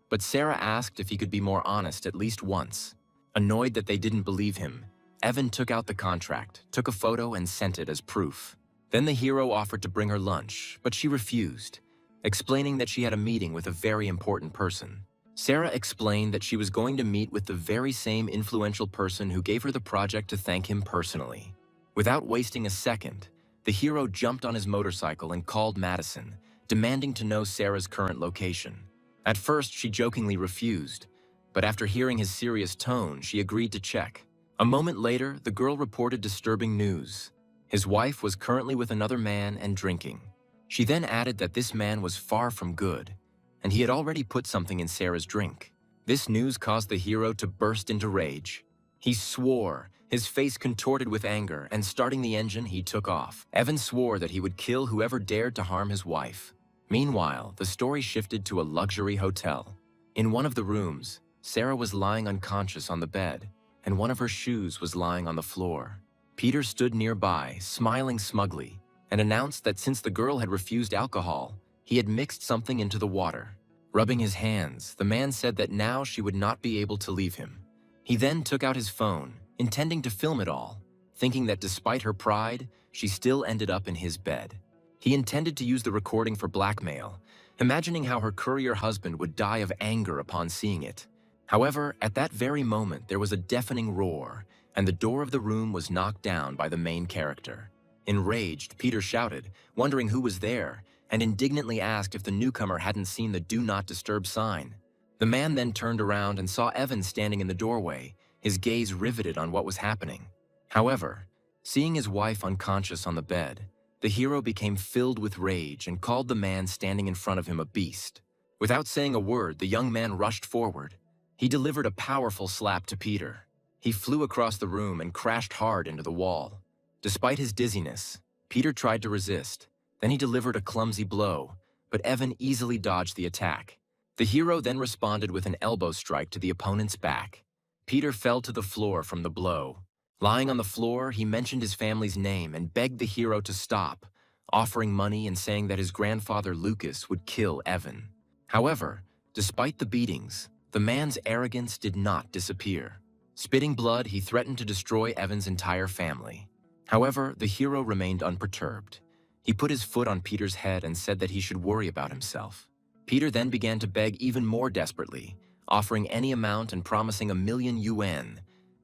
but Sarah asked if he could be more honest at least once. Annoyed that they didn't believe him, Evan took out the contract, took a photo, and sent it as proof. Then the hero offered to bring her lunch, but she refused, explaining that she had a meeting with a very important person. Sarah explained that she was going to meet with the very same influential person who gave her the project to thank him personally. Without wasting a second, the hero jumped on his motorcycle and called Madison, demanding to know Sarah's current location. At first, she jokingly refused, but after hearing his serious tone, she agreed to check. A moment later, the girl reported disturbing news. His wife was currently with another man and drinking. She then added that this man was far from good, and he had already put something in Sarah's drink. This news caused the hero to burst into rage. He swore, his face contorted with anger, and starting the engine, he took off. Evan swore that he would kill whoever dared to harm his wife. Meanwhile, the story shifted to a luxury hotel. In one of the rooms, Sarah was lying unconscious on the bed, and one of her shoes was lying on the floor. Peter stood nearby, smiling smugly, and announced that since the girl had refused alcohol, he had mixed something into the water. Rubbing his hands, the man said that now she would not be able to leave him. He then took out his phone, intending to film it all, thinking that despite her pride, she still ended up in his bed. He intended to use the recording for blackmail, imagining how her courier husband would die of anger upon seeing it. However, at that very moment, there was a deafening roar, and the door of the room was knocked down by the main character. Enraged, Peter shouted, wondering who was there, and indignantly asked if the newcomer hadn't seen the "Do Not Disturb" sign. The man then turned around and saw Evan standing in the doorway, his gaze riveted on what was happening. However, seeing his wife unconscious on the bed, the hero became filled with rage and called the man standing in front of him a beast. Without saying a word, the young man rushed forward. He delivered a powerful slap to Peter. He flew across the room and crashed hard into the wall. Despite his dizziness, Peter tried to resist. Then he delivered a clumsy blow, but Evan easily dodged the attack. The hero then responded with an elbow strike to the opponent's back. Peter fell to the floor from the blow. Lying on the floor, he mentioned his family's name and begged the hero to stop, offering money and saying that his grandfather Lucas would kill Evan. However, despite the beatings, the man's arrogance did not disappear. Spitting blood, he threatened to destroy Evan's entire family. However, the hero remained unperturbed. He put his foot on Peter's head and said that he should worry about himself. Peter then began to beg even more desperately, offering any amount and promising 1,000,000 yuan,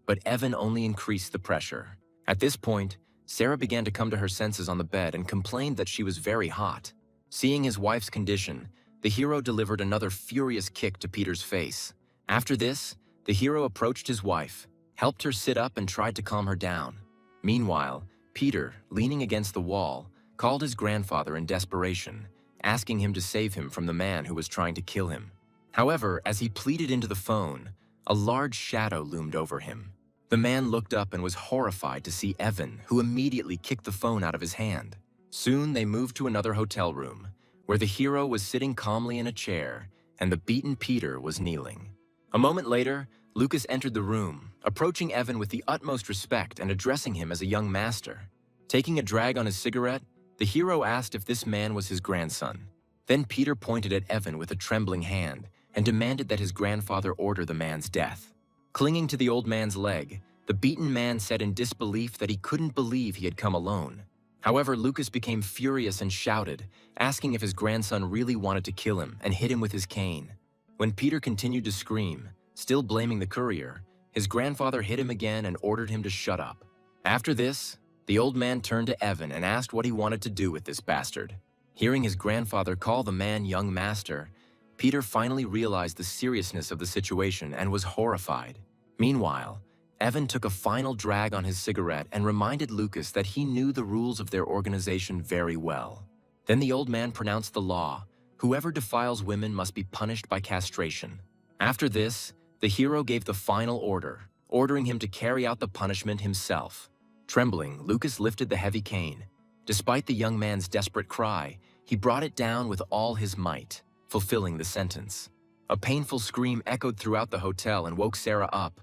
but Evan only increased the pressure. At this point, Sarah began to come to her senses on the bed and complained that she was very hot. Seeing his wife's condition, the hero delivered another furious kick to Peter's face. After this, the hero approached his wife, helped her sit up and tried to calm her down. Meanwhile, Peter, leaning against the wall, called his grandfather in desperation, asking him to save him from the man who was trying to kill him. However, as he pleaded into the phone, a large shadow loomed over him. The man looked up and was horrified to see Evan, who immediately kicked the phone out of his hand. Soon they moved to another hotel room, where the hero was sitting calmly in a chair and the beaten Peter was kneeling. A moment later, Lucas entered the room, approaching Evan with the utmost respect and addressing him as a young master. Taking a drag on his cigarette, the hero asked if this man was his grandson. Then Peter pointed at Evan with a trembling hand and demanded that his grandfather order the man's death. Clinging to the old man's leg, the beaten man said in disbelief that he couldn't believe he had come alone. However, Lucas became furious and shouted, asking if his grandson really wanted to kill him, and hit him with his cane. When Peter continued to scream, still blaming the courier, his grandfather hit him again and ordered him to shut up. After this, the old man turned to Evan and asked what he wanted to do with this bastard. Hearing his grandfather call the man young master, Peter finally realized the seriousness of the situation and was horrified. Meanwhile, Evan took a final drag on his cigarette and reminded Lucas that he knew the rules of their organization very well. Then the old man pronounced the law: whoever defiles women must be punished by castration. After this, the hero gave the final order, ordering him to carry out the punishment himself. Trembling, Lucas lifted the heavy cane. Despite the young man's desperate cry, he brought it down with all his might, fulfilling the sentence. A painful scream echoed throughout the hotel and woke Sarah up.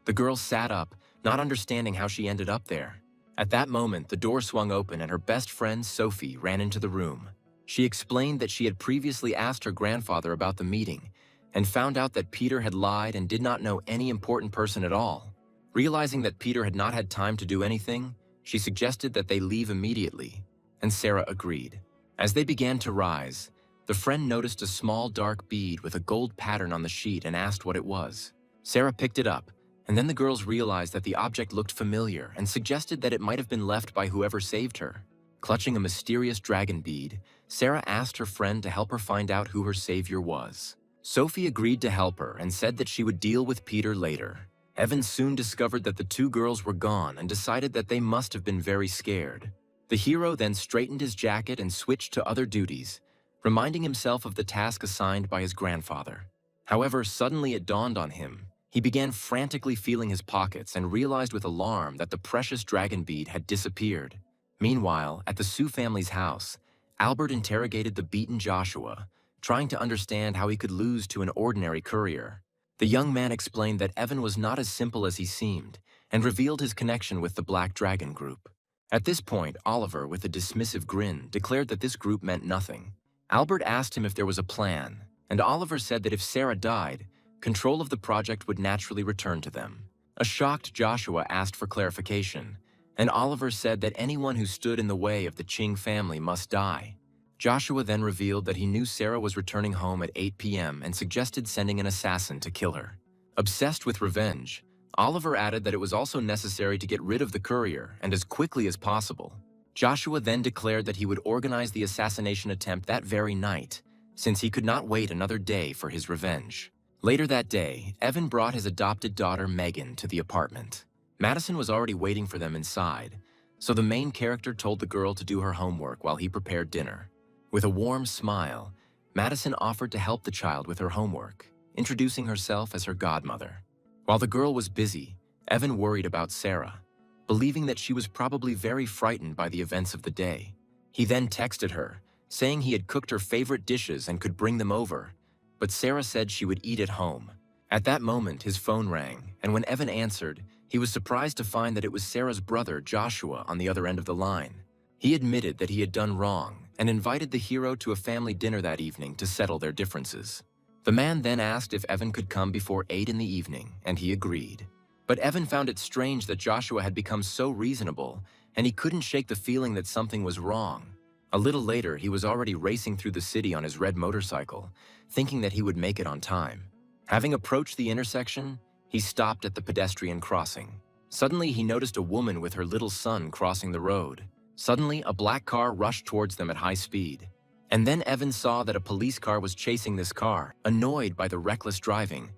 The girl sat up, not understanding how she ended up there. At that moment, the door swung open and her best friend, Sophie, ran into the room. She explained that she had previously asked her grandfather about the meeting and found out that Peter had lied and did not know any important person at all. Realizing that Peter had not had time to do anything, she suggested that they leave immediately, and Sarah agreed. As they began to rise, the friend noticed a small dark bead with a gold pattern on the sheet and asked what it was. Sarah picked it up, and then the girls realized that the object looked familiar and suggested that it might have been left by whoever saved her. Clutching a mysterious dragon bead, Sarah asked her friend to help her find out who her savior was. Sophie agreed to help her and said that she would deal with Peter later. Evan soon discovered that the two girls were gone and decided that they must have been very scared. The hero then straightened his jacket and switched to other duties, reminding himself of the task assigned by his grandfather. However, suddenly it dawned on him. He began frantically feeling his pockets and realized with alarm that the precious dragon bead had disappeared. Meanwhile, at the Sue family's house, Albert interrogated the beaten Joshua, trying to understand how he could lose to an ordinary courier. The young man explained that Evan was not as simple as he seemed and revealed his connection with the Black Dragon group. At this point, Oliver, with a dismissive grin, declared that this group meant nothing. Albert asked him if there was a plan, and Oliver said that if Sarah died, control of the project would naturally return to them. A shocked Joshua asked for clarification, and Oliver said that anyone who stood in the way of the Ching family must die. Joshua then revealed that he knew Sarah was returning home at 8 p.m. and suggested sending an assassin to kill her. Obsessed with revenge, Oliver added that it was also necessary to get rid of the courier, and as quickly as possible. Joshua then declared that he would organize the assassination attempt that very night, since he could not wait another day for his revenge. Later that day, Evan brought his adopted daughter Megan to the apartment. Madison was already waiting for them inside, so the main character told the girl to do her homework while he prepared dinner. With a warm smile, Madison offered to help the child with her homework, introducing herself as her godmother. While the girl was busy, Evan worried about Sarah, believing that she was probably very frightened by the events of the day. He then texted her, saying he had cooked her favorite dishes and could bring them over, but Sarah said she would eat at home. At that moment, his phone rang, and when Evan answered, he was surprised to find that it was Sarah's brother, Joshua, on the other end of the line. He admitted that he had done wrong and invited the hero to a family dinner that evening to settle their differences. The man then asked if Evan could come before 8 in the evening, and he agreed. But Evan found it strange that Joshua had become so reasonable, and he couldn't shake the feeling that something was wrong. A little later, he was already racing through the city on his red motorcycle, thinking that he would make it on time. Having approached the intersection, he stopped at the pedestrian crossing. Suddenly, he noticed a woman with her little son crossing the road. Suddenly, a black car rushed towards them at high speed. And then Evan saw that a police car was chasing this car. Annoyed by the reckless driving,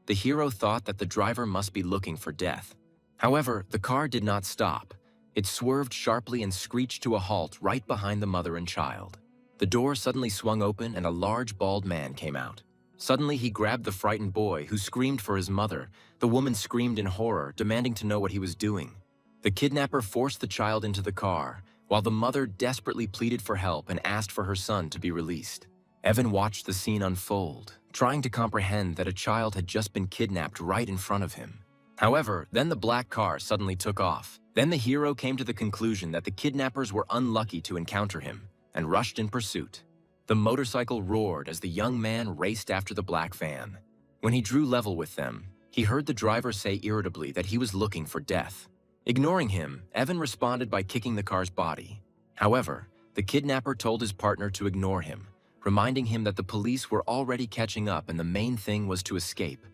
the hero thought that the driver must be looking for death. However, the car did not stop. It swerved sharply and screeched to a halt right behind the mother and child. The door suddenly swung open and a large bald man came out. Suddenly, he grabbed the frightened boy, who screamed for his mother. The woman screamed in horror, demanding to know what he was doing. The kidnapper forced the child into the car, while the mother desperately pleaded for help and asked for her son to be released. Evan watched the scene unfold, trying to comprehend that a child had just been kidnapped right in front of him. However, then the black car suddenly took off. Then the hero came to the conclusion that the kidnappers were unlucky to encounter him and rushed in pursuit. The motorcycle roared as the young man raced after the black van. When he drew level with them, he heard the driver say irritably that he was looking for death. Ignoring him, Evan responded by kicking the car's body. However, the kidnapper told his partner to ignore him, reminding him that the police were already catching up and the main thing was to escape.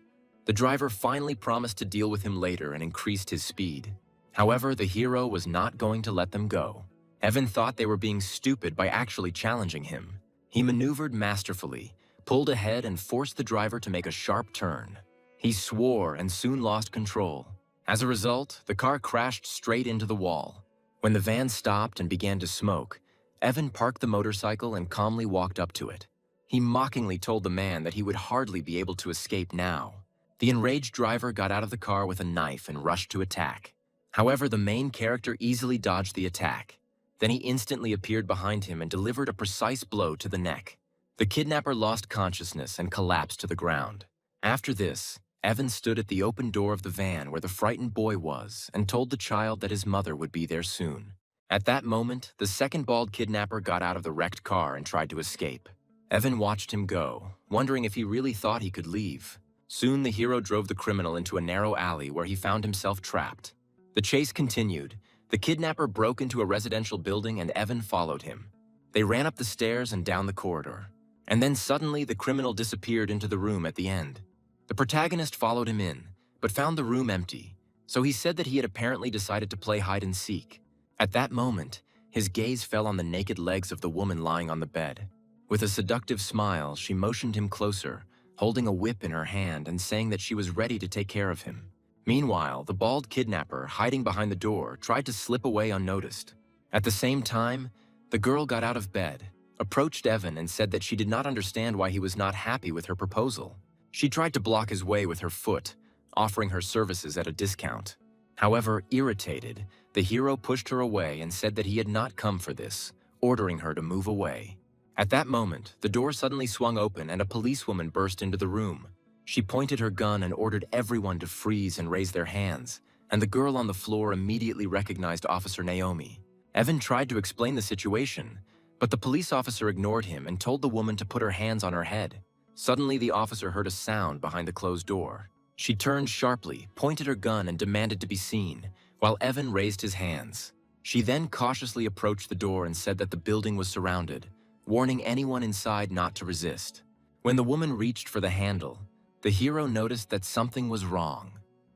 The driver finally promised to deal with him later and increased his speed. However, the hero was not going to let them go. Evan thought they were being stupid by actually challenging him. He maneuvered masterfully, pulled ahead and forced the driver to make a sharp turn. He swore and soon lost control. As a result, the car crashed straight into the wall. When the van stopped and began to smoke, Evan parked the motorcycle and calmly walked up to it. He mockingly told the man that he would hardly be able to escape now. The enraged driver got out of the car with a knife and rushed to attack. However, the main character easily dodged the attack. Then he instantly appeared behind him and delivered a precise blow to the neck. The kidnapper lost consciousness and collapsed to the ground. After this, Evan stood at the open door of the van where the frightened boy was and told the child that his mother would be there soon. At that moment, the second bald kidnapper got out of the wrecked car and tried to escape. Evan watched him go, wondering if he really thought he could leave. Soon the hero drove the criminal into a narrow alley where he found himself trapped. The chase continued. The kidnapper broke into a residential building and Evan followed him. They ran up the stairs and down the corridor. And then suddenly the criminal disappeared into the room at the end. The protagonist followed him in, but found the room empty, so he said that he had apparently decided to play hide and seek. At that moment, his gaze fell on the naked legs of the woman lying on the bed. With a seductive smile, she motioned him closer, holding a whip in her hand and saying that she was ready to take care of him. Meanwhile, the bald kidnapper, hiding behind the door, tried to slip away unnoticed. At the same time, the girl got out of bed, approached Evan and said that she did not understand why he was not happy with her proposal. She tried to block his way with her foot, offering her services at a discount. However, irritated, the hero pushed her away and said that he had not come for this, ordering her to move away. At that moment, the door suddenly swung open and a policewoman burst into the room. She pointed her gun and ordered everyone to freeze and raise their hands, and the girl on the floor immediately recognized Officer Naomi. Evan tried to explain the situation, but the police officer ignored him and told the woman to put her hands on her head. Suddenly, the officer heard a sound behind the closed door. She turned sharply, pointed her gun and demanded to be seen, while Evan raised his hands. She then cautiously approached the door and said that the building was surrounded, warning anyone inside not to resist. When the woman reached for the handle, the hero noticed that something was wrong.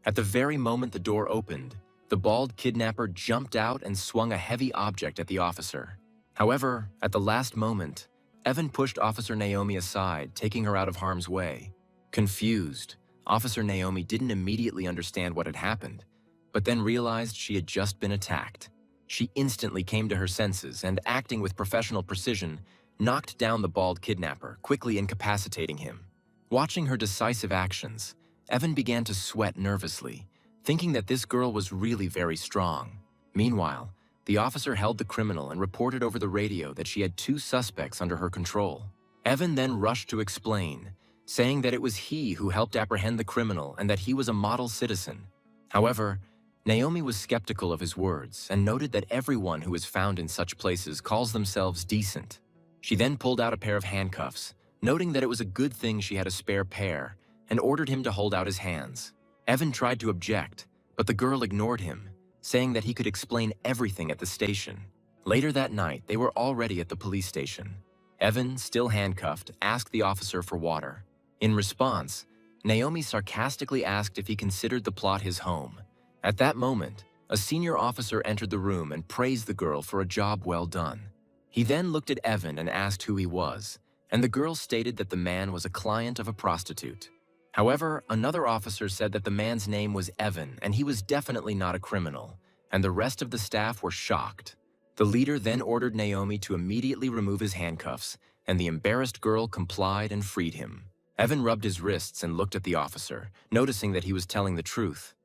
At the very moment the door opened, the bald kidnapper jumped out and swung a heavy object at the officer. However, at the last moment, Evan pushed Officer Naomi aside, taking her out of harm's way. Confused, Officer Naomi didn't immediately understand what had happened, but then realized she had just been attacked. She instantly came to her senses and, acting with professional precision, knocked down the bald kidnapper, quickly incapacitating him. Watching her decisive actions, Evan began to sweat nervously, thinking that this girl was really very strong. Meanwhile, the officer held the criminal and reported over the radio that she had 2 suspects under her control. Evan then rushed to explain, saying that it was he who helped apprehend the criminal and that he was a model citizen. However, Naomi was skeptical of his words and noted that everyone who is found in such places calls themselves decent. She then pulled out a pair of handcuffs, noting that it was a good thing she had a spare pair, and ordered him to hold out his hands. Evan tried to object, but the girl ignored him, saying that he could explain everything at the station. Later that night, they were already at the police station. Evan, still handcuffed, asked the officer for water. In response, Naomi sarcastically asked if he considered the plot his home. At that moment, a senior officer entered the room and praised the girl for a job well done. He then looked at Evan and asked who he was, and the girl stated that the man was a client of a prostitute. However, another officer said that the man's name was Evan and he was definitely not a criminal, and the rest of the staff were shocked. The leader then ordered Naomi to immediately remove his handcuffs, and the embarrassed girl complied and freed him. Evan rubbed his wrists and looked at the officer, noticing that he was telling the truth.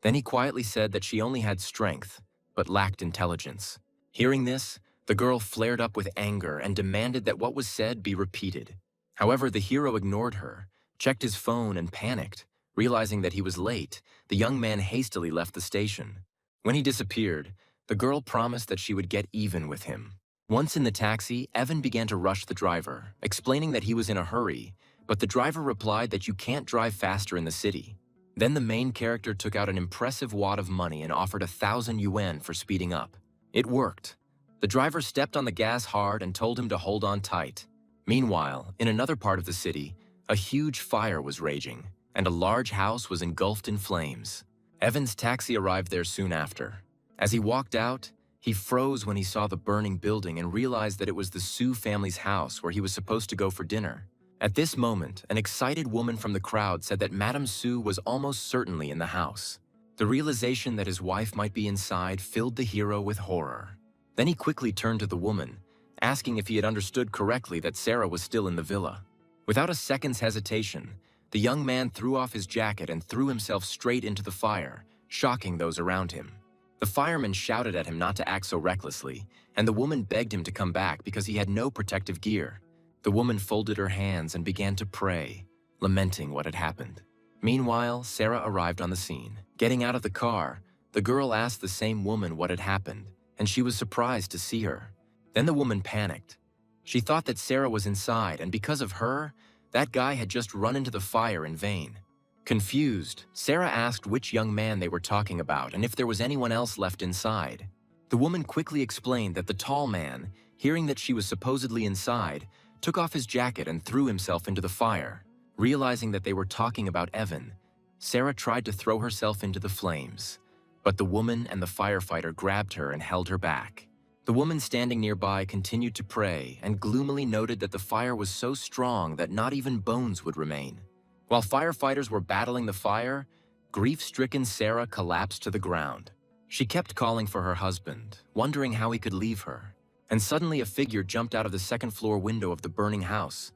Then he quietly said that she only had strength, but lacked intelligence. Hearing this, the girl flared up with anger and demanded that what was said be repeated. However, the hero ignored her, checked his phone and panicked. Realizing that he was late, the young man hastily left the station. When he disappeared, the girl promised that she would get even with him. Once in the taxi, Evan began to rush the driver, explaining that he was in a hurry, but the driver replied that you can't drive faster in the city. Then the main character took out an impressive wad of money and offered 1,000 yuan for speeding up. It worked. The driver stepped on the gas hard and told him to hold on tight. Meanwhile, in another part of the city, a huge fire was raging, and a large house was engulfed in flames. Evan's taxi arrived there soon after. As he walked out, he froze when he saw the burning building and realized that it was the Su family's house where he was supposed to go for dinner. At this moment, an excited woman from the crowd said that Madame Su was almost certainly in the house. The realization that his wife might be inside filled the hero with horror. Then he quickly turned to the woman, asking if he had understood correctly that Sarah was still in the villa. Without a second's hesitation, the young man threw off his jacket and threw himself straight into the fire, shocking those around him. The firemen shouted at him not to act so recklessly, and the woman begged him to come back because he had no protective gear. The woman folded her hands and began to pray, lamenting what had happened. Meanwhile, Sarah arrived on the scene. Getting out of the car, the girl asked the same woman what had happened, and she was surprised to see her. Then the woman panicked. She thought that Sarah was inside, and because of her, that guy had just run into the fire in vain. Confused, Sarah asked which young man they were talking about and if there was anyone else left inside. The woman quickly explained that the tall man, hearing that she was supposedly inside, took off his jacket and threw himself into the fire. Realizing that they were talking about Evan, Sarah tried to throw herself into the flames, but the woman and the firefighter grabbed her and held her back. The woman standing nearby continued to pray and gloomily noted that the fire was so strong that not even bones would remain. While firefighters were battling the fire, grief-stricken Sarah collapsed to the ground. She kept calling for her husband, wondering how he could leave her, and suddenly a figure jumped out of the second-floor window of the burning house.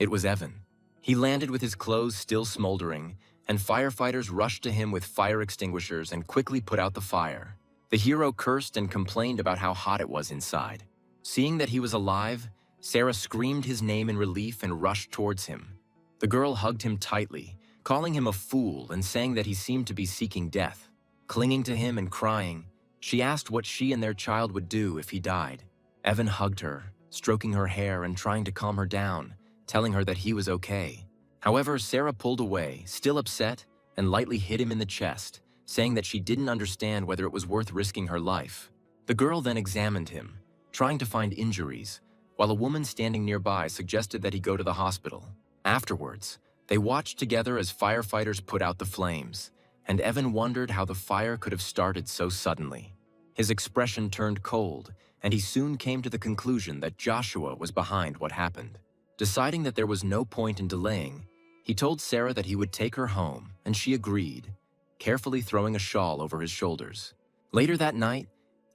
It was Evan. He landed with his clothes still smoldering, and firefighters rushed to him with fire extinguishers and quickly put out the fire. The hero cursed and complained about how hot it was inside. Seeing that he was alive, Sarah screamed his name in relief and rushed towards him. The girl hugged him tightly, calling him a fool and saying that he seemed to be seeking death. Clinging to him and crying, she asked what she and their child would do if he died. Evan hugged her, stroking her hair and trying to calm her down, telling her that he was okay. However, Sarah pulled away, still upset, and lightly hit him in the chest, saying that she didn't understand whether it was worth risking her life. The girl then examined him, trying to find injuries, while a woman standing nearby suggested that he go to the hospital. Afterwards, they watched together as firefighters put out the flames, and Evan wondered how the fire could have started so suddenly. His expression turned cold, and he soon came to the conclusion that Joshua was behind what happened. Deciding that there was no point in delaying, he told Sarah that he would take her home, and she agreed, carefully throwing a shawl over his shoulders. Later that night,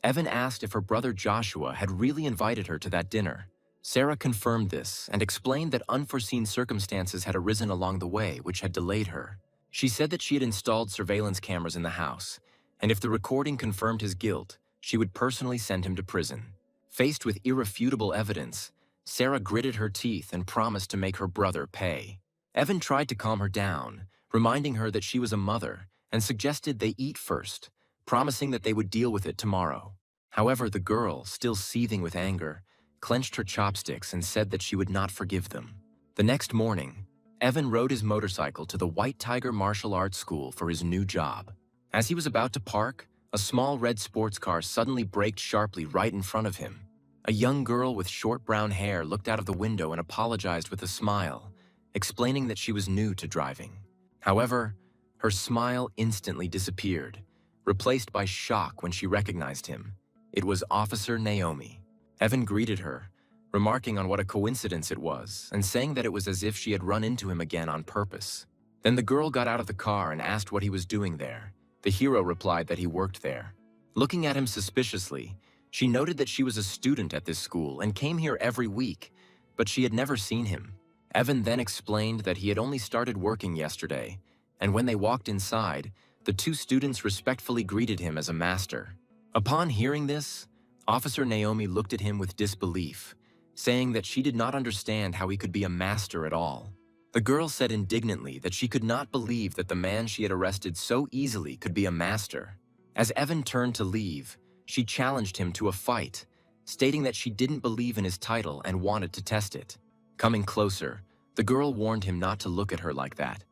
Evan asked if her brother Joshua had really invited her to that dinner. Sarah confirmed this and explained that unforeseen circumstances had arisen along the way which had delayed her. She said that she had installed surveillance cameras in the house, and if the recording confirmed his guilt, she would personally send him to prison. Faced with irrefutable evidence, Sarah gritted her teeth and promised to make her brother pay. Evan tried to calm her down, reminding her that she was a mother, and suggested they eat first, promising that they would deal with it tomorrow. However, the girl, still seething with anger, clenched her chopsticks and said that she would not forgive them. The next morning, Evan rode his motorcycle to the White Tiger Martial Arts School for his new job. As he was about to park, a small red sports car suddenly braked sharply right in front of him. A young girl with short brown hair looked out of the window and apologized with a smile, explaining that she was new to driving. However, her smile instantly disappeared, replaced by shock when she recognized him. It was Officer Naomi. Evan greeted her, remarking on what a coincidence it was, and saying that it was as if she had run into him again on purpose. Then the girl got out of the car and asked what he was doing there. The hero replied that he worked there. Looking at him suspiciously, she noted that she was a student at this school and came here every week, but she had never seen him. Evan then explained that he had only started working yesterday, and when they walked inside, the two students respectfully greeted him as a master. Upon hearing this, Officer Naomi looked at him with disbelief, saying that she did not understand how he could be a master at all. The girl said indignantly that she could not believe that the man she had arrested so easily could be a master. As Evan turned to leave, she challenged him to a fight, stating that she didn't believe in his title and wanted to test it. Coming closer, the girl warned him not to look at her like that,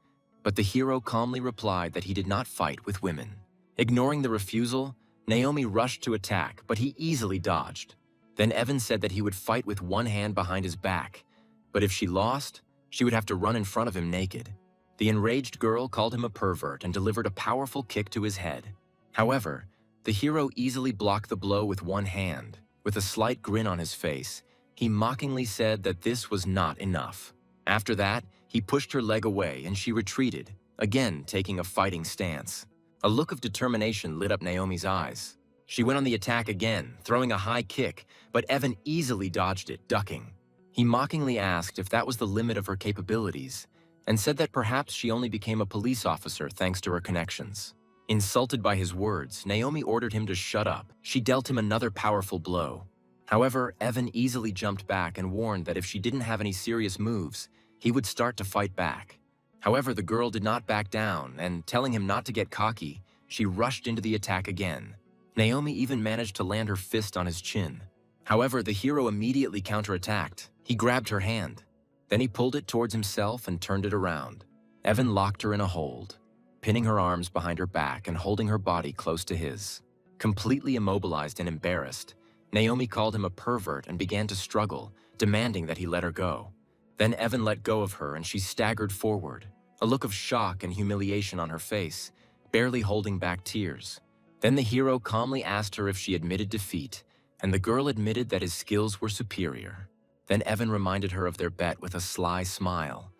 but the hero calmly replied that he did not fight with women. Ignoring the refusal, Naomi rushed to attack, but he easily dodged. Then Evan said that he would fight with one hand behind his back, but if she lost, she would have to run in front of him naked. The enraged girl called him a pervert and delivered a powerful kick to his head. However, the hero easily blocked the blow with one hand. With a slight grin on his face, he mockingly said that this was not enough. After that, he pushed her leg away and she retreated, again taking a fighting stance. A look of determination lit up Naomi's eyes. She went on the attack again, throwing a high kick, but Evan easily dodged it, ducking. He mockingly asked if that was the limit of her capabilities, and said that perhaps she only became a police officer thanks to her connections. Insulted by his words, Naomi ordered him to shut up. She dealt him another powerful blow. However, Evan easily jumped back and warned that if she didn't have any serious moves, he would start to fight back. However, the girl did not back down, and telling him not to get cocky, she rushed into the attack again. Naomi even managed to land her fist on his chin. However, the hero immediately counterattacked. He grabbed her hand. Then he pulled it towards himself and turned it around. Evan locked her in a hold, pinning her arms behind her back and holding her body close to his. Completely immobilized and embarrassed, Naomi called him a pervert and began to struggle, demanding that he let her go. Then Evan let go of her and she staggered forward, a look of shock and humiliation on her face, barely holding back tears. Then the hero calmly asked her if she admitted defeat, and the girl admitted that his skills were superior. Then Evan reminded her of their bet with a sly smile,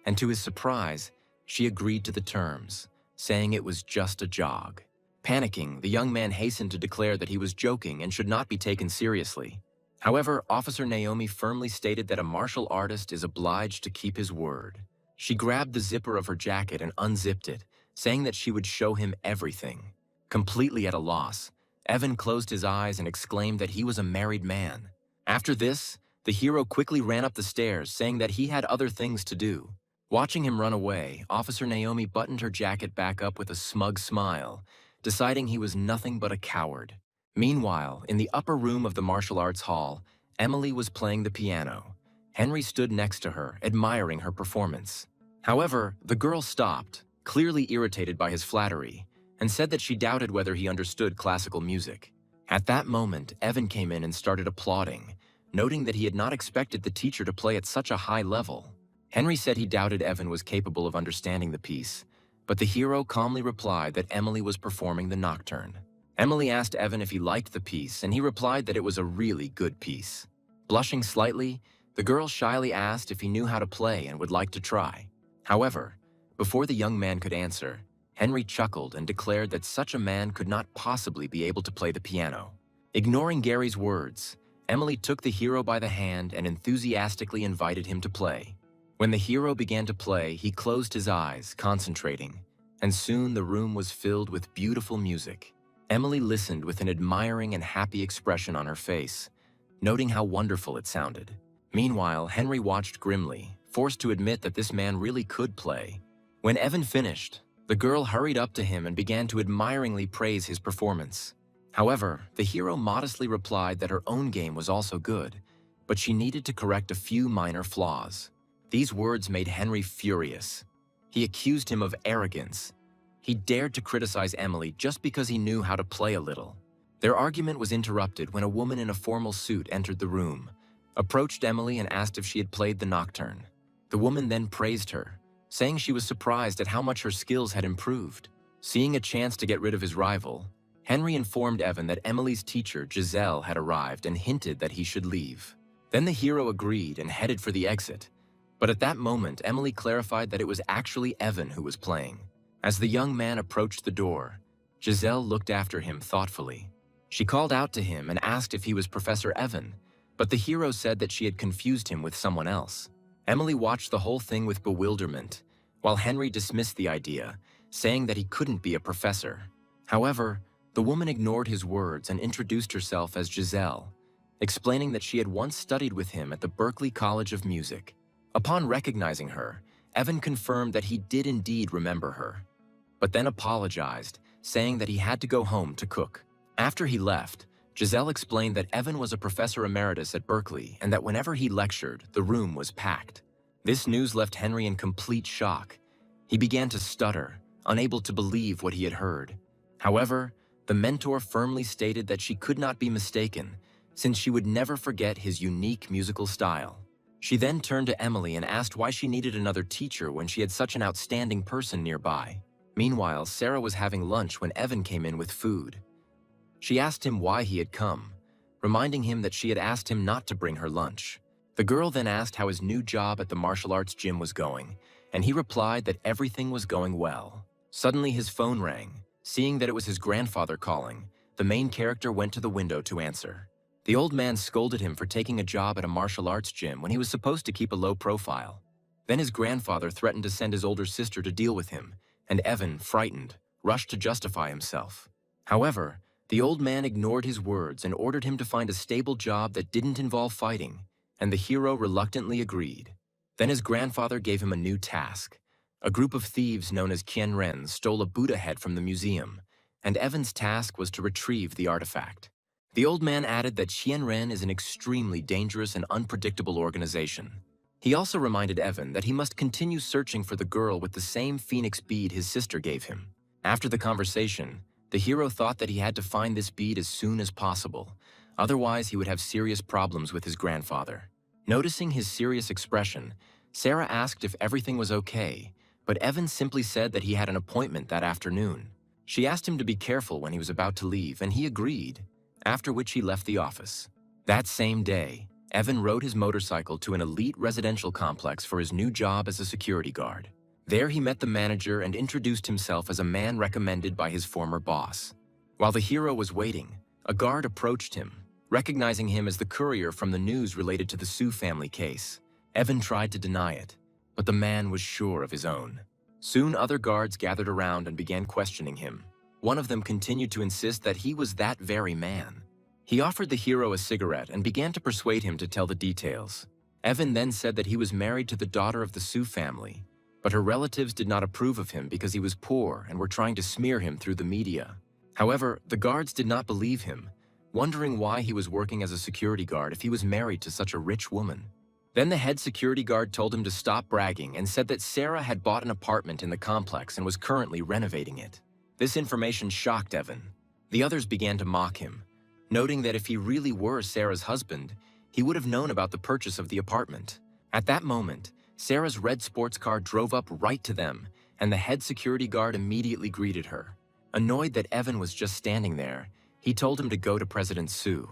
and to his surprise, she agreed to the terms, saying it was just a jog. Panicking, the young man hastened to declare that he was joking and should not be taken seriously. However, Officer Naomi firmly stated that a martial artist is obliged to keep his word. She grabbed the zipper of her jacket and unzipped it, saying that she would show him everything. Completely at a loss, Evan closed his eyes and exclaimed that he was a married man. After this, the hero quickly ran up the stairs, saying that he had other things to do. Watching him run away, Officer Naomi buttoned her jacket back up with a smug smile, deciding he was nothing but a coward. Meanwhile, in the upper room of the martial arts hall, Emily was playing the piano. Henry stood next to her, admiring her performance. However, the girl stopped, clearly irritated by his flattery, and said that she doubted whether he understood classical music. At that moment, Evan came in and started applauding, noting that he had not expected the teacher to play at such a high level. Henry said he doubted Evan was capable of understanding the piece, but the hero calmly replied that Emily was performing the nocturne. Emily asked Evan if he liked the piece, and he replied that it was a really good piece. Blushing slightly, the girl shyly asked if he knew how to play and would like to try. However, before the young man could answer, Henry chuckled and declared that such a man could not possibly be able to play the piano. Ignoring Gary's words, Emily took the hero by the hand and enthusiastically invited him to play. When the hero began to play, he closed his eyes, concentrating, and soon the room was filled with beautiful music. Emily listened with an admiring and happy expression on her face, noting how wonderful it sounded. Meanwhile, Henry watched grimly, forced to admit that this man really could play. When Evan finished, the girl hurried up to him and began to admiringly praise his performance. However, the hero modestly replied that her own game was also good, but she needed to correct a few minor flaws. These words made Henry furious. He accused him of arrogance. He dared to criticize Emily just because he knew how to play a little. Their argument was interrupted when a woman in a formal suit entered the room, approached Emily and asked if she had played the nocturne. The woman then praised her, saying she was surprised at how much her skills had improved. Seeing a chance to get rid of his rival, Henry informed Evan that Emily's teacher, Giselle, had arrived and hinted that he should leave. Then the hero agreed and headed for the exit. But at that moment, Emily clarified that it was actually Evan who was playing. As the young man approached the door, Giselle looked after him thoughtfully. She called out to him and asked if he was Professor Evan, but the hero said that she had confused him with someone else. Emily watched the whole thing with bewilderment, while Henry dismissed the idea, saying that he couldn't be a professor. However, the woman ignored his words and introduced herself as Giselle, explaining that she had once studied with him at the Berklee College of Music. Upon recognizing her, Evan confirmed that he did indeed remember her, but then apologized, saying that he had to go home to cook. After he left, Giselle explained that Evan was a professor emeritus at Berklee and that whenever he lectured, the room was packed. This news left Henry in complete shock. He began to stutter, unable to believe what he had heard. However, the mentor firmly stated that she could not be mistaken, since she would never forget his unique musical style. She then turned to Emily and asked why she needed another teacher when she had such an outstanding person nearby. Meanwhile, Sarah was having lunch when Evan came in with food. She asked him why he had come, reminding him that she had asked him not to bring her lunch. The girl then asked how his new job at the martial arts gym was going, and he replied that everything was going well. Suddenly his phone rang. Seeing that it was his grandfather calling, the main character went to the window to answer. The old man scolded him for taking a job at a martial arts gym when he was supposed to keep a low profile. Then his grandfather threatened to send his older sister to deal with him, and Evan, frightened, rushed to justify himself. However, the old man ignored his words and ordered him to find a stable job that didn't involve fighting, and the hero reluctantly agreed. Then his grandfather gave him a new task. A group of thieves known as Qianren stole a Buddha head from the museum, and Evan's task was to retrieve the artifact. The old man added that Qianren is an extremely dangerous and unpredictable organization. He also reminded Evan that he must continue searching for the girl with the same phoenix bead his sister gave him. After the conversation, the hero thought that he had to find this bead as soon as possible, otherwise he would have serious problems with his grandfather. Noticing his serious expression, Sarah asked if everything was okay, but Evan simply said that he had an appointment that afternoon. She asked him to be careful when he was about to leave, and he agreed, after which he left the office. That same day, Evan rode his motorcycle to an elite residential complex for his new job as a security guard. There he met the manager and introduced himself as a man recommended by his former boss. While the hero was waiting, a guard approached him, recognizing him as the courier from the news related to the Su family case. Evan tried to deny it, but the man was sure of his own. Soon other guards gathered around and began questioning him. One of them continued to insist that he was that very man. He offered the hero a cigarette and began to persuade him to tell the details. Evan then said that he was married to the daughter of the Su family, but her relatives did not approve of him because he was poor and were trying to smear him through the media. However, the guards did not believe him, wondering why he was working as a security guard if he was married to such a rich woman. Then the head security guard told him to stop bragging and said that Sarah had bought an apartment in the complex and was currently renovating it. This information shocked Evan. The others began to mock him, noting that if he really were Sarah's husband, he would have known about the purchase of the apartment. At that moment, Sarah's red sports car drove up right to them, and the head security guard immediately greeted her. Annoyed that Evan was just standing there, he told him to go to President Su.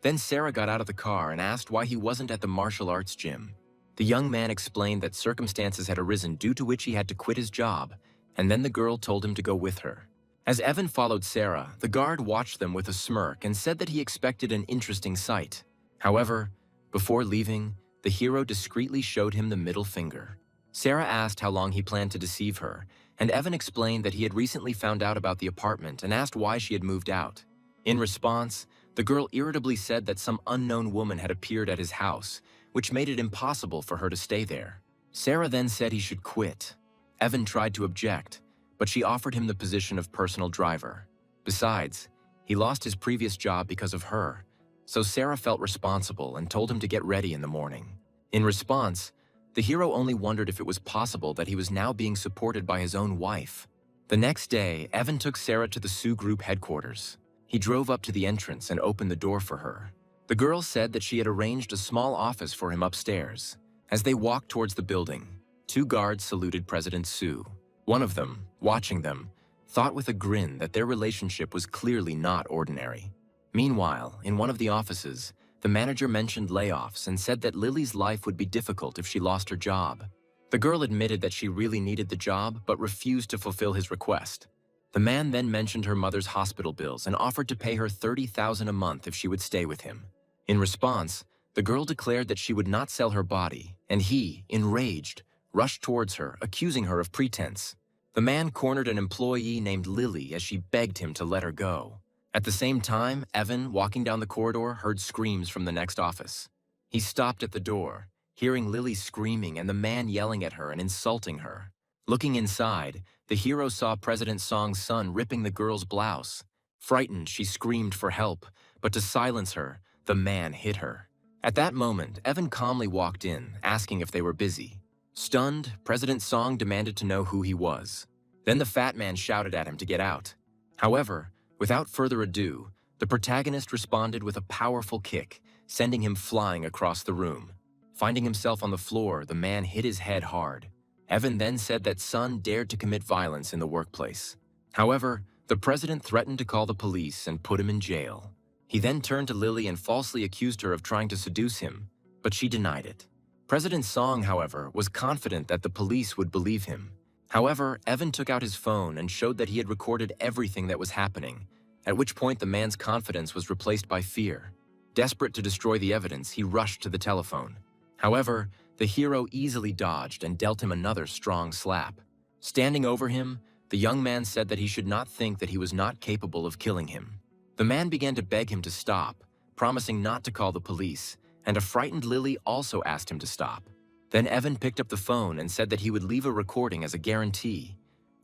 Then Sarah got out of the car and asked why he wasn't at the martial arts gym. The young man explained that circumstances had arisen due to which he had to quit his job, and then the girl told him to go with her. As Evan followed Sarah, the guard watched them with a smirk and said that he expected an interesting sight. However, before leaving, the hero discreetly showed him the middle finger. Sarah asked how long he planned to deceive her, and Evan explained that he had recently found out about the apartment and asked why she had moved out. In response, the girl irritably said that some unknown woman had appeared at his house, which made it impossible for her to stay there. Sarah then said he should quit. Evan tried to object, but she offered him the position of personal driver. Besides, he lost his previous job because of her, so Sarah felt responsible and told him to get ready in the morning. In response, the hero only wondered if it was possible that he was now being supported by his own wife. The next day, Evan took Sarah to the Sioux Group headquarters. He drove up to the entrance and opened the door for her. The girl said that she had arranged a small office for him upstairs. As they walked towards the building, 2 guards saluted President Sioux. One of them, watching them, thought with a grin that their relationship was clearly not ordinary. Meanwhile, in one of the offices, the manager mentioned layoffs and said that Lily's life would be difficult if she lost her job. The girl admitted that she really needed the job but refused to fulfill his request. The man then mentioned her mother's hospital bills and offered to pay her $30,000 a month if she would stay with him. In response, the girl declared that she would not sell her body, and he, enraged, rushed towards her, accusing her of pretense. The man cornered an employee named Lily as she begged him to let her go. At the same time, Evan, walking down the corridor, heard screams from the next office. He stopped at the door, hearing Lily screaming and the man yelling at her and insulting her. Looking inside, the hero saw President Song's son ripping the girl's blouse. Frightened, she screamed for help, but to silence her, the man hit her. At that moment, Evan calmly walked in, asking if they were busy. Stunned, President Song demanded to know who he was. Then the fat man shouted at him to get out. However, without further ado, the protagonist responded with a powerful kick, sending him flying across the room. Finding himself on the floor, the man hit his head hard. Evan then said that Son dared to commit violence in the workplace. However, the president threatened to call the police and put him in jail. He then turned to Lily and falsely accused her of trying to seduce him, but she denied it. President Song, however, was confident that the police would believe him. However, Evan took out his phone and showed that he had recorded everything that was happening, at which point the man's confidence was replaced by fear. Desperate to destroy the evidence, he rushed to the telephone. However, the hero easily dodged and dealt him another strong slap. Standing over him, the young man said that he should not think that he was not capable of killing him. The man began to beg him to stop, promising not to call the police, and a frightened Lily also asked him to stop. Then Evan picked up the phone and said that he would leave a recording as a guarantee,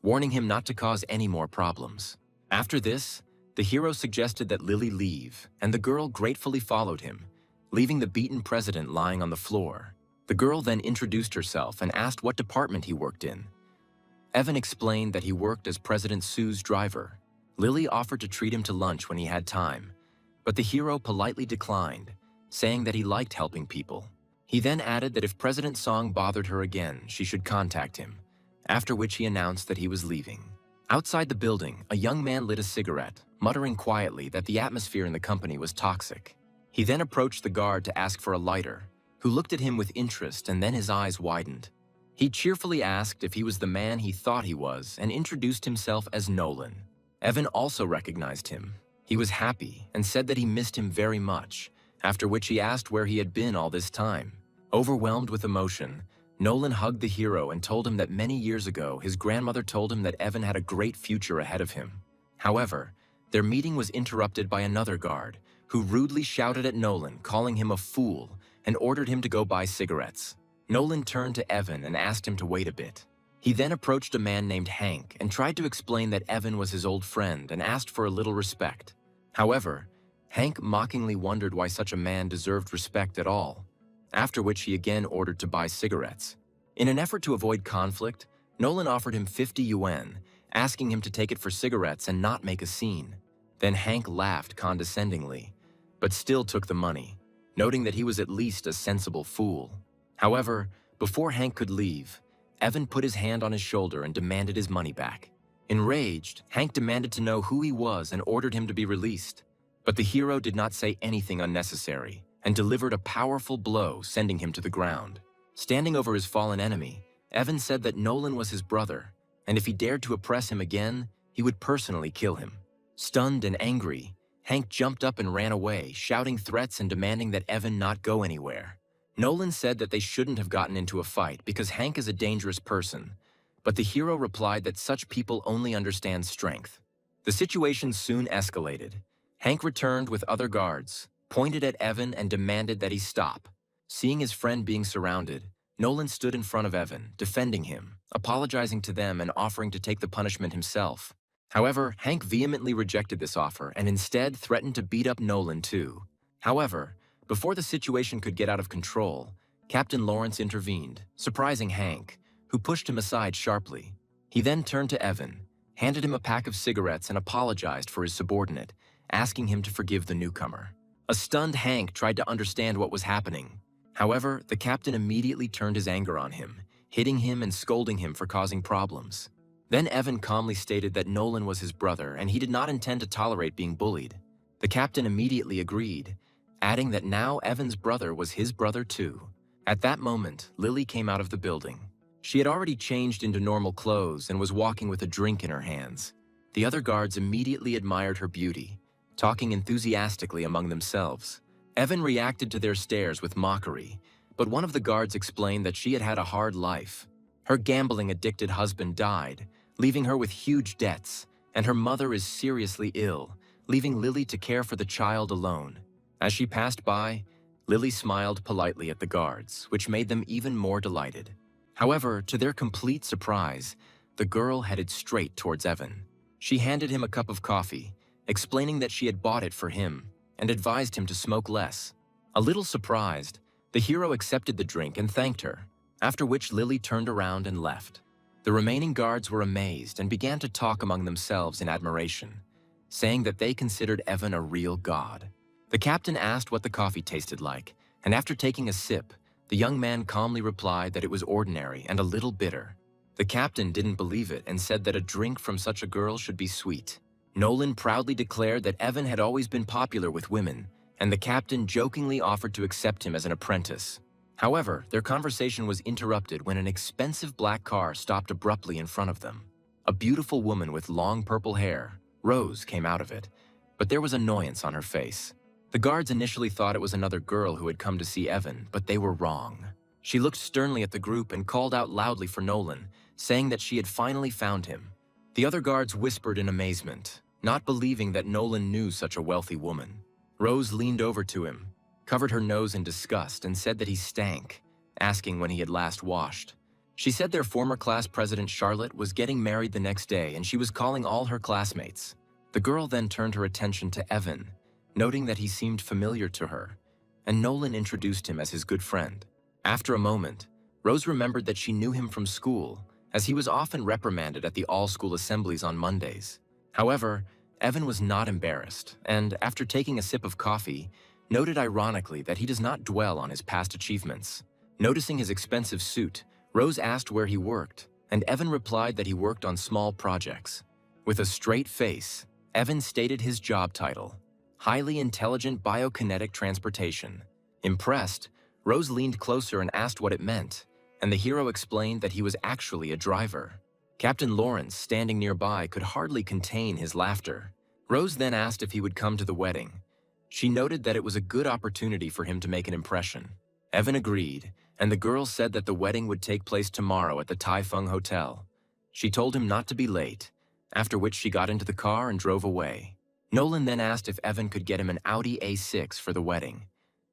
warning him not to cause any more problems. After this, the hero suggested that Lily leave, and the girl gratefully followed him, leaving the beaten president lying on the floor. The girl then introduced herself and asked what department he worked in. Evan explained that he worked as President Sue's driver. Lily offered to treat him to lunch when he had time, but the hero politely declined, saying that he liked helping people. He then added that if President Song bothered her again, she should contact him, after which he announced that he was leaving. Outside the building, a young man lit a cigarette, muttering quietly that the atmosphere in the company was toxic. He then approached the guard to ask for a lighter, who looked at him with interest and then his eyes widened. He cheerfully asked if he was the man he thought he was and introduced himself as Nolan. Evan also recognized him. He was happy and said that he missed him very much, after which he asked where he had been all this time. Overwhelmed with emotion, Nolan hugged the hero and told him that many years ago his grandmother told him that Evan had a great future ahead of him. However, their meeting was interrupted by another guard, who rudely shouted at Nolan, calling him a fool, and ordered him to go buy cigarettes. Nolan turned to Evan and asked him to wait a bit. He then approached a man named Hank and tried to explain that Evan was his old friend and asked for a little respect. However, Hank mockingly wondered why such a man deserved respect at all, after which he again ordered to buy cigarettes. In an effort to avoid conflict, Nolan offered him 50 yuan, asking him to take it for cigarettes and not make a scene. Then Hank laughed condescendingly, but still took the money, noting that he was at least a sensible fool. However, before Hank could leave, Evan put his hand on his shoulder and demanded his money back. Enraged, Hank demanded to know who he was and ordered him to be released. But the hero did not say anything unnecessary and delivered a powerful blow, sending him to the ground. Standing over his fallen enemy, Evan said that Nolan was his brother, and if he dared to oppress him again, he would personally kill him. Stunned and angry, Hank jumped up and ran away, shouting threats and demanding that Evan not go anywhere. Nolan said that they shouldn't have gotten into a fight because Hank is a dangerous person, but the hero replied that such people only understand strength. The situation soon escalated. Hank returned with other guards, pointed at Evan and demanded that he stop. Seeing his friend being surrounded, Nolan stood in front of Evan, defending him, apologizing to them and offering to take the punishment himself. However, Hank vehemently rejected this offer and instead threatened to beat up Nolan too. However, before the situation could get out of control, Captain Lawrence intervened, surprising Hank, who pushed him aside sharply. He then turned to Evan, handed him a pack of cigarettes and apologized for his subordinate, asking him to forgive the newcomer. A stunned Hank tried to understand what was happening. However, the captain immediately turned his anger on him, hitting him and scolding him for causing problems. Then Evan calmly stated that Nolan was his brother and he did not intend to tolerate being bullied. The captain immediately agreed, adding that now Evan's brother was his brother too. At that moment, Lily came out of the building. She had already changed into normal clothes and was walking with a drink in her hands. The other guards immediately admired her beauty, talking enthusiastically among themselves. Evan reacted to their stares with mockery, but one of the guards explained that she had had a hard life. Her gambling-addicted husband died, leaving her with huge debts, and her mother is seriously ill, leaving Lily to care for the child alone. As she passed by, Lily smiled politely at the guards, which made them even more delighted. However, to their complete surprise, the girl headed straight towards Evan. She handed him a cup of coffee, explaining that she had bought it for him, and advised him to smoke less. A little surprised, the hero accepted the drink and thanked her, after which Lily turned around and left. The remaining guards were amazed and began to talk among themselves in admiration, saying that they considered Evan a real god. The captain asked what the coffee tasted like, and after taking a sip, the young man calmly replied that it was ordinary and a little bitter. The captain didn't believe it and said that a drink from such a girl should be sweet. Nolan proudly declared that Evan had always been popular with women, and the captain jokingly offered to accept him as an apprentice. However, their conversation was interrupted when an expensive black car stopped abruptly in front of them. A beautiful woman with long purple hair, Rose, came out of it, but there was annoyance on her face. The guards initially thought it was another girl who had come to see Evan, but they were wrong. She looked sternly at the group and called out loudly for Nolan, saying that she had finally found him. The other guards whispered in amazement, not believing that Nolan knew such a wealthy woman. Rose leaned over to him, covered her nose in disgust, and said that he stank, asking when he had last washed. She said their former class president Charlotte was getting married the next day and she was calling all her classmates. The girl then turned her attention to Evan, noting that he seemed familiar to her, and Nolan introduced him as his good friend. After a moment, Rose remembered that she knew him from school, as he was often reprimanded at the all-school assemblies on Mondays. However, Evan was not embarrassed, and after taking a sip of coffee, noted ironically that he does not dwell on his past achievements. Noticing his expensive suit, Rose asked where he worked, and Evan replied that he worked on small projects. With a straight face, Evan stated his job title, Highly Intelligent Biokinetic Transportation. Impressed, Rose leaned closer and asked what it meant, and the hero explained that he was actually a driver. Captain Lawrence, standing nearby, could hardly contain his laughter. Rose then asked if he would come to the wedding. She noted that it was a good opportunity for him to make an impression. Evan agreed, and the girl said that the wedding would take place tomorrow at the Taifeng Hotel. She told him not to be late, after which she got into the car and drove away. Nolan then asked if Evan could get him an Audi A6 for the wedding,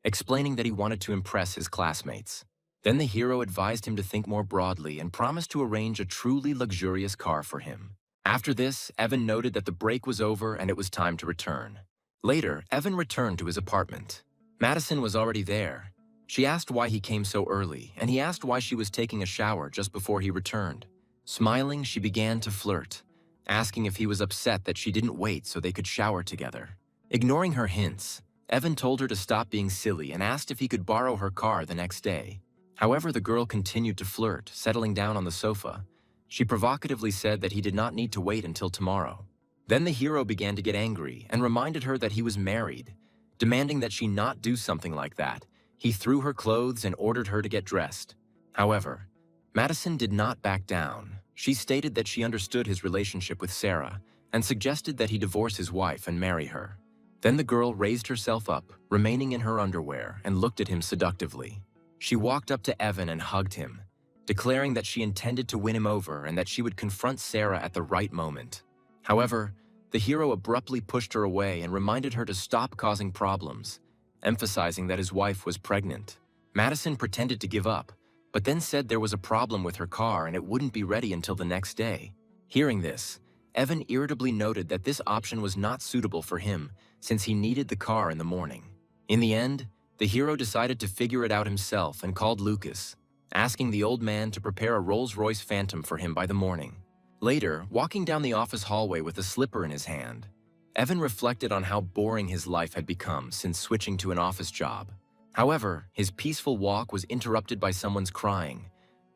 explaining that he wanted to impress his classmates. Then the hero advised him to think more broadly and promised to arrange a truly luxurious car for him. After this, Evan noted that the break was over and it was time to return. Later, Evan returned to his apartment. Madison was already there. She asked why he came so early, and he asked why she was taking a shower just before he returned. Smiling, she began to flirt, asking if he was upset that she didn't wait so they could shower together. Ignoring her hints, Evan told her to stop being silly and asked if he could borrow her car the next day. However, the girl continued to flirt, settling down on the sofa. She provocatively said that he did not need to wait until tomorrow. Then the hero began to get angry and reminded her that he was married. Demanding that she not do something like that, he threw her clothes and ordered her to get dressed. However, Madison did not back down. She stated that she understood his relationship with Sarah and suggested that he divorce his wife and marry her. Then the girl raised herself up, remaining in her underwear, and looked at him seductively. She walked up to Evan and hugged him, declaring that she intended to win him over and that she would confront Sarah at the right moment. However, the hero abruptly pushed her away and reminded her to stop causing problems, emphasizing that his wife was pregnant. Madison pretended to give up, but then said there was a problem with her car and it wouldn't be ready until the next day. Hearing this, Evan irritably noted that this option was not suitable for him since he needed the car in the morning. In the end, the hero decided to figure it out himself and called Lucas, asking the old man to prepare a Rolls-Royce Phantom for him by the morning. Later, walking down the office hallway with a slipper in his hand, Evan reflected on how boring his life had become since switching to an office job. However, his peaceful walk was interrupted by someone's crying.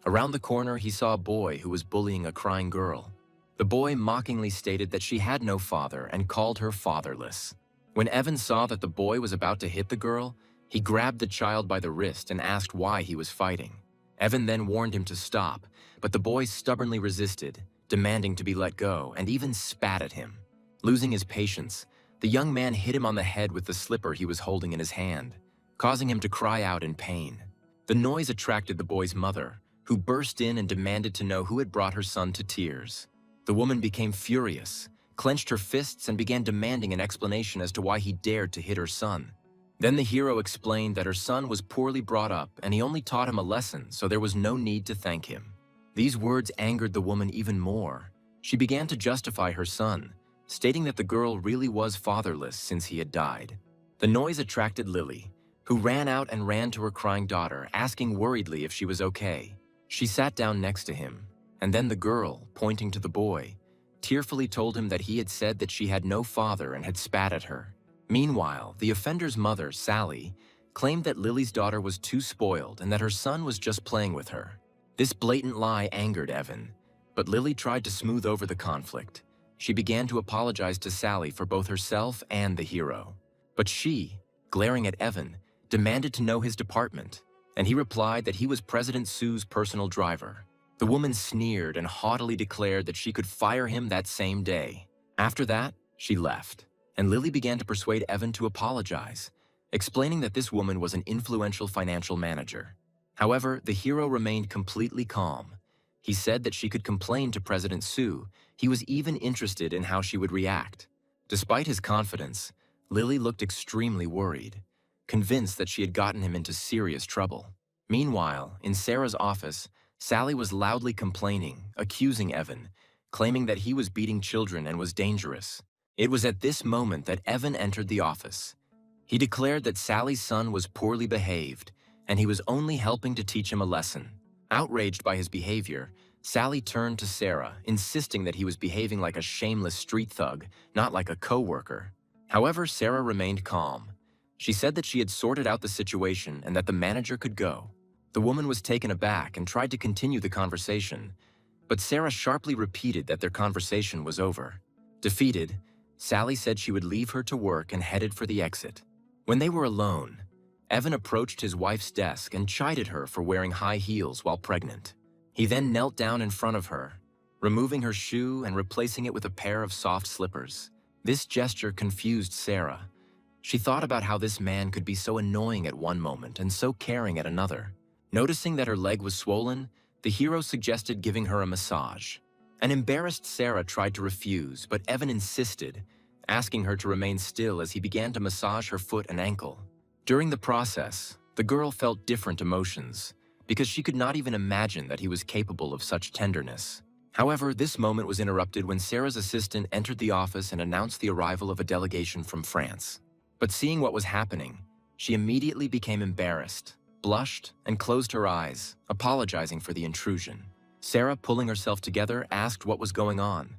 Around the corner, he saw a boy who was bullying a crying girl. The boy mockingly stated that she had no father and called her fatherless. When Evan saw that the boy was about to hit the girl, he grabbed the child by the wrist and asked why he was fighting. Evan then warned him to stop, but the boy stubbornly resisted, demanding to be let go, and even spat at him. Losing his patience, the young man hit him on the head with the slipper he was holding in his hand, causing him to cry out in pain. The noise attracted the boy's mother, who burst in and demanded to know who had brought her son to tears. The woman became furious, clenched her fists, and began demanding an explanation as to why he dared to hit her son. Then the hero explained that her son was poorly brought up and he only taught him a lesson, so there was no need to thank him. These words angered the woman even more. She began to justify her son, stating that the girl really was fatherless since he had died. The noise attracted Lily, who ran out and ran to her crying daughter, asking worriedly if she was okay. She sat down next to him, and then the girl, pointing to the boy, tearfully told him that he had said that she had no father and had spat at her. Meanwhile, the offender's mother, Sally, claimed that Lily's daughter was too spoiled and that her son was just playing with her. This blatant lie angered Evan, but Lily tried to smooth over the conflict. She began to apologize to Sally for both herself and the hero. But she, glaring at Evan, demanded to know his department, and he replied that he was President Sue's personal driver. The woman sneered and haughtily declared that she could fire him that same day. After that, she left, and Lily began to persuade Evan to apologize, explaining that this woman was an influential financial manager. However, the hero remained completely calm. He said that she could complain to President Sue. He was even interested in how she would react. Despite his confidence, Lily looked extremely worried, convinced that she had gotten him into serious trouble. Meanwhile, in Sarah's office, Sally was loudly complaining, accusing Evan, claiming that he was beating children and was dangerous. It was at this moment that Evan entered the office. He declared that Sally's son was poorly behaved, and he was only helping to teach him a lesson. Outraged by his behavior, Sally turned to Sarah, insisting that he was behaving like a shameless street thug, not like a co-worker. However, Sarah remained calm. She said that she had sorted out the situation and that the manager could go. The woman was taken aback and tried to continue the conversation, but Sarah sharply repeated that their conversation was over. Defeated, Sally said she would leave her to work and headed for the exit. When they were alone, Evan approached his wife's desk and chided her for wearing high heels while pregnant. He then knelt down in front of her, removing her shoe and replacing it with a pair of soft slippers. This gesture confused Sarah. She thought about how this man could be so annoying at one moment and so caring at another. Noticing that her leg was swollen, the hero suggested giving her a massage. An embarrassed Sarah tried to refuse, but Evan insisted, asking her to remain still as he began to massage her foot and ankle. During the process, the girl felt different emotions, because she could not even imagine that he was capable of such tenderness. However, this moment was interrupted when Sarah's assistant entered the office and announced the arrival of a delegation from France. But seeing what was happening, she immediately became embarrassed, blushed, and closed her eyes, apologizing for the intrusion. Sarah, pulling herself together, asked what was going on.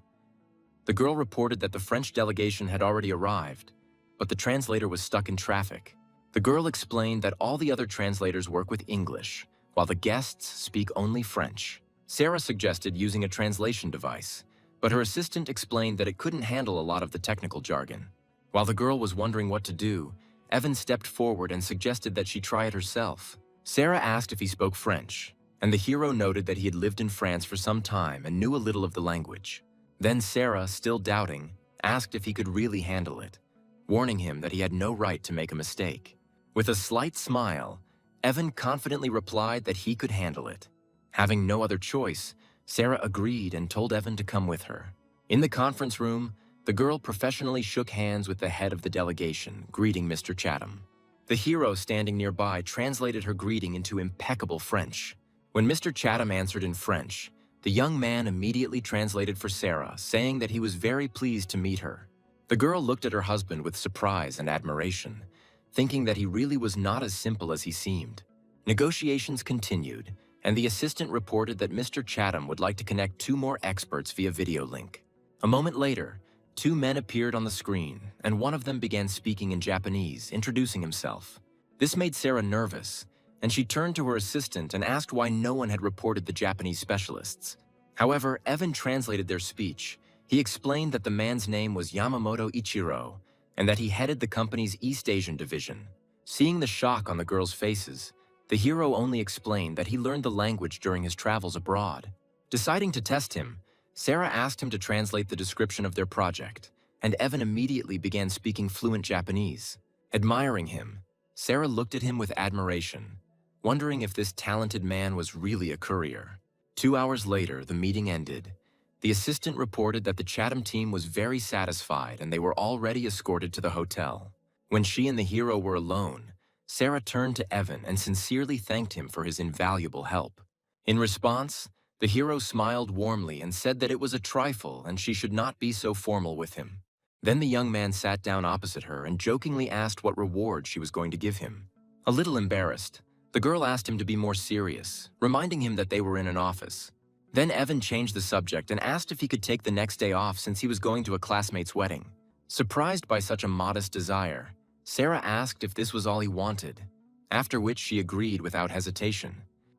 The girl reported that the French delegation had already arrived, but the translator was stuck in traffic. The girl explained that all the other translators work with English, while the guests speak only French. Sarah suggested using a translation device, but her assistant explained that it couldn't handle a lot of the technical jargon. While the girl was wondering what to do, Evan stepped forward and suggested that she try it herself. Sarah asked if he spoke French, and the hero noted that he had lived in France for some time and knew a little of the language. Then Sarah, still doubting, asked if he could really handle it, warning him that he had no right to make a mistake. With a slight smile, Evan confidently replied that he could handle it. Having no other choice, Sarah agreed and told Evan to come with her. In the conference room, the girl professionally shook hands with the head of the delegation, greeting Mr. Chatham. The hero standing nearby translated her greeting into impeccable French. When Mr. Chatham answered in French, the young man immediately translated for Sarah, saying that he was very pleased to meet her. The girl looked at her husband with surprise and admiration, thinking that he really was not as simple as he seemed. Negotiations continued, and the assistant reported that Mr. Chatham would like to connect 2 more experts via video link. A moment later, 2 men appeared on the screen, and one of them began speaking in Japanese, introducing himself. This made Sarah nervous, and she turned to her assistant and asked why no one had reported the Japanese specialists. However, Evan translated their speech. He explained that the man's name was Yamamoto Ichiro, and that he headed the company's East Asian division. Seeing the shock on the girls' faces, the hero only explained that he learned the language during his travels abroad. Deciding to test him, Sarah asked him to translate the description of their project, and Evan immediately began speaking fluent Japanese. Admiring him, Sarah looked at him with admiration, wondering if this talented man was really a courier. 2 hours later, the meeting ended. The assistant reported that the Chatham team was very satisfied and they were already escorted to the hotel. When she and the hero were alone, Sarah turned to Evan and sincerely thanked him for his invaluable help. In response, the hero smiled warmly and said that it was a trifle and she should not be so formal with him. Then the young man sat down opposite her and jokingly asked what reward she was going to give him. A little embarrassed, the girl asked him to be more serious, reminding him that they were in an office. Then Evan changed the subject and asked if he could take the next day off since he was going to a classmate's wedding. Surprised by such a modest desire, Sarah asked if this was all he wanted, after which she agreed without hesitation.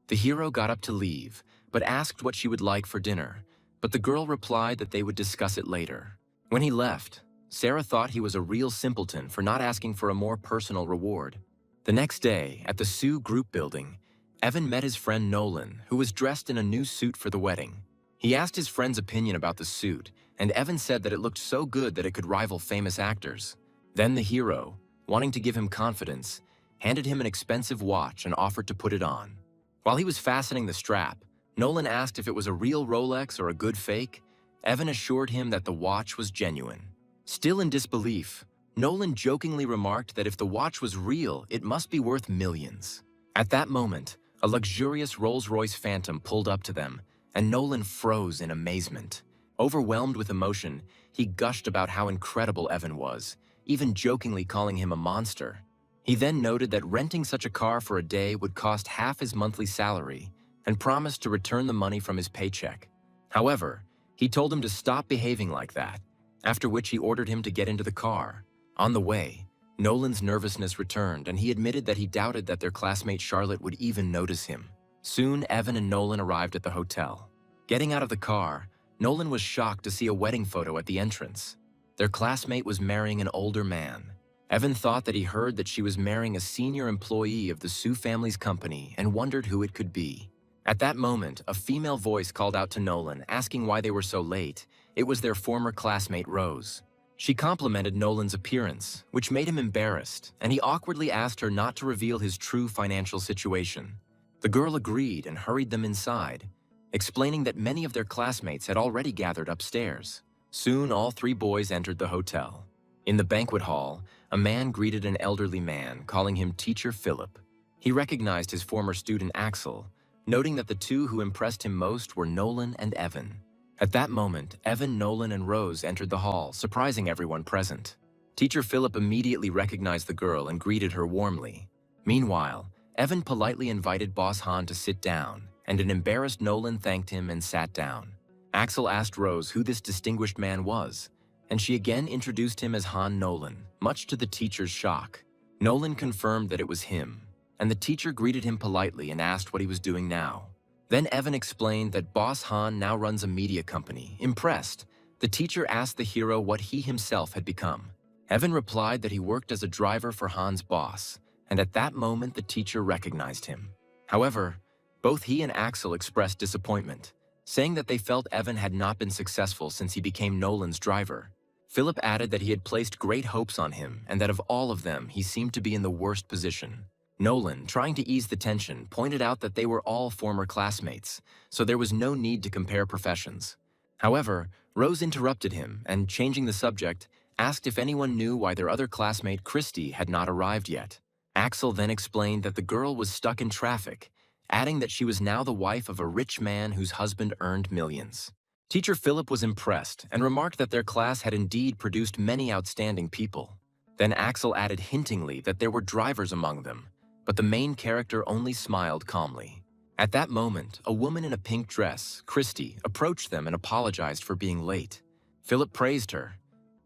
The hero got up to leave, but asked what she would like for dinner, but the girl replied that they would discuss it later. When he left, Sarah thought he was a real simpleton for not asking for a more personal reward. The next day, at the Sioux group building, Evan met his friend Nolan, who was dressed in a new suit for the wedding. He asked his friend's opinion about the suit, and Evan said that it looked so good that it could rival famous actors. Then the hero, wanting to give him confidence, handed him an expensive watch and offered to put it on. While he was fastening the strap, Nolan asked if it was a real Rolex or a good fake. Evan assured him that the watch was genuine. Still in disbelief, Nolan jokingly remarked that if the watch was real, it must be worth millions. At that moment, a luxurious Rolls-Royce Phantom pulled up to them, and Nolan froze in amazement. Overwhelmed with emotion, he gushed about how incredible Evan was, even jokingly calling him a monster. He then noted that renting such a car for a day would cost half his monthly salary, and promised to return the money from his paycheck. However, he told him to stop behaving like that, after which he ordered him to get into the car. On the way, Nolan's nervousness returned, and he admitted that he doubted that their classmate Charlotte would even notice him. Soon, Evan and Nolan arrived at the hotel. Getting out of the car, Nolan was shocked to see a wedding photo at the entrance. Their classmate was marrying an older man. Evan thought that he heard that she was marrying a senior employee of the Sioux family's company and wondered who it could be. At that moment, a female voice called out to Nolan, asking why they were so late. It was their former classmate, Rose. She complimented Nolan's appearance, which made him embarrassed, and he awkwardly asked her not to reveal his true financial situation. The girl agreed and hurried them inside, explaining that many of their classmates had already gathered upstairs. Soon, all 3 boys entered the hotel. In the banquet hall, a man greeted an elderly man, calling him Teacher Philip. He recognized his former student Axel, noting that the 2 who impressed him most were Nolan and Evan. At that moment, Evan, Nolan, and Rose entered the hall, surprising everyone present. Teacher Philip immediately recognized the girl and greeted her warmly. Meanwhile, Evan politely invited Boss Han to sit down, and an embarrassed Nolan thanked him and sat down. Axel asked Rose who this distinguished man was, and she again introduced him as Han Nolan, much to the teacher's shock. Nolan confirmed that it was him, and the teacher greeted him politely and asked what he was doing now. Then Evan explained that Boss Han now runs a media company. Impressed, the teacher asked the hero what he himself had become. Evan replied that he worked as a driver for Han's boss, and at that moment the teacher recognized him. However, both he and Axel expressed disappointment, saying that they felt Evan had not been successful since he became Nolan's driver. Philip added that he had placed great hopes on him and that of all of them, he seemed to be in the worst position. Nolan, trying to ease the tension, pointed out that they were all former classmates, so there was no need to compare professions. However, Rose interrupted him and, changing the subject, asked if anyone knew why their other classmate, Christy, had not arrived yet. Axel then explained that the girl was stuck in traffic, adding that she was now the wife of a rich man whose husband earned millions. Teacher Philip was impressed and remarked that their class had indeed produced many outstanding people. Then Axel added hintingly that there were drivers among them, but the main character only smiled calmly. At that moment, a woman in a pink dress, Christy, approached them and apologized for being late. Philip praised her.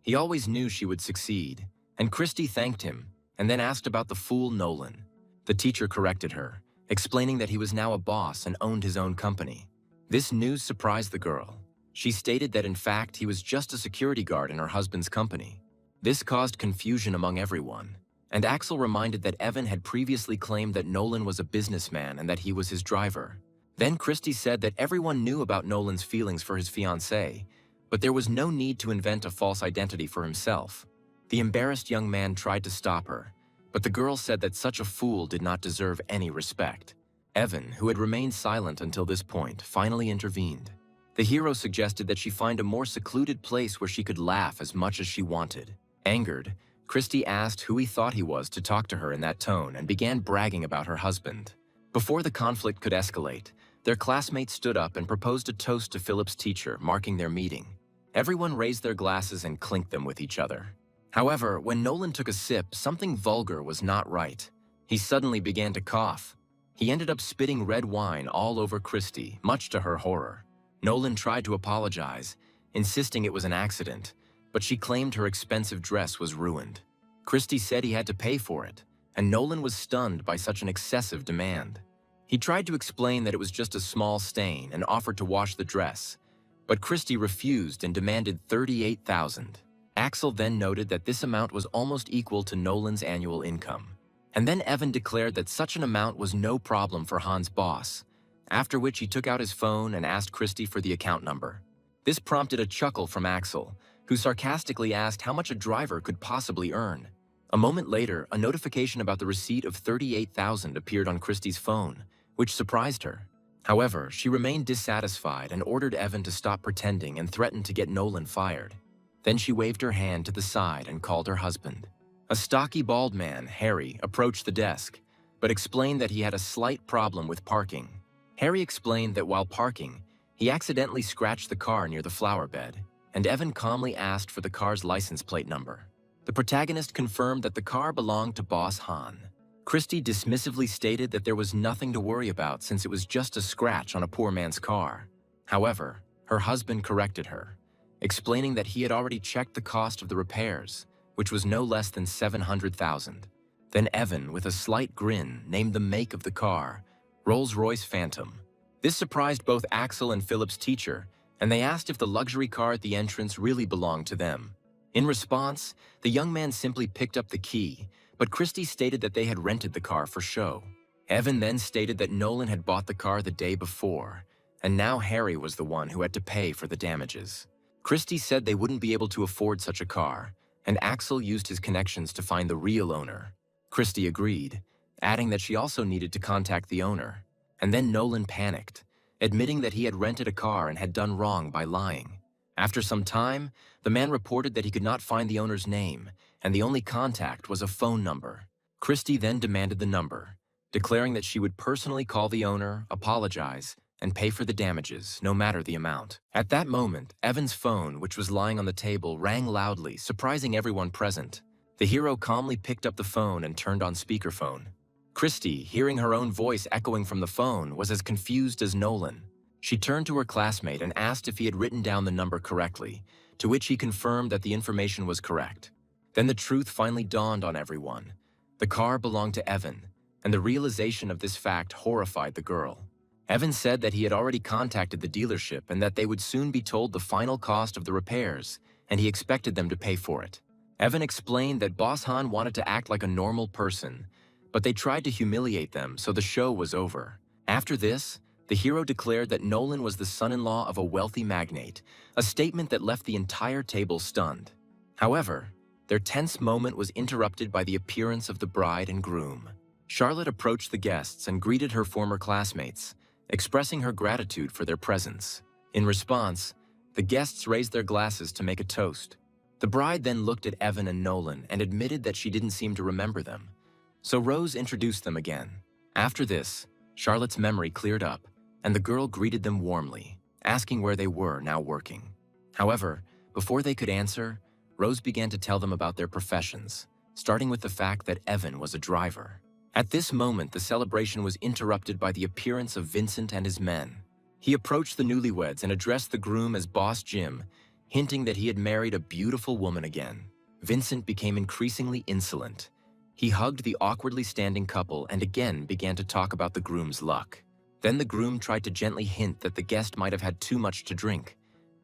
He always knew she would succeed, and Christy thanked him and then asked about the fool Nolan. The teacher corrected her, explaining that he was now a boss and owned his own company. This news surprised the girl. She stated that in fact he was just a security guard in her husband's company. This caused confusion among everyone, and Axel reminded that Evan had previously claimed that Nolan was a businessman and that he was his driver. Then Christy said that everyone knew about Nolan's feelings for his fiancée, but there was no need to invent a false identity for himself. The embarrassed young man tried to stop her, but the girl said that such a fool did not deserve any respect. Evan, who had remained silent until this point, finally intervened. The hero suggested that she find a more secluded place where she could laugh as much as she wanted. Angered, Christy asked who he thought he was to talk to her in that tone and began bragging about her husband. Before the conflict could escalate, their classmates stood up and proposed a toast to Philip's teacher, marking their meeting. Everyone raised their glasses and clinked them with each other. However, when Nolan took a sip, something vulgar was not right. He suddenly began to cough. He ended up spitting red wine all over Christy, much to her horror. Nolan tried to apologize, insisting it was an accident, but she claimed her expensive dress was ruined. Christy said he had to pay for it, and Nolan was stunned by such an excessive demand. He tried to explain that it was just a small stain and offered to wash the dress, but Christy refused and demanded $38,000. Axel then noted that this amount was almost equal to Nolan's annual income. And then Evan declared that such an amount was no problem for Han's boss, after which he took out his phone and asked Christy for the account number. This prompted a chuckle from Axel, who sarcastically asked how much a driver could possibly earn. A moment later, a notification about the receipt of $38,000 appeared on Christy's phone, which surprised her. However, she remained dissatisfied and ordered Evan to stop pretending and threatened to get Nolan fired. Then she waved her hand to the side and called her husband. A stocky bald man, Harry, approached the desk, but explained that he had a slight problem with parking. Harry explained that while parking, he accidentally scratched the car near the flower bed, and Evan calmly asked for the car's license plate number. The protagonist confirmed that the car belonged to Boss Han. Christy dismissively stated that there was nothing to worry about since it was just a scratch on a poor man's car. However, her husband corrected her, explaining that he had already checked the cost of the repairs, which was no less than $700,000. Then Evan, with a slight grin, named the make of the car, Rolls-Royce Phantom. This surprised both Axel and Philip's teacher, and they asked if the luxury car at the entrance really belonged to them. In response, the young man simply picked up the key, but Christy stated that they had rented the car for show. Evan then stated that Nolan had bought the car the day before, and now Harry was the one who had to pay for the damages. Christy said they wouldn't be able to afford such a car, and Axel used his connections to find the real owner. Christy agreed, adding that she also needed to contact the owner. And then Nolan panicked, admitting that he had rented a car and had done wrong by lying. After some time, the man reported that he could not find the owner's name, and the only contact was a phone number. Christy then demanded the number, declaring that she would personally call the owner, apologize, and pay for the damages, no matter the amount. At that moment, Evan's phone, which was lying on the table, rang loudly, surprising everyone present. The hero calmly picked up the phone and turned on speakerphone. Christy, hearing her own voice echoing from the phone, was as confused as Nolan. She turned to her classmate and asked if he had written down the number correctly, to which he confirmed that the information was correct. Then the truth finally dawned on everyone. The car belonged to Evan, and the realization of this fact horrified the girl. Evan said that he had already contacted the dealership and that they would soon be told the final cost of the repairs, and he expected them to pay for it. Evan explained that Boss Han wanted to act like a normal person, but they tried to humiliate them, so the show was over. After this, the hero declared that Nolan was the son-in-law of a wealthy magnate, a statement that left the entire table stunned. However, their tense moment was interrupted by the appearance of the bride and groom. Charlotte approached the guests and greeted her former classmates, expressing her gratitude for their presence. In response, the guests raised their glasses to make a toast. The bride then looked at Evan and Nolan and admitted that she didn't seem to remember them. So Rose introduced them again. After this, Charlotte's memory cleared up, and the girl greeted them warmly, asking where they were now working. However, before they could answer, Rose began to tell them about their professions, starting with the fact that Evan was a driver. At this moment, the celebration was interrupted by the appearance of Vincent and his men. He approached the newlyweds and addressed the groom as Boss Jim, hinting that he had married a beautiful woman again. Vincent became increasingly insolent. He hugged the awkwardly standing couple and again began to talk about the groom's luck. Then the groom tried to gently hint that the guest might have had too much to drink.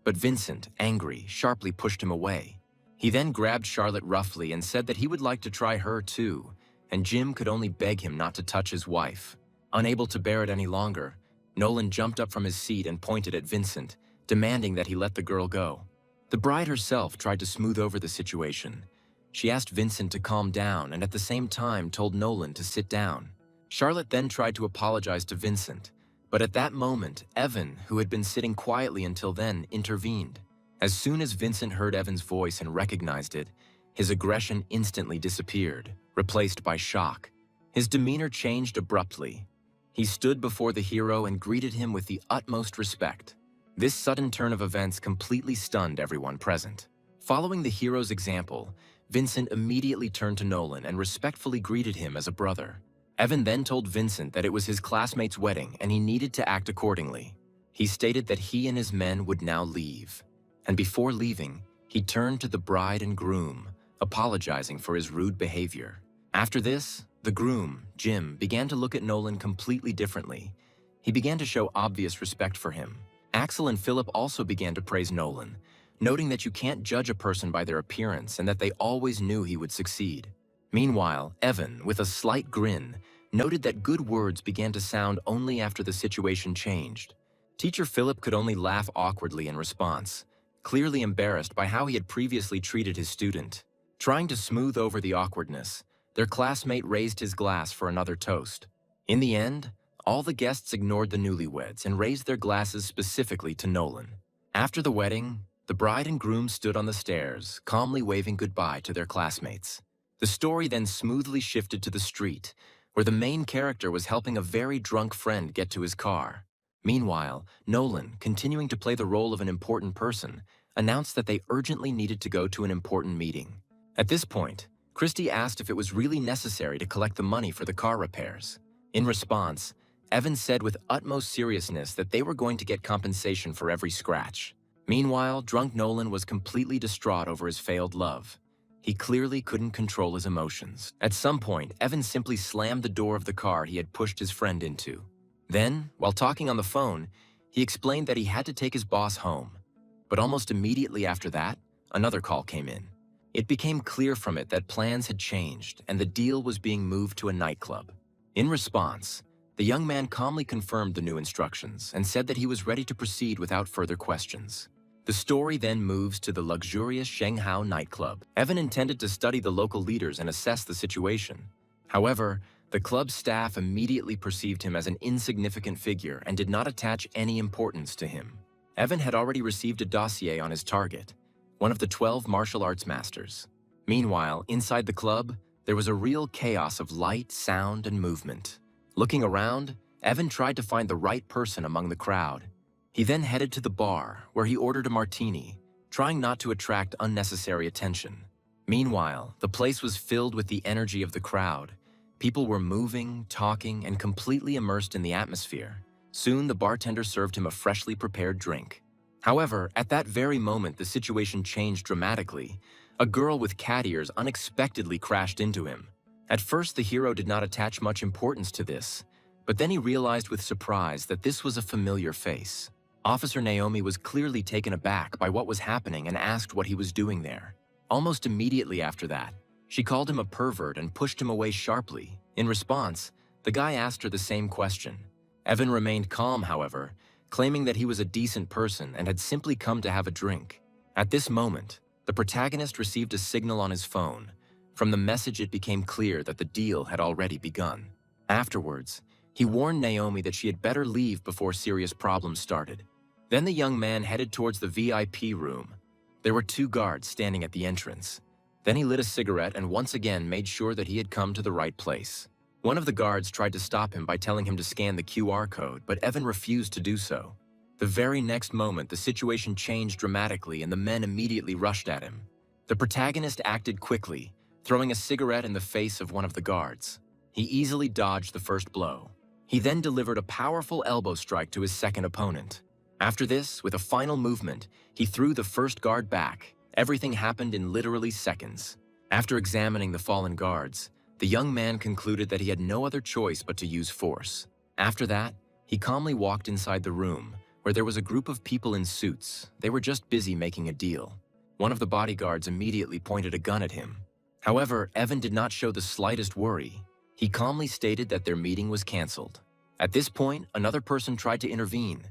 But Vincent, angry, sharply pushed him away. He then grabbed Charlotte roughly and said that he would like to try her too, and Jim could only beg him not to touch his wife. Unable to bear it any longer, Nolan jumped up from his seat and pointed at Vincent, demanding that he let the girl go. The bride herself tried to smooth over the situation. She asked Vincent to calm down and at the same time told Nolan to sit down. Charlotte then tried to apologize to Vincent, but at that moment, Evan, who had been sitting quietly until then, intervened. As soon as Vincent heard Evan's voice and recognized it, his aggression instantly disappeared, replaced by shock. His demeanor changed abruptly. He stood before the hero and greeted him with the utmost respect. This sudden turn of events completely stunned everyone present. Following the hero's example, Vincent immediately turned to Nolan and respectfully greeted him as a brother. Evan then told Vincent that it was his classmate's wedding and he needed to act accordingly. He stated that he and his men would now leave. And before leaving, he turned to the bride and groom, apologizing for his rude behavior. After this, the groom, Jim, began to look at Nolan completely differently. He began to show obvious respect for him. Axel and Philip also began to praise Nolan, noting that you can't judge a person by their appearance and that they always knew he would succeed. Meanwhile, Evan, with a slight grin, noted that good words began to sound only after the situation changed. Teacher Philip could only laugh awkwardly in response, clearly embarrassed by how he had previously treated his student. Trying to smooth over the awkwardness, their classmate raised his glass for another toast. In the end, all the guests ignored the newlyweds and raised their glasses specifically to Nolan. After the wedding, the bride and groom stood on the stairs, calmly waving goodbye to their classmates. The story then smoothly shifted to the street, where the main character was helping a very drunk friend get to his car. Meanwhile, Nolan, continuing to play the role of an important person, announced that they urgently needed to go to an important meeting. At this point, Christy asked if it was really necessary to collect the money for the car repairs. In response, Evan said with utmost seriousness that they were going to get compensation for every scratch. Meanwhile, drunk Nolan was completely distraught over his failed love. He clearly couldn't control his emotions. At some point, Evan simply slammed the door of the car he had pushed his friend into. Then, while talking on the phone, he explained that he had to take his boss home. But almost immediately after that, another call came in. It became clear from it that plans had changed and the deal was being moved to a nightclub. In response, the young man calmly confirmed the new instructions and said that he was ready to proceed without further questions. The story then moves to the luxurious Shanghai nightclub. Evan intended to study the local leaders and assess the situation. However, the club staff immediately perceived him as an insignificant figure and did not attach any importance to him. Evan had already received a dossier on his target, one of the 12 martial arts masters. Meanwhile, inside the club, there was a real chaos of light, sound, and movement. Looking around, Evan tried to find the right person among the crowd. He then headed to the bar, where he ordered a martini, trying not to attract unnecessary attention. Meanwhile, the place was filled with the energy of the crowd. People were moving, talking, and completely immersed in the atmosphere. Soon, the bartender served him a freshly prepared drink. However, at that very moment, the situation changed dramatically. A girl with cat ears unexpectedly crashed into him. At first, the hero did not attach much importance to this, but then he realized with surprise that this was a familiar face. Officer Naomi was clearly taken aback by what was happening and asked what he was doing there. Almost immediately after that, she called him a pervert and pushed him away sharply. In response, the guy asked her the same question. Evan remained calm, however, claiming that he was a decent person and had simply come to have a drink. At this moment, the protagonist received a signal on his phone. From the message, it became clear that the deal had already begun. Afterwards, he warned Naomi that she had better leave before serious problems started. Then the young man headed towards the VIP room. There were 2 guards standing at the entrance. Then he lit a cigarette and once again made sure that he had come to the right place. One of the guards tried to stop him by telling him to scan the QR code, but Evan refused to do so. The very next moment, the situation changed dramatically and the men immediately rushed at him. The protagonist acted quickly, throwing a cigarette in the face of one of the guards. He easily dodged the first blow. He then delivered a powerful elbow strike to his second opponent. After this, with a final movement, he threw the first guard back. Everything happened in literally seconds. After examining the fallen guards, the young man concluded that he had no other choice but to use force. After that, he calmly walked inside the room, where there was a group of people in suits. They were just busy making a deal. One of the bodyguards immediately pointed a gun at him. However, Evan did not show the slightest worry. He calmly stated that their meeting was canceled. At this point, another person tried to intervene,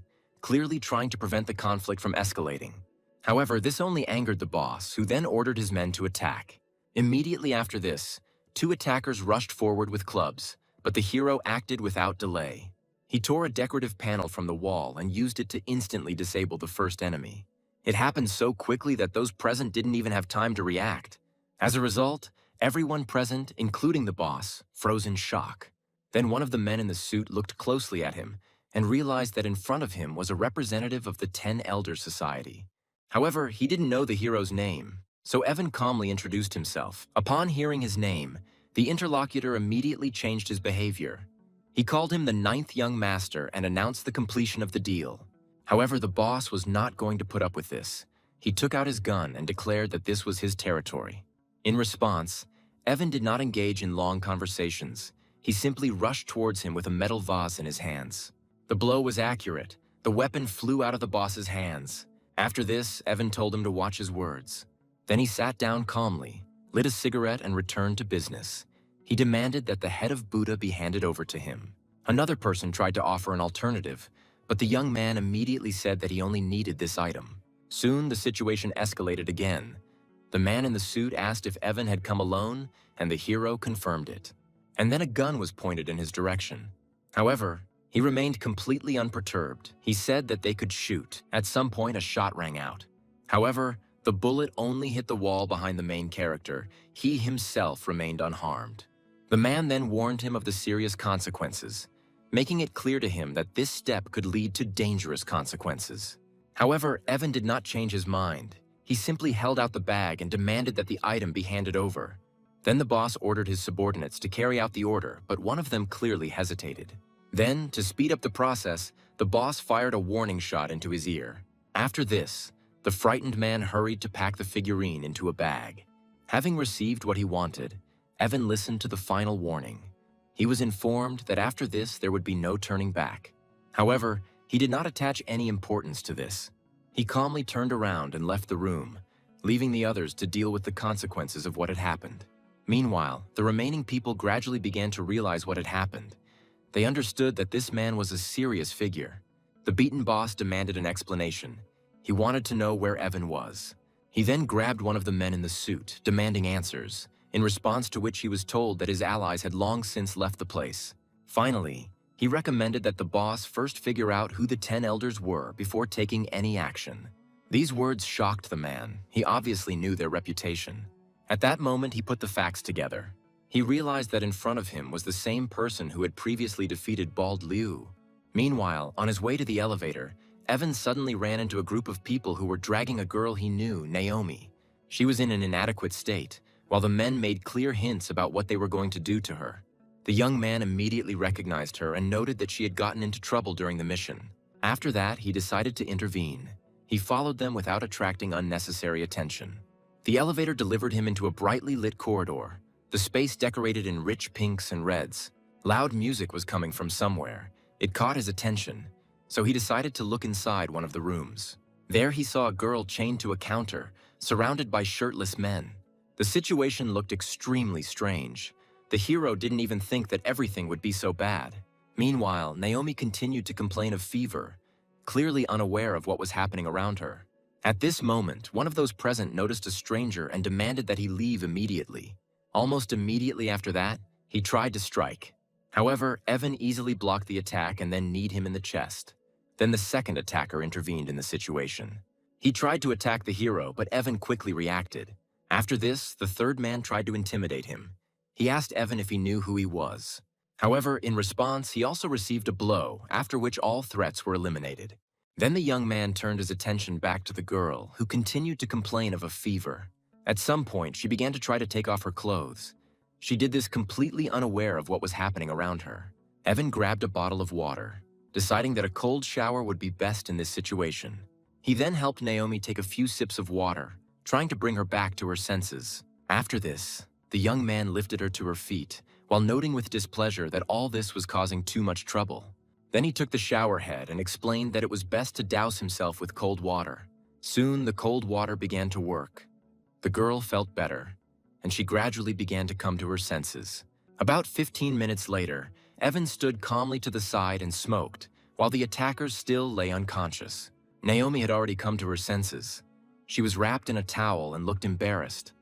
clearly trying to prevent the conflict from escalating. However, this only angered the boss, who then ordered his men to attack. Immediately after this, 2 attackers rushed forward with clubs, but the hero acted without delay. He tore a decorative panel from the wall and used it to instantly disable the first enemy. It happened so quickly that those present didn't even have time to react. As a result, everyone present, including the boss, froze in shock. Then one of the men in the suit looked closely at him and realized that in front of him was a representative of the 10 Elder Society. However, he didn't know the hero's name, so Evan calmly introduced himself. Upon hearing his name, the interlocutor immediately changed his behavior. He called him the 9th young master and announced the completion of the deal. However, the boss was not going to put up with this. He took out his gun and declared that this was his territory. In response, Evan did not engage in long conversations. He simply rushed towards him with a metal vase in his hands. The blow was accurate. The weapon flew out of the boss's hands. After this, Evan told him to watch his words. Then he sat down calmly, lit a cigarette, and returned to business. He demanded that the head of Buddha be handed over to him. Another person tried to offer an alternative, but the young man immediately said that he only needed this item. Soon, the situation escalated again. The man in the suit asked if Evan had come alone, and the hero confirmed it. And then a gun was pointed in his direction. However, he remained completely unperturbed. He said that they could shoot. At some point, a shot rang out. However, the bullet only hit the wall behind the main character. He himself remained unharmed. The man then warned him of the serious consequences, making it clear to him that this step could lead to dangerous consequences. However, Evan did not change his mind. He simply held out the bag and demanded that the item be handed over. Then the boss ordered his subordinates to carry out the order, but one of them clearly hesitated. Then, to speed up the process, the boss fired a warning shot into his ear. After this, the frightened man hurried to pack the figurine into a bag. Having received what he wanted, Evan listened to the final warning. He was informed that after this there would be no turning back. However, he did not attach any importance to this. He calmly turned around and left the room, leaving the others to deal with the consequences of what had happened. Meanwhile, the remaining people gradually began to realize what had happened. They understood that this man was a serious figure. The beaten boss demanded an explanation. He wanted to know where Evan was. He then grabbed one of the men in the suit, demanding answers, in response to which he was told that his allies had long since left the place. Finally, he recommended that the boss first figure out who the 10 elders were before taking any action. These words shocked the man. He obviously knew their reputation. At that moment, he put the facts together. He realized that in front of him was the same person who had previously defeated Bald Liu. Meanwhile, on his way to the elevator, Evan suddenly ran into a group of people who were dragging a girl he knew, Naomi. She was in an inadequate state, while the men made clear hints about what they were going to do to her. The young man immediately recognized her and noted that she had gotten into trouble during the mission. After that, he decided to intervene. He followed them without attracting unnecessary attention. The elevator delivered him into a brightly lit corridor, the space decorated in rich pinks and reds. Loud music was coming from somewhere. It caught his attention, so he decided to look inside one of the rooms. There he saw a girl chained to a counter, surrounded by shirtless men. The situation looked extremely strange. The hero didn't even think that everything would be so bad. Meanwhile, Naomi continued to complain of fever, clearly unaware of what was happening around her. At this moment, one of those present noticed a stranger and demanded that he leave immediately. Almost immediately after that, he tried to strike. However, Evan easily blocked the attack and then kneed him in the chest. Then the second attacker intervened in the situation. He tried to attack the hero, but Evan quickly reacted. After this, the third man tried to intimidate him. He asked Evan if he knew who he was. However, in response, he also received a blow, after which all threats were eliminated. Then the young man turned his attention back to the girl, who continued to complain of a fever. At some point, she began to try to take off her clothes. She did this completely unaware of what was happening around her. Evan grabbed a bottle of water, deciding that a cold shower would be best in this situation. He then helped Naomi take a few sips of water, trying to bring her back to her senses. After this, the young man lifted her to her feet, while noting with displeasure that all this was causing too much trouble. Then he took the shower head and explained that it was best to douse himself with cold water. Soon, the cold water began to work. The girl felt better, and she gradually began to come to her senses. About 15 minutes later, Evan stood calmly to the side and smoked, while the attackers still lay unconscious. Naomi had already come to her senses. She was wrapped in a towel and looked embarrassed.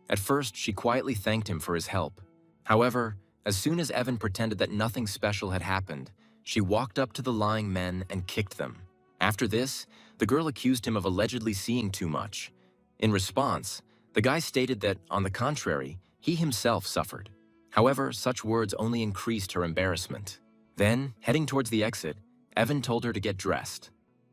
At first, she quietly thanked him for his help. However, as soon as Evan pretended that nothing special had happened, she walked up to the lying men and kicked them. After this, the girl accused him of allegedly seeing too much. In response, the guy stated that, on the contrary, he himself suffered. However, such words only increased her embarrassment. Then, heading towards the exit, Evan told her to get dressed.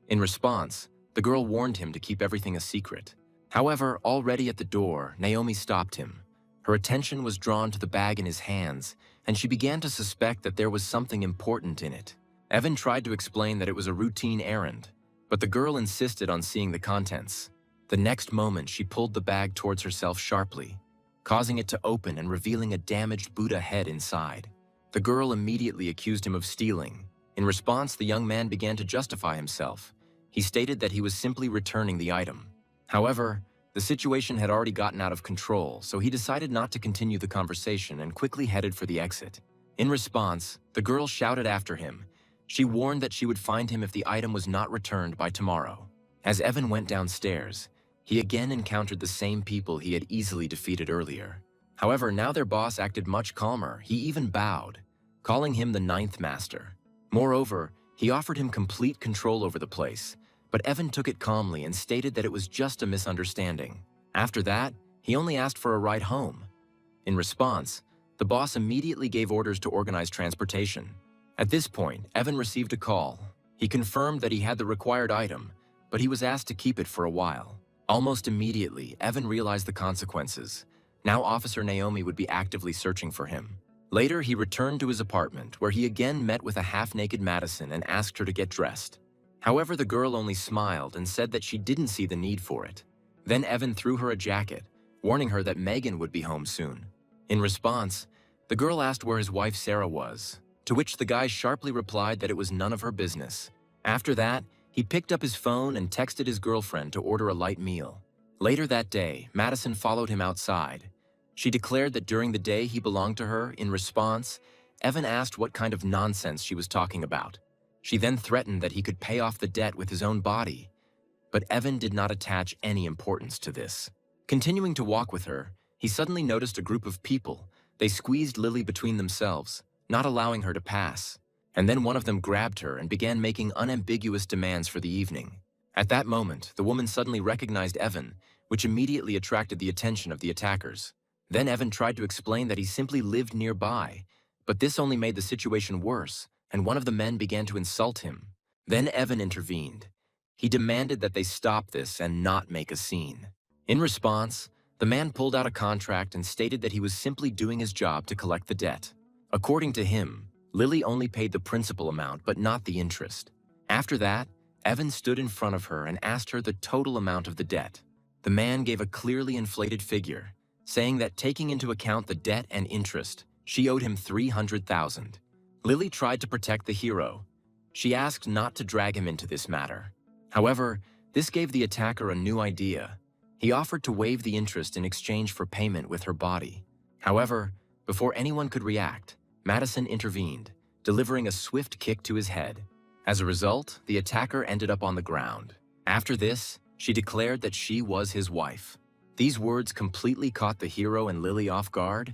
In response, the girl warned him to keep everything a secret. However, already at the door, Naomi stopped him. Her attention was drawn to the bag in his hands, and she began to suspect that there was something important in it. Evan tried to explain that it was a routine errand, but the girl insisted on seeing the contents. The next moment, she pulled the bag towards herself sharply, causing it to open and revealing a damaged Buddha head inside. The girl immediately accused him of stealing. In response, the young man began to justify himself. He stated that he was simply returning the item. However, the situation had already gotten out of control, so he decided not to continue the conversation and quickly headed for the exit. In response, the girl shouted after him. She warned that she would find him if the item was not returned by tomorrow. As Evan went downstairs, he again encountered the same people he had easily defeated earlier. However, now their boss acted much calmer. He even bowed, calling him the Ninth Master. Moreover, he offered him complete control over the place, but Evan took it calmly and stated that it was just a misunderstanding. After that, he only asked for a ride home. In response, the boss immediately gave orders to organize transportation. At this point, Evan received a call. He confirmed that he had the required item, but he was asked to keep it for a while. Almost immediately, Evan realized the consequences. Now Officer Naomi would be actively searching for him. Later, he returned to his apartment, where he again met with a half-naked Madison and asked her to get dressed. However, the girl only smiled and said that she didn't see the need for it. Then Evan threw her a jacket, warning her that Megan would be home soon. In response, the girl asked where his wife Sarah was, to which the guy sharply replied that it was none of her business. After that, he picked up his phone and texted his girlfriend to order a light meal. Later that day, Madison followed him outside. She declared that during the day he belonged to her. In response, Evan asked what kind of nonsense she was talking about. She then threatened that he could pay off the debt with his own body. But Evan did not attach any importance to this. Continuing to walk with her, he suddenly noticed a group of people. They squeezed Lily between themselves, not allowing her to pass. And then one of them grabbed her and began making unambiguous demands for the evening. At that moment, the woman suddenly recognized Evan, which immediately attracted the attention of the attackers. Then Evan tried to explain that he simply lived nearby, but this only made the situation worse, and one of the men began to insult him. Then Evan intervened. He demanded that they stop this and not make a scene. In response, the man pulled out a contract and stated that he was simply doing his job to collect the debt. According to him, Lily only paid the principal amount but not the interest. After that, Evan stood in front of her and asked her the total amount of the debt. The man gave a clearly inflated figure, saying that taking into account the debt and interest, she owed him $300,000. Lily tried to protect the hero. She asked not to drag him into this matter. However, this gave the attacker a new idea. He offered to waive the interest in exchange for payment with her body. However, before anyone could react, Madison intervened, delivering a swift kick to his head. As a result, the attacker ended up on the ground. After this, she declared that she was his wife. These words completely caught the hero and Lily off guard.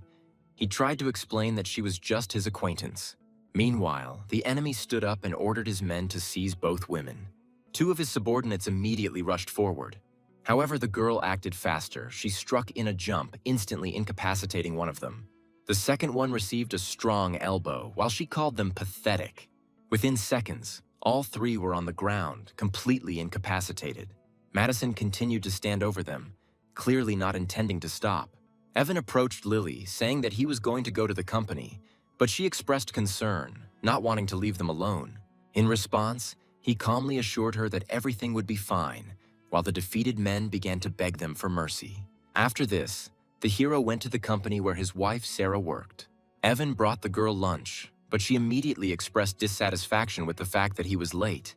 He tried to explain that she was just his acquaintance. Meanwhile, the enemy stood up and ordered his men to seize both women. Two of his subordinates immediately rushed forward. However, the girl acted faster. She struck in a jump, instantly incapacitating one of them. The second one received a strong elbow, while she called them pathetic. Within seconds, all three were on the ground, completely incapacitated. Madison continued to stand over them, clearly not intending to stop. Evan approached Lily, saying that he was going to go to the company, but she expressed concern, not wanting to leave them alone. In response, he calmly assured her that everything would be fine, while the defeated men began to beg them for mercy. After this, the hero went to the company where his wife Sarah worked. Evan brought the girl lunch, but she immediately expressed dissatisfaction with the fact that he was late.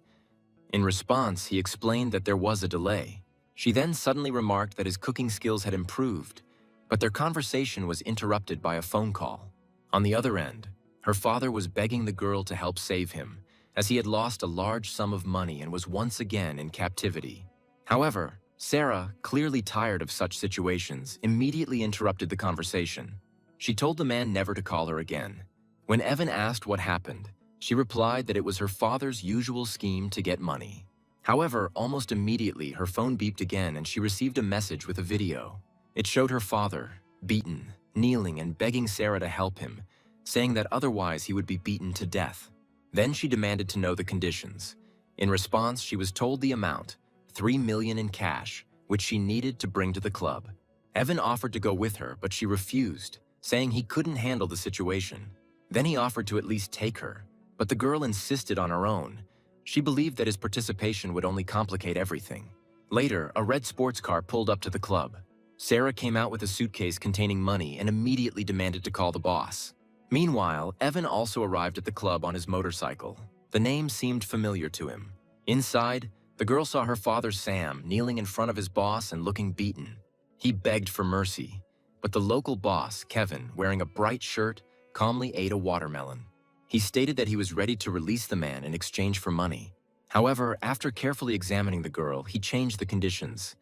In response, he explained that there was a delay. She then suddenly remarked that his cooking skills had improved, but their conversation was interrupted by a phone call. On the other end, her father was begging the girl to help save him, as he had lost a large sum of money and was once again in captivity. However, Sarah, clearly tired of such situations, immediately interrupted the conversation. She told the man never to call her again. When Evan asked what happened, she replied that it was her father's usual scheme to get money. However, almost immediately her phone beeped again and she received a message with a video. It showed her father, beaten, kneeling and begging Sarah to help him, saying that otherwise he would be beaten to death. Then she demanded to know the conditions. In response, she was told the amount, $3 million in cash, which she needed to bring to the club. Evan offered to go with her, but she refused, saying he couldn't handle the situation. Then he offered to at least take her, but the girl insisted on her own. She believed that his participation would only complicate everything. Later, a red sports car pulled up to the club. Sarah came out with a suitcase containing money and immediately demanded to call the boss. Meanwhile, Evan also arrived at the club on his motorcycle. The name seemed familiar to him. Inside, the girl saw her father Sam kneeling in front of his boss and looking beaten. He begged for mercy, but the local boss, Kevin, wearing a bright shirt, calmly ate a watermelon. He stated that he was ready to release the man in exchange for money. However, after carefully examining the girl, he changed the conditions.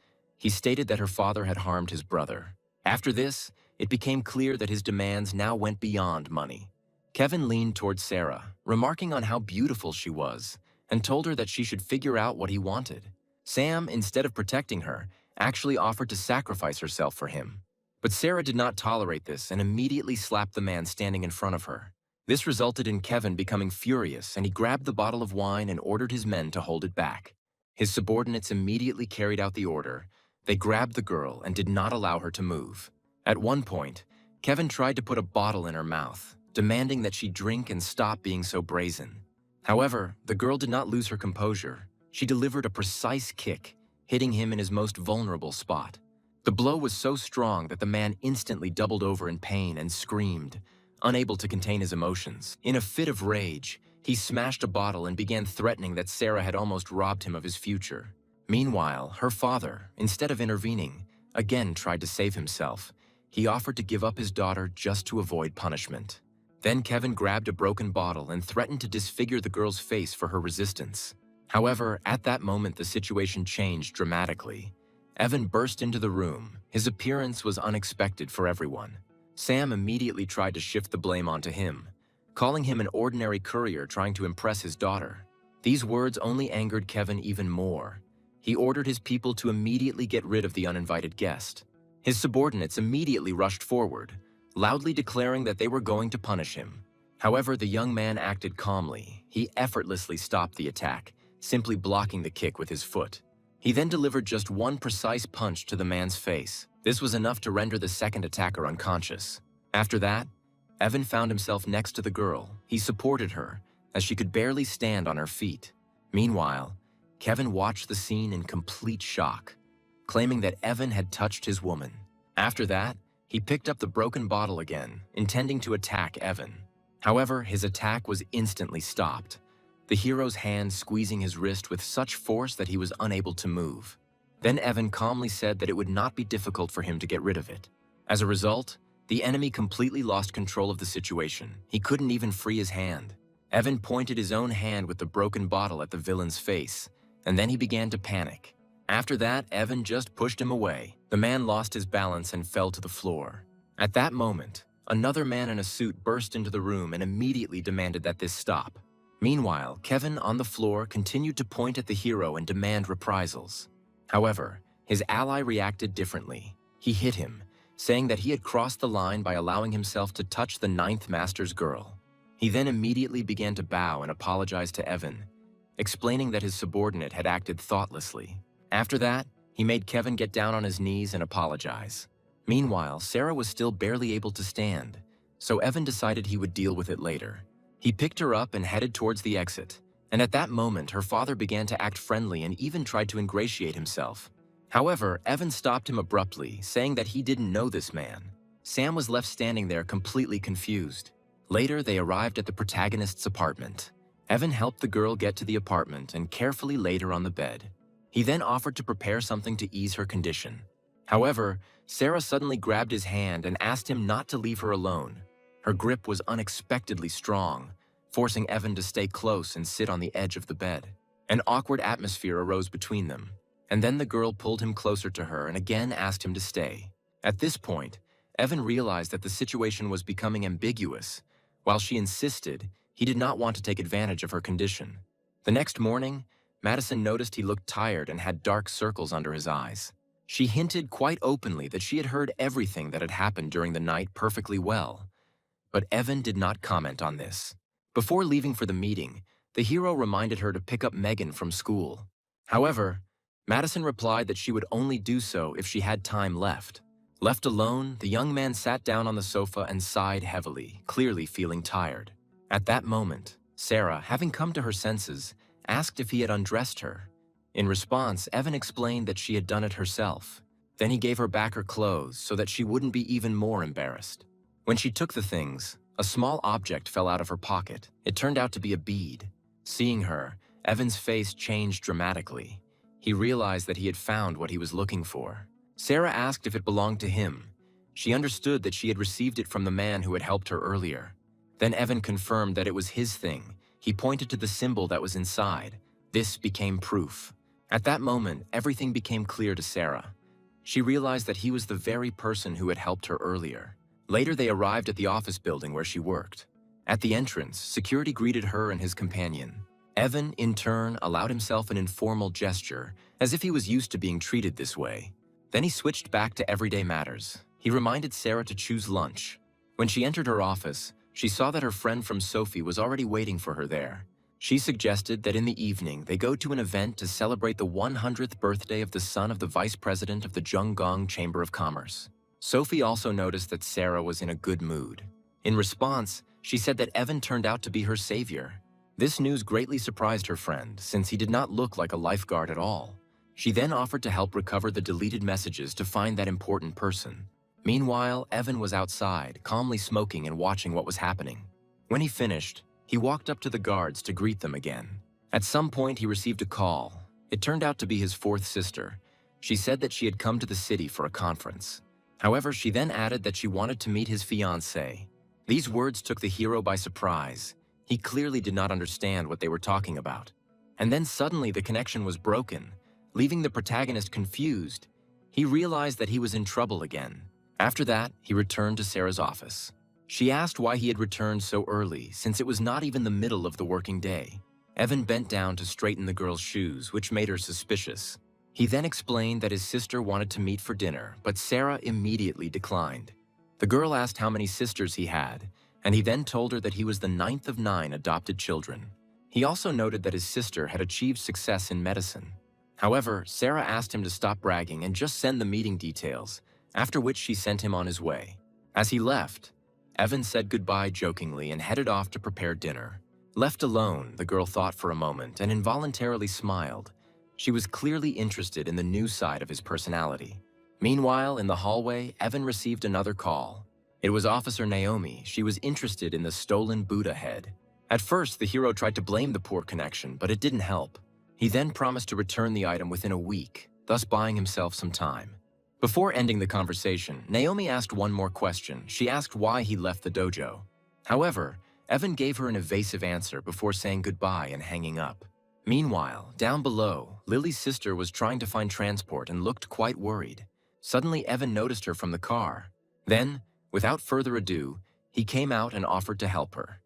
He stated that her father had harmed his brother. After this, it became clear that his demands now went beyond money. Kevin leaned towards Sarah, remarking on how beautiful she was, and told her that she should figure out what he wanted. Sam, instead of protecting her, actually offered to sacrifice herself for him. But Sarah did not tolerate this and immediately slapped the man standing in front of her. This resulted in Kevin becoming furious, and he grabbed the bottle of wine and ordered his men to hold it back. His subordinates immediately carried out the order. They grabbed the girl and did not allow her to move. At one point, Kevin tried to put a bottle in her mouth, demanding that she drink and stop being so brazen. However, the girl did not lose her composure. She delivered a precise kick, hitting him in his most vulnerable spot. The blow was so strong that the man instantly doubled over in pain and screamed, unable to contain his emotions. In a fit of rage, he smashed a bottle and began threatening that Sarah had almost robbed him of his future. Meanwhile, her father, instead of intervening, again tried to save himself. He offered to give up his daughter just to avoid punishment. Then Kevin grabbed a broken bottle and threatened to disfigure the girl's face for her resistance. However, at that moment the situation changed dramatically. Evan burst into the room. His appearance was unexpected for everyone. Sam immediately tried to shift the blame onto him, calling him an ordinary courier trying to impress his daughter. These words only angered Kevin even more. He ordered his people to immediately get rid of the uninvited guest. His subordinates immediately rushed forward, loudly declaring that they were going to punish him. However, the young man acted calmly. He effortlessly stopped the attack, simply blocking the kick with his foot. He then delivered just one precise punch to the man's face. This was enough to render the second attacker unconscious. After that, Evan found himself next to the girl. He supported her, as she could barely stand on her feet. Meanwhile, Kevin watched the scene in complete shock, claiming that Evan had touched his woman. After that, he picked up the broken bottle again, intending to attack Evan. However, his attack was instantly stopped, the hero's hand squeezing his wrist with such force that he was unable to move. Then Evan calmly said that it would not be difficult for him to get rid of it. As a result, the enemy completely lost control of the situation. He couldn't even free his hand. Evan pointed his own hand with the broken bottle at the villain's face, and then he began to panic. After that, Evan just pushed him away. The man lost his balance and fell to the floor. At that moment, another man in a suit burst into the room and immediately demanded that this stop. Meanwhile, Kevin, on the floor, continued to point at the hero and demand reprisals. However, his ally reacted differently. He hit him, saying that he had crossed the line by allowing himself to touch the ninth master's girl. He then immediately began to bow and apologize to Evan, explaining that his subordinate had acted thoughtlessly. After that, he made Kevin get down on his knees and apologize. Meanwhile, Sarah was still barely able to stand, so Evan decided he would deal with it later. He picked her up and headed towards the exit, and at that moment her father began to act friendly and even tried to ingratiate himself. However, Evan stopped him abruptly, saying that he didn't know this man. Sam was left standing there completely confused. Later, they arrived at the protagonist's apartment. Evan helped the girl get to the apartment and carefully laid her on the bed. He then offered to prepare something to ease her condition. However, Sarah suddenly grabbed his hand and asked him not to leave her alone. Her grip was unexpectedly strong, forcing Evan to stay close and sit on the edge of the bed. An awkward atmosphere arose between them, and then the girl pulled him closer to her and again asked him to stay. At this point, Evan realized that the situation was becoming ambiguous. While she insisted, he did not want to take advantage of her condition. The next morning, Madison noticed he looked tired and had dark circles under his eyes. She hinted quite openly that she had heard everything that had happened during the night perfectly well, but Evan did not comment on this. Before leaving for the meeting, the hero reminded her to pick up Megan from school. However, Madison replied that she would only do so if she had time left. Left alone, the young man sat down on the sofa and sighed heavily, clearly feeling tired. At that moment, Sarah, having come to her senses, asked if he had undressed her. In response, Evan explained that she had done it herself. Then he gave her back her clothes so that she wouldn't be even more embarrassed. When she took the things, a small object fell out of her pocket. It turned out to be a bead. Seeing her, Evan's face changed dramatically. He realized that he had found what he was looking for. Sarah asked if it belonged to him. She understood that she had received it from the man who had helped her earlier. Then Evan confirmed that it was his thing. He pointed to the symbol that was inside. This became proof. At that moment, everything became clear to Sarah. She realized that he was the very person who had helped her earlier. Later, they arrived at the office building where she worked. At the entrance, security greeted her and his companion. Evan, in turn, allowed himself an informal gesture, as if he was used to being treated this way. Then he switched back to everyday matters. He reminded Sarah to choose lunch. When she entered her office, she saw that her friend from Sophie was already waiting for her there. She suggested that in the evening they go to an event to celebrate the 100th birthday of the son of the vice president of the Zhonggong Chamber of Commerce. Sophie also noticed that Sarah was in a good mood. In response, she said that Evan turned out to be her savior. This news greatly surprised her friend, since he did not look like a lifeguard at all. She then offered to help recover the deleted messages to find that important person. Meanwhile, Evan was outside, calmly smoking and watching what was happening. When he finished, he walked up to the guards to greet them again. At some point, he received a call. It turned out to be his fourth sister. She said that she had come to the city for a conference. However, she then added that she wanted to meet his fiancée. These words took the hero by surprise. He clearly did not understand what they were talking about. And then suddenly the connection was broken, leaving the protagonist confused. He realized that he was in trouble again. After that, he returned to Sarah's office. She asked why he had returned so early, since it was not even the middle of the working day. Evan bent down to straighten the girl's shoes, which made her suspicious. He then explained that his sister wanted to meet for dinner, but Sarah immediately declined. The girl asked how many sisters he had, and he then told her that he was the 9th of 9 adopted children. He also noted that his sister had achieved success in medicine. However, Sarah asked him to stop bragging and just send the meeting details, after which she sent him on his way. As he left, Evan said goodbye jokingly and headed off to prepare dinner. Left alone, the girl thought for a moment and involuntarily smiled. She was clearly interested in the new side of his personality. Meanwhile, in the hallway, Evan received another call. It was Officer Naomi. She was interested in the stolen Buddha head. At first, the hero tried to blame the poor connection, but it didn't help. He then promised to return the item within a week, thus buying himself some time. Before ending the conversation, Naomi asked one more question. She asked why he left the dojo. However, Evan gave her an evasive answer before saying goodbye and hanging up. Meanwhile, down below, Lily's sister was trying to find transport and looked quite worried. Suddenly, Evan noticed her from the car. Then, Without further ado, he came out and offered to help her.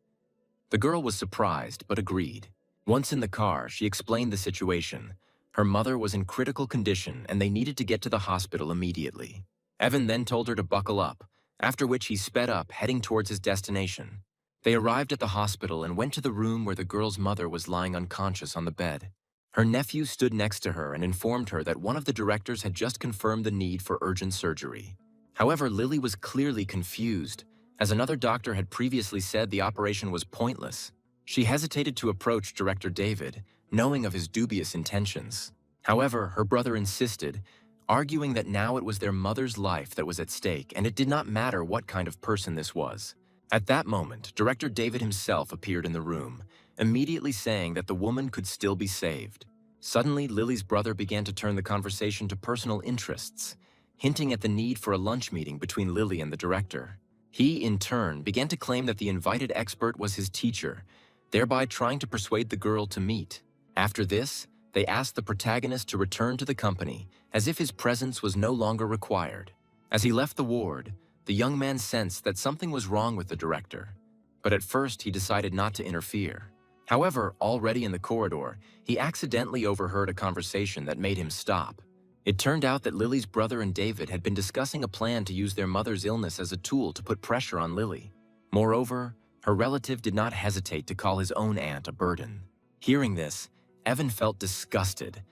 The girl was surprised but agreed. Once in the car, she explained the situation. Her mother was in critical condition and they needed to get to the hospital immediately. Evan then told her to buckle up, after which he sped up, heading towards his destination. They arrived at the hospital and went to the room where the girl's mother was lying unconscious on the bed. Her nephew stood next to her and informed her that one of the directors had just confirmed the need for urgent surgery. However, Lily was clearly confused, as another doctor had previously said the operation was pointless. She hesitated to approach Director David, knowing of his dubious intentions. However, her brother insisted, arguing that now it was their mother's life that was at stake and it did not matter what kind of person this was. At that moment, Director David himself appeared in the room, immediately saying that the woman could still be saved. Suddenly, Lily's brother began to turn the conversation to personal interests, hinting at the need for a lunch meeting between Lily and the director. He, in turn, began to claim that the invited expert was his teacher, thereby trying to persuade the girl to meet. After this, they asked the protagonist to return to the company, as if his presence was no longer required. As he left the ward, the young man sensed that something was wrong with the director, but at first he decided not to interfere. However, already in the corridor, he accidentally overheard a conversation that made him stop. It turned out that Lily's brother and David had been discussing a plan to use their mother's illness as a tool to put pressure on Lily. Moreover, her relative did not hesitate to call his own aunt a burden. Hearing this, Evan felt disgusted,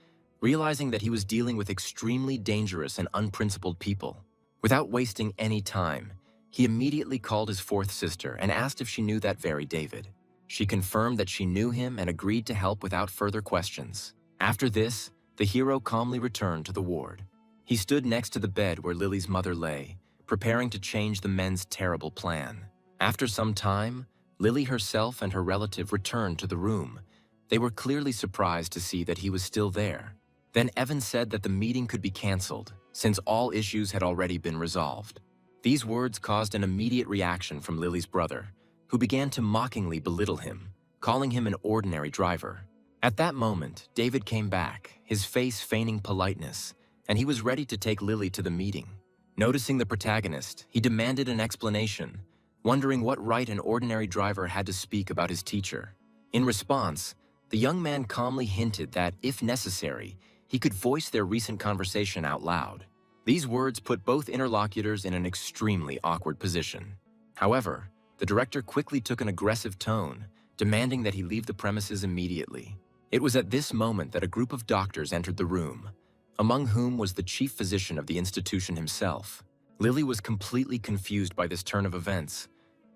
realizing that he was dealing with extremely dangerous and unprincipled people. Without wasting any time, he immediately called his fourth sister and asked if she knew that very David. She confirmed that she knew him and agreed to help without further questions. After this, the hero calmly returned to the ward. He stood next to the bed where Lily's mother lay, preparing to change the men's terrible plan. After some time, Lily herself and her relative returned to the room. They were clearly surprised to see that he was still there. Then Evan said that the meeting could be cancelled, since all issues had already been resolved. These words caused an immediate reaction from Lily's brother, who began to mockingly belittle him, calling him an ordinary driver. At that moment, David came back, his face feigning politeness, and he was ready to take Lily to the meeting. Noticing the protagonist, he demanded an explanation, wondering what right an ordinary driver had to speak about his teacher. In response, the young man calmly hinted that, if necessary, he could voice their recent conversation out loud. These words put both interlocutors in an extremely awkward position. However, the director quickly took an aggressive tone, demanding that he leave the premises immediately. It was at this moment that a group of doctors entered the room, among whom was the chief physician of the institution himself. Lily was completely confused by this turn of events,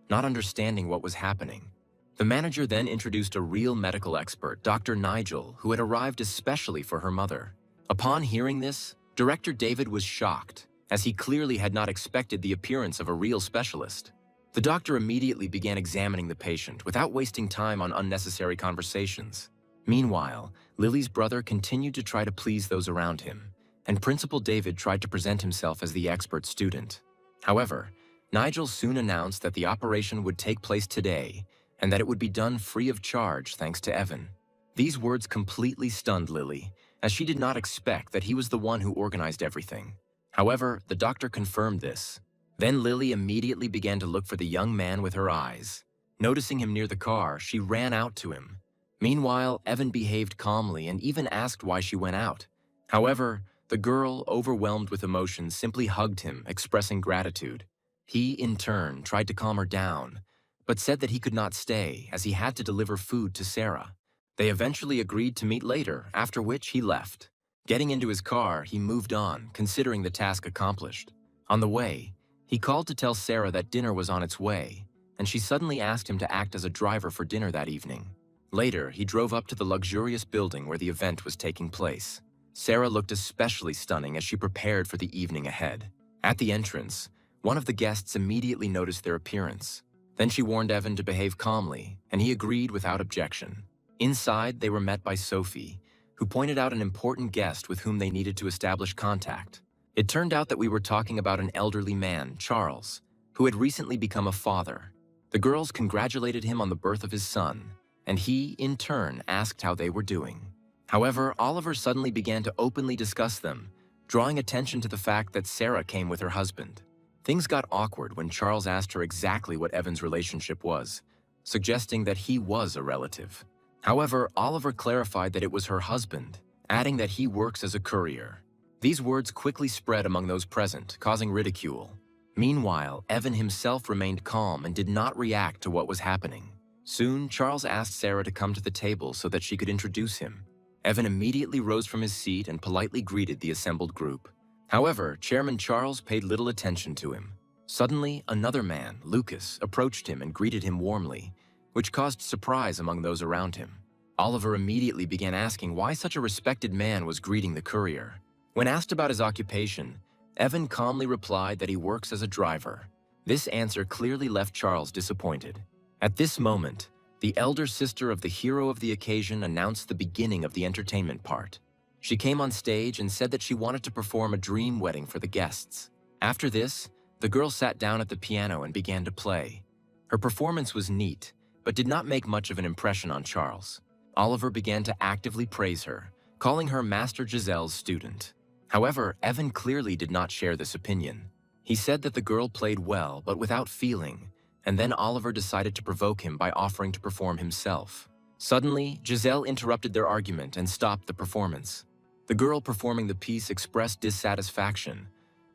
not understanding what was happening. The manager then introduced a real medical expert, Dr. Nigel, who had arrived especially for her mother. Upon hearing this, Director David was shocked, as he clearly had not expected the appearance of a real specialist. The doctor immediately began examining the patient without wasting time on unnecessary conversations. Meanwhile, Lily's brother continued to try to please those around him, and Principal David tried to present himself as the expert student. However, Nigel soon announced that the operation would take place today and that it would be done free of charge thanks to Evan. These words completely stunned Lily, as she did not expect that he was the one who organized everything. However, the doctor confirmed this. Then Lily immediately began to look for the young man with her eyes. Noticing him near the car, she ran out to him. Meanwhile, Evan behaved calmly and even asked why she went out. However, the girl, overwhelmed with emotion, simply hugged him, expressing gratitude. He, in turn, tried to calm her down, but said that he could not stay as he had to deliver food to Sarah. They eventually agreed to meet later, after which he left. Getting into his car, he moved on, considering the task accomplished. On the way, he called to tell Sarah that dinner was on its way, and she suddenly asked him to act as a driver for dinner that evening. Later, he drove up to the luxurious building where the event was taking place. Sarah looked especially stunning as she prepared for the evening ahead. At the entrance, one of the guests immediately noticed their appearance. Then she warned Evan to behave calmly, and he agreed without objection. Inside, they were met by Sophie, who pointed out an important guest with whom they needed to establish contact. It turned out that we were talking about an elderly man, Charles, who had recently become a father. The girls congratulated him on the birth of his son, and he, in turn, asked how they were doing. However, Oliver suddenly began to openly discuss them, drawing attention to the fact that Sarah came with her husband. Things got awkward when Charles asked her exactly what Evan's relationship was, suggesting that he was a relative. However, Oliver clarified that it was her husband, adding that he works as a courier. These words quickly spread among those present, causing ridicule. Meanwhile, Evan himself remained calm and did not react to what was happening. Soon, Charles asked Sarah to come to the table so that she could introduce him. Evan immediately rose from his seat and politely greeted the assembled group. However, Chairman Charles paid little attention to him. Suddenly, another man, Lucas, approached him and greeted him warmly, which caused surprise among those around him. Oliver immediately began asking why such a respected man was greeting the courier. When asked about his occupation, Evan calmly replied that he works as a driver. This answer clearly left Charles disappointed. At this moment, the elder sister of the hero of the occasion announced the beginning of the entertainment part. She came on stage and said that she wanted to perform a dream wedding for the guests. After this, the girl sat down at the piano and began to play. Her performance was neat, but did not make much of an impression on Charles. Oliver began to actively praise her, calling her Master Giselle's student. However, Evan clearly did not share this opinion. He said that the girl played well, but without feeling, and then Oliver decided to provoke him by offering to perform himself. Suddenly, Giselle interrupted their argument and stopped the performance. The girl performing the piece expressed dissatisfaction,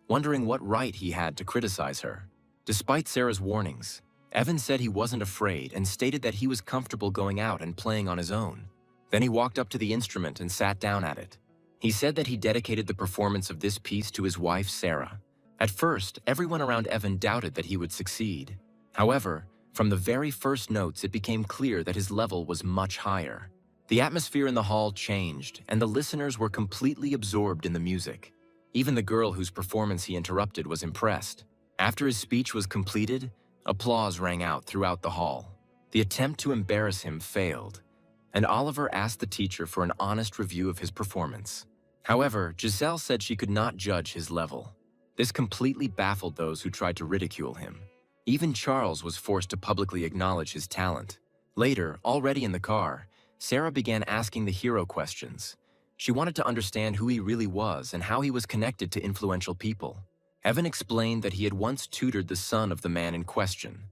wondering what right he had to criticize her. Despite Sarah's warnings, Evan said he wasn't afraid and stated that he was comfortable going out and playing on his own. Then he walked up to the instrument and sat down at it. He said that he dedicated the performance of this piece to his wife, Sarah. At first, everyone around Evan doubted that he would succeed. However, from the very first notes, it became clear that his level was much higher. The atmosphere in the hall changed, and the listeners were completely absorbed in the music. Even the girl whose performance he interrupted was impressed. After his speech was completed, applause rang out throughout the hall. The attempt to embarrass him failed, and Oliver asked the teacher for an honest review of his performance. However, Giselle said she could not judge his level. This completely baffled those who tried to ridicule him. Even Charles was forced to publicly acknowledge his talent. Later, already in the car, Sarah began asking the hero questions. She wanted to understand who he really was and how he was connected to influential people. Evan explained that he had once tutored the son of the man in question,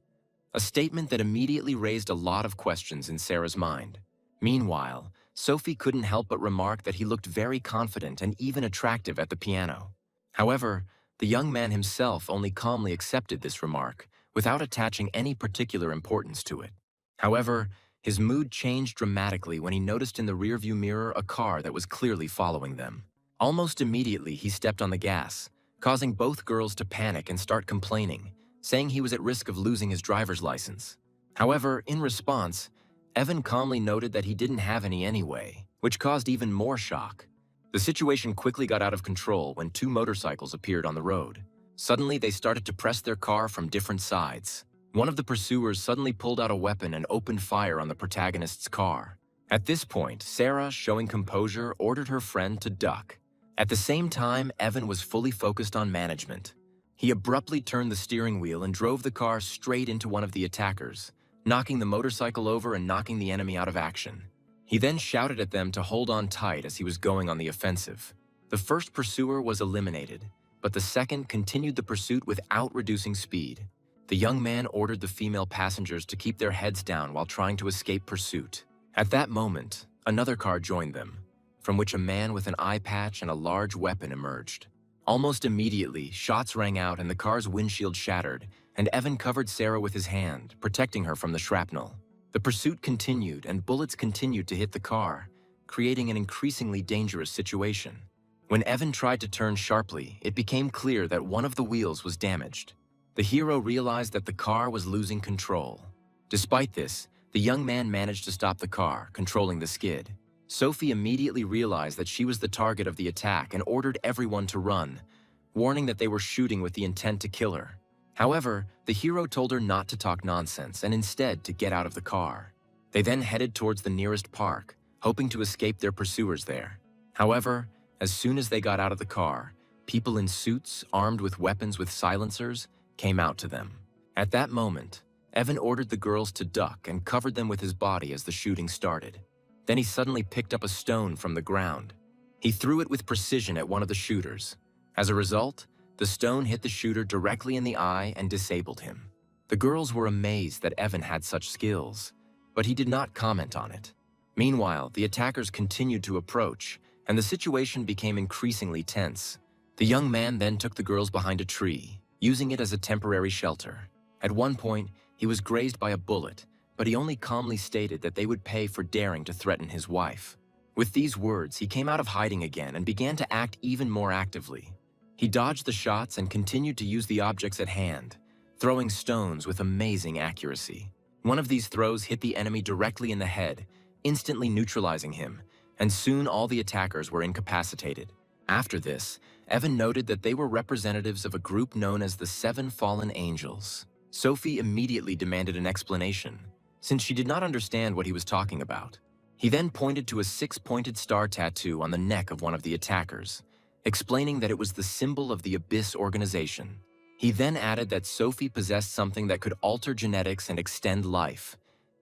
a statement that immediately raised a lot of questions in Sarah's mind. Meanwhile, Sophie couldn't help but remark that he looked very confident and even attractive at the piano. However, the young man himself only calmly accepted this remark, without attaching any particular importance to it. However, his mood changed dramatically when he noticed in the rearview mirror a car that was clearly following them. Almost immediately, he stepped on the gas, causing both girls to panic and start complaining, saying he was at risk of losing his driver's license. However, in response, Evan calmly noted that he didn't have any anyway, which caused even more shock. The situation quickly got out of control when two motorcycles appeared on the road. Suddenly, they started to press their car from different sides. One of the pursuers suddenly pulled out a weapon and opened fire on the protagonist's car. At this point, Sarah, showing composure, ordered her friend to duck. At the same time, Evan was fully focused on management. He abruptly turned the steering wheel and drove the car straight into one of the attackers, knocking the motorcycle over and knocking the enemy out of action. He then shouted at them to hold on tight as he was going on the offensive. The first pursuer was eliminated, but the second continued the pursuit without reducing speed. The young man ordered the female passengers to keep their heads down while trying to escape pursuit. At that moment, another car joined them, from which a man with an eye patch and a large weapon emerged. Almost immediately, shots rang out and the car's windshield shattered, and Evan covered Sarah with his hand, protecting her from the shrapnel. The pursuit continued and bullets continued to hit the car, creating an increasingly dangerous situation. When Evan tried to turn sharply, it became clear that one of the wheels was damaged. The hero realized that the car was losing control. Despite this, the young man managed to stop the car, controlling the skid. Sophie immediately realized that she was the target of the attack and ordered everyone to run, warning that they were shooting with the intent to kill her. However, the hero told her not to talk nonsense and instead to get out of the car. They then headed towards the nearest park, hoping to escape their pursuers there. However, as soon as they got out of the car, people in suits, armed with weapons with silencers, came out to them. At that moment, Evan ordered the girls to duck and covered them with his body as the shooting started. Then he suddenly picked up a stone from the ground. He threw it with precision at one of the shooters. As a result, The stone hit the shooter directly in the eye and disabled him. The girls were amazed that Evan had such skills, but he did not comment on it. Meanwhile, the attackers continued to approach, and the situation became increasingly tense. The young man then took the girls behind a tree, using it as a temporary shelter. At one point, he was grazed by a bullet, but he only calmly stated that they would pay for daring to threaten his wife. With these words, he came out of hiding again and began to act even more actively. He dodged the shots and continued to use the objects at hand, throwing stones with amazing accuracy. One of these throws hit the enemy directly in the head, instantly neutralizing him, and soon all the attackers were incapacitated. After this, Evan noted that they were representatives of a group known as the Seven Fallen Angels. Sophie immediately demanded an explanation, since she did not understand what he was talking about. He then pointed to a 6-pointed star tattoo on the neck of one of the attackers, explaining that it was the symbol of the Abyss organization. He then added that Sophie possessed something that could alter genetics and extend life,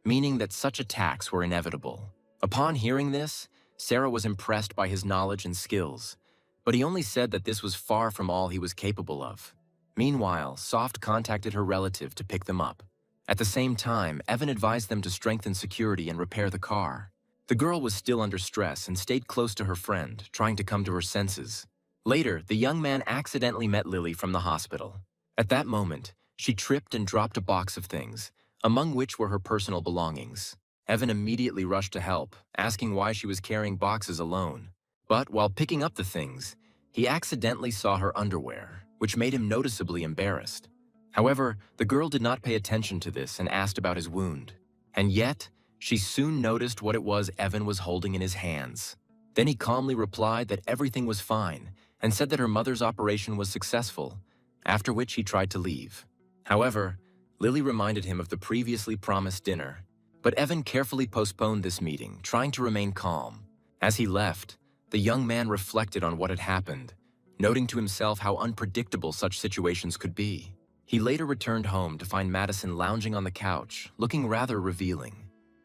meaning that such attacks were inevitable. Upon hearing this, Sarah was impressed by his knowledge and skills, but he only said that this was far from all he was capable of. Meanwhile, Soft contacted her relative to pick them up. At the same time, Evan advised them to strengthen security and repair the car. The girl was still under stress and stayed close to her friend, trying to come to her senses. Later, the young man accidentally met Lily from the hospital. At that moment, she tripped and dropped a box of things, among which were her personal belongings. Evan immediately rushed to help, asking why she was carrying boxes alone. But while picking up the things, he accidentally saw her underwear, which made him noticeably embarrassed. However, the girl did not pay attention to this and asked about his wound. And yet, she soon noticed what it was Evan was holding in his hands. Then he calmly replied that everything was fine and said that her mother's operation was successful, after which he tried to leave. However, Lily reminded him of the previously promised dinner, but Evan carefully postponed this meeting, trying to remain calm. As he left, the young man reflected on what had happened, noting to himself how unpredictable such situations could be. He later returned home to find Madison lounging on the couch, looking rather revealing.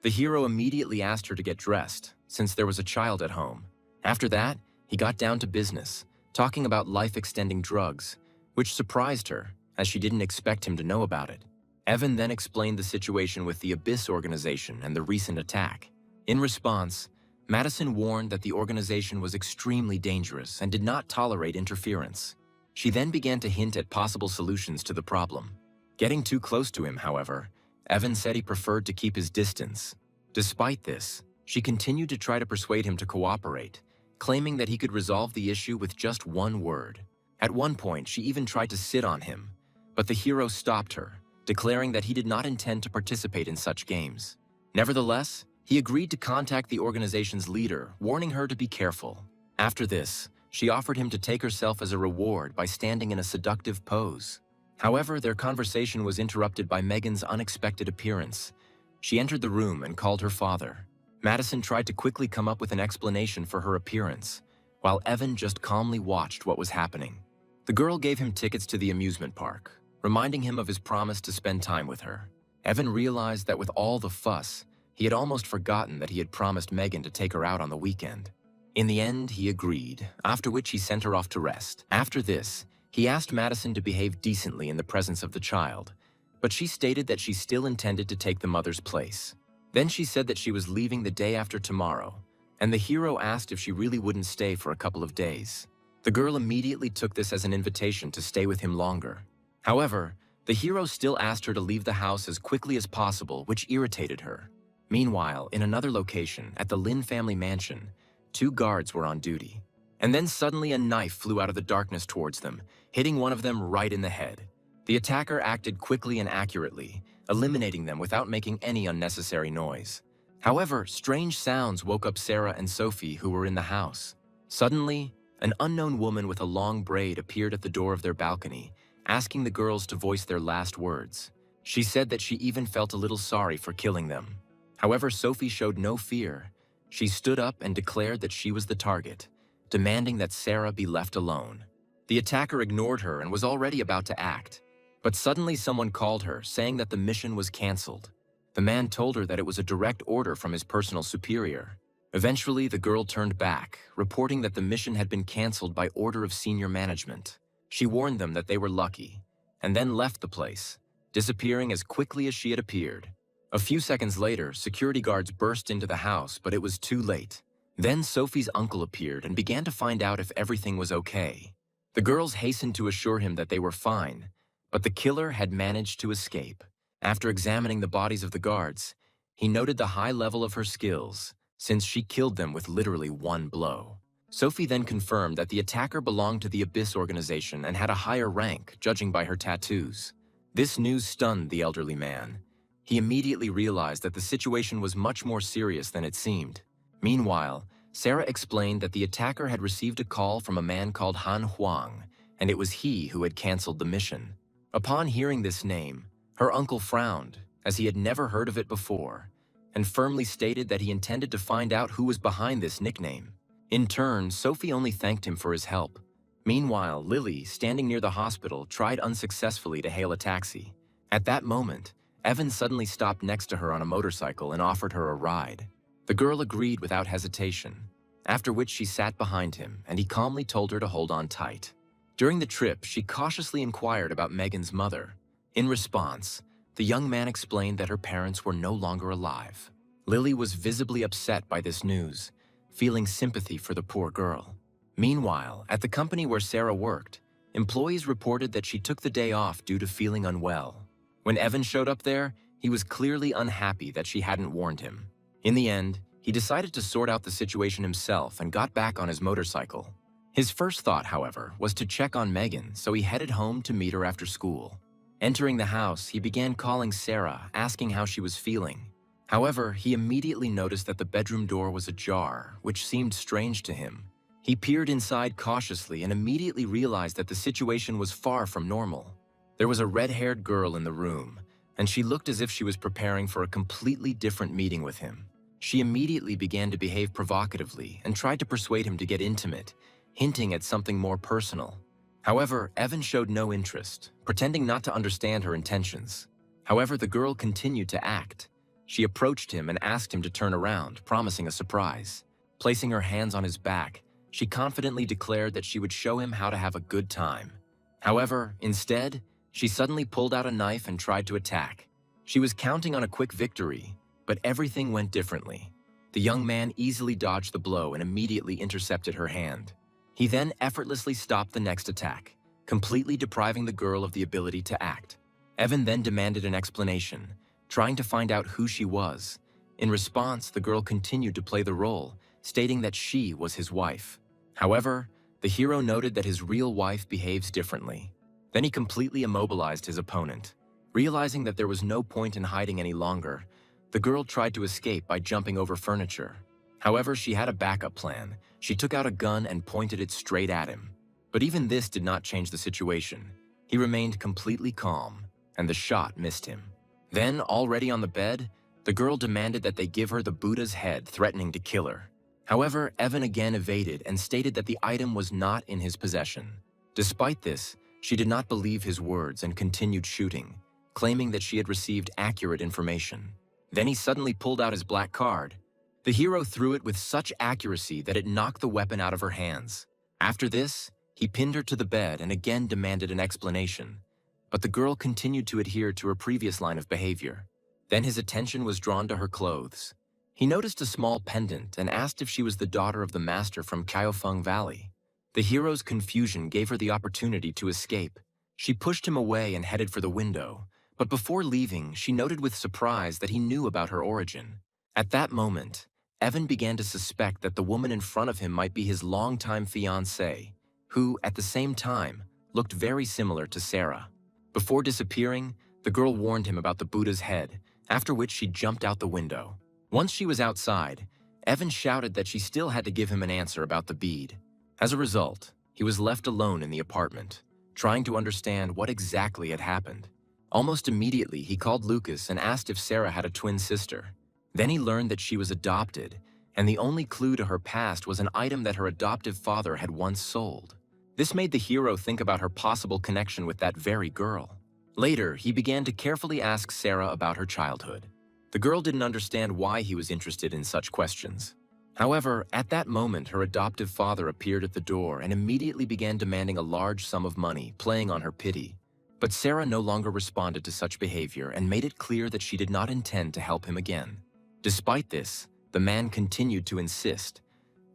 The hero immediately asked her to get dressed, since there was a child at home. After that, he got down to business, talking about life-extending drugs, which surprised her, as she didn't expect him to know about it. Evan then explained the situation with the Abyss organization and the recent attack. In response, Madison warned that the organization was extremely dangerous and did not tolerate interference. She then began to hint at possible solutions to the problem. Getting too close to him, however, Evan said he preferred to keep his distance. Despite this, she continued to try to persuade him to cooperate, claiming that he could resolve the issue with just one word. At one point, she even tried to sit on him, but the hero stopped her, declaring that he did not intend to participate in such games. Nevertheless, he agreed to contact the organization's leader, warning her to be careful. After this, she offered him to take herself as a reward by standing in a seductive pose. However, their conversation was interrupted by Megan's unexpected appearance. She entered the room and called her father. Madison tried to quickly come up with an explanation for her appearance, while Evan just calmly watched what was happening. The girl gave him tickets to the amusement park, reminding him of his promise to spend time with her. Evan realized that with all the fuss, he had almost forgotten that he had promised Megan to take her out on the weekend. In the end, he agreed, after which he sent her off to rest. After this, he asked Madison to behave decently in the presence of the child, but she stated that she still intended to take the mother's place. Then she said that she was leaving the day after tomorrow, and the hero asked if she really wouldn't stay for a couple of days. The girl immediately took this as an invitation to stay with him longer. However, the hero still asked her to leave the house as quickly as possible, which irritated her. Meanwhile, in another location, at the Lin family mansion, 2 guards were on duty. And then suddenly a knife flew out of the darkness towards them, hitting one of them right in the head. The attacker acted quickly and accurately, eliminating them without making any unnecessary noise. However, strange sounds woke up Sarah and Sophie, who were in the house. Suddenly, an unknown woman with a long braid appeared at the door of their balcony, asking the girls to voice their last words. She said that she even felt a little sorry for killing them. However, Sophie showed no fear. She stood up and declared that she was the target, demanding that Sarah be left alone. The attacker ignored her and was already about to act, but suddenly someone called her, saying that the mission was cancelled. The man told her that it was a direct order from his personal superior. Eventually, the girl turned back, reporting that the mission had been cancelled by order of senior management. She warned them that they were lucky, and then left the place, disappearing as quickly as she had appeared. A few seconds later, security guards burst into the house, but it was too late. Then Sophie's uncle appeared and began to find out if everything was okay. The girls hastened to assure him that they were fine, but the killer had managed to escape. After examining the bodies of the guards, he noted the high level of her skills, since she killed them with literally one blow. Sophie then confirmed that the attacker belonged to the Abyss organization and had a higher rank, judging by her tattoos. This news stunned the elderly man. He immediately realized that the situation was much more serious than it seemed. Meanwhile, Sarah explained that the attacker had received a call from a man called Han Huang, and it was he who had canceled the mission. Upon hearing this name, her uncle frowned, as he had never heard of it before, and firmly stated that he intended to find out who was behind this nickname. In turn, Sophie only thanked him for his help. Meanwhile, Lily, standing near the hospital, tried unsuccessfully to hail a taxi. At that moment, Evan suddenly stopped next to her on a motorcycle and offered her a ride. The girl agreed without hesitation, after which she sat behind him, and he calmly told her to hold on tight. During the trip, she cautiously inquired about Megan's mother. In response, the young man explained that her parents were no longer alive. Lily was visibly upset by this news, feeling sympathy for the poor girl. Meanwhile, at the company where Sarah worked, employees reported that she took the day off due to feeling unwell. When Evan showed up there, he was clearly unhappy that she hadn't warned him. In the end, he decided to sort out the situation himself and got back on his motorcycle. His first thought, however, was to check on Megan, so he headed home to meet her after school. Entering the house, he began calling Sarah, asking how she was feeling. However, he immediately noticed that the bedroom door was ajar, which seemed strange to him. He peered inside cautiously and immediately realized that the situation was far from normal. There was a red-haired girl in the room, and she looked as if she was preparing for a completely different meeting with him. She immediately began to behave provocatively and tried to persuade him to get intimate, hinting at something more personal. However, Evan showed no interest, pretending not to understand her intentions. However, the girl continued to act. She approached him and asked him to turn around, promising a surprise. Placing her hands on his back, she confidently declared that she would show him how to have a good time. However, instead, she suddenly pulled out a knife and tried to attack. She was counting on a quick victory, but everything went differently. The young man easily dodged the blow and immediately intercepted her hand. He then effortlessly stopped the next attack, completely depriving the girl of the ability to act. Evan then demanded an explanation, trying to find out who she was. In response, the girl continued to play the role, stating that she was his wife. However, the hero noted that his real wife behaves differently. Then he completely immobilized his opponent. Realizing that there was no point in hiding any longer, the girl tried to escape by jumping over furniture. However, she had a backup plan. She took out a gun and pointed it straight at him. But even this did not change the situation. He remained completely calm, and the shot missed him. Then, already on the bed, the girl demanded that they give her the Buddha's head, threatening to kill her. However, Evan again evaded and stated that the item was not in his possession. Despite this, she did not believe his words and continued shooting, claiming that she had received accurate information. Then he suddenly pulled out his black card. The hero threw it with such accuracy that it knocked the weapon out of her hands. After this, he pinned her to the bed and again demanded an explanation. But the girl continued to adhere to her previous line of behavior. Then his attention was drawn to her clothes. He noticed a small pendant and asked if she was the daughter of the master from Kaifeng Valley. The hero's confusion gave her the opportunity to escape. She pushed him away and headed for the window, but before leaving, she noted with surprise that he knew about her origin. At that moment, Evan began to suspect that the woman in front of him might be his longtime fiancée, who, at the same time, looked very similar to Sarah. Before disappearing, the girl warned him about the Buddha's head, after which she jumped out the window. Once she was outside, Evan shouted that she still had to give him an answer about the bead. As a result, he was left alone in the apartment, trying to understand what exactly had happened. Almost immediately, he called Lucas and asked if Sarah had a twin sister. Then he learned that she was adopted, and the only clue to her past was an item that her adoptive father had once sold. This made the hero think about her possible connection with that very girl. Later, he began to carefully ask Sarah about her childhood. The girl didn't understand why he was interested in such questions. However, at that moment, her adoptive father appeared at the door and immediately began demanding a large sum of money, playing on her pity. But Sarah no longer responded to such behavior and made it clear that she did not intend to help him again. Despite this, the man continued to insist,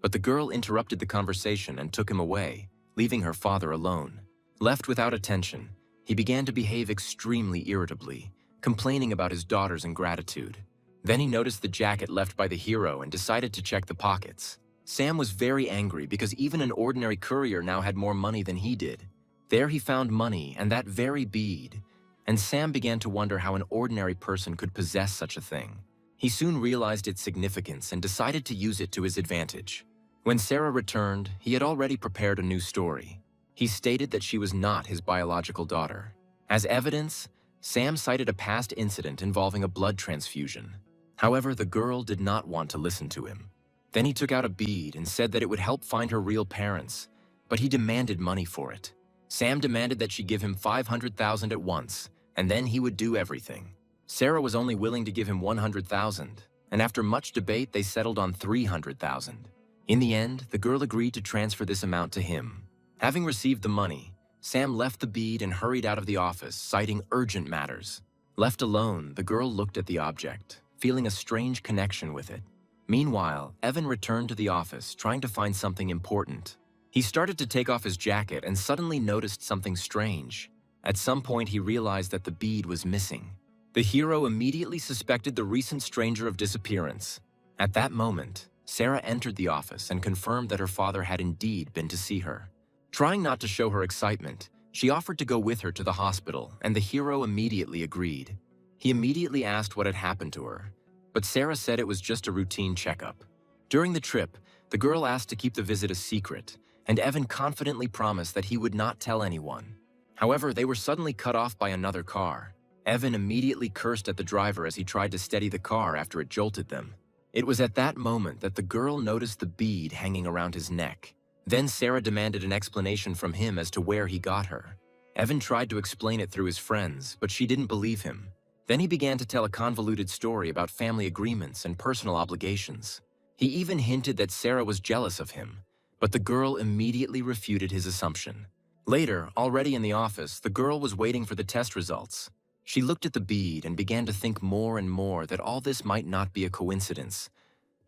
but the girl interrupted the conversation and took him away, leaving her father alone. Left without attention, he began to behave extremely irritably, complaining about his daughter's ingratitude. Then he noticed the jacket left by the hero and decided to check the pockets. Sam was very angry because even an ordinary courier now had more money than he did. There he found money and that very bead, and Sam began to wonder how an ordinary person could possess such a thing. He soon realized its significance and decided to use it to his advantage. When Sarah returned, he had already prepared a new story. He stated that she was not his biological daughter. As evidence, Sam cited a past incident involving a blood transfusion. However, the girl did not want to listen to him. Then he took out a bead and said that it would help find her real parents, but he demanded money for it. Sam demanded that she give him $500,000 at once, and then he would do everything. Sarah was only willing to give him $100,000, and after much debate, they settled on $300,000. In the end, the girl agreed to transfer this amount to him. Having received the money, Sam left the bead and hurried out of the office, citing urgent matters. Left alone, the girl looked at the object, feeling a strange connection with it. Meanwhile, Evan returned to the office, trying to find something important. He started to take off his jacket and suddenly noticed something strange. At some point, he realized that the bead was missing. The hero immediately suspected the recent stranger of disappearance. At that moment, Sarah entered the office and confirmed that her father had indeed been to see her. Trying not to show her excitement, she offered to go with her to the hospital, and the hero immediately agreed. He immediately asked what had happened to her, but Sarah said it was just a routine checkup. During the trip, the girl asked to keep the visit a secret, and Evan confidently promised that he would not tell anyone. However, they were suddenly cut off by another car. Evan immediately cursed at the driver as he tried to steady the car after it jolted them. It was at that moment that the girl noticed the bead hanging around his neck. Then Sarah demanded an explanation from him as to where he got her. Evan tried to explain it through his friends, but she didn't believe him. Then he began to tell a convoluted story about family agreements and personal obligations. He even hinted that Sarah was jealous of him, but the girl immediately refuted his assumption. Later, already in the office, the girl was waiting for the test results. She looked at the bead and began to think more and more that all this might not be a coincidence,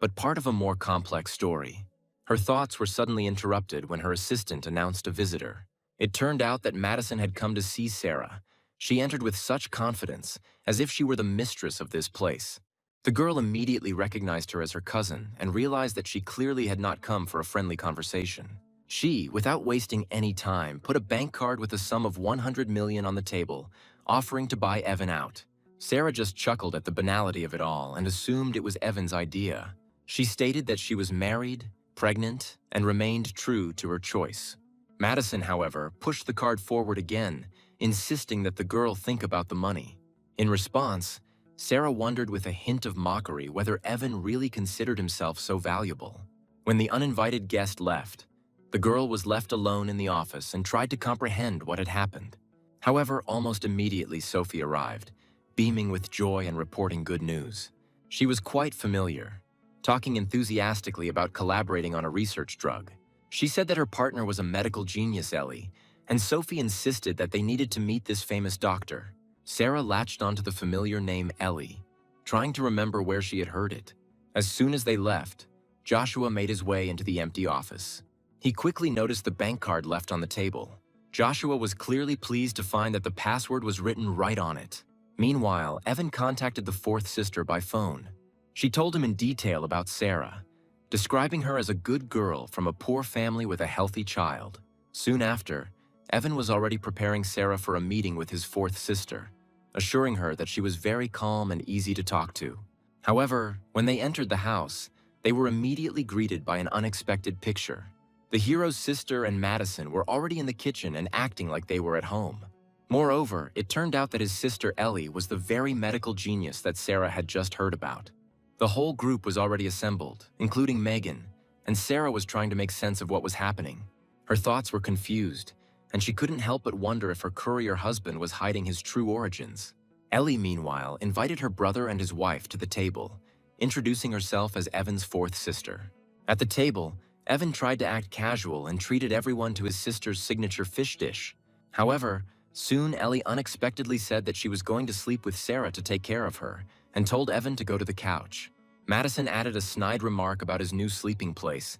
but part of a more complex story. Her thoughts were suddenly interrupted when her assistant announced a visitor. It turned out that Madison had come to see Sarah. She entered with such confidence, as if she were the mistress of this place. The girl immediately recognized her as her cousin and realized that she clearly had not come for a friendly conversation. She, without wasting any time, put a bank card with a sum of $100 million on the table, offering to buy Evan out. Sarah just chuckled at the banality of it all and assumed it was Evan's idea. She stated that she was married, pregnant, and remained true to her choice. Madison, however, pushed the card forward again, insisting that the girl think about the money. In response, Sarah wondered with a hint of mockery whether Evan really considered himself so valuable. When the uninvited guest left, the girl was left alone in the office and tried to comprehend what had happened. However, almost immediately Sophie arrived, beaming with joy and reporting good news. She was quite familiar, talking enthusiastically about collaborating on a research drug. She said that her partner was a medical genius, Ellie, and Sophie insisted that they needed to meet this famous doctor. Sarah latched onto the familiar name Ellie, trying to remember where she had heard it. As soon as they left, Joshua made his way into the empty office. He quickly noticed the bank card left on the table. Joshua was clearly pleased to find that the password was written right on it. Meanwhile, Evan contacted the fourth sister by phone. She told him in detail about Sarah, describing her as a good girl from a poor family with a healthy child. Soon after, Evan was already preparing Sarah for a meeting with his fourth sister, assuring her that she was very calm and easy to talk to. However, when they entered the house, they were immediately greeted by an unexpected picture. The hero's sister and Madison were already in the kitchen and acting like they were at home. Moreover, it turned out that his sister Ellie was the very medical genius that Sarah had just heard about. The whole group was already assembled, including Megan, and Sarah was trying to make sense of what was happening. Her thoughts were confused, and she couldn't help but wonder if her courier husband was hiding his true origins. Ellie, meanwhile, invited her brother and his wife to the table, introducing herself as Evan's fourth sister. At the table, Evan tried to act casual and treated everyone to his sister's signature fish dish. However, soon Ellie unexpectedly said that she was going to sleep with Sarah to take care of her, and told Evan to go to the couch. Madison added a snide remark about his new sleeping place,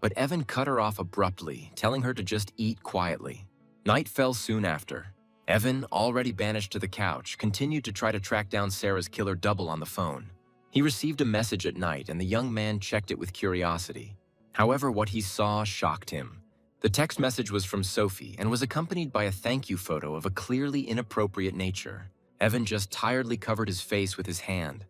but Evan cut her off abruptly, telling her to just eat quietly. Night fell soon after. Evan, already banished to the couch, continued to try to track down Sarah's killer double on the phone. He received a message at night, and the young man checked it with curiosity. However, what he saw shocked him. The text message was from Sophie and was accompanied by a thank you photo of a clearly inappropriate nature. Evan just tiredly covered his face with his hand,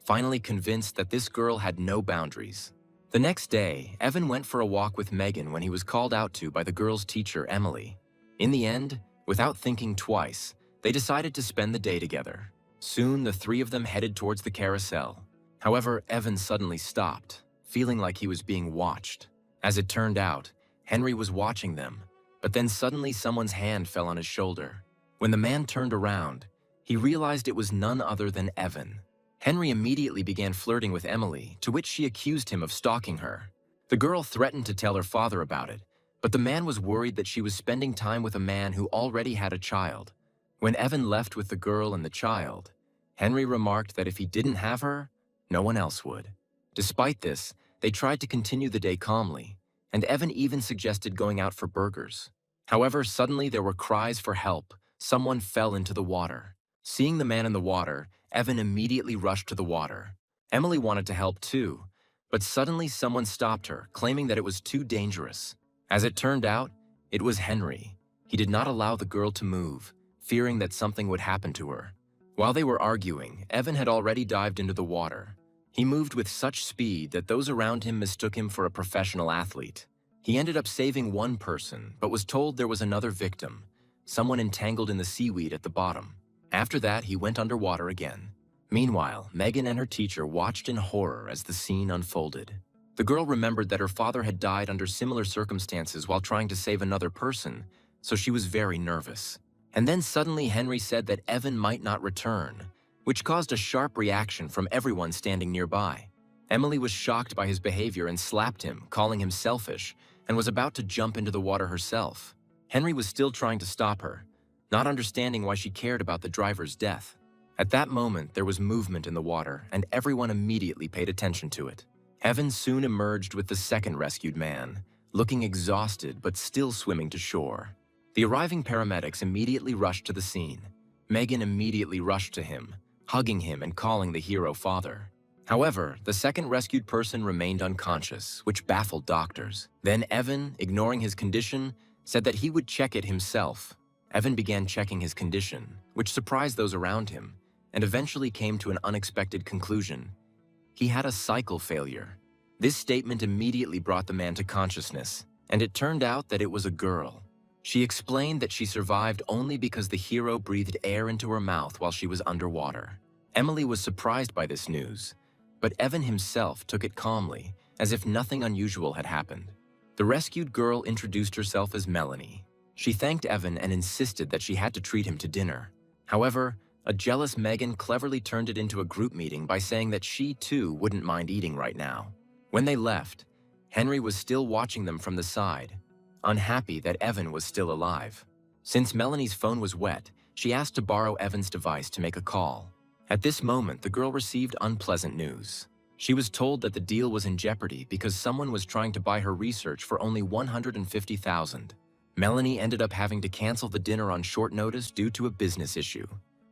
finally convinced that this girl had no boundaries. The next day, Evan went for a walk with Megan when he was called out to by the girl's teacher, Emily. In the end, without thinking twice, they decided to spend the day together. Soon, the three of them headed towards the carousel. However, Evan suddenly stopped, feeling like he was being watched. As it turned out, Henry was watching them, but then suddenly someone's hand fell on his shoulder. When the man turned around, he realized it was none other than Evan. Henry immediately began flirting with Emily, to which she accused him of stalking her. The girl threatened to tell her father about it, but the man was worried that she was spending time with a man who already had a child. When Evan left with the girl and the child, Henry remarked that if he didn't have her, no one else would. Despite this, they tried to continue the day calmly, and Evan even suggested going out for burgers. However, suddenly there were cries for help. Someone fell into the water. Seeing the man in the water, Evan immediately rushed to the water. Emily wanted to help too, but suddenly someone stopped her, claiming that it was too dangerous. As it turned out, it was Henry. He did not allow the girl to move, fearing that something would happen to her. While they were arguing, Evan had already dived into the water. He moved with such speed that those around him mistook him for a professional athlete. He ended up saving one person, but was told there was another victim, someone entangled in the seaweed at the bottom. After that, he went underwater again. Meanwhile, Megan and her teacher watched in horror as the scene unfolded. The girl remembered that her father had died under similar circumstances while trying to save another person, so she was very nervous. And then suddenly Henry said that Evan might not return, which caused a sharp reaction from everyone standing nearby. Emily was shocked by his behavior and slapped him, calling him selfish, and was about to jump into the water herself. Henry was still trying to stop her, not understanding why she cared about the driver's death. At that moment, there was movement in the water, and everyone immediately paid attention to it. Evan soon emerged with the second rescued man, looking exhausted but still swimming to shore. The arriving paramedics immediately rushed to the scene. Megan immediately rushed to him, hugging him and calling the hero father. However, the second rescued person remained unconscious, which baffled doctors. Then Evan, ignoring his condition, said that he would check it himself. Evan began checking his condition, which surprised those around him, and eventually came to an unexpected conclusion. He had a cycle failure. This statement immediately brought the man to consciousness, and it turned out that it was a girl. She explained that she survived only because the hero breathed air into her mouth while she was underwater. Emily was surprised by this news, but Evan himself took it calmly, as if nothing unusual had happened. The rescued girl introduced herself as Melanie. She thanked Evan and insisted that she had to treat him to dinner. However, a jealous Megan cleverly turned it into a group meeting by saying that she too wouldn't mind eating right now. When they left, Henry was still watching them from the side, unhappy that Evan was still alive. Since Melanie's phone was wet, she asked to borrow Evan's device to make a call. At this moment, the girl received unpleasant news. She was told that the deal was in jeopardy because someone was trying to buy her research for only $150,000. Melanie ended up having to cancel the dinner on short notice due to a business issue.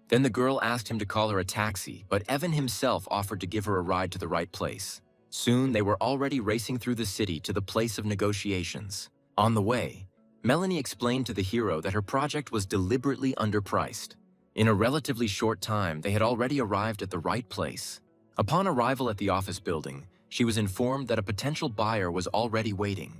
Then the girl asked him to call her a taxi, but Evan himself offered to give her a ride to the right place. Soon, they were already racing through the city to the place of negotiations. On the way, Melanie explained to the hero that her project was deliberately underpriced. In a relatively short time, they had already arrived at the right place. Upon arrival at the office building, she was informed that a potential buyer was already waiting.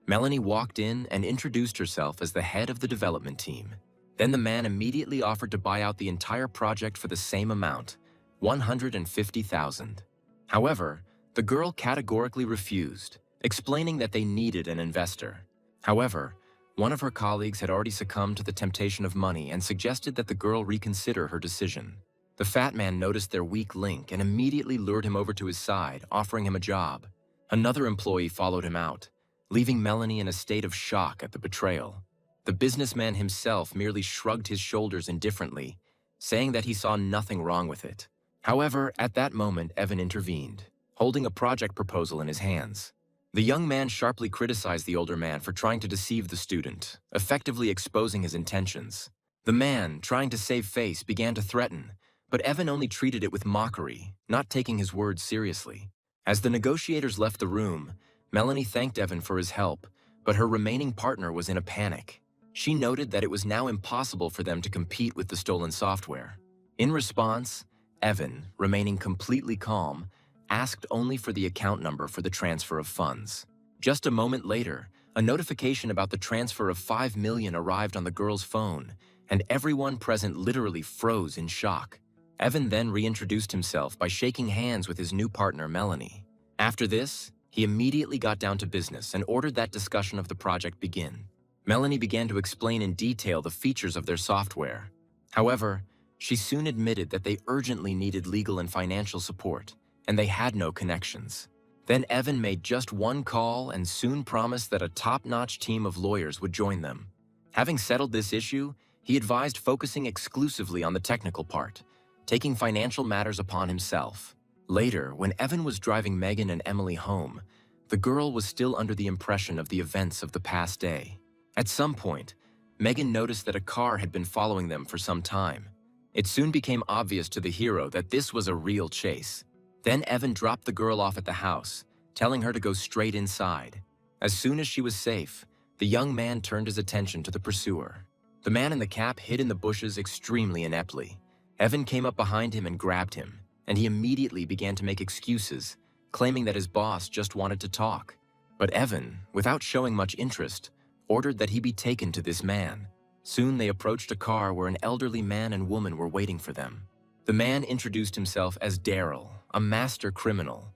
Melanie walked in and introduced herself as the head of the development team. Then the man immediately offered to buy out the entire project for the same amount, $150,000. However, the girl categorically refused, explaining that they needed an investor. However, one of her colleagues had already succumbed to the temptation of money and suggested that the girl reconsider her decision. The fat man noticed their weak link and immediately lured him over to his side, offering him a job. Another employee followed him out, leaving Melanie in a state of shock at the betrayal. The businessman himself merely shrugged his shoulders indifferently, saying that he saw nothing wrong with it. However, at that moment, Evan intervened, holding a project proposal in his hands. The young man sharply criticized the older man for trying to deceive the student, effectively exposing his intentions. The man, trying to save face, began to threaten, but Evan only treated it with mockery, not taking his words seriously. As the negotiators left the room, Melanie thanked Evan for his help, but her remaining partner was in a panic. She noted that it was now impossible for them to compete with the stolen software. In response, Evan, remaining completely calm, asked only for the account number for the transfer of funds. Just a moment later, a notification about the transfer of $5 million arrived on the girl's phone, and everyone present literally froze in shock. Evan then reintroduced himself by shaking hands with his new partner, Melanie. After this, he immediately got down to business and ordered that discussion of the project begin. Melanie began to explain in detail the features of their software. However, she soon admitted that they urgently needed legal and financial support, and they had no connections. Then Evan made just one call and soon promised that a top-notch team of lawyers would join them. Having settled this issue, he advised focusing exclusively on the technical part, taking financial matters upon himself. Later, when Evan was driving Megan and Emily home, the girl was still under the impression of the events of the past day. At some point, Megan noticed that a car had been following them for some time. It soon became obvious to the hero that this was a real chase. Then Evan dropped the girl off at the house, telling her to go straight inside. As soon as she was safe, the young man turned his attention to the pursuer. The man in the cap hid in the bushes extremely ineptly. Evan came up behind him and grabbed him, and he immediately began to make excuses, claiming that his boss just wanted to talk. But Evan, without showing much interest, ordered that he be taken to this man. Soon they approached a car where an elderly man and woman were waiting for them. The man introduced himself as Daryl, a master criminal,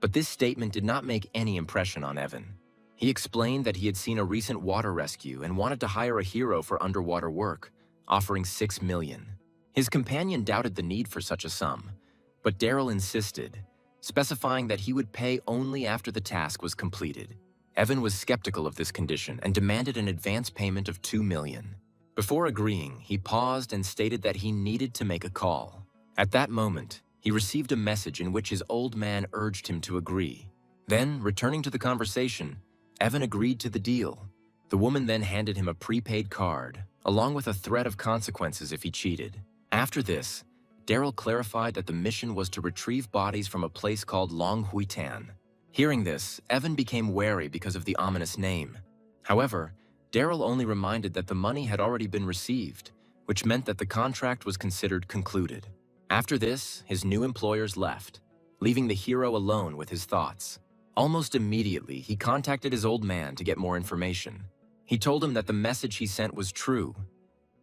but this statement did not make any impression on Evan. He explained that he had seen a recent water rescue and wanted to hire a hero for underwater work, offering $6 million. His companion doubted the need for such a sum, but Daryl insisted, specifying that he would pay only after the task was completed. Evan was skeptical of this condition and demanded an advance payment of $2 million. Before agreeing, he paused and stated that he needed to make a call. At that moment, he received a message in which his old man urged him to agree. Then, returning to the conversation, Evan agreed to the deal. The woman then handed him a prepaid card, along with a threat of consequences if he cheated. After this, Daryl clarified that the mission was to retrieve bodies from a place called Long Huitan. Hearing this, Evan became wary because of the ominous name. However, Daryl only reminded that the money had already been received, which meant that the contract was considered concluded. After this, his new employers left, leaving the hero alone with his thoughts. Almost immediately, he contacted his old man to get more information. He told him that the message he sent was true.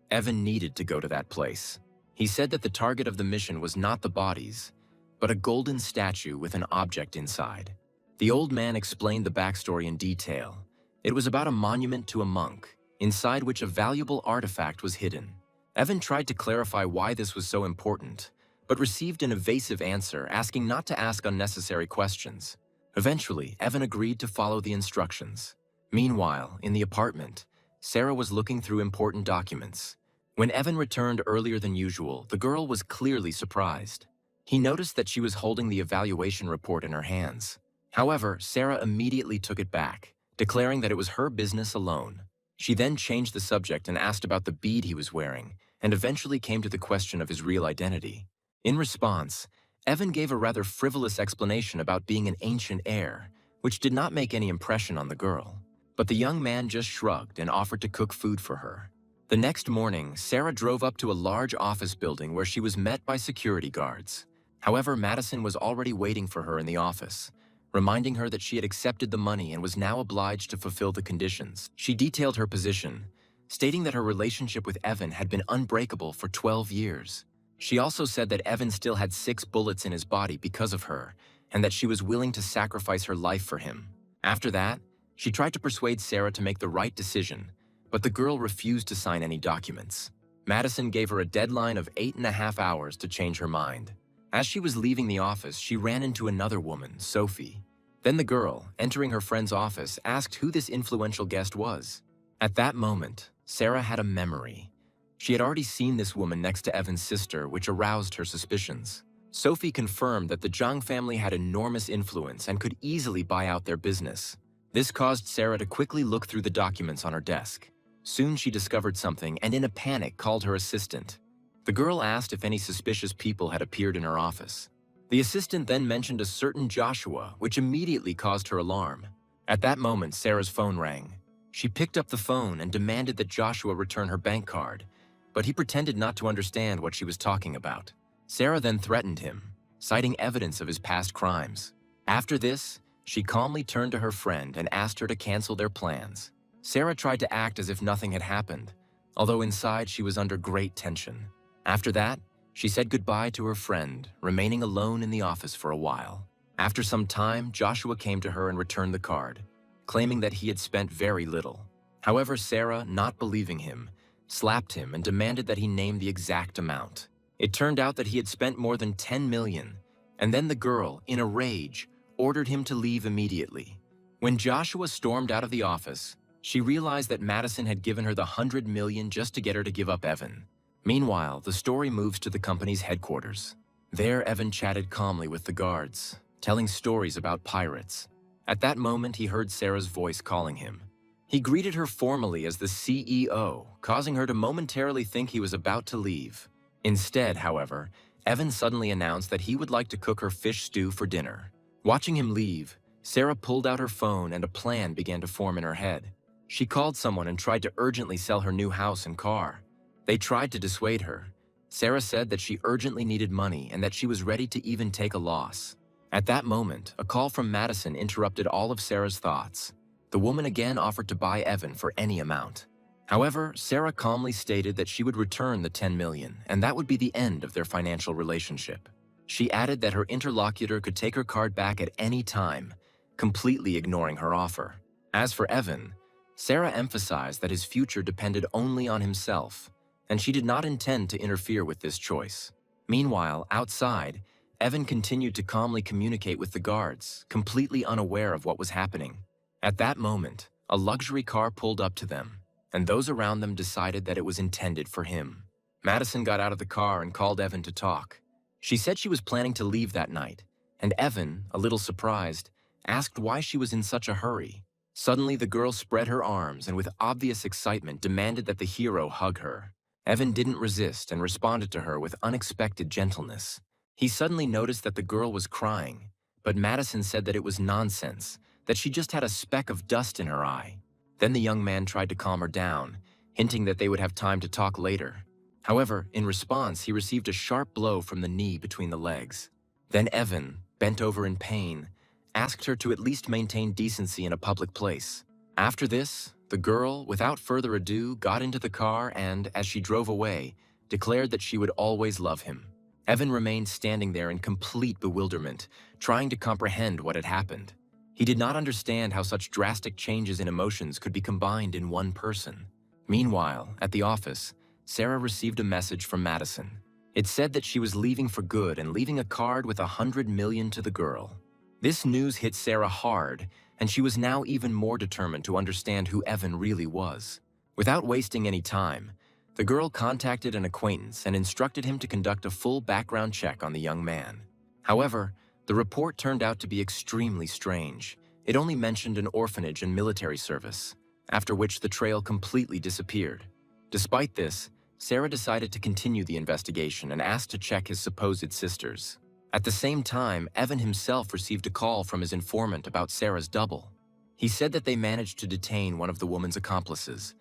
Evan needed to go to that place. He said that the target of the mission was not the bodies, but a golden statue with an object inside. The old man explained the backstory in detail. It was about a monument to a monk, inside which a valuable artifact was hidden. Evan tried to clarify why this was so important, but received an evasive answer asking not to ask unnecessary questions. Eventually, Evan agreed to follow the instructions. Meanwhile, in the apartment, Sarah was looking through important documents. When Evan returned earlier than usual, the girl was clearly surprised. He noticed that she was holding the evaluation report in her hands. However, Sarah immediately took it back, declaring that it was her business alone. She then changed the subject and asked about the bead he was wearing, and eventually came to the question of his real identity. In response, Evan gave a rather frivolous explanation about being an ancient heir, which did not make any impression on the girl. But the young man just shrugged and offered to cook food for her. The next morning, Sarah drove up to a large office building where she was met by security guards. However, Madison was already waiting for her in the office, reminding her that she had accepted the money and was now obliged to fulfill the conditions. She detailed her position, stating that her relationship with Evan had been unbreakable for 12 years. She also said that Evan still had 6 bullets in his body because of her, and that she was willing to sacrifice her life for him. After that, she tried to persuade Sarah to make the right decision, but the girl refused to sign any documents. Madison gave her a deadline of 8.5 hours to change her mind. As she was leaving the office, she ran into another woman, Sophie. Then the girl, entering her friend's office, asked who this influential guest was. At that moment, Sarah had a memory. She had already seen this woman next to Evan's sister, which aroused her suspicions. Sophie confirmed that the Zhang family had enormous influence and could easily buy out their business. This caused Sarah to quickly look through the documents on her desk. Soon she discovered something and in a panic called her assistant. The girl asked if any suspicious people had appeared in her office. The assistant then mentioned a certain Joshua, which immediately caused her alarm. At that moment, Sarah's phone rang. She picked up the phone and demanded that Joshua return her bank card, but he pretended not to understand what she was talking about. Sarah then threatened him, citing evidence of his past crimes. After this, she calmly turned to her friend and asked her to cancel their plans. Sarah tried to act as if nothing had happened, although inside she was under great tension. After that, she said goodbye to her friend, remaining alone in the office for a while. After some time, Joshua came to her and returned the card, claiming that he had spent very little. However, Sarah, not believing him, slapped him and demanded that he name the exact amount. It turned out that he had spent more than 10 million, and then the girl, in a rage, ordered him to leave immediately. When Joshua stormed out of the office, she realized that Madison had given her the 100 million just to get her to give up Evan. Meanwhile, the story moves to the company's headquarters. There, Evan chatted calmly with the guards, telling stories about pirates. At that moment, he heard Sarah's voice calling him. He greeted her formally as the CEO, causing her to momentarily think he was about to leave. Instead, however, Evan suddenly announced that he would like to cook her fish stew for dinner. Watching him leave, Sarah pulled out her phone and a plan began to form in her head. She called someone and tried to urgently sell her new house and car. They tried to dissuade her. Sarah said that she urgently needed money and that she was ready to even take a loss. At that moment, a call from Madison interrupted all of Sarah's thoughts. The woman again offered to buy Evan for any amount. However, Sarah calmly stated that she would return the 10 million, and that would be the end of their financial relationship. She added that her interlocutor could take her card back at any time, completely ignoring her offer. As for Evan, Sarah emphasized that his future depended only on himself, and she did not intend to interfere with this choice. Meanwhile, outside, Evan continued to calmly communicate with the guards, completely unaware of what was happening. At that moment, a luxury car pulled up to them, and those around them decided that it was intended for him. Madison got out of the car and called Evan to talk. She said she was planning to leave that night, and Evan, a little surprised, asked why she was in such a hurry. Suddenly, the girl spread her arms and with obvious excitement demanded that the hero hug her. Evan didn't resist and responded to her with unexpected gentleness. He suddenly noticed that the girl was crying, but Madison said that it was nonsense, that she just had a speck of dust in her eye. Then the young man tried to calm her down, hinting that they would have time to talk later. However, in response, he received a sharp blow from the knee between the legs. Then Evan, bent over in pain, asked her to at least maintain decency in a public place. After this, the girl, without further ado, got into the car and, as she drove away, declared that she would always love him. Evan remained standing there in complete bewilderment, trying to comprehend what had happened. He did not understand how such drastic changes in emotions could be combined in one person. Meanwhile, at the office, Sarah received a message from Madison. It said that she was leaving for good and leaving a card with 100 million to the girl. This news hit Sarah hard, and she was now even more determined to understand who Evan really was. Without wasting any time, the girl contacted an acquaintance and instructed him to conduct a full background check on the young man. However, the report turned out to be extremely strange. It only mentioned an orphanage and military service, after which the trail completely disappeared. Despite this, Sarah decided to continue the investigation and asked to check his supposed sisters. At the same time, Evan himself received a call from his informant about Sarah's double. He said that they managed to detain one of the woman's accomplices,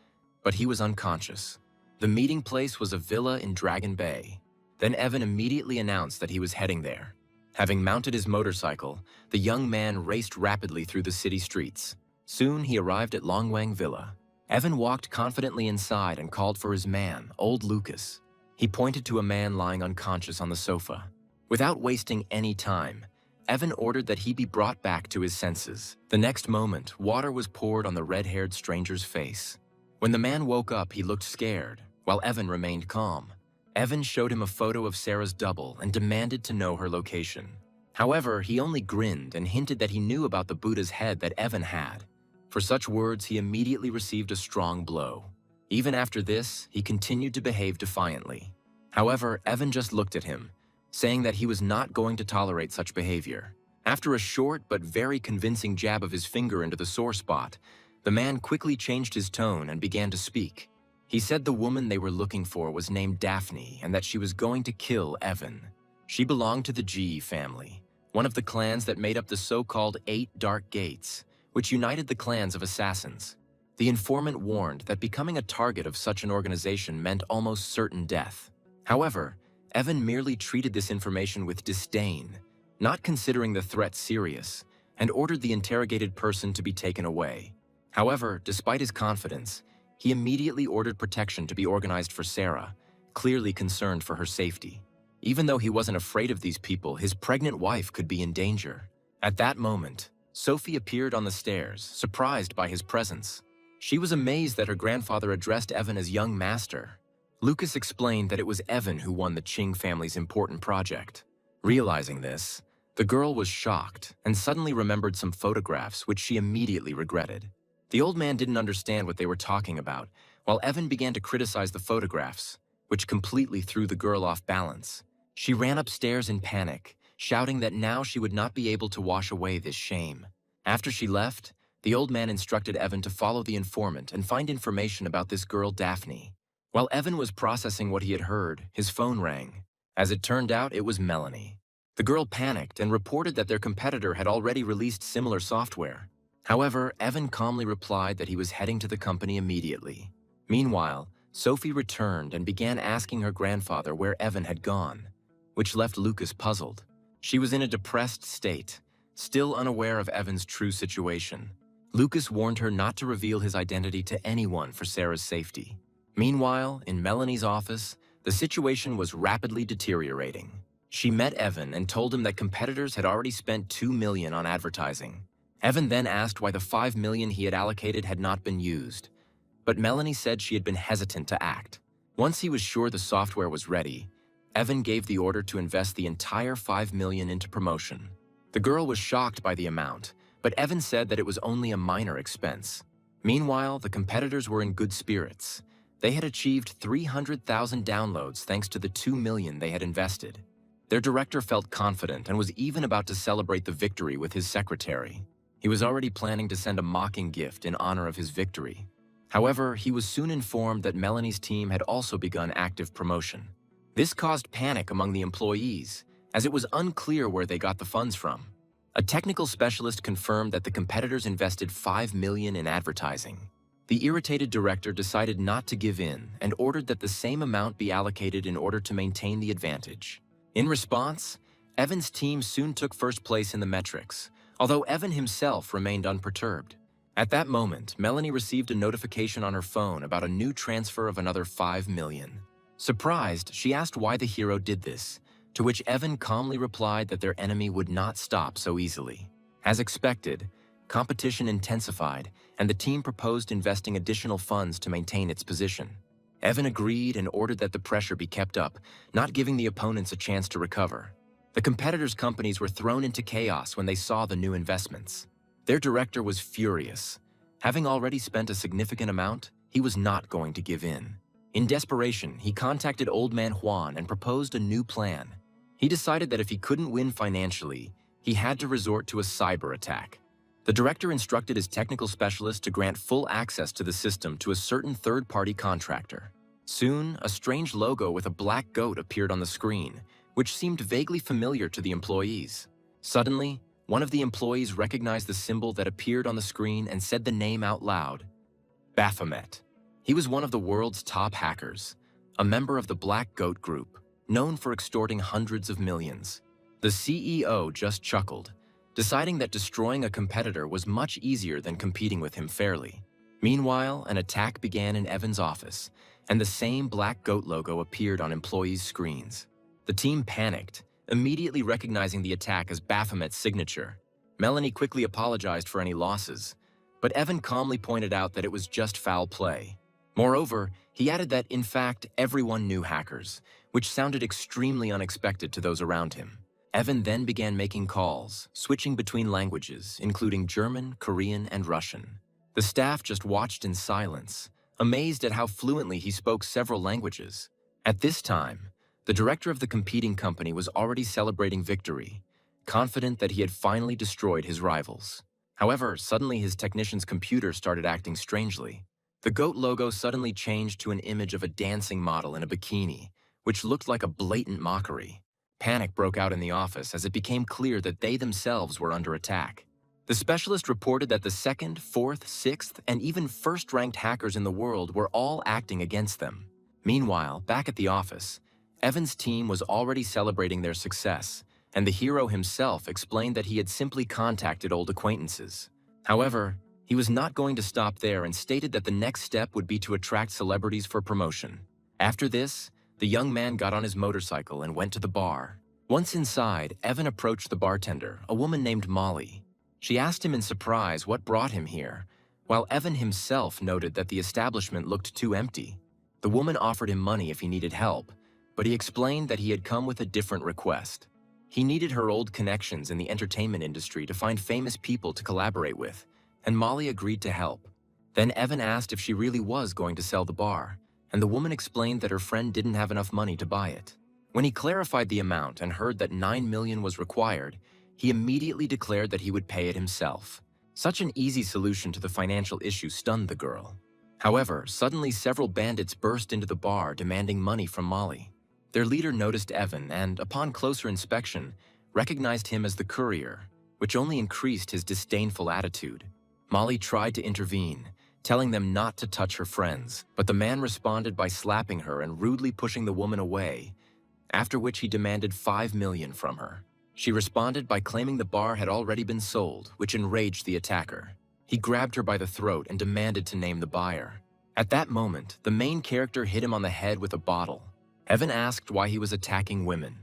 but he was unconscious. The meeting place was a villa in Dragon Bay. Then Evan immediately announced that he was heading there. Having mounted his motorcycle, the young man raced rapidly through the city streets. Soon he arrived at Longwang Villa. Evan walked confidently inside and called for his man, old Lucas. He pointed to a man lying unconscious on the sofa. Without wasting any time, Evan ordered that he be brought back to his senses. The next moment, water was poured on the red-haired stranger's face. When the man woke up, he looked scared, while Evan remained calm. Evan showed him a photo of Sarah's double and demanded to know her location. However, he only grinned and hinted that he knew about the Buddha's head that Evan had. For such words, he immediately received a strong blow. Even after this, he continued to behave defiantly. However, Evan just looked at him, saying that he was not going to tolerate such behavior. After a short but very convincing jab of his finger into the sore spot, the man quickly changed his tone and began to speak. He said the woman they were looking for was named Daphne and that she was going to kill Evan. She belonged to the G family, one of the clans that made up the so-called 8 Dark Gates, which united the clans of assassins. The informant warned that becoming a target of such an organization meant almost certain death. However, Evan merely treated this information with disdain, not considering the threat serious, and ordered the interrogated person to be taken away. However, despite his confidence, he immediately ordered protection to be organized for Sarah, clearly concerned for her safety. Even though he wasn't afraid of these people, his pregnant wife could be in danger. At that moment, Sophie appeared on the stairs, surprised by his presence. She was amazed that her grandfather addressed Evan as young master. Lucas explained that it was Evan who won the Ching family's important project. Realizing this, the girl was shocked and suddenly remembered some photographs which she immediately regretted. The old man didn't understand what they were talking about, while Evan began to criticize the photographs, which completely threw the girl off balance. She ran upstairs in panic, shouting that now she would not be able to wash away this shame. After she left, the old man instructed Evan to follow the informant and find information about this girl Daphne. While Evan was processing what he had heard, his phone rang. As it turned out, it was Melanie. The girl panicked and reported that their competitor had already released similar software. However, Evan calmly replied that he was heading to the company immediately. Meanwhile, Sophie returned and began asking her grandfather where Evan had gone, which left Lucas puzzled. She was in a depressed state, still unaware of Evan's true situation. Lucas warned her not to reveal his identity to anyone for Sarah's safety. Meanwhile, in Melanie's office, the situation was rapidly deteriorating. She met Evan and told him that competitors had already spent $2 million on advertising. Evan then asked why the $5 million he had allocated had not been used, but Melanie said she had been hesitant to act. Once he was sure the software was ready, Evan gave the order to invest the entire $5 million into promotion. The girl was shocked by the amount, but Evan said that it was only a minor expense. Meanwhile, the competitors were in good spirits. They had achieved 300,000 downloads thanks to the $2 million they had invested. Their director felt confident and was even about to celebrate the victory with his secretary. He was already planning to send a mocking gift in honor of his victory. However, he was soon informed that Melanie's team had also begun active promotion. This caused panic among the employees, as it was unclear where they got the funds from. A technical specialist confirmed that the competitors invested $5 million in advertising. The irritated director decided not to give in and ordered that the same amount be allocated in order to maintain the advantage. In response, Evan's team soon took first place in the metrics, although Evan himself remained unperturbed. At that moment, Melanie received a notification on her phone about a new transfer of another $5 million. Surprised, she asked why the hero did this, to which Evan calmly replied that their enemy would not stop so easily. As expected, competition intensified, and the team proposed investing additional funds to maintain its position. Evan agreed and ordered that the pressure be kept up, not giving the opponents a chance to recover. The competitors' companies were thrown into chaos when they saw the new investments. Their director was furious. Having already spent a significant amount, he was not going to give in. In desperation, he contacted Old Man Juan and proposed a new plan. He decided that if he couldn't win financially, he had to resort to a cyber attack. The director instructed his technical specialist to grant full access to the system to a certain third-party contractor. Soon, a strange logo with a black goat appeared on the screen, which seemed vaguely familiar to the employees. Suddenly, one of the employees recognized the symbol that appeared on the screen and said the name out loud: Baphomet. He was one of the world's top hackers, a member of the Black Goat Group, known for extorting hundreds of millions. The CEO just chuckled, deciding that destroying a competitor was much easier than competing with him fairly. Meanwhile, an attack began in Evan's office, and the same Black Goat logo appeared on employees' screens. The team panicked, immediately recognizing the attack as Baphomet's signature. Melanie quickly apologized for any losses, but Evan calmly pointed out that it was just foul play. Moreover, he added that, in fact, everyone knew hackers, which sounded extremely unexpected to those around him. Evan then began making calls, switching between languages, including German, Korean, and Russian. The staff just watched in silence, amazed at how fluently he spoke several languages. At this time, the director of the competing company was already celebrating victory, confident that he had finally destroyed his rivals. However, suddenly his technician's computer started acting strangely. The goat logo suddenly changed to an image of a dancing model in a bikini, which looked like a blatant mockery. Panic broke out in the office as it became clear that they themselves were under attack. The specialist reported that the 2nd, 4th, 6th, and even first-ranked hackers in the world were all acting against them. Meanwhile, back at the office, Evan's team was already celebrating their success, and the hero himself explained that he had simply contacted old acquaintances. However, he was not going to stop there and stated that the next step would be to attract celebrities for promotion. After this, the young man got on his motorcycle and went to the bar. Once inside, Evan approached the bartender, a woman named Molly. She asked him in surprise what brought him here, while Evan himself noted that the establishment looked too empty. The woman offered him money if he needed help, but he explained that he had come with a different request. He needed her old connections in the entertainment industry to find famous people to collaborate with, and Molly agreed to help. Then Evan asked if she really was going to sell the bar, and the woman explained that her friend didn't have enough money to buy it. When he clarified the amount and heard that 9 million was required, he immediately declared that he would pay it himself. Such an easy solution to the financial issue stunned the girl. However, suddenly several bandits burst into the bar demanding money from Molly. Their leader noticed Evan and, upon closer inspection, recognized him as the courier, which only increased his disdainful attitude. Molly tried to intervene, telling them not to touch her friends, but the man responded by slapping her and rudely pushing the woman away, after which he demanded 5 million from her. She responded by claiming the bar had already been sold, which enraged the attacker. He grabbed her by the throat and demanded to name the buyer. At that moment, the main character hit him on the head with a bottle. Evan asked why he was attacking women.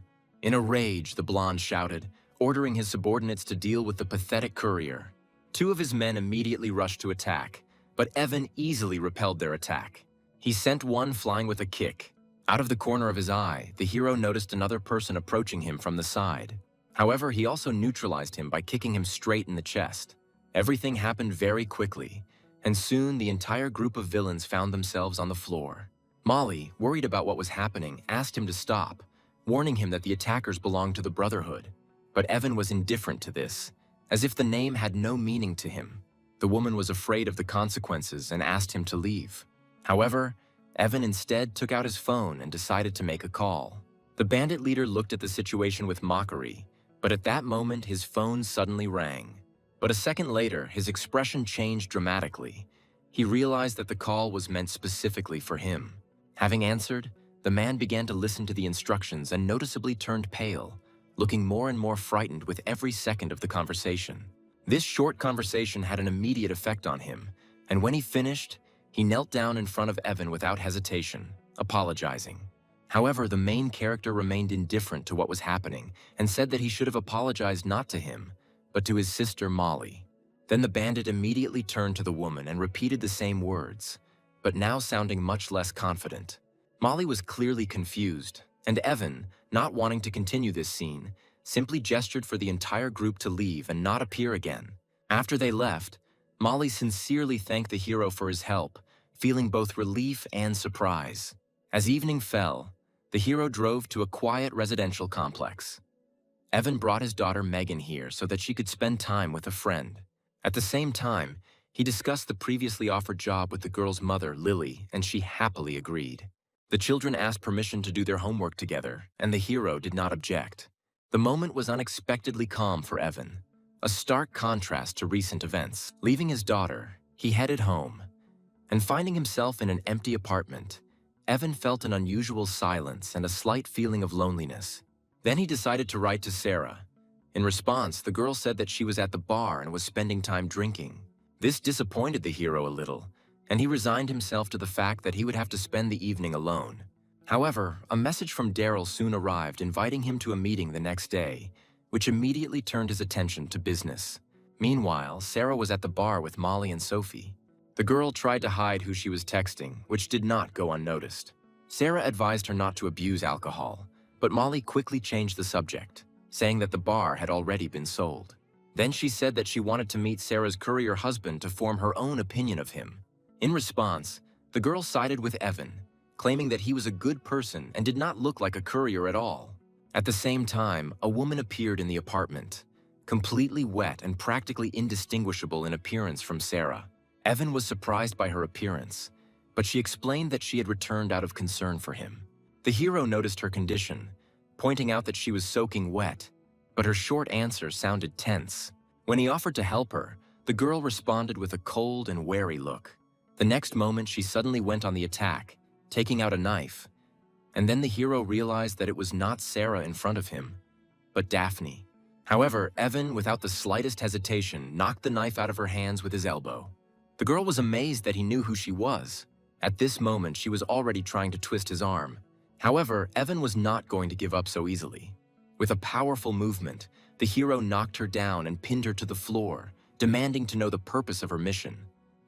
In a rage, the blonde shouted, ordering his subordinates to deal with the pathetic courier. 2 of his men immediately rushed to attack, but Evan easily repelled their attack. He sent one flying with a kick. Out of the corner of his eye, the hero noticed another person approaching him from the side. However, he also neutralized him by kicking him straight in the chest. Everything happened very quickly, and soon the entire group of villains found themselves on the floor. Molly, worried about what was happening, asked him to stop, warning him that the attackers belonged to the Brotherhood. But Evan was indifferent to this, as if the name had no meaning to him. The woman was afraid of the consequences and asked him to leave. However, Evan instead took out his phone and decided to make a call. The bandit leader looked at the situation with mockery, but at that moment his phone suddenly rang. But a second later, his expression changed dramatically. He realized that the call was meant specifically for him. Having answered, the man began to listen to the instructions and noticeably turned pale, looking more and more frightened with every second of the conversation. This short conversation had an immediate effect on him, and when he finished, he knelt down in front of Evan without hesitation, apologizing. However, the main character remained indifferent to what was happening and said that he should have apologized not to him, but to his sister Molly. Then the bandit immediately turned to the woman and repeated the same words, but now sounding much less confident. Molly was clearly confused, and Evan, not wanting to continue this scene, simply gestured for the entire group to leave and not appear again. After they left, Molly sincerely thanked the hero for his help, feeling both relief and surprise. As evening fell, the hero drove to a quiet residential complex. Evan brought his daughter Megan here so that she could spend time with a friend. At the same time, he discussed the previously offered job with the girl's mother, Lily, and she happily agreed. The children asked permission to do their homework together, and the hero did not object. The moment was unexpectedly calm for Evan, a stark contrast to recent events. Leaving his daughter, he headed home, and finding himself in an empty apartment, Evan felt an unusual silence and a slight feeling of loneliness. Then he decided to write to Sarah. In response, the girl said that she was at the bar and was spending time drinking. This disappointed the hero a little, and he resigned himself to the fact that he would have to spend the evening alone. However, a message from Daryl soon arrived inviting him to a meeting the next day, which immediately turned his attention to business. Meanwhile, Sarah was at the bar with Molly and Sophie. The girl tried to hide who she was texting, which did not go unnoticed. Sarah advised her not to abuse alcohol, but Molly quickly changed the subject. saying that the bar had already been sold. Then she said that she wanted to meet Sarah's courier husband to form her own opinion of him. In response, the girl sided with Evan, claiming that he was a good person and did not look like a courier at all. At the same time, a woman appeared in the apartment, completely wet and practically indistinguishable in appearance from Sarah. Evan was surprised by her appearance, but she explained that she had returned out of concern for him. The hero noticed her condition, pointing out that she was soaking wet, but her short answer sounded tense. When he offered to help her, the girl responded with a cold and wary look. The next moment, she suddenly went on the attack, taking out a knife. And then the hero realized that it was not Sarah in front of him, but Daphne. However, Evan, without the slightest hesitation, knocked the knife out of her hands with his elbow. The girl was amazed that he knew who she was. At this moment, she was already trying to twist his arm. However, Evan was not going to give up so easily. With a powerful movement, the hero knocked her down and pinned her to the floor, demanding to know the purpose of her mission.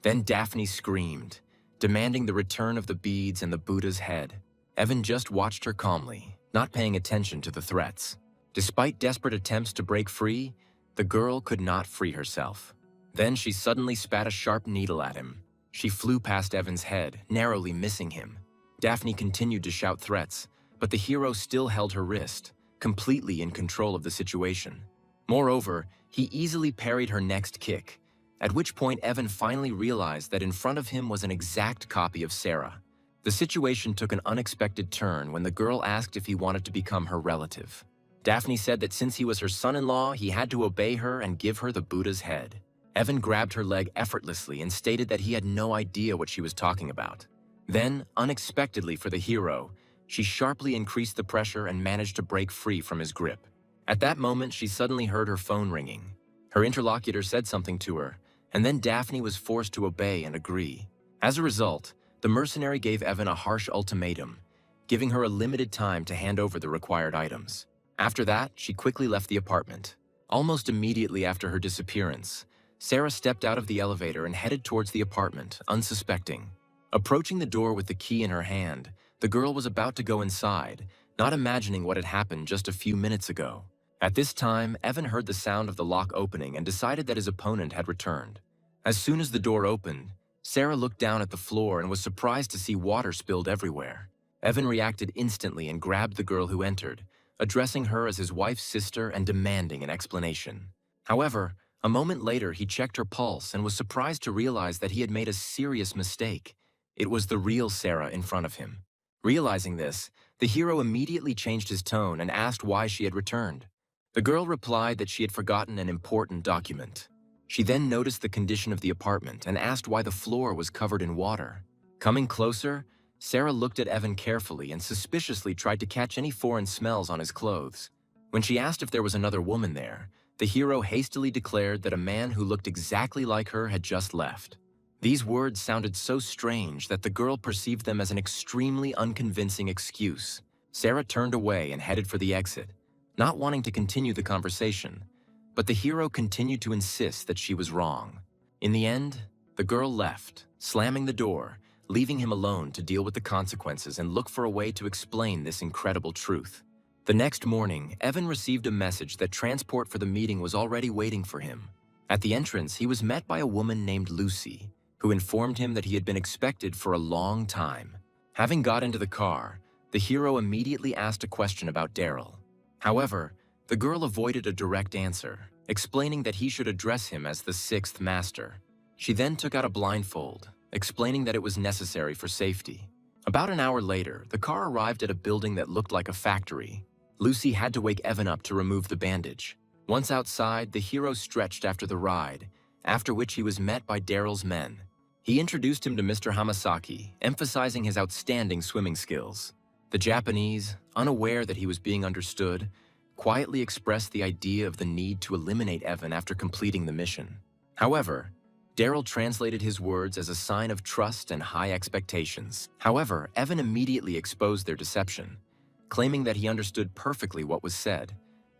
Then Daphne screamed, demanding the return of the beads and the Buddha's head. Evan just watched her calmly, not paying attention to the threats. Despite desperate attempts to break free, the girl could not free herself. Then she suddenly spat a sharp needle at him. She flew past Evan's head, narrowly missing him. Daphne continued to shout threats, but the hero still held her wrist, completely in control of the situation. Moreover, he easily parried her next kick, at which point Evan finally realized that in front of him was an exact copy of Sarah. The situation took an unexpected turn when the girl asked if he wanted to become her relative. Daphne said that since he was her son-in-law, he had to obey her and give her the Buddha's head. Evan grabbed her leg effortlessly and stated that he had no idea what she was talking about. Then, unexpectedly for the hero, she sharply increased the pressure and managed to break free from his grip. At that moment, she suddenly heard her phone ringing. Her interlocutor said something to her, and then Daphne was forced to obey and agree. As a result, the mercenary gave Evan a harsh ultimatum, giving her a limited time to hand over the required items. After that, she quickly left the apartment. Almost immediately after her disappearance, Sarah stepped out of the elevator and headed towards the apartment, unsuspecting. Approaching the door with the key in her hand, the girl was about to go inside, not imagining what had happened just a few minutes ago. At this time, Evan heard the sound of the lock opening and decided that his opponent had returned. As soon as the door opened, Sarah looked down at the floor and was surprised to see water spilled everywhere. Evan reacted instantly and grabbed the girl who entered, addressing her as his wife's sister and demanding an explanation. However, a moment later, he checked her pulse and was surprised to realize that he had made a serious mistake. It was the real Sarah in front of him. Realizing this, the hero immediately changed his tone and asked why she had returned. The girl replied that she had forgotten an important document. She then noticed the condition of the apartment and asked why the floor was covered in water. Coming closer, Sarah looked at Evan carefully and suspiciously tried to catch any foreign smells on his clothes. When she asked if there was another woman there, the hero hastily declared that a man who looked exactly like her had just left. These words sounded so strange that the girl perceived them as an extremely unconvincing excuse. Sarah turned away and headed for the exit, not wanting to continue the conversation, but the hero continued to insist that she was wrong. In the end, the girl left, slamming the door, leaving him alone to deal with the consequences and look for a way to explain this incredible truth. The next morning, Evan received a message that transport for the meeting was already waiting for him. At the entrance, he was met by a woman named Lucy, who informed him that he had been expected for a long time. Having got into the car, the hero immediately asked a question about Daryl. However, the girl avoided a direct answer, explaining that he should address him as the sixth master. She then took out a blindfold, explaining that it was necessary for safety. About an hour later, the car arrived at a building that looked like a factory. Lucy had to wake Evan up to remove the bandage. Once outside, the hero stretched after the ride, after which he was met by Daryl's men. He introduced him to Mr. Hamasaki, emphasizing his outstanding swimming skills. The Japanese, unaware that he was being understood, quietly expressed the idea of the need to eliminate Evan after completing the mission. However, Daryl translated his words as a sign of trust and high expectations. However, Evan immediately exposed their deception, claiming that he understood perfectly what was said,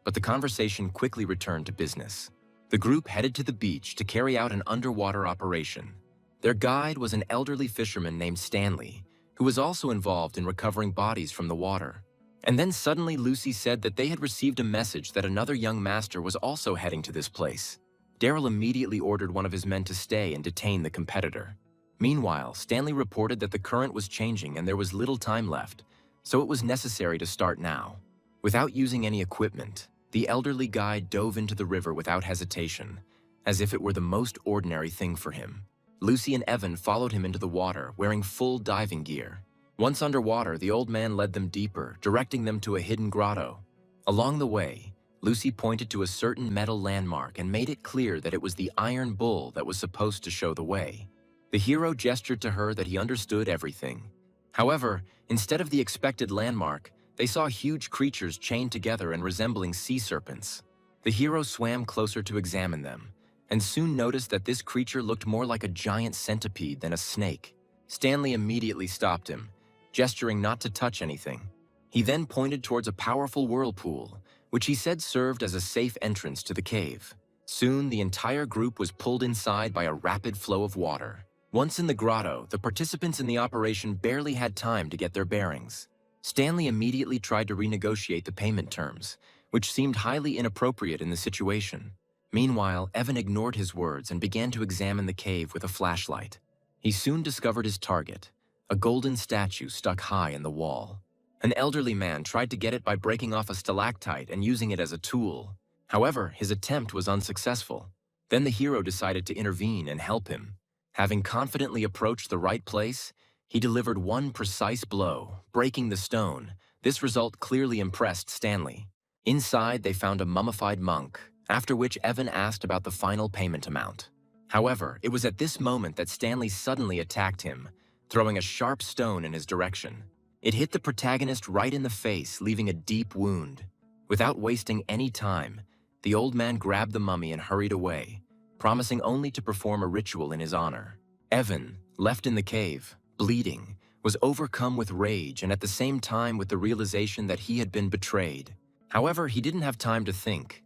but the conversation quickly returned to business. The group headed to the beach to carry out an underwater operation. Their guide was an elderly fisherman named Stanley, who was also involved in recovering bodies from the water. And then suddenly Lucy said that they had received a message that another young master was also heading to this place. Daryl immediately ordered one of his men to stay and detain the competitor. Meanwhile, Stanley reported that the current was changing and there was little time left, so it was necessary to start now. Without using any equipment, the elderly guy dove into the river without hesitation, as if it were the most ordinary thing for him. Lucy and Evan followed him into the water, wearing full diving gear. Once underwater, the old man led them deeper, directing them to a hidden grotto. Along the way, Lucy pointed to a certain metal landmark and made it clear that it was the iron bull that was supposed to show the way. The hero gestured to her that he understood everything. However, instead of the expected landmark, they saw huge creatures chained together and resembling sea serpents. The hero swam closer to examine them, and soon noticed that this creature looked more like a giant centipede than a snake. Stanley immediately stopped him, gesturing not to touch anything. He then pointed towards a powerful whirlpool, which he said served as a safe entrance to the cave. Soon, the entire group was pulled inside by a rapid flow of water. Once in the grotto, the participants in the operation barely had time to get their bearings. Stanley immediately tried to renegotiate the payment terms, which seemed highly inappropriate in the situation. Meanwhile, Evan ignored his words and began to examine the cave with a flashlight. He soon discovered his target, a golden statue stuck high in the wall. An elderly man tried to get it by breaking off a stalactite and using it as a tool. However, his attempt was unsuccessful. Then the hero decided to intervene and help him. Having confidently approached the right place, he delivered one precise blow, breaking the stone. This result clearly impressed Stanley. Inside, they found a mummified monk, after which Evan asked about the final payment amount. However, it was at this moment that Stanley suddenly attacked him, throwing a sharp stone in his direction. It hit the protagonist right in the face, leaving a deep wound. Without wasting any time, the old man grabbed the mummy and hurried away, promising only to perform a ritual in his honor. Evan, left in the cave, bleeding, was overcome with rage and at the same time with the realization that he had been betrayed. However, he didn't have time to think.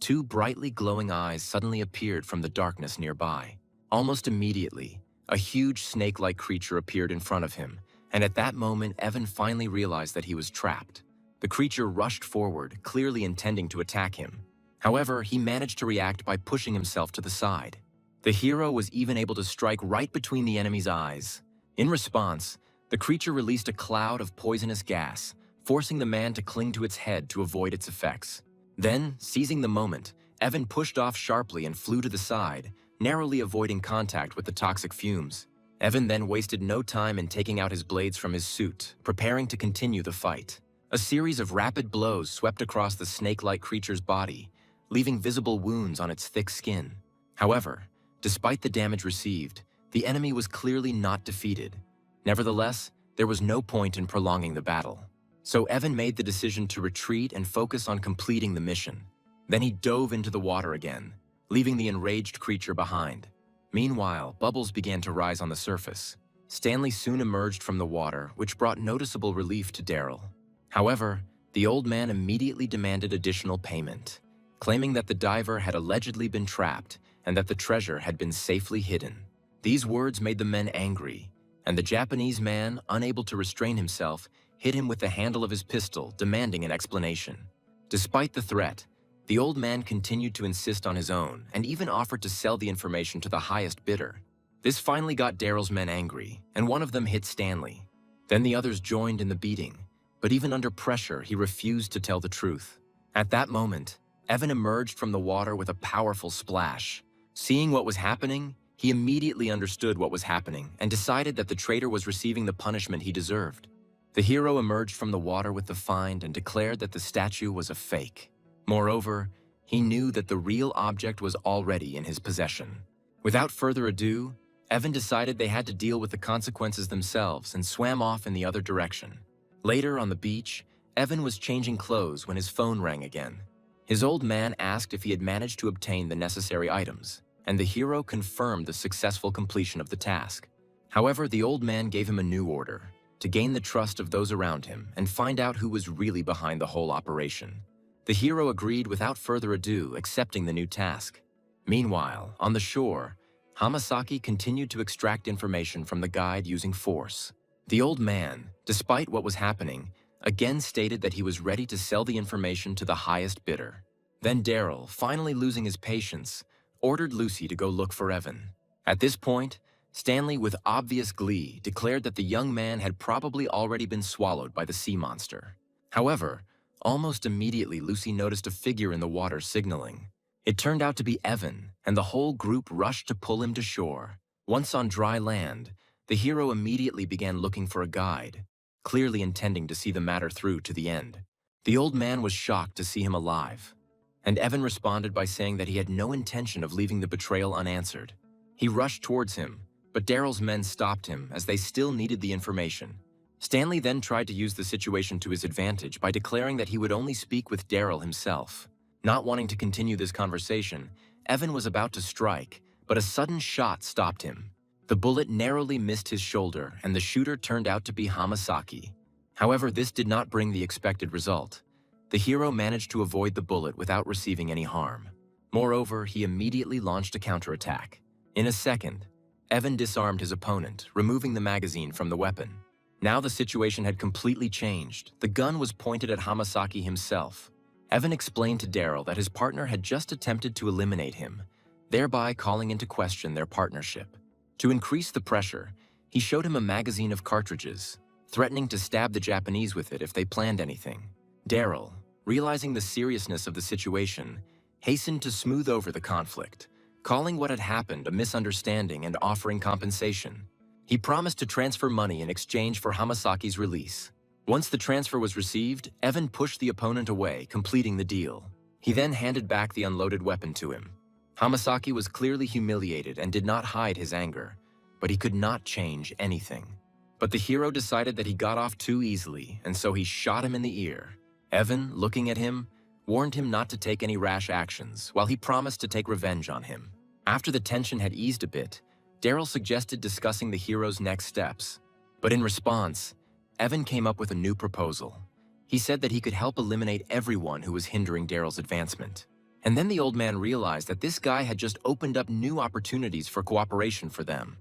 Two brightly glowing eyes suddenly appeared from the darkness nearby. Almost immediately, a huge snake-like creature appeared in front of him, and at that moment, Evan finally realized that he was trapped. The creature rushed forward, clearly intending to attack him. However, he managed to react by pushing himself to the side. The hero was even able to strike right between the enemy's eyes. In response, the creature released a cloud of poisonous gas, forcing the man to cling to its head to avoid its effects. Then, seizing the moment, Evan pushed off sharply and flew to the side, narrowly avoiding contact with the toxic fumes. Evan then wasted no time in taking out his blades from his suit, preparing to continue the fight. A series of rapid blows swept across the snake-like creature's body, leaving visible wounds on its thick skin. However, despite the damage received, the enemy was clearly not defeated. Nevertheless, there was no point in prolonging the battle. So Evan made the decision to retreat and focus on completing the mission. Then he dove into the water again, leaving the enraged creature behind. Meanwhile, bubbles began to rise on the surface. Stanley soon emerged from the water, which brought noticeable relief to Daryl. However, the old man immediately demanded additional payment, claiming that the diver had allegedly been trapped and that the treasure had been safely hidden. These words made the men angry, and the Japanese man, unable to restrain himself, hit him with the handle of his pistol, demanding an explanation. Despite the threat, the old man continued to insist on his own and even offered to sell the information to the highest bidder. This finally got Daryl's men angry, and one of them hit Stanley. Then the others joined in the beating, but even under pressure, he refused to tell the truth. At that moment, Evan emerged from the water with a powerful splash. Seeing what was happening, he immediately understood what was happening and decided that the traitor was receiving the punishment he deserved. The hero emerged from the water with the find and declared that the statue was a fake. Moreover, he knew that the real object was already in his possession. Without further ado, Evan decided they had to deal with the consequences themselves and swam off in the other direction. Later on the beach, Evan was changing clothes when his phone rang again. His old man asked if he had managed to obtain the necessary items, and the hero confirmed the successful completion of the task. However, the old man gave him a new order, to gain the trust of those around him and find out who was really behind the whole operation. The hero agreed without further ado, accepting the new task. Meanwhile, on the shore, Hamasaki continued to extract information from the guide using force. The old man, despite what was happening, again stated that he was ready to sell the information to the highest bidder. Then Daryl, finally losing his patience, ordered Lucy to go look for Evan. At this point, Stanley, with obvious glee, declared that the young man had probably already been swallowed by the sea monster. However, almost immediately Lucy noticed a figure in the water signaling. It turned out to be Evan, and the whole group rushed to pull him to shore. Once on dry land, the hero immediately began looking for a guide, clearly intending to see the matter through to the end. The old man was shocked to see him alive, and Evan responded by saying that he had no intention of leaving the betrayal unanswered. He rushed towards him, but Daryl's men stopped him as they still needed the information. Stanley then tried to use the situation to his advantage by declaring that he would only speak with Daryl himself. Not wanting to continue this conversation, Evan was about to strike, but a sudden shot stopped him. The bullet narrowly missed his shoulder, and the shooter turned out to be Hamasaki. However, this did not bring the expected result. The hero managed to avoid the bullet without receiving any harm. Moreover, he immediately launched a counterattack. In a second, Evan disarmed his opponent, removing the magazine from the weapon. Now the situation had completely changed. The gun was pointed at Hamasaki himself. Evan explained to Daryl that his partner had just attempted to eliminate him, thereby calling into question their partnership. To increase the pressure, he showed him a magazine of cartridges, threatening to stab the Japanese with it if they planned anything. Daryl, realizing the seriousness of the situation, hastened to smooth over the conflict, calling what had happened a misunderstanding and offering compensation. He promised to transfer money in exchange for Hamasaki's release. Once the transfer was received, Evan pushed the opponent away, completing the deal. He then handed back the unloaded weapon to him. Hamasaki was clearly humiliated and did not hide his anger, but he could not change anything. But the hero decided that he got off too easily, and so he shot him in the ear. Evan, looking at him, warned him not to take any rash actions, while he promised to take revenge on him. After the tension had eased a bit, Daryl suggested discussing the hero's next steps. But in response, Evan came up with a new proposal. He said that he could help eliminate everyone who was hindering Daryl's advancement. And then the old man realized that this guy had just opened up new opportunities for cooperation for them.